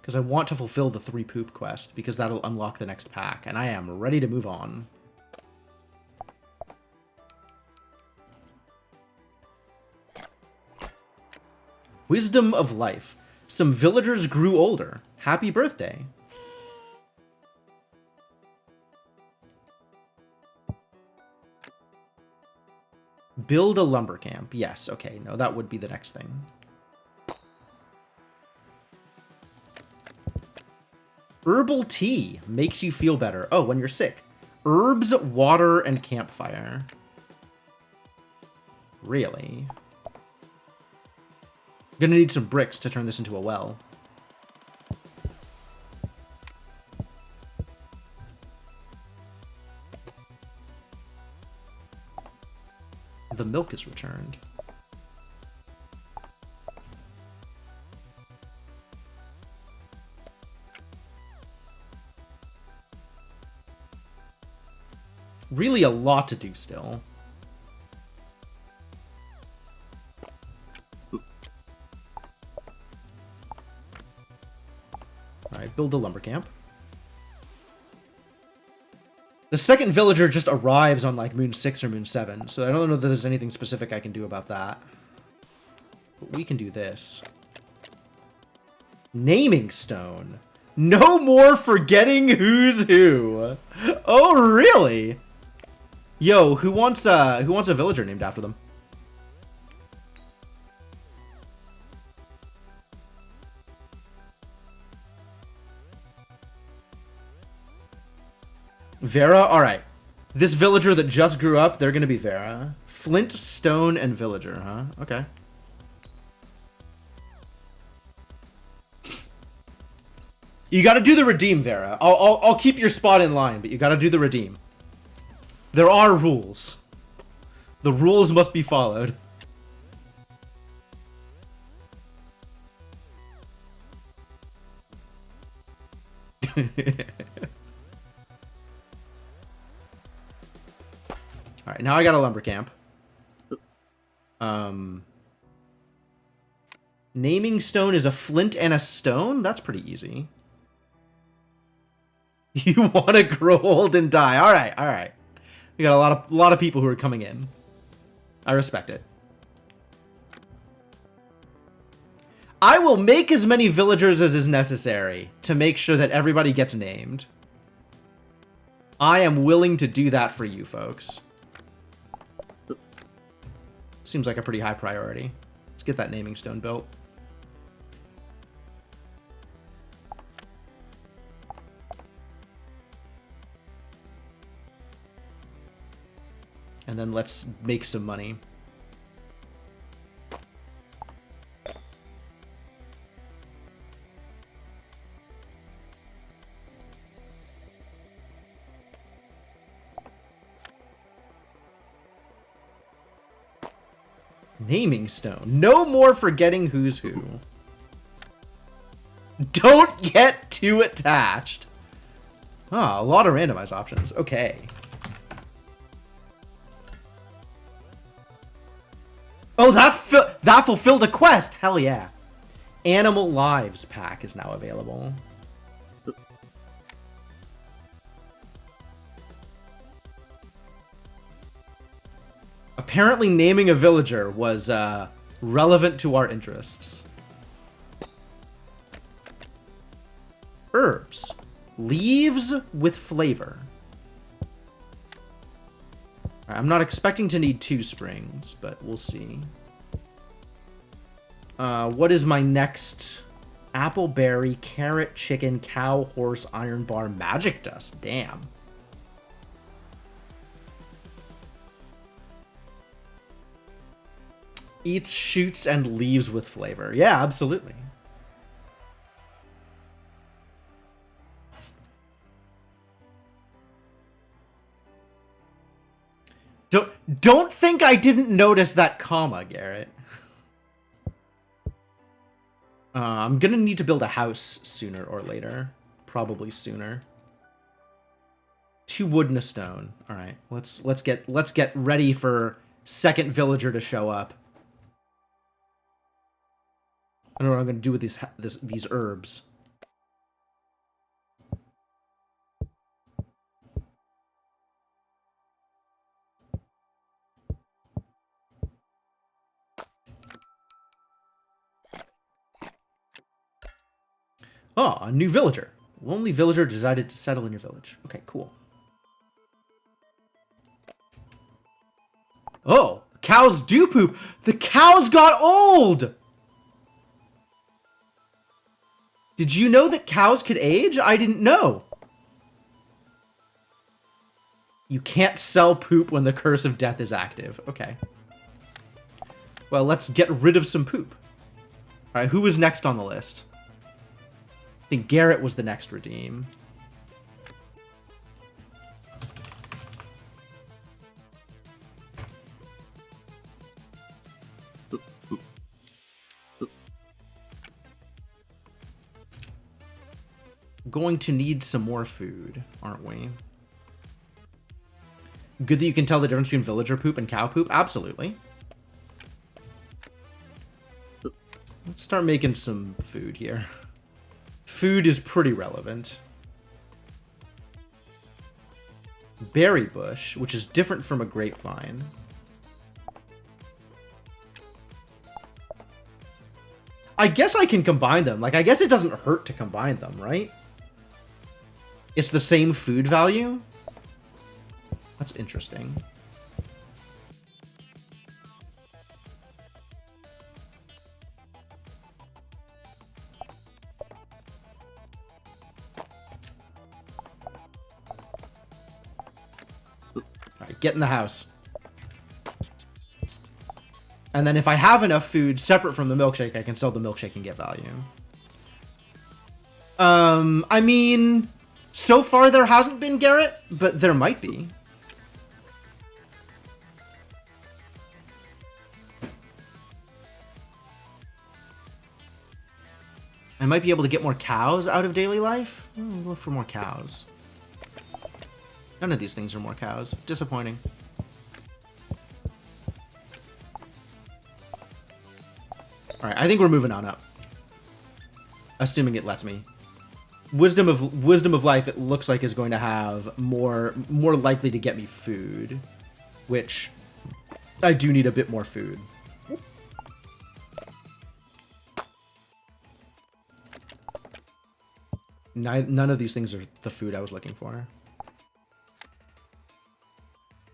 S1: Because I want to fulfill the 3 poop quest, because that'll unlock the next pack, and I am ready to move on. Wisdom of life. Some villagers grew older. Happy birthday. Build a lumber camp. Yes, okay. No, that would be the next thing. Herbal tea makes you feel better. Oh, when you're sick. Herbs, water, and campfire. Really? Gonna need some bricks to turn this into a well. The milk is returned. Really a lot to do still. Alright, build a lumber camp. The second villager just arrives on like Moon 6 or Moon 7, so I don't know that there's anything specific I can do about that. But we can do this. Naming stone. No more forgetting who's who. Oh, really? Yo, who wants a villager named after them? Vera? Alright. This villager that just grew up, they're gonna be Vera. Flint, stone, and villager, huh? Okay. You gotta do the redeem, Vera. I'll keep your spot in line, but you gotta do the redeem. There are rules. The rules must be followed. Alright, now I got a lumber camp. Naming stone is a flint and a stone? That's pretty easy. You want to grow old and die. Alright, alright. We got a lot of people who are coming in. I respect it. I will make as many villagers as is necessary to make sure that everybody gets named. I am willing to do that for you folks. Seems like a pretty high priority. Let's get that naming stone built. And then let's make some money. Naming stone. No more forgetting who's who. Don't get too attached. Ah, a lot of randomized options. Okay. Oh, that fulfilled a quest. Hell yeah. Animal Lives pack is now available. Apparently naming a villager was relevant to our interests. Herbs. Leaves with flavor. I'm not expecting to need 2 springs, but we'll see. What is my next? Apple, berry, carrot, chicken, cow, horse, iron bar, magic dust. Damn. Eats shoots and leaves with flavor. Yeah, absolutely. Don't think I didn't notice that comma, Garrett. I'm gonna need to build a house sooner or later. Probably sooner. 2 wood and a stone. All right, let's get ready for second villager to show up. I don't know what I'm gonna do with these herbs. Oh, a new villager. Lonely villager decided to settle in your village. Okay, cool. Oh, cows do poop. The cows got old! Did you know that cows could age? I didn't know. You can't sell poop when the curse of death is active. Okay. Well, let's get rid of some poop. Alright, who was next on the list? I think Garrett was the next redeem. Going to need some more food, aren't we? Good that you can tell the difference between villager poop and cow poop. Absolutely. Let's start making some food here. Food is pretty relevant. Berry bush, which is different from a grapevine. I guess I can combine them. Like, I guess it doesn't hurt to combine them, right? It's the same food value? That's interesting. Alright, get in the house. And then if I have enough food separate from the milkshake, I can sell the milkshake and get value. I mean, so far there hasn't been, Garrett, but there might be. I might be able to get more cows out of daily life. Look for more cows. None of these things are more cows. Disappointing. Alright, I think we're moving on up. Assuming it lets me. Wisdom of life, it looks like, is going to have more likely to get me food. Which, I do need a bit more food. None of these things are the food I was looking for.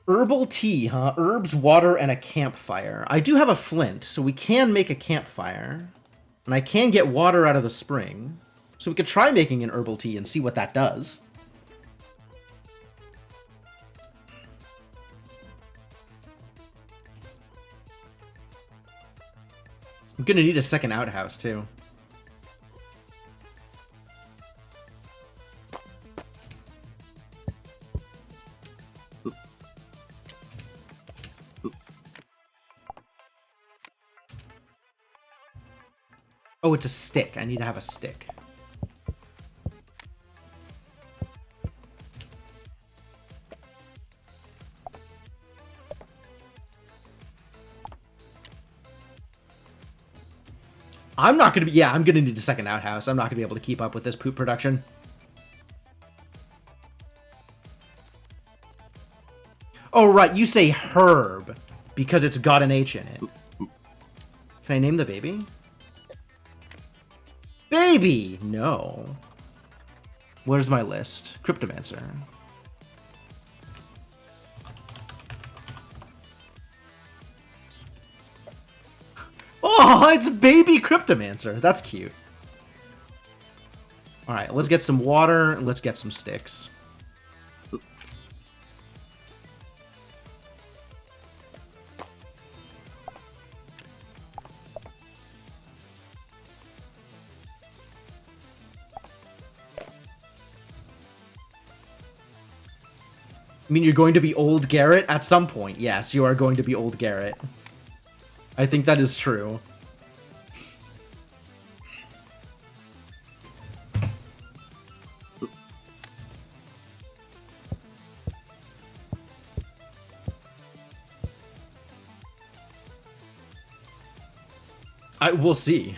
S1: Herbal tea, huh? Herbs, water, and a campfire. I do have a flint, so we can make a campfire. And I can get water out of the spring. So we could try making an herbal tea and see what that does. I'm gonna need a second outhouse, too. Oh, it's a stick. I need to have a stick. I'm not going to be... Yeah, I'm going to need a second outhouse. I'm not going to be able to keep up with this poop production. Oh, right. You say herb because it's got an H in it. Can I name the baby? Baby! No. Where's my list? Cryptomancer. Oh, it's baby Cryptomancer. That's cute. Alright, let's get some water and let's get some sticks. I mean, you're going to be old Garrett at some point. Yes, you are going to be old Garrett. I think that is true. We'll see.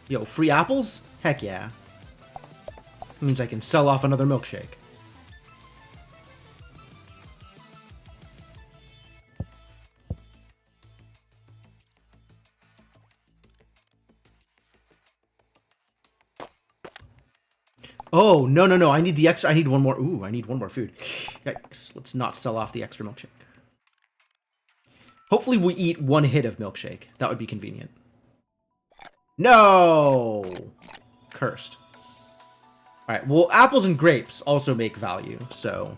S1: Yo, free apples? Heck yeah. Means I can sell off another milkshake. Oh, no, no, no. I need the extra. I need one more. Ooh, I need one more food. Yikes. Let's not sell off the extra milkshake. Hopefully we eat one hit of milkshake. That would be convenient. No! Cursed. Alright, well, apples and grapes also make value, so...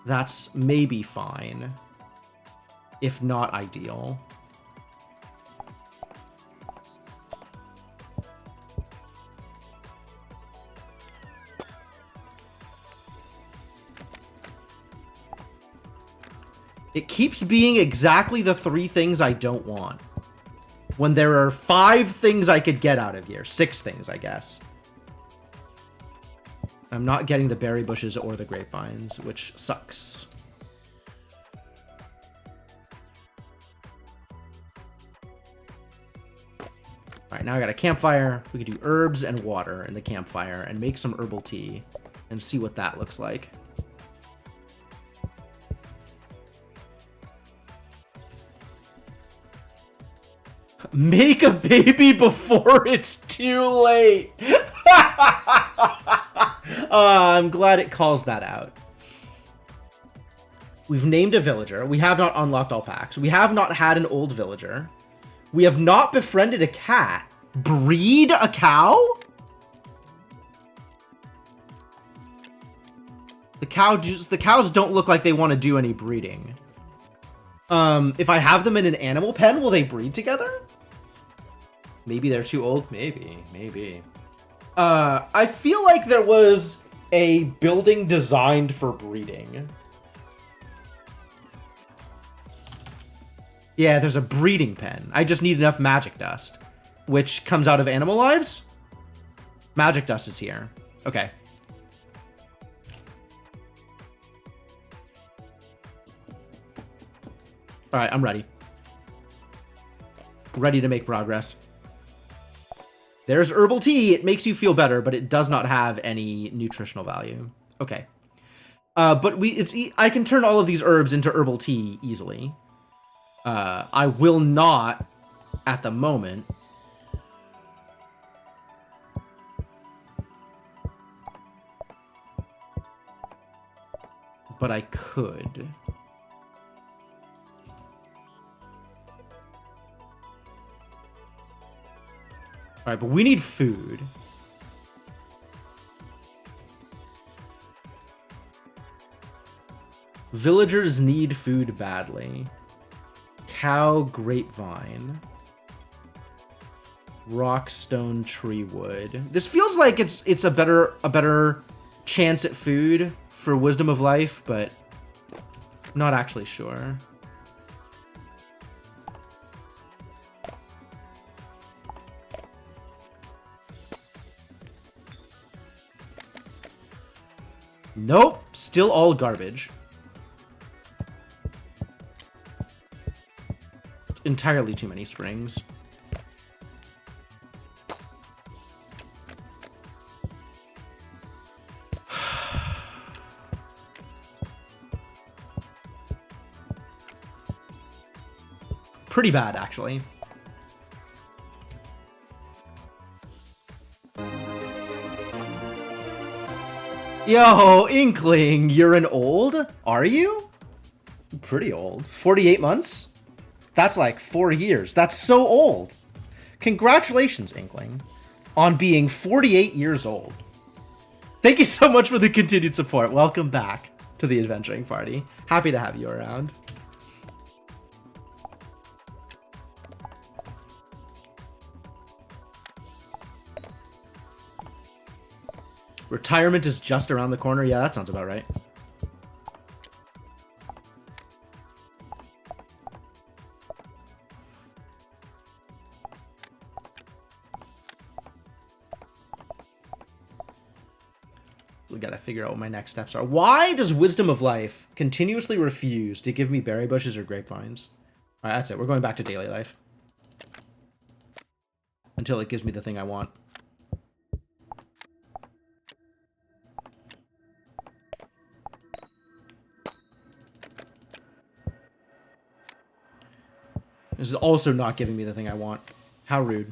S1: that's maybe fine. If not ideal. It keeps being exactly the 3 things I don't want. When there are 5 things I could get out of here. 6 things, I guess. I'm not getting the berry bushes or the grapevines, which sucks. Alright, now I got a campfire. We could do herbs and water in the campfire and make some herbal tea and see what that looks like. Make a baby before it's too late. I'm glad it calls that out. We've named a villager. We have not unlocked all packs. We have not had an old villager. We have not befriended a cat. Breed a cow? The cows don't look like they want to do any breeding. If I have them in an animal pen, will they breed together? Maybe they're too old. Maybe. I feel like there was a building designed for breeding. Yeah, there's a breeding pen. I just need enough magic dust, which comes out of animal lives. Magic dust is here. Okay. All right, I'm ready. Ready to make progress. There's herbal tea. It makes you feel better, but it does not have any nutritional value. Okay. But I can turn all of these herbs into herbal tea easily. I will not at the moment. But I could. All right, but we need food. Villagers need food badly. Cow grapevine. Rockstone tree wood. This feels like it's a better chance at food for Wisdom of Life, but I'm not actually sure. Nope, still all garbage. It's entirely too many springs. Pretty bad, actually. Yo, Inkling, you're an old? Are you? Pretty old. 48 months? That's like 4 years. That's so old. Congratulations, Inkling, on being 48 years old. Thank you so much for the continued support. Welcome back to the adventuring party. Happy to have you around. Retirement is just around the corner. Yeah, that sounds about right. We gotta figure out what my next steps are. Why does Wisdom of Life continuously refuse to give me berry bushes or grapevines? All right, that's it. We're going back to daily life. Until it gives me the thing I want. This is also not giving me the thing I want. How rude.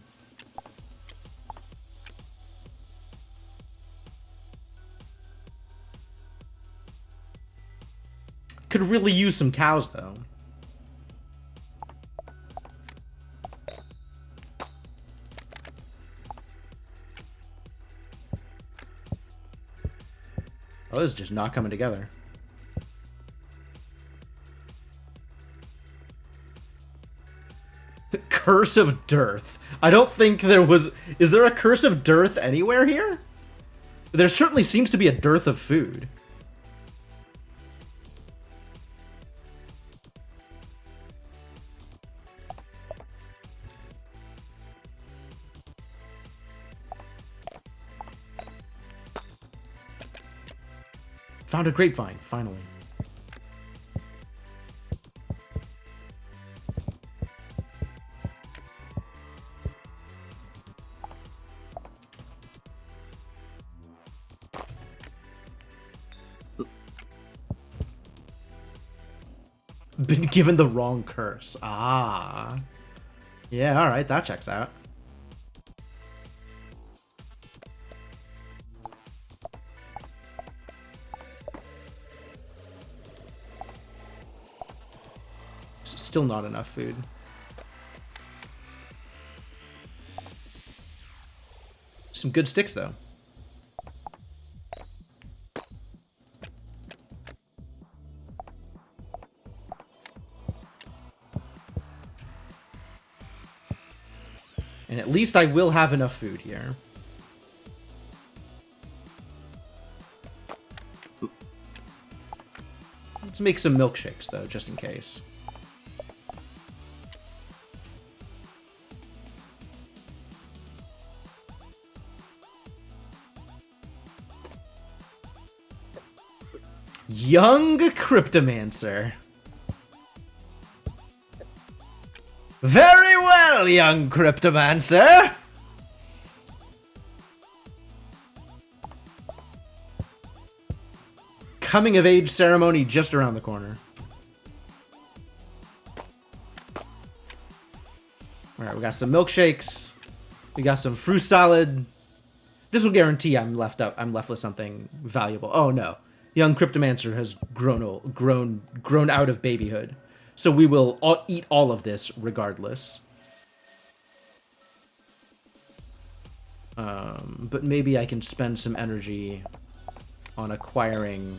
S1: Could really use some cows, though. Oh, this is just not coming together. Curse of dearth. I don't think there was... Is there a curse of dearth anywhere here? There certainly seems to be a dearth of food. Found a grapevine, finally. Been given the wrong curse. Ah. Yeah, alright, that checks out. Still not enough food. Some good sticks, though. And at least I will have enough food here. Let's make some milkshakes, though, just in case. Young Cryptomancer. Very well, young Cryptomancer. Coming of age ceremony just around the corner. Alright, we got some milkshakes. We got some fruit salad. This will guarantee I'm left with something valuable. Oh no. Young Cryptomancer has grown out of babyhood. So we will eat all of this regardless. But maybe I can spend some energy on acquiring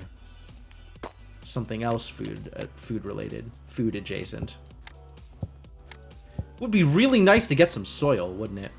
S1: something else food related, food adjacent. Would be really nice to get some soil, wouldn't it?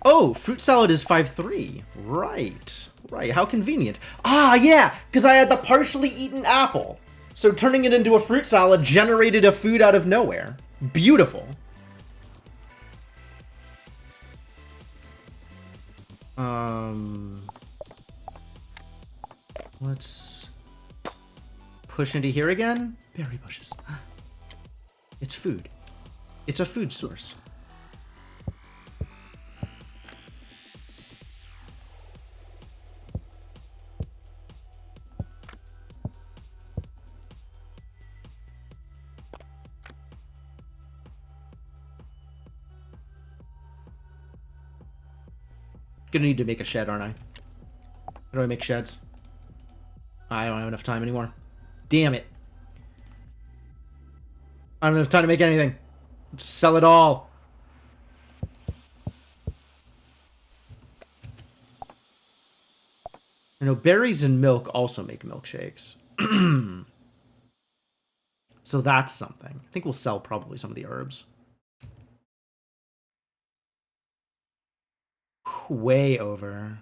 S1: Oh, fruit salad is 5-3. Right. Right. How convenient. Ah, yeah, because I had the partially eaten apple. So turning it into a fruit salad generated a food out of nowhere. Beautiful. Let's push into here again. Berry bushes. It's food. It's a food source. Gonna need to make a shed, aren't I? How do I make sheds? I don't have enough time anymore. Damn it. I don't have enough time to make anything. Let's sell it all. I know berries and milk also make milkshakes. So that's something. I think we'll sell probably some of the herbs. Way over.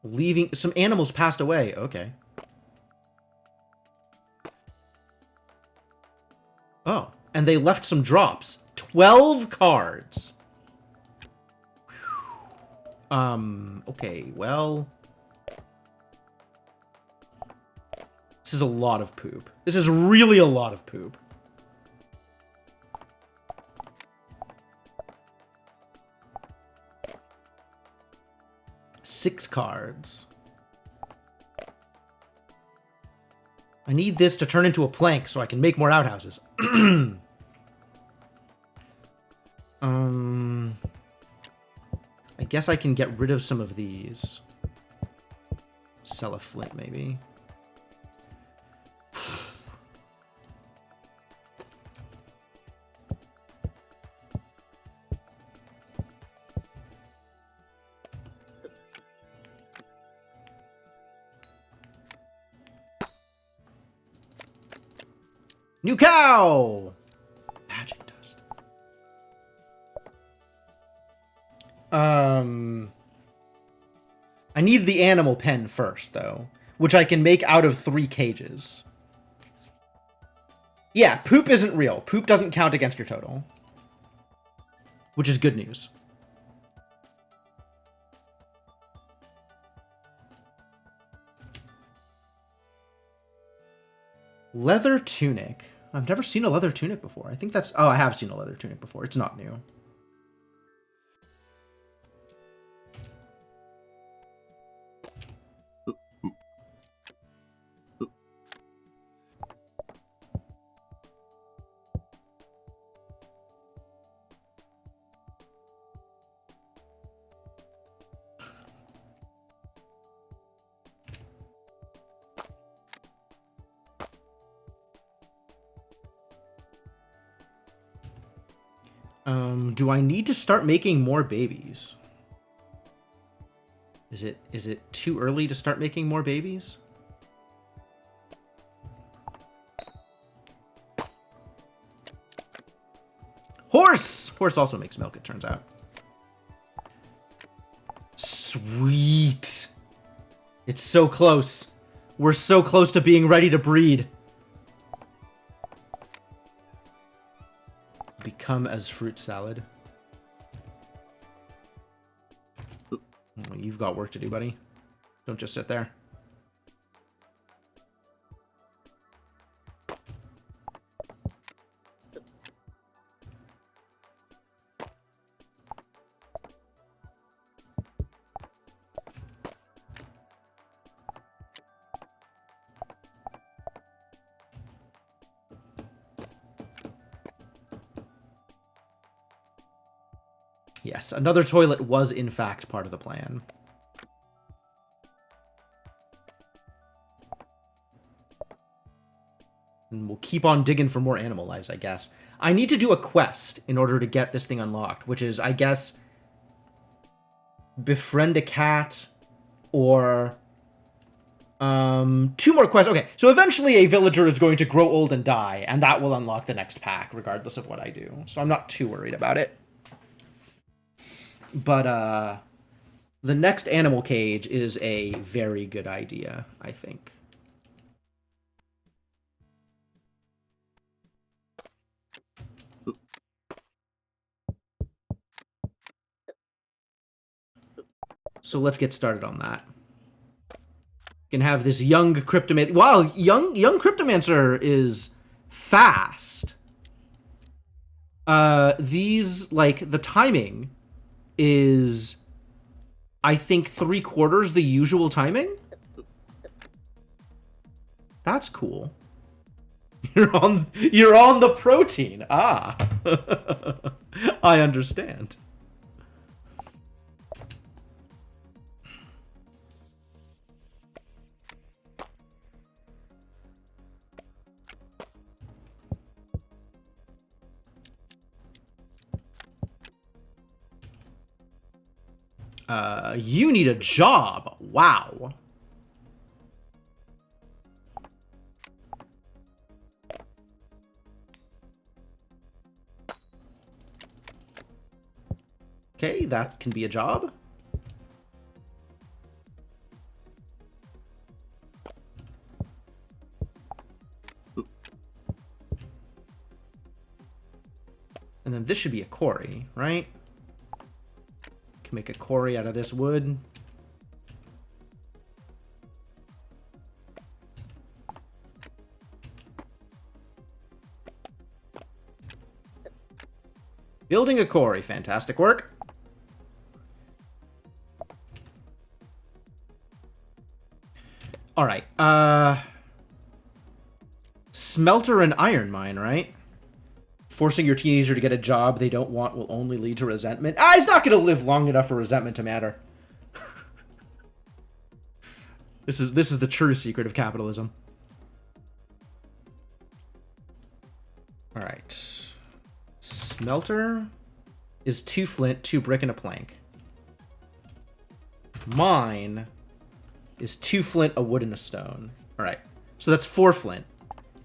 S1: Leaving some animals passed away. Okay. Oh, and they left some drops. 12 cards. Okay, well, this is a lot of poop. This is really a lot of poop. Six cards. I need this to turn into a plank so I can make more outhouses. I guess I can get rid of some of these. Sell a flint, maybe. New cow! Magic dust. I need the animal pen first, though, which I can make out of 3 cages. Yeah, poop isn't real. Poop doesn't count against your total. Which is good news. Leather tunic. I've never seen a leather tunic before. I think that's... Oh, I have seen a leather tunic before. It's not new. Do I need to start making more babies? Is it too early to start making more babies? Horse! Horse also makes milk, it turns out. Sweet. It's so close. We're so close to being ready to breed. Become as fruit salad. Well, you've got work to do, buddy. Don't just sit there. Yes, another toilet was in fact part of the plan. And we'll keep on digging for more animal lives, I guess. I need to do a quest in order to get this thing unlocked, which is, I guess, befriend a cat or 2 more quests. Okay, so eventually a villager is going to grow old and die, and that will unlock the next pack, regardless of what I do. So I'm not too worried about it. But, the next animal cage is a very good idea, I think. So let's get started on that. We can have this young cryptomancer. Wow, young cryptomancer is fast. These, like, the timing is, I think, 3/4 the usual timing. That's cool. You're on the protein. Ah. I understand. You need a job. Wow. Okay, that can be a job. And then this should be a quarry, right? Can make a quarry out of this wood. Building a quarry, fantastic work. All right, smelter and iron mine, right? Forcing your teenager to get a job they don't want will only lead to resentment. Ah, he's not going to live long enough for resentment to matter. This is the true secret of capitalism. All right. Smelter is 2 flint, 2 brick, and a plank. Mine is 2 flint, a wood, and a stone. All right. So that's 4 flint.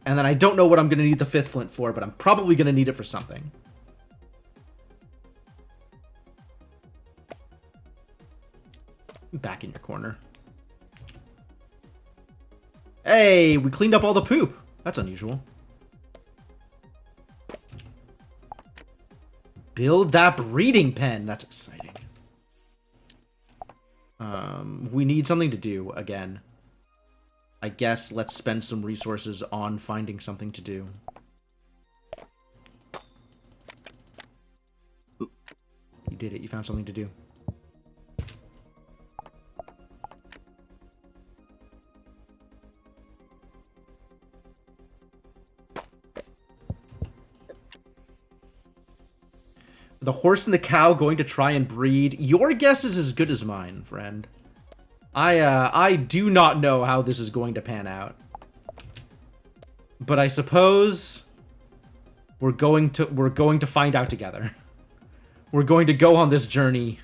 S1: And then I don't know what I'm going to need the 5th flint for, but I'm probably going to need it for something. Back in your corner. Hey, we cleaned up all the poop. That's unusual. Build that breeding pen. That's exciting. We need something to do again. I guess let's spend some resources on finding something to do. You did it. You found something to do. The horse and the cow going to try and breed. Your guess is as good as mine, friend. I do not know how this is going to pan out. But I suppose we're going to find out together. We're going to go on this journey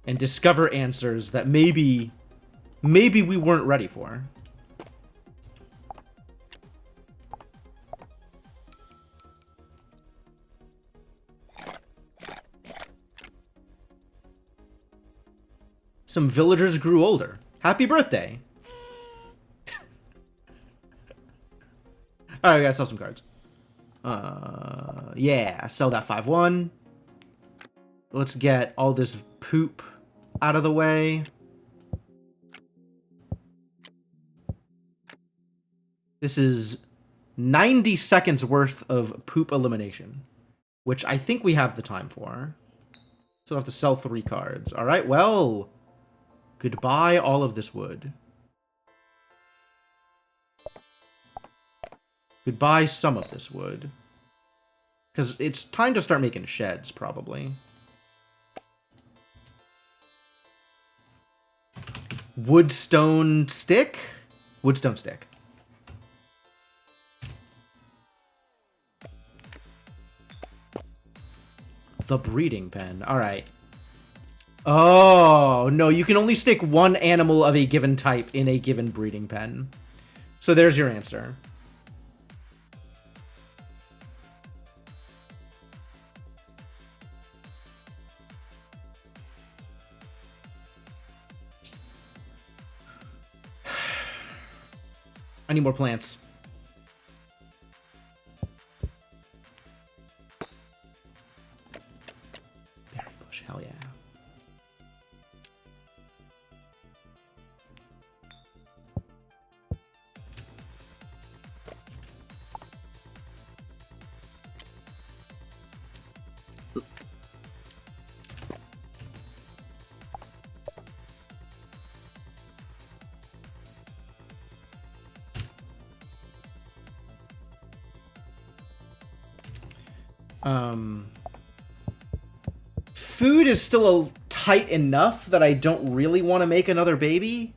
S1: and discover answers that maybe we weren't ready for. Some villagers grew older. Happy birthday. Alright, we gotta sell some cards. Yeah, sell that 5-1. Let's get all this poop out of the way. This is 90 seconds worth of poop elimination, which I think we have the time for. So we'll have to sell 3 cards. All right, well, goodbye all of this wood. Goodbye some of this wood. Because it's time to start making sheds, probably. Woodstone stick? Woodstone stick. The breeding pen. Alright. Oh, no. You can only stick 1 animal of a given type in a given breeding pen. So there's your answer. I need more plants. Berry bush, hell yeah. Food is still tight enough that I don't really want to make another baby,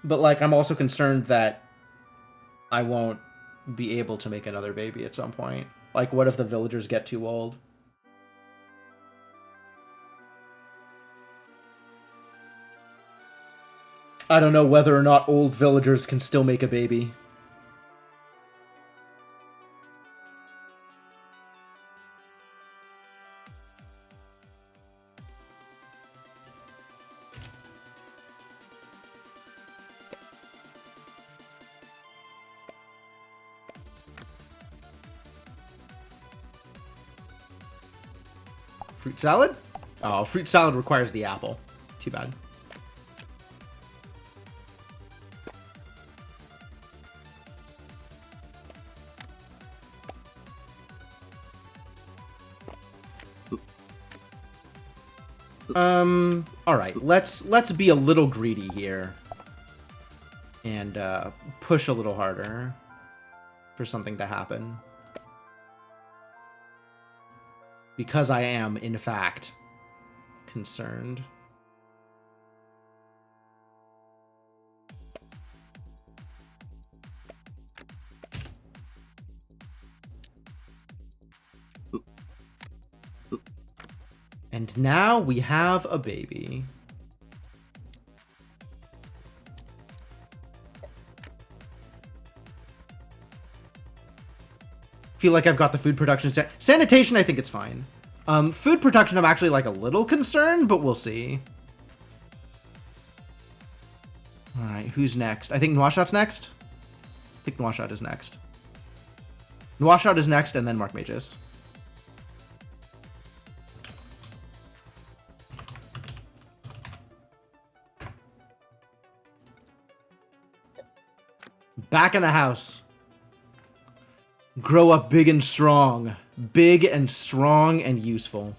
S1: but like I'm also concerned that I won't be able to make another baby at some point. Like, what if the villagers get too old? I don't know whether or not old villagers can still make a baby. Fruit salad? Oh, fruit salad requires the apple. Too bad. All right. Let's be a little greedy here and push a little harder for something to happen. Because I am, in fact, concerned. And now we have a baby. Feel like I've got the food production. Sanitation, I think it's fine. Food production, I'm actually like a little concerned, but we'll see. All right, who's next? I think Nwashot's next. I think Nwashot is next. Nwashot is next, and then Mark Mages. Back in the house. Grow up big and strong. Big and strong and useful.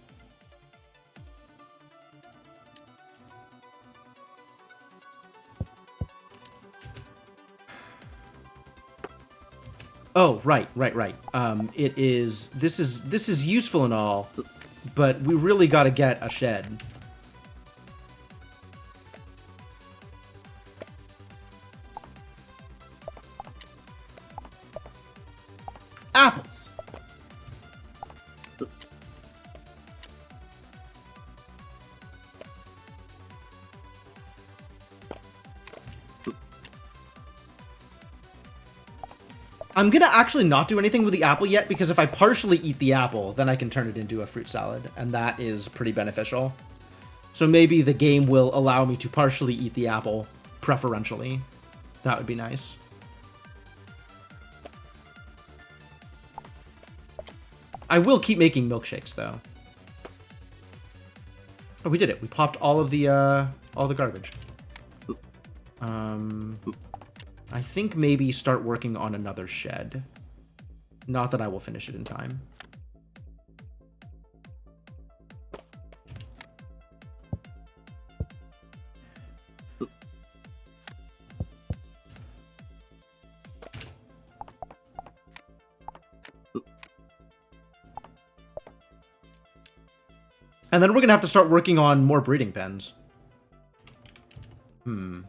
S1: Oh, right. This is useful and all, but we really got to get a shed. Apples. I'm gonna actually not do anything with the apple yet, because if I partially eat the apple, then I can turn it into a fruit salad, and that is pretty beneficial. So maybe the game will allow me to partially eat the apple, preferentially. That would be nice. I will keep making milkshakes, though. Oh, we did it. We popped all the garbage. I think maybe start working on another shed. Not that I will finish it in time. And then we're going to have to start working on more breeding pens. All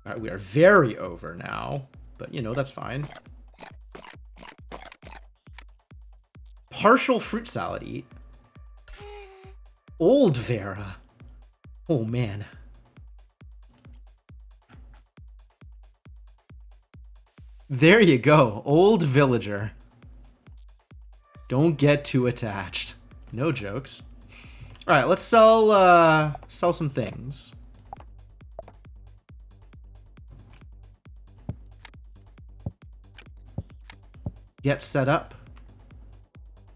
S1: right, we are very over now, but you know, that's fine. Partial fruit salad eat. Old Vera. Oh, man. There you go. Old villager. Don't get too attached. No jokes. All right, let's sell some things. Get set up.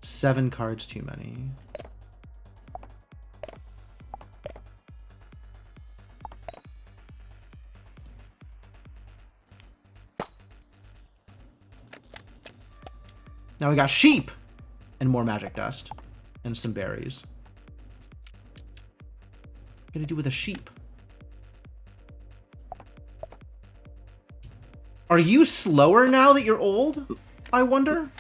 S1: 7 cards too many. Now we got sheep and more magic dust and some berries. What can I do with a sheep? Are you slower now that you're old? I wonder.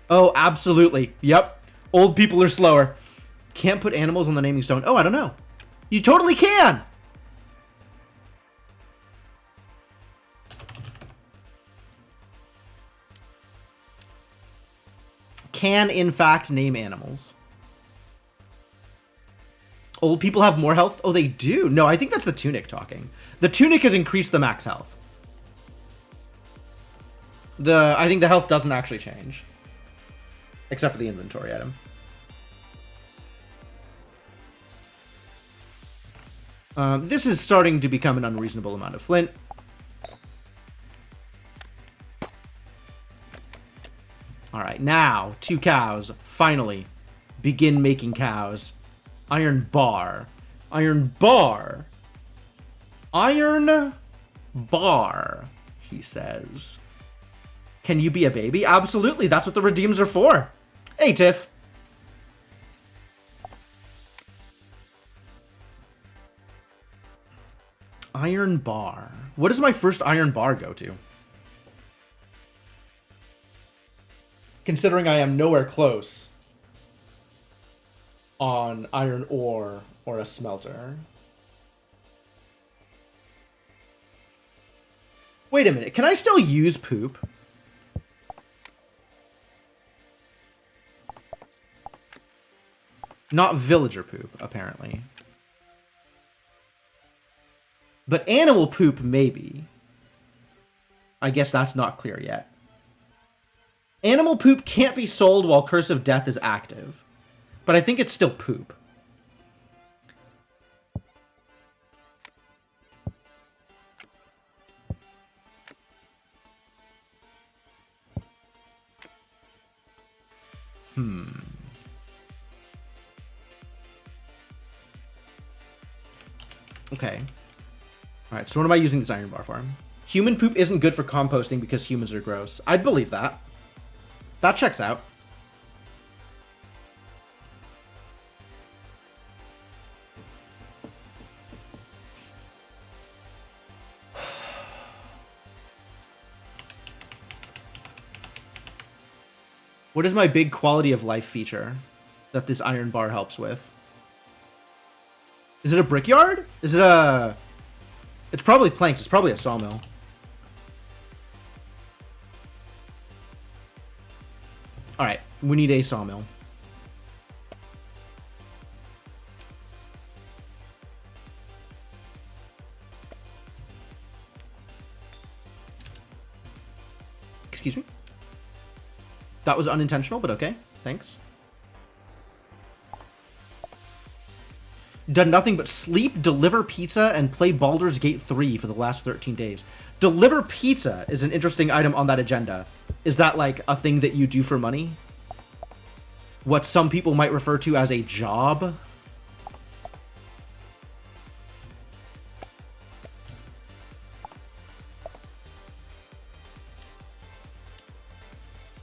S1: Oh, absolutely. Yep. Old people are slower. Can't put animals on the naming stone. Oh, I don't know. You totally can. Can, in fact, name animals. Old people have more health? Oh, they do? No, I think that's the tunic talking. The tunic has increased the max health. I think the health doesn't actually change. Except for the inventory item. This is starting to become an unreasonable amount of flint. Alright, now, 2 cows. Finally, begin making cows. Iron bar. Iron bar. Iron bar, he says. Can you be a baby? Absolutely, that's what the redeems are for. Hey, Tiff. Iron bar. What does my first iron bar go to? Considering I am nowhere close on iron ore or a smelter. Wait a minute, can I still use poop? Not villager poop, apparently. But animal poop, maybe. I guess that's not clear yet. Animal poop can't be sold while Curse of Death is active. But I think it's still poop. Okay. Alright, so what am I using this iron bar for? Human poop isn't good for composting because humans are gross. I'd believe that. That checks out. What is my big quality of life feature that this iron bar helps with? Is it a brickyard? Is it a... It's probably planks. It's probably a sawmill. Alright. We need a sawmill. Excuse me? That was unintentional, but okay. Thanks. Done nothing but sleep, deliver pizza, and play Baldur's Gate 3 for the last 13 days. Deliver pizza is an interesting item on that agenda. Is that like a thing that you do for money? What some people might refer to as a job?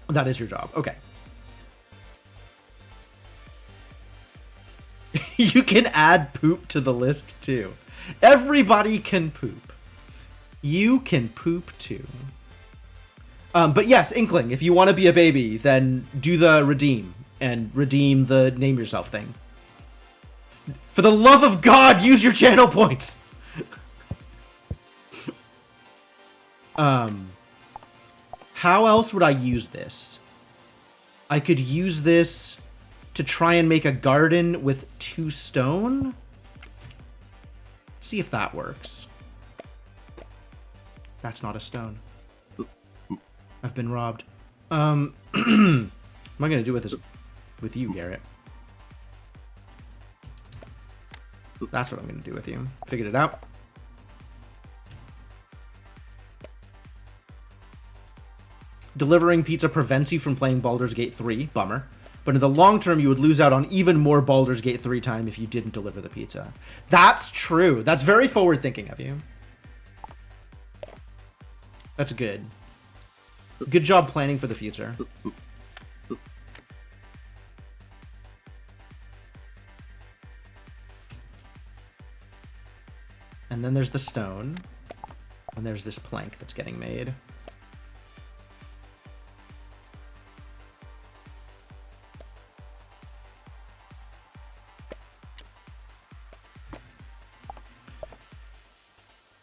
S1: That is your job. Okay. You can add poop to the list too. Everybody can poop. You can poop too. But yes, Inkling, if you want to be a baby, then do the redeem and redeem the name yourself thing. For the love of God, use your channel points. How else would I use this? I could use this to try and make a garden with 2 stone. See if that works. That's not a stone. I've been robbed. What am I gonna do with this? With you, Garrett? That's what I'm gonna do with you. Figured it out. Delivering pizza prevents you from playing Baldur's Gate 3. Bummer. But in the long term, you would lose out on even more Baldur's Gate 3 time if you didn't deliver the pizza. That's true. That's very forward-thinking of you. That's good. Good job planning for the future. And then there's the stone. And there's this plank that's getting made.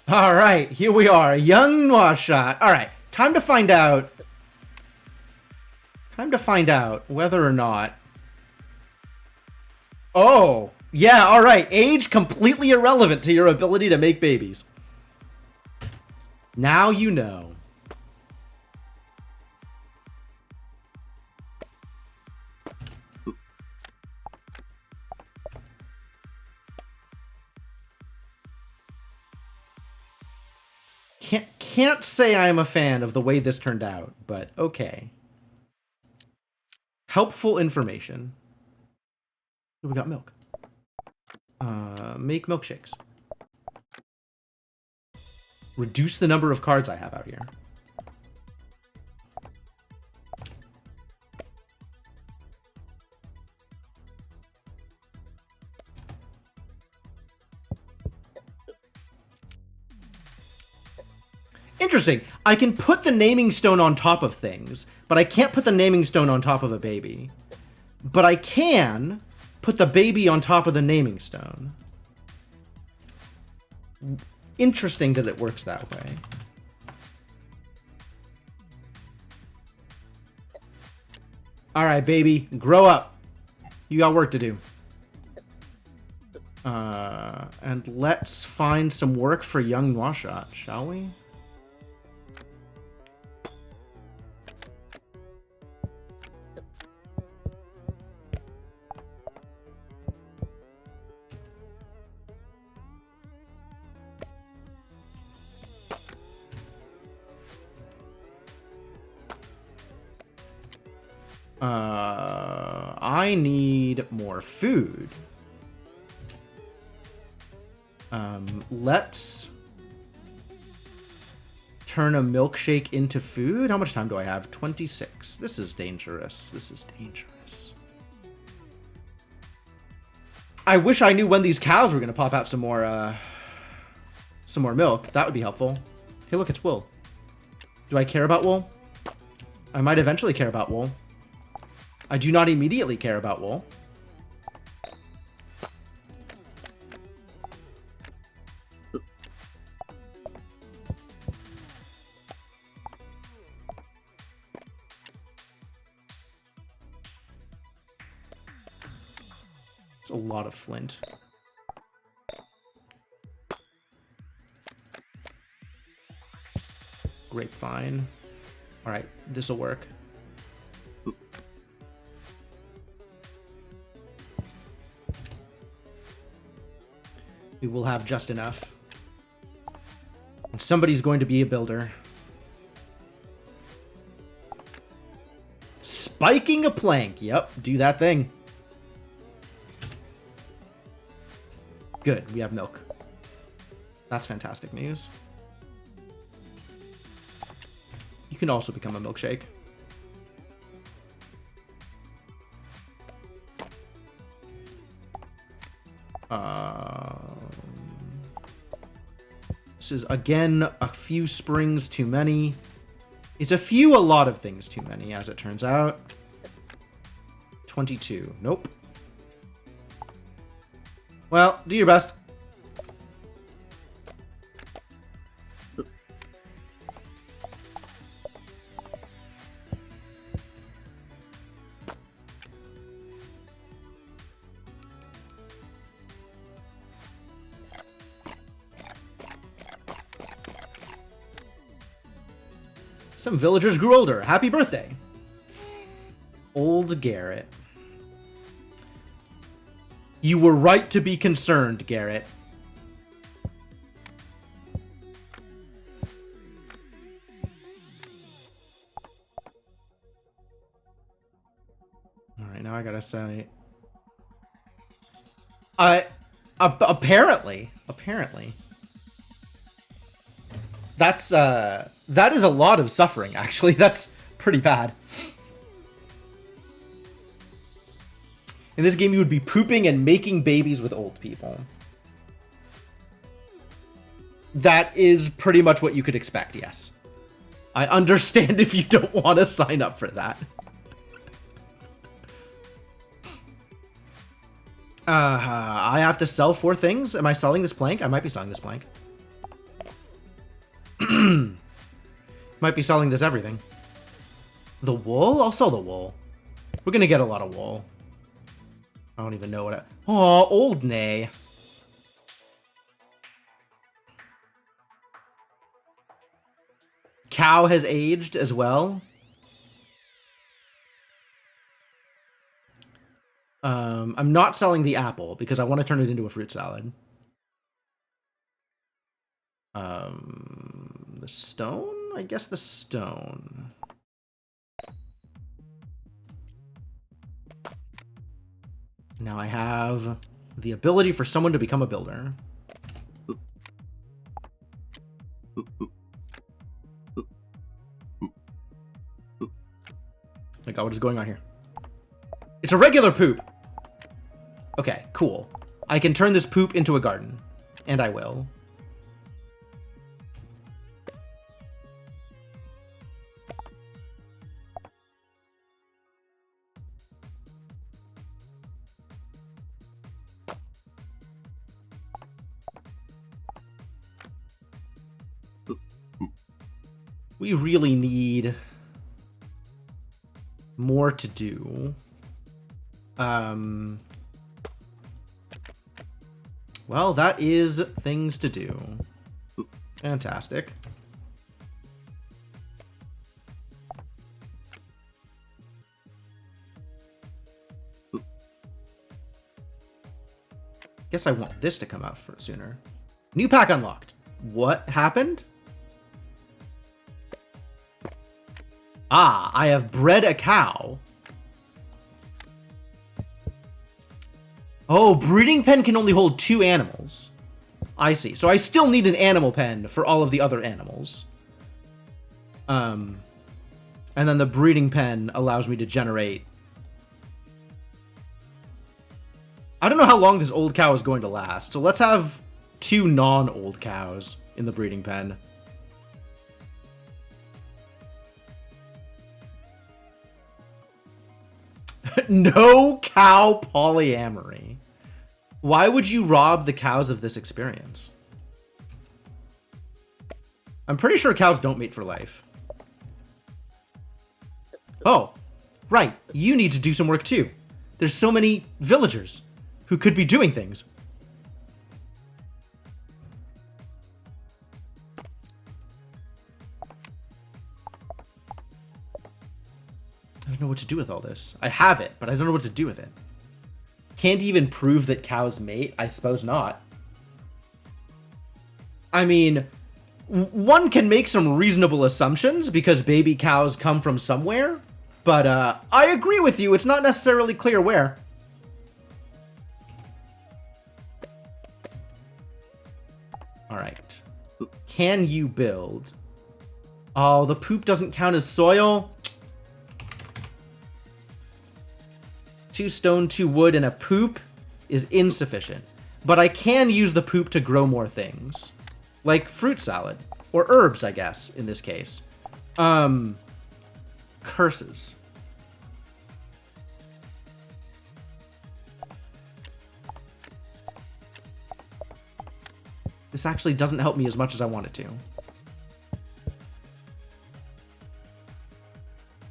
S1: All right, here we are, a young noir shot. All right, time to find out. Time to find out whether or not. Oh, yeah, all right. Age completely irrelevant to your ability to make babies. Now you know. Can't say I'm a fan of the way this turned out, but okay. Helpful information. We got milk. Make milkshakes. Reduce the number of cards I have out here. Interesting. I can put the naming stone on top of things, but I can't put the naming stone on top of a baby. But I can put the baby on top of the naming stone. Interesting that it works that way. All right, baby, grow up. You got work to do. And let's find some work for young Noirshot, shall we? I need more food. Let's turn a milkshake into food. How much time do I have? 26. This is dangerous. This is dangerous. I wish I knew when these cows were going to pop out some more milk. That would be helpful. Hey, look, it's wool. Do I care about wool? I might eventually care about wool. I do not immediately care about wool. a lot of flint. Grapevine. Alright, this'll work. We will have just enough. And somebody's going to be a builder. Spiking a plank. Yep, do that thing. Good, we have milk. That's fantastic news. You can also become a milkshake. This is, again, a few springs too many. It's a lot of things too many, as it turns out. 22. Nope. Well, do your best. Some villagers grew older. Happy birthday. Old Garrett. You were right to be concerned, Garrett. Alright, now I gotta say... Apparently. That's, that is a lot of suffering, actually. That's pretty bad. In this game, you would be pooping and making babies with old people. That is pretty much what you could expect, yes. I understand if you don't want to sign up for that. I have to sell 4 things? Am I selling this plank? I might be selling this plank. Might be selling this everything. The wool? I'll sell the wool. We're gonna get a lot of wool. I don't even know what oh, old nay. Cow has aged as well. I'm not selling the apple because I want to turn it into a fruit salad. The stone? I guess the stone. Now I have the ability for someone to become a builder. My god, what is going on here? It's a regular poop! Okay, cool. I can turn this poop into a garden. And I will. We really need more to do. Well, that is things to do. Fantastic. Guess I want this to come out for sooner. New pack unlocked. What happened? Ah, I have bred a cow. Oh, breeding pen can only hold 2 animals. I see. So I still need an animal pen for all of the other animals. And then the breeding pen allows me to generate... I don't know how long this old cow is going to last. So let's have 2 non-old cows in the breeding pen. No cow polyamory. Why would you rob the cows of this experience? I'm pretty sure cows don't mate for life. Oh, right. You need to do some work too. There's so many villagers who could be doing things. I don't know what to do with all this. I have it, but I don't know what to do with it. Can't even prove that cows mate? I suppose not. I mean, one can make some reasonable assumptions because baby cows come from somewhere, but I agree with you. It's not necessarily clear where. All right. Can you build? Oh, the poop doesn't count as soil. 2 stone, 2 wood, and a poop is insufficient. But I can use the poop to grow more things. Like fruit salad. Or herbs, I guess, in this case. Curses. This actually doesn't help me as much as I want it to.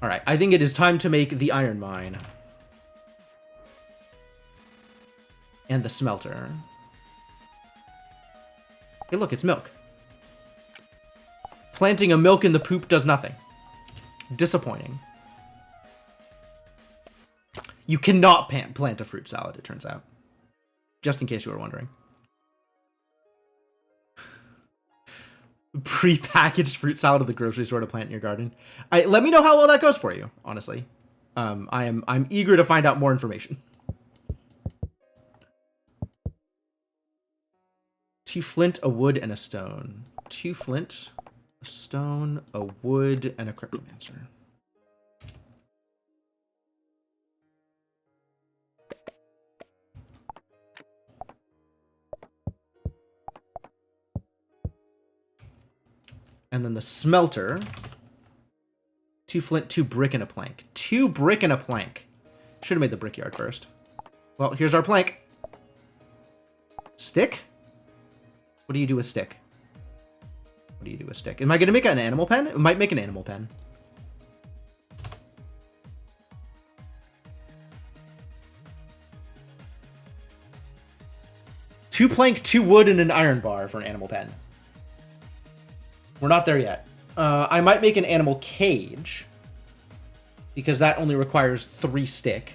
S1: Alright, I think it is time to make the iron mine. And the smelter. Hey, look, it's milk. Planting a milk in the poop does nothing. Disappointing. You cannot plant a fruit salad, it turns out. Just in case you were wondering. Pre-packaged fruit salad at the grocery store to plant in your garden. Let me know how well that goes for you, honestly. I'm eager to find out more information. 2 flint, a wood, and a stone. 2 flint, a stone, a wood, and a cryptomancer. And then the smelter. 2 flint, 2 brick, and a plank. 2 brick and a plank. Should have made the brickyard first. Well, here's our plank. Stick? What do you do with stick? What do you do with stick? Am I going to make an animal pen? It might make an animal pen. Two plank, 2 wood, and an iron bar for an animal pen. We're not there yet. I might make an animal cage. Because that only requires 3 stick.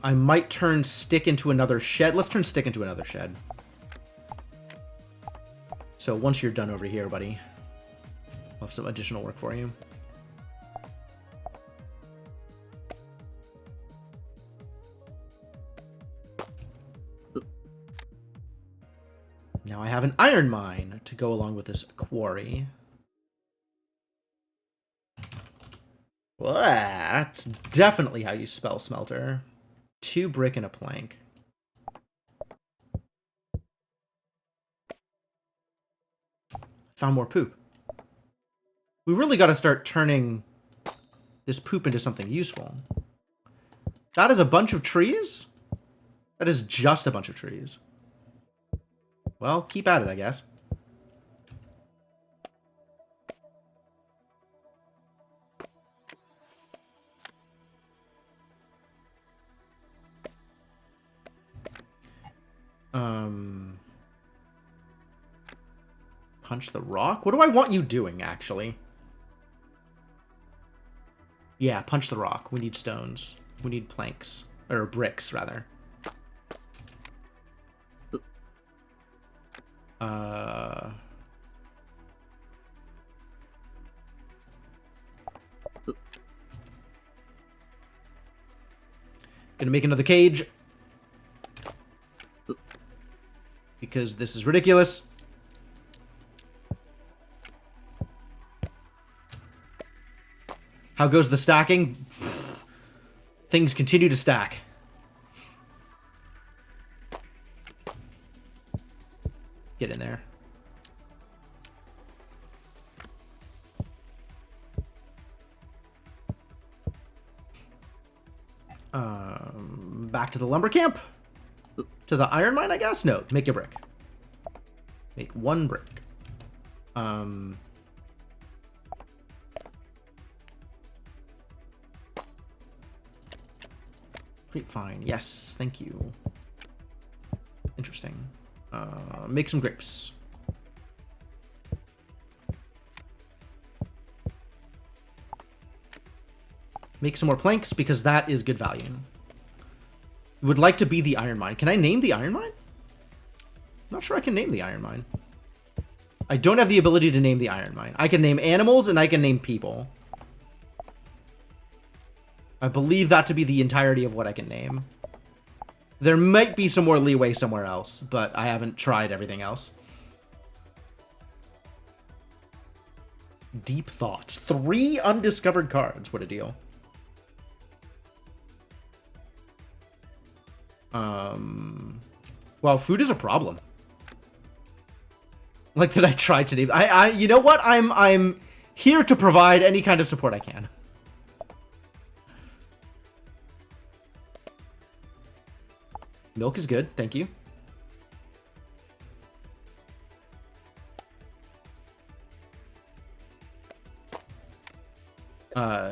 S1: I might turn stick into another shed. Let's turn stick into another shed. So once you're done over here, buddy, I'll have some additional work for you. Now I have an iron mine to go along with this quarry. Well, that's definitely how you spell smelter. 2 brick and a plank. Found more poop. We really got to start turning this poop into something useful. That is a bunch of trees? That is just a bunch of trees. Well, keep at it, I guess. Punch the rock? What do I want you doing, actually? Yeah, punch the rock. We need stones. We need planks. Or bricks, rather. Gonna make another cage. Because this is ridiculous. How goes the stacking? Things continue to stack. Get in there. Back to the lumber camp. To the iron mine, I guess? No, make a brick. Make 1 brick. Grapevine. Yes, thank you. Interesting. Make some grapes. Make some more planks, because that is good value. Would like to be the iron mine. Can I name the iron mine? I'm not sure I can name the iron mine. I don't have the ability to name the iron mine. I can name animals and I can name people. I believe that to be the entirety of what I can name. There might be some more leeway somewhere else, but I haven't tried everything else. Deep Thoughts. 3 undiscovered cards. What a deal. Well, food is a problem. Like that I tried to name. You know what? I'm here to provide any kind of support I can. Milk is good, thank you.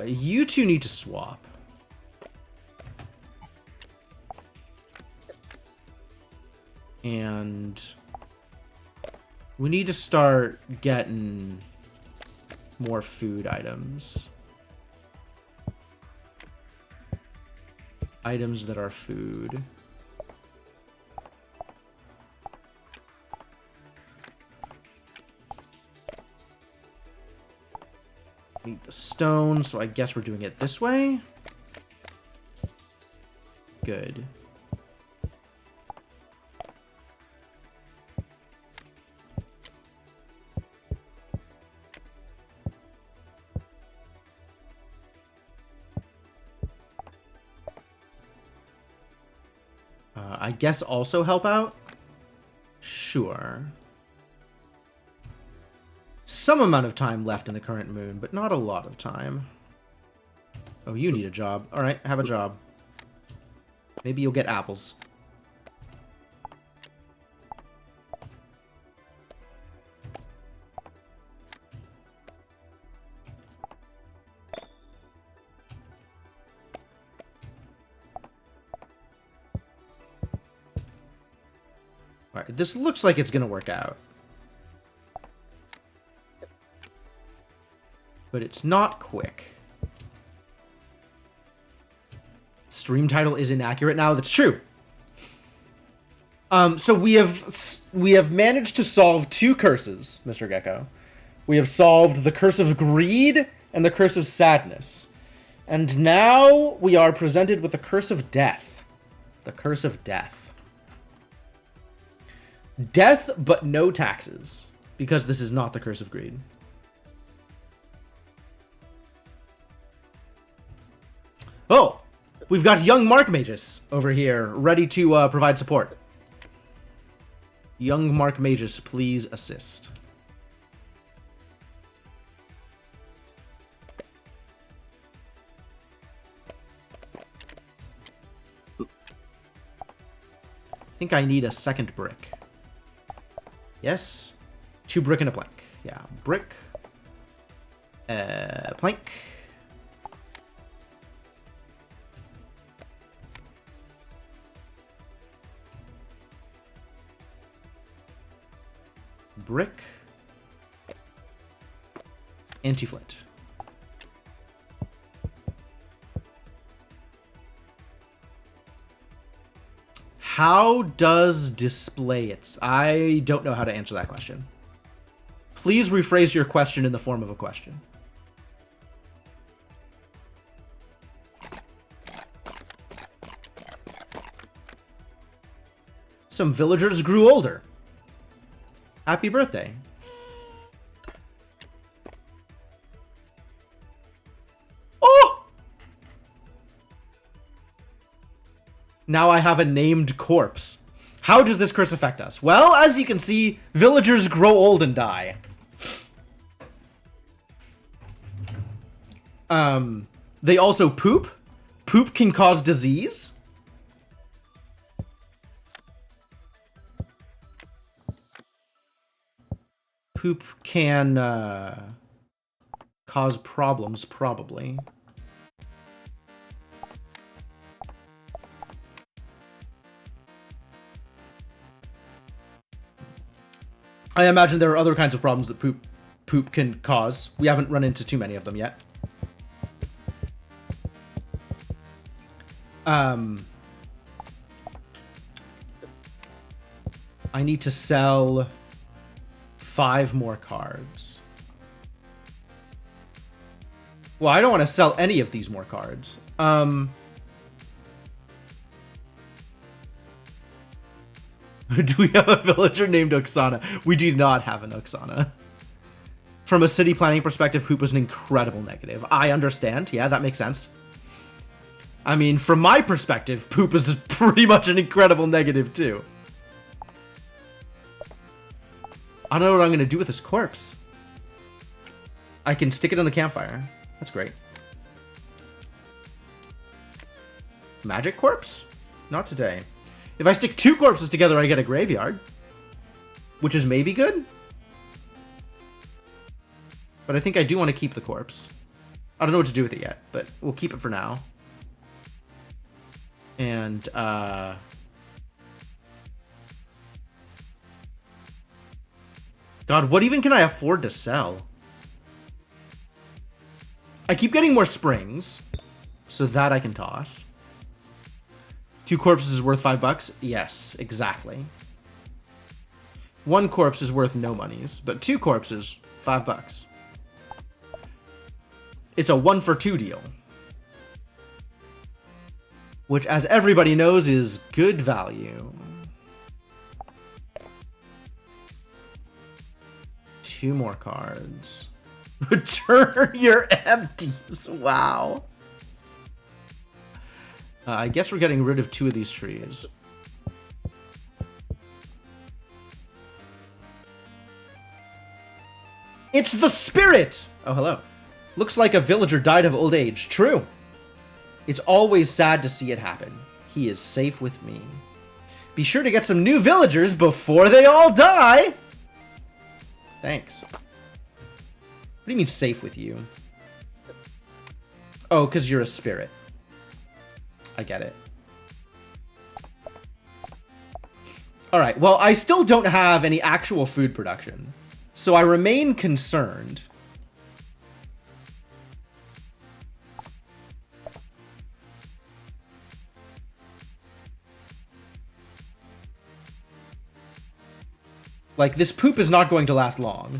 S1: You two need to swap. And we need to start getting more food items. Items that are food. Need the stone, so I guess we're doing it this way. Good. I guess also help out? Sure. Some amount of time left in the current moon, but not a lot of time. Oh, you need a job. Alright, have a job. Maybe you'll get apples. Alright, this looks like it's gonna work out. But it's not quick. Stream title is inaccurate now. That's true. So we have managed to solve 2 curses, Mr. Gecko. We have solved the curse of greed and the curse of sadness. And now we are presented with the curse of death. The curse of death. Death, but no taxes. Because this is not the curse of greed. Oh, we've got young Mark Magus over here, ready to provide support. Young Mark Magus, please assist. I think I need a second brick. Yes. 2 brick and a plank. Yeah, brick. Plank. Brick. Anti-flint. How does display it? I don't know how to answer that question. Please rephrase your question in the form of a question. Some villagers grew older. Happy birthday. Oh! Now I have a named corpse. How does this curse affect us? Well, as you can see, villagers grow old and die. They also poop. Poop can cause disease. poop can cause problems, probably. I imagine there are other kinds of problems that poop can cause. We haven't run into too many of them yet. I need to sell 5 more cards. Well, I don't want to sell any of these more cards. Do we have a villager named Oksana? We do not have an Oksana. From a city planning perspective, poop was an incredible negative. I understand. Yeah, that makes sense. I mean, from my perspective, poop is pretty much an incredible negative, too. I don't know what I'm going to do with this corpse. I can stick it on the campfire. That's great. Magic corpse? Not today. If I stick 2 corpses together, I get a graveyard. Which is maybe good. But I think I do want to keep the corpse. I don't know what to do with it yet, but we'll keep it for now. And, God, what even can I afford to sell? I keep getting more springs, so that I can toss. 2 corpses is worth $5? Yes, exactly. 1 corpse is worth no monies, but 2 corpses, $5. It's a 1 for 2 deal. Which, as everybody knows, is good value. 2 more cards. Return your empties. Wow. I guess we're getting rid of 2 of these trees. It's the spirit! Oh, hello. Looks like a villager died of old age. True. It's always sad to see it happen. He is safe with me. Be sure to get some new villagers before they all die! Thanks. What do you mean safe with you? Oh, because you're a spirit. I get it. Alright, well, I still don't have any actual food production. So I remain concerned. Like, this poop is not going to last long.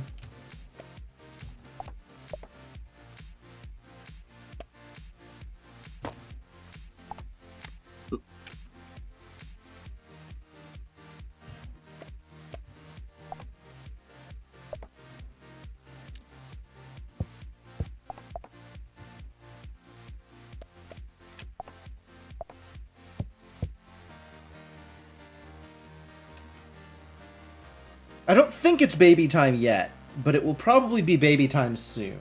S1: I don't think it's baby time yet, but it will probably be baby time soon.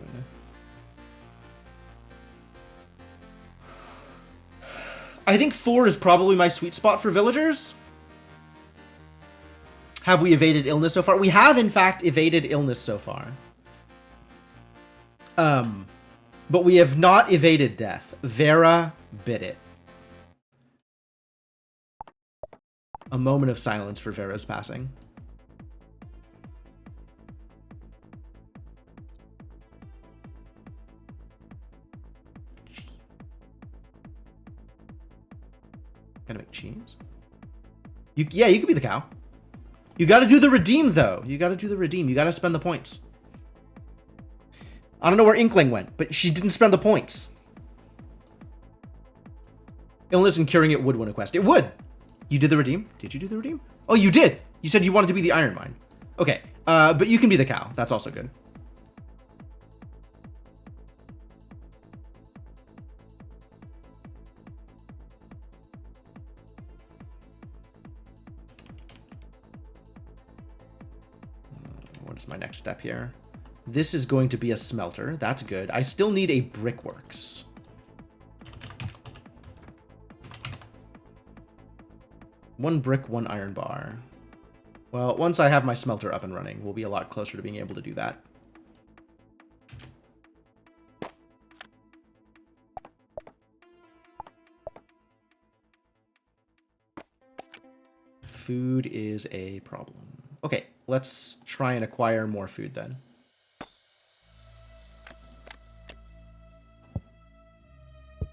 S1: I think 4 is probably my sweet spot for villagers. Have we evaded illness so far? We have, in fact, evaded illness so far. But we have not evaded death. Vera bit it. A moment of silence for Vera's passing. Gotta make cheese. Yeah, you could be the cow. You gotta do the redeem, though. You gotta do the redeem. You gotta spend the points. I don't know where Inkling went, but she didn't spend the points. Illness and curing it would win a quest. It would. You did the redeem? Did you do the redeem? Oh, you did. You said you wanted to be the Iron Mine. Okay, but you can be the cow. That's also good. What's my next step here? This is going to be a smelter. That's good. I still need a brickworks. One brick, 1 iron bar. Well, once I have my smelter up and running, we'll be a lot closer to being able to do that. Food is a problem. Okay, let's try and acquire more food then.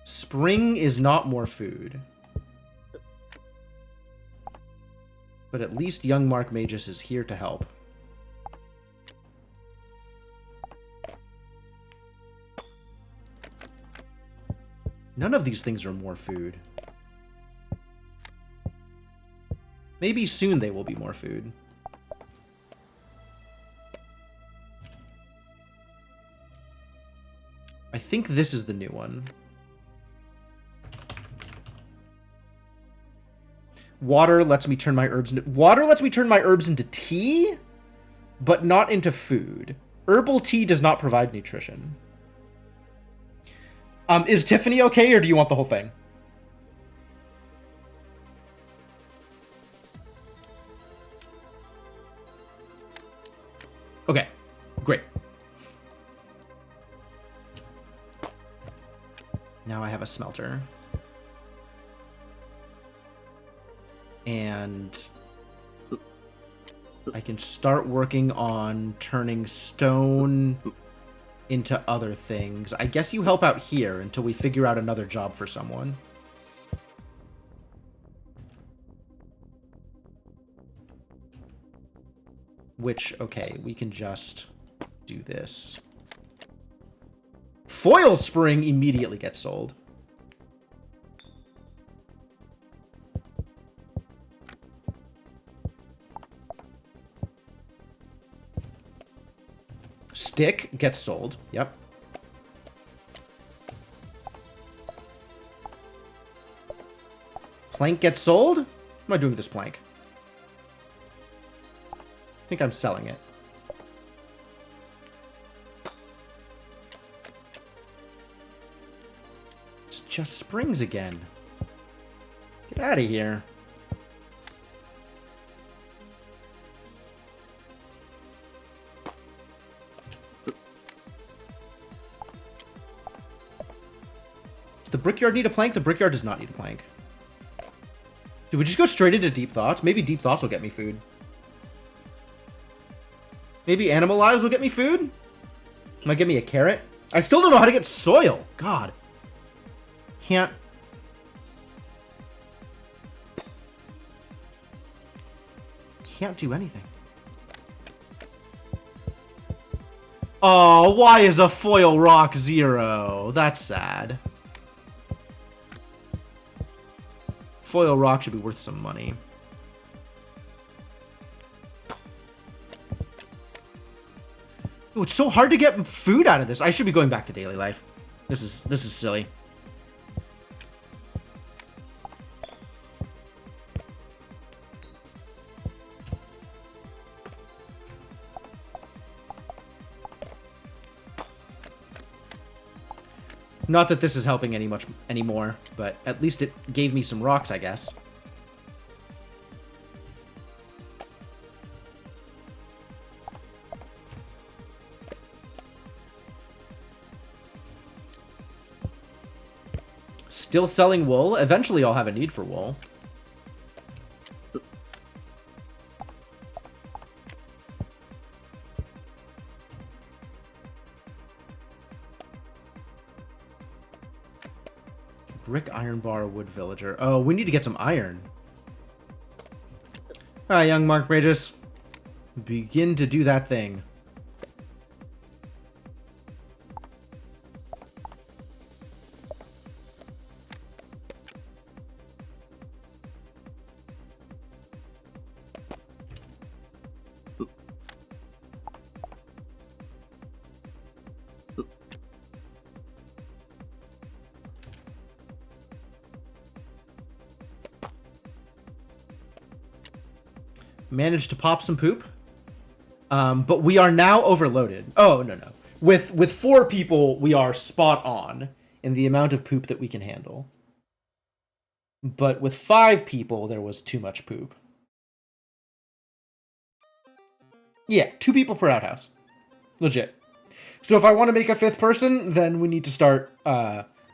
S1: Spring is not more food. But at least young Mark Magus is here to help. None of these things are more food. Maybe soon they will be more food. I think this is the new one. Water lets me turn my herbs into tea, but not into food. Herbal tea does not provide nutrition. Is Tiffany okay, or do you want the whole thing? Okay, great. Now I have a smelter. And I can start working on turning stone into other things. I guess you help out here until we figure out another job for someone. Which, okay, we can just do this. Foil spring immediately gets sold. Stick gets sold. Yep. Plank gets sold? What am I doing with this plank? I think I'm selling it. It's just springs again. Get out of here. Does the brickyard need a plank? The brickyard does not need a plank. Do we just go straight into Deep Thoughts? Maybe Deep Thoughts will get me food. Maybe Animal Lives will get me food? Might give me a carrot? I still don't know how to get soil. God. Can't do anything. Oh, why is a foil rock 0? That's sad. Foil rock should be worth some money. Oh, it's so hard to get food out of this. I should be going back to daily life. This is silly. Not that this is helping anymore, but at least it gave me some rocks, I guess. Still selling wool. Eventually I'll have a need for wool. Brick, iron bar, wood villager. Oh, we need to get some iron. Alright, young Mark Regis. Begin to do that thing. Managed to pop some poop. But we are now overloaded. Oh, no. With 4 people, we are spot on in the amount of poop that we can handle. But with 5 people, there was too much poop. Yeah, 2 people per outhouse. Legit. So if I want to make a 5th person, then we need to start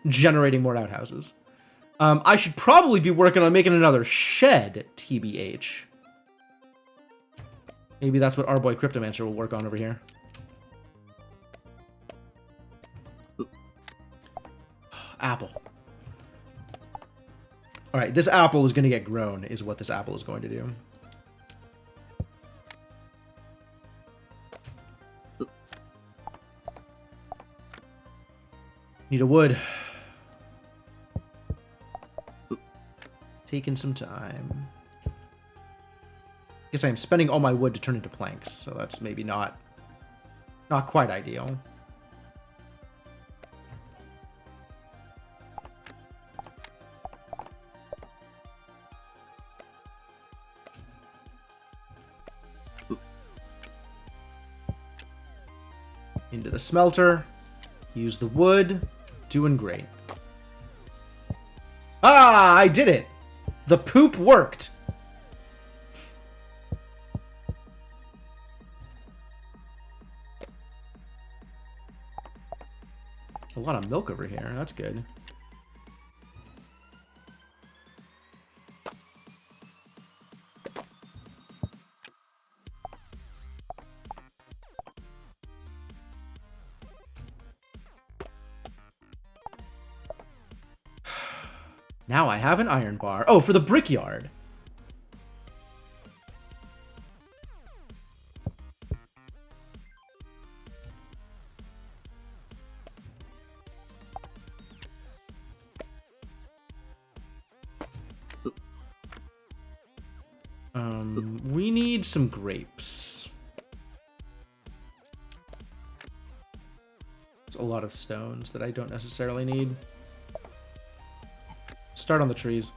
S1: generating more outhouses. I should probably be working on making another shed, TBH. Maybe that's what our boy Cryptomancer will work on over here. Apple. Alright, this apple is going to get grown, is what this apple is going to do. Need a wood. Taking some time. Guess I'm spending all my wood to turn into planks, so that's maybe not quite ideal. Into the smelter. Use the wood. Doing great. Ah, I did it! The poop worked! A lot of milk over here. That's good. Now I have an iron bar. Oh, for the brickyard. We need some grapes. There's a lot of stones that I don't necessarily need. Start on the trees.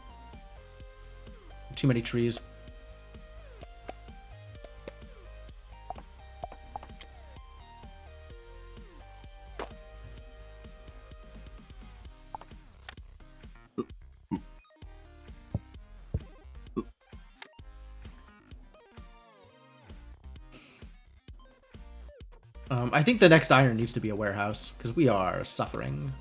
S1: Too many trees. I think the next iron needs to be a warehouse, because we are suffering.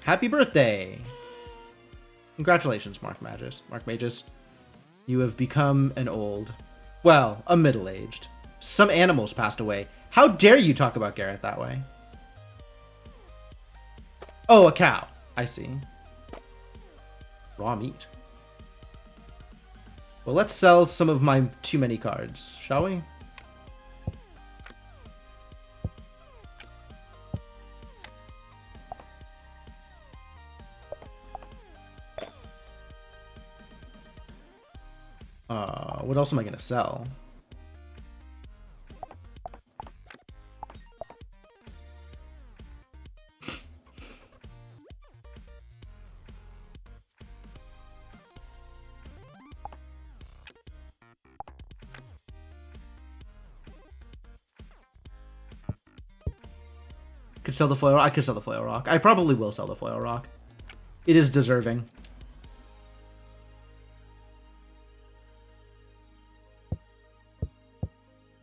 S1: Happy birthday! Congratulations, Mark Magus. You have become an old... Well, a middle-aged. Some animals passed away. How dare you talk about Garrett that way? Oh, a cow. I see. Raw meat. Well, let's sell some of my too many cards, shall we? What else am I gonna sell? Could sell the foil rock. I could sell the foil rock. I probably will sell the foil rock. It is deserving.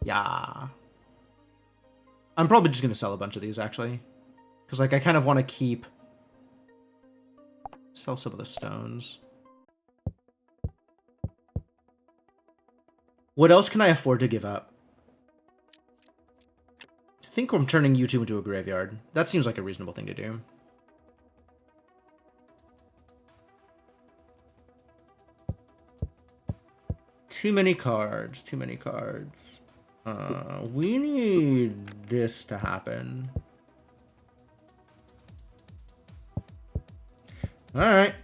S1: Yeah. I'm probably just going to sell a bunch of these, actually. Because, like, I kind of want to keep... Sell some of the stones. What else can I afford to give up? I think I'm turning you two into a graveyard. That seems like a reasonable thing to do. Too many cards. Too many cards. We need this to happen. Alright.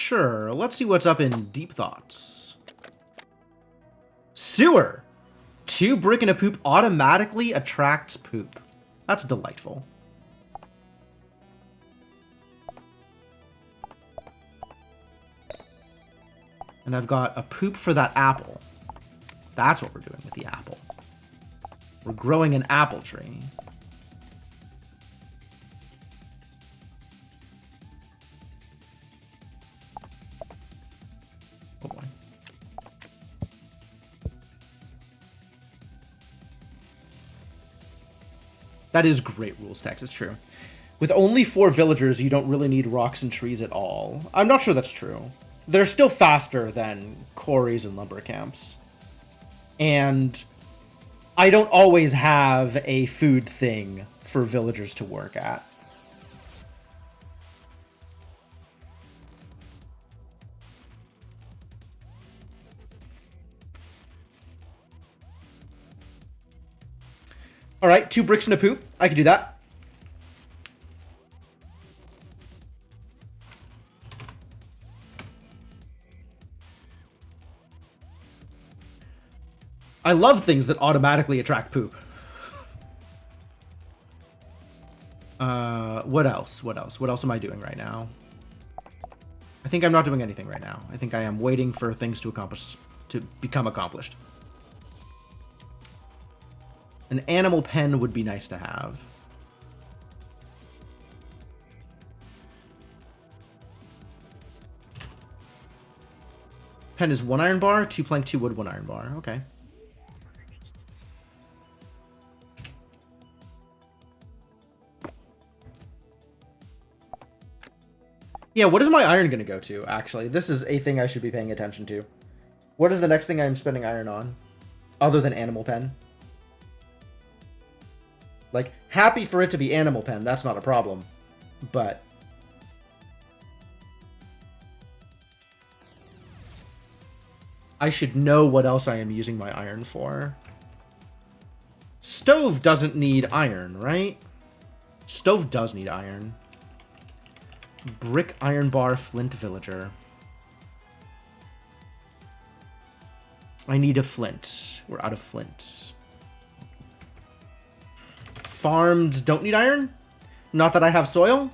S1: Sure, let's see what's up in Deep Thoughts. Sewer! 2 brick and a poop automatically attracts poop. That's delightful. And I've got a poop for that apple. That's what we're doing with the apple. We're growing an apple tree. Oh boy. That is great rules text, it's true. With only 4 villagers, you don't really need rocks and trees at all. I'm not sure that's true. They're still faster than quarries and lumber camps. And I don't always have a food thing for villagers to work at. Alright, 2 bricks and a poop. I can do that. I love things that automatically attract poop. What else? What else? What else am I doing right now? I think I'm not doing anything right now. I think I am waiting for things to become accomplished. An animal pen would be nice to have. Pen is 1 iron bar, 2 plank, 2 wood, 1 iron bar. Okay. Yeah, what is my iron going to go to, actually? This is a thing I should be paying attention to. What is the next thing I'm spending iron on? Other than animal pen? Like, happy for it to be animal pen, that's not a problem. But I should know what else I am using my iron for. Stove doesn't need iron, right? Stove does need iron. Brick, iron bar, flint, villager. I need a flint. We're out of flints. Farms don't need iron? Not that I have soil?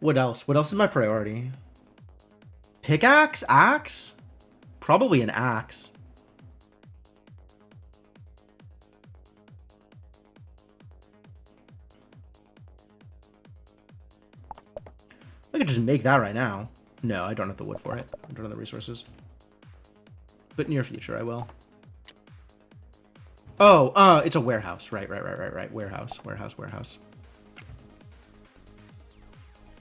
S1: What else? What else is my priority? Pickaxe? Axe? Probably an axe. I could just make that right now. No, I don't have the wood for it. I don't have the resources. But near future, I will. Oh, it's a warehouse. Right. Warehouse.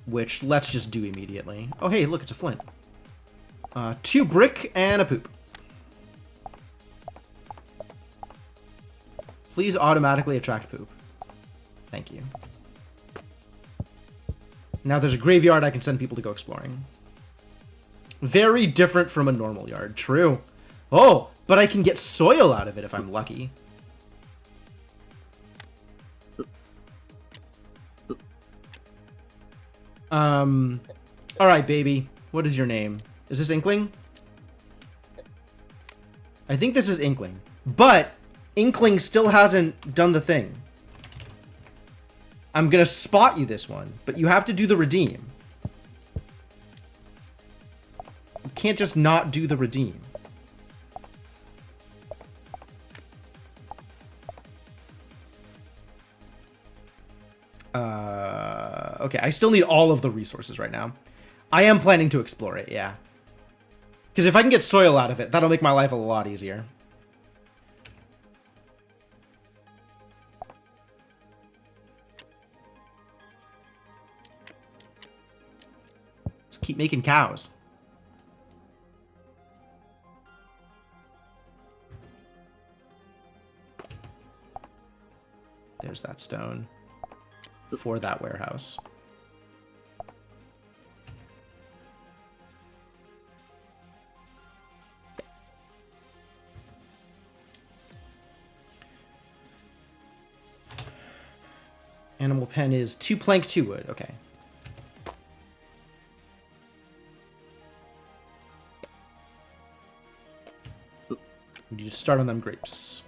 S1: Which, let's just do immediately. Oh, hey, look, it's a flint. 2 brick and a poop. Please automatically attract poop. Thank you. Now there's a graveyard I can send people to go exploring. Very different from a normal yard. True. Oh, but I can get soil out of it if I'm lucky. Alright, baby. What is your name? Is this Inkling? I think this is Inkling. But Inkling still hasn't done the thing. I'm gonna spot you this one, but you have to do the redeem. You can't just not do the redeem. Okay, I still need all of the resources right now. I am planning to explore it, yeah. Because if I can get soil out of it, that'll make my life a lot easier. Let's keep making cows. that stone for that warehouse. Animal pen is 2 plank, 2 wood. Okay. We need to start on them grapes.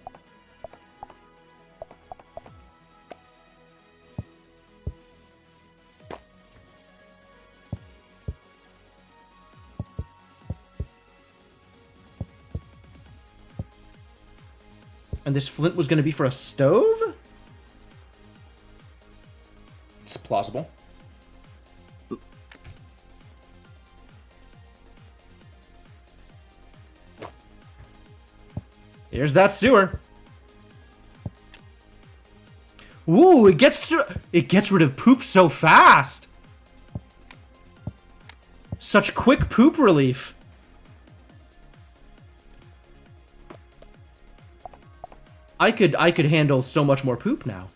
S1: And this flint was going to be for a stove? It's plausible. Here's that sewer. Ooh, it gets rid of poop so fast. Such quick poop relief. I could handle so much more poop now.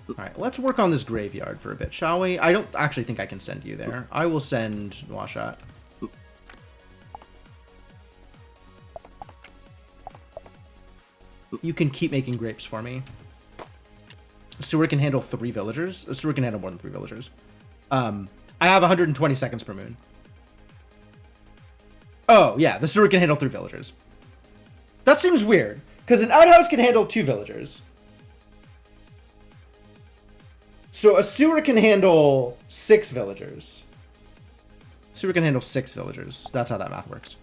S1: Alright, let's work on this graveyard for a bit, shall we? I don't actually think I can send you there. I will send Washat. You can keep making grapes for me. Sewer can handle 3 villagers. The sewer can handle more than 3 villagers. I have 120 seconds per moon. Oh, yeah, the sewer can handle 3 villagers. That seems weird, because an outhouse can handle 2 villagers. So a sewer can handle 6 villagers. Sewer can handle 6 villagers. That's how that math works.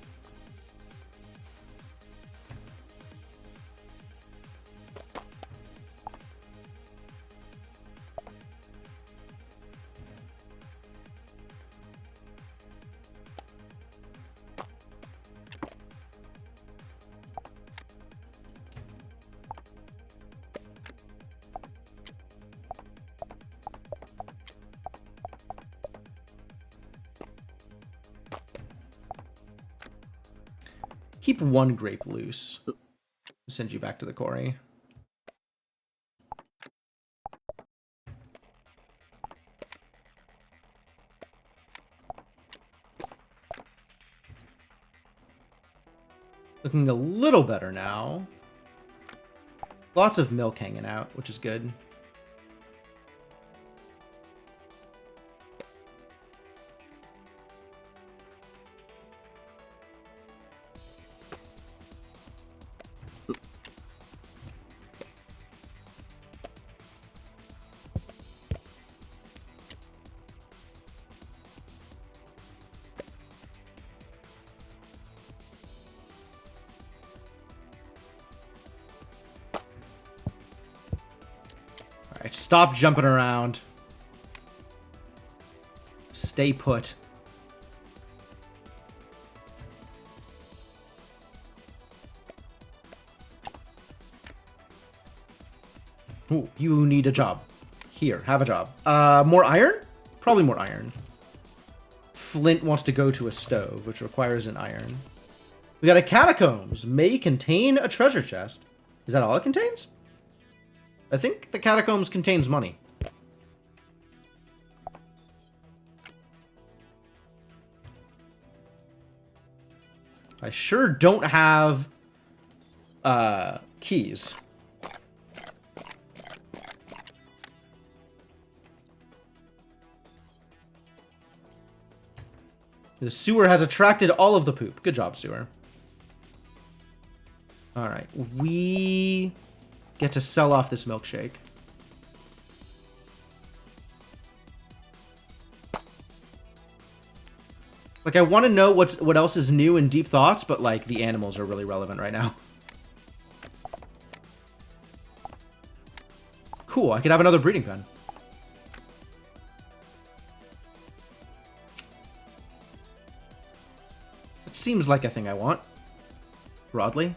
S1: Keep 1 grape loose. Send you back to the quarry. Looking a little better now. Lots of milk hanging out, which is good. Stop jumping around. Stay put. Ooh, you need a job. Here, have a job. More iron? Probably more iron. Flint wants to go to a stove, which requires an iron. We got a catacombs. May contain a treasure chest. Is that all it contains? I think the catacombs contains money. I sure don't have keys. The sewer has attracted all of the poop. Good job, sewer. All right, we get to sell off this milkshake. Like, I want to know what else is new in Deep Thoughts, but, like, the animals are really relevant right now. Cool, I could have another breeding pen. It seems like a thing I want. Broadly.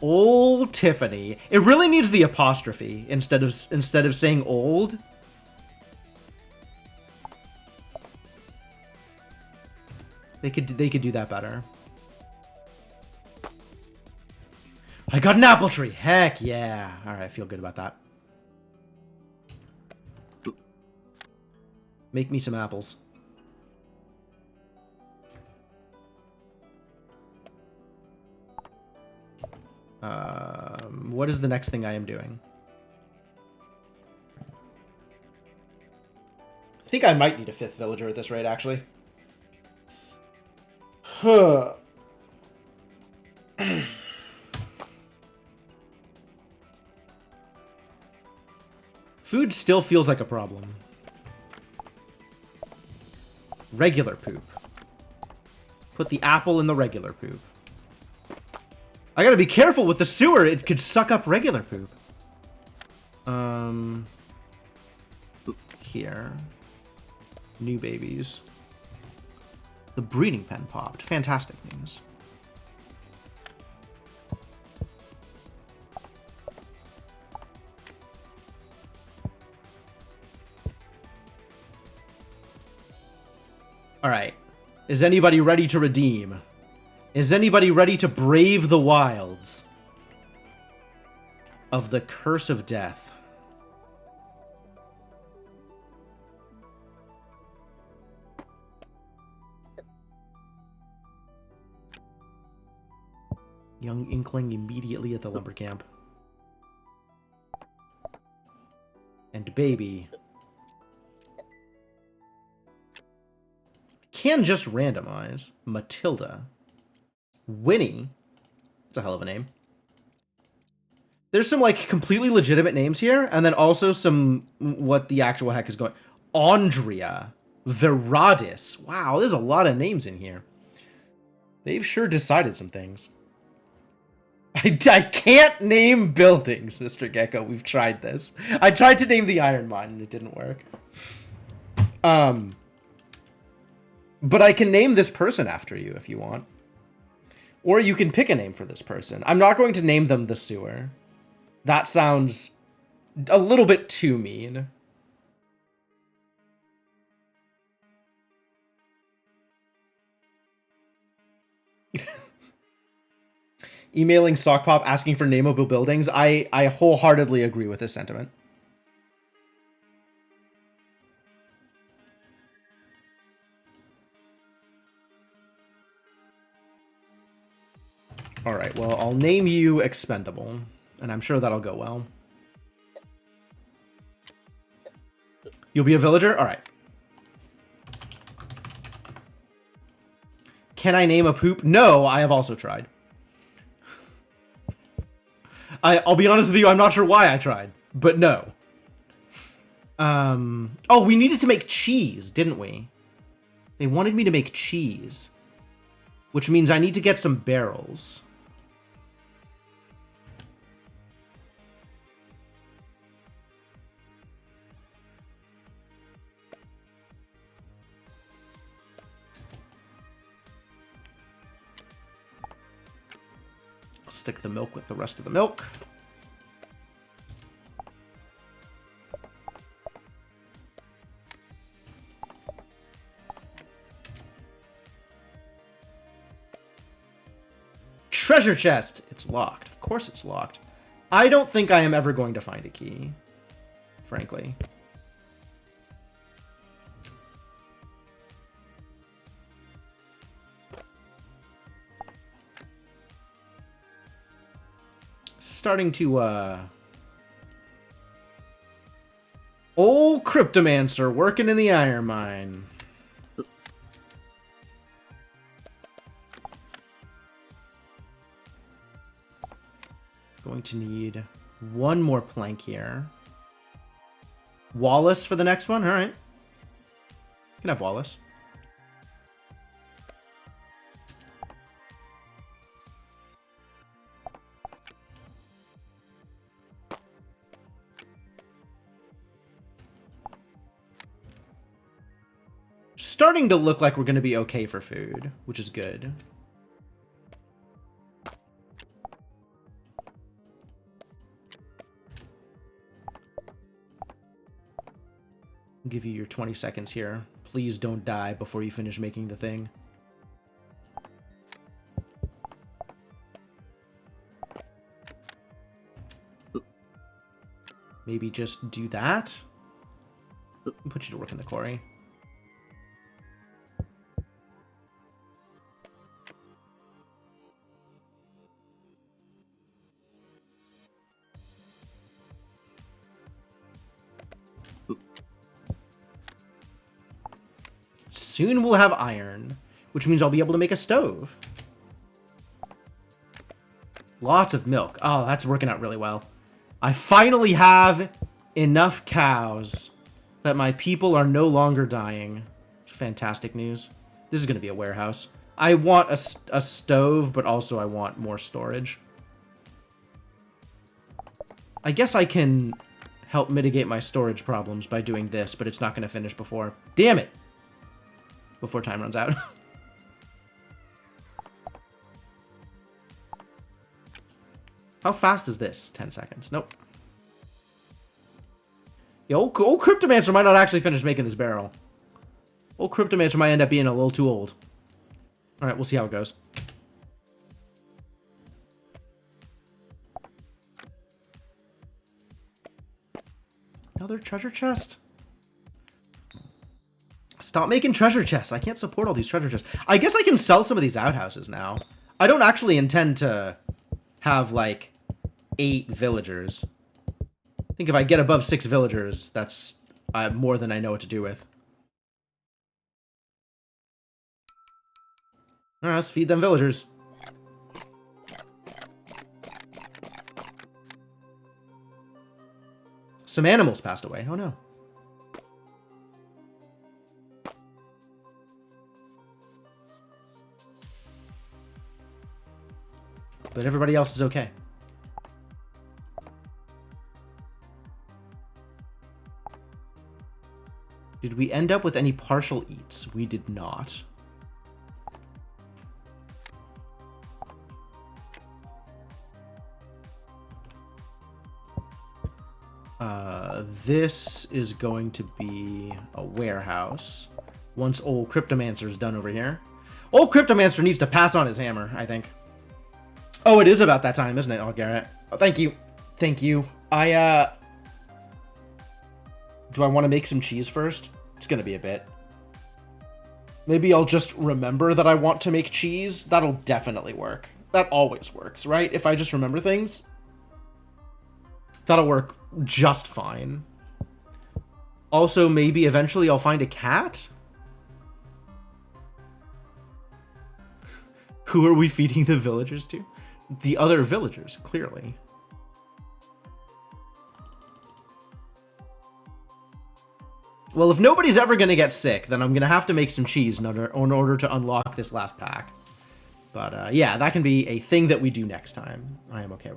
S1: Old Tiffany. It really needs the apostrophe instead of saying old. They could do that better. I got an apple tree. Heck yeah. All right, I feel good about that. Make me some apples. What is the next thing I am doing? I think I might need a 5th villager at this rate, actually. Huh. Food still feels like a problem. Regular poop. Put the apple in the regular poop. I gotta be careful with the sewer. It could suck up regular poop. Here. New babies. The breeding pen popped. Fantastic news. Alright. Is anybody ready to redeem? Is anybody ready to brave the wilds of the curse of death? Young Inkling immediately at the lumber camp. And baby. Can just randomize. Matilda. Winnie. That's a hell of a name. There's some, like, completely legitimate names here, and then also some, what the actual heck is going... Andrea. Veradis. Wow, there's a lot of names in here. They've sure decided some things. I can't name buildings, Mr. Gecko. We've tried this. I tried to name the Iron Mine, and it didn't work. But I can name this person after you, if you want. Or you can pick a name for this person. I'm not going to name them the sewer. That sounds a little bit too mean. Emailing Sockpop asking for nameable buildings. I wholeheartedly agree with this sentiment. Alright, well, I'll name you Expendable, and I'm sure that'll go well. You'll be a villager? Alright. Can I name a poop? No, I have also tried. I'll be honest with you, I'm not sure why I tried, but no. Oh, we needed to make cheese, didn't we? They wanted me to make cheese, which means I need to get some barrels. Stick the milk with the rest of the milk. Treasure chest! It's locked. Of course it's locked. I don't think I am ever going to find a key, frankly. Starting to, Old Cryptomancer working in the iron mine. Going to need one more plank here. Wallace for the next one? Alright. You can have Wallace. Starting to look like we're going to be okay for food, which is good. I'll give you your 20 seconds here. Please don't die before you finish making the thing. Maybe just do that. Put you to work in the quarry. Soon we'll have iron, which means I'll be able to make a stove. Lots of milk. Oh, that's working out really well. I finally have enough cows that my people are no longer dying. Fantastic news. This is going to be a warehouse. I want a stove, but also I want more storage. I guess I can help mitigate my storage problems by doing this, but it's not going to finish before. Damn it! Before time runs out. How fast is this? 10 seconds. Nope. Yeah, old Cryptomancer might not actually finish making this barrel. Old Cryptomancer might end up being a little too old. Alright, we'll see how it goes. Another treasure chest? Stop making treasure chests. I can't support all these treasure chests. I guess I can sell some of these outhouses now. I don't actually intend to have, like, 8 villagers. I think if I get above 6 villagers, that's more than I know what to do with. Alright, let's feed them villagers. Some animals passed away. Oh no. But everybody else is okay. Did we end up with any partial eats? We did not. This is going to be a warehouse once old Cryptomancer is done over here. Old Cryptomancer needs to pass on his hammer, I think. Oh, it is about that time, isn't it? Oh, Garrett. Oh, thank you. Thank you. Do I want to make some cheese first? It's going to be a bit. Maybe I'll just remember that I want to make cheese. That'll definitely work. That always works, right? If I just remember things, that'll work just fine. Also, maybe eventually I'll find a cat? Who are we feeding the villagers to? The other villagers, clearly. Well, if nobody's ever going to get sick, then I'm going to have to make some cheese in order to unlock this last pack. But yeah, that can be a thing that we do next time. I am okay with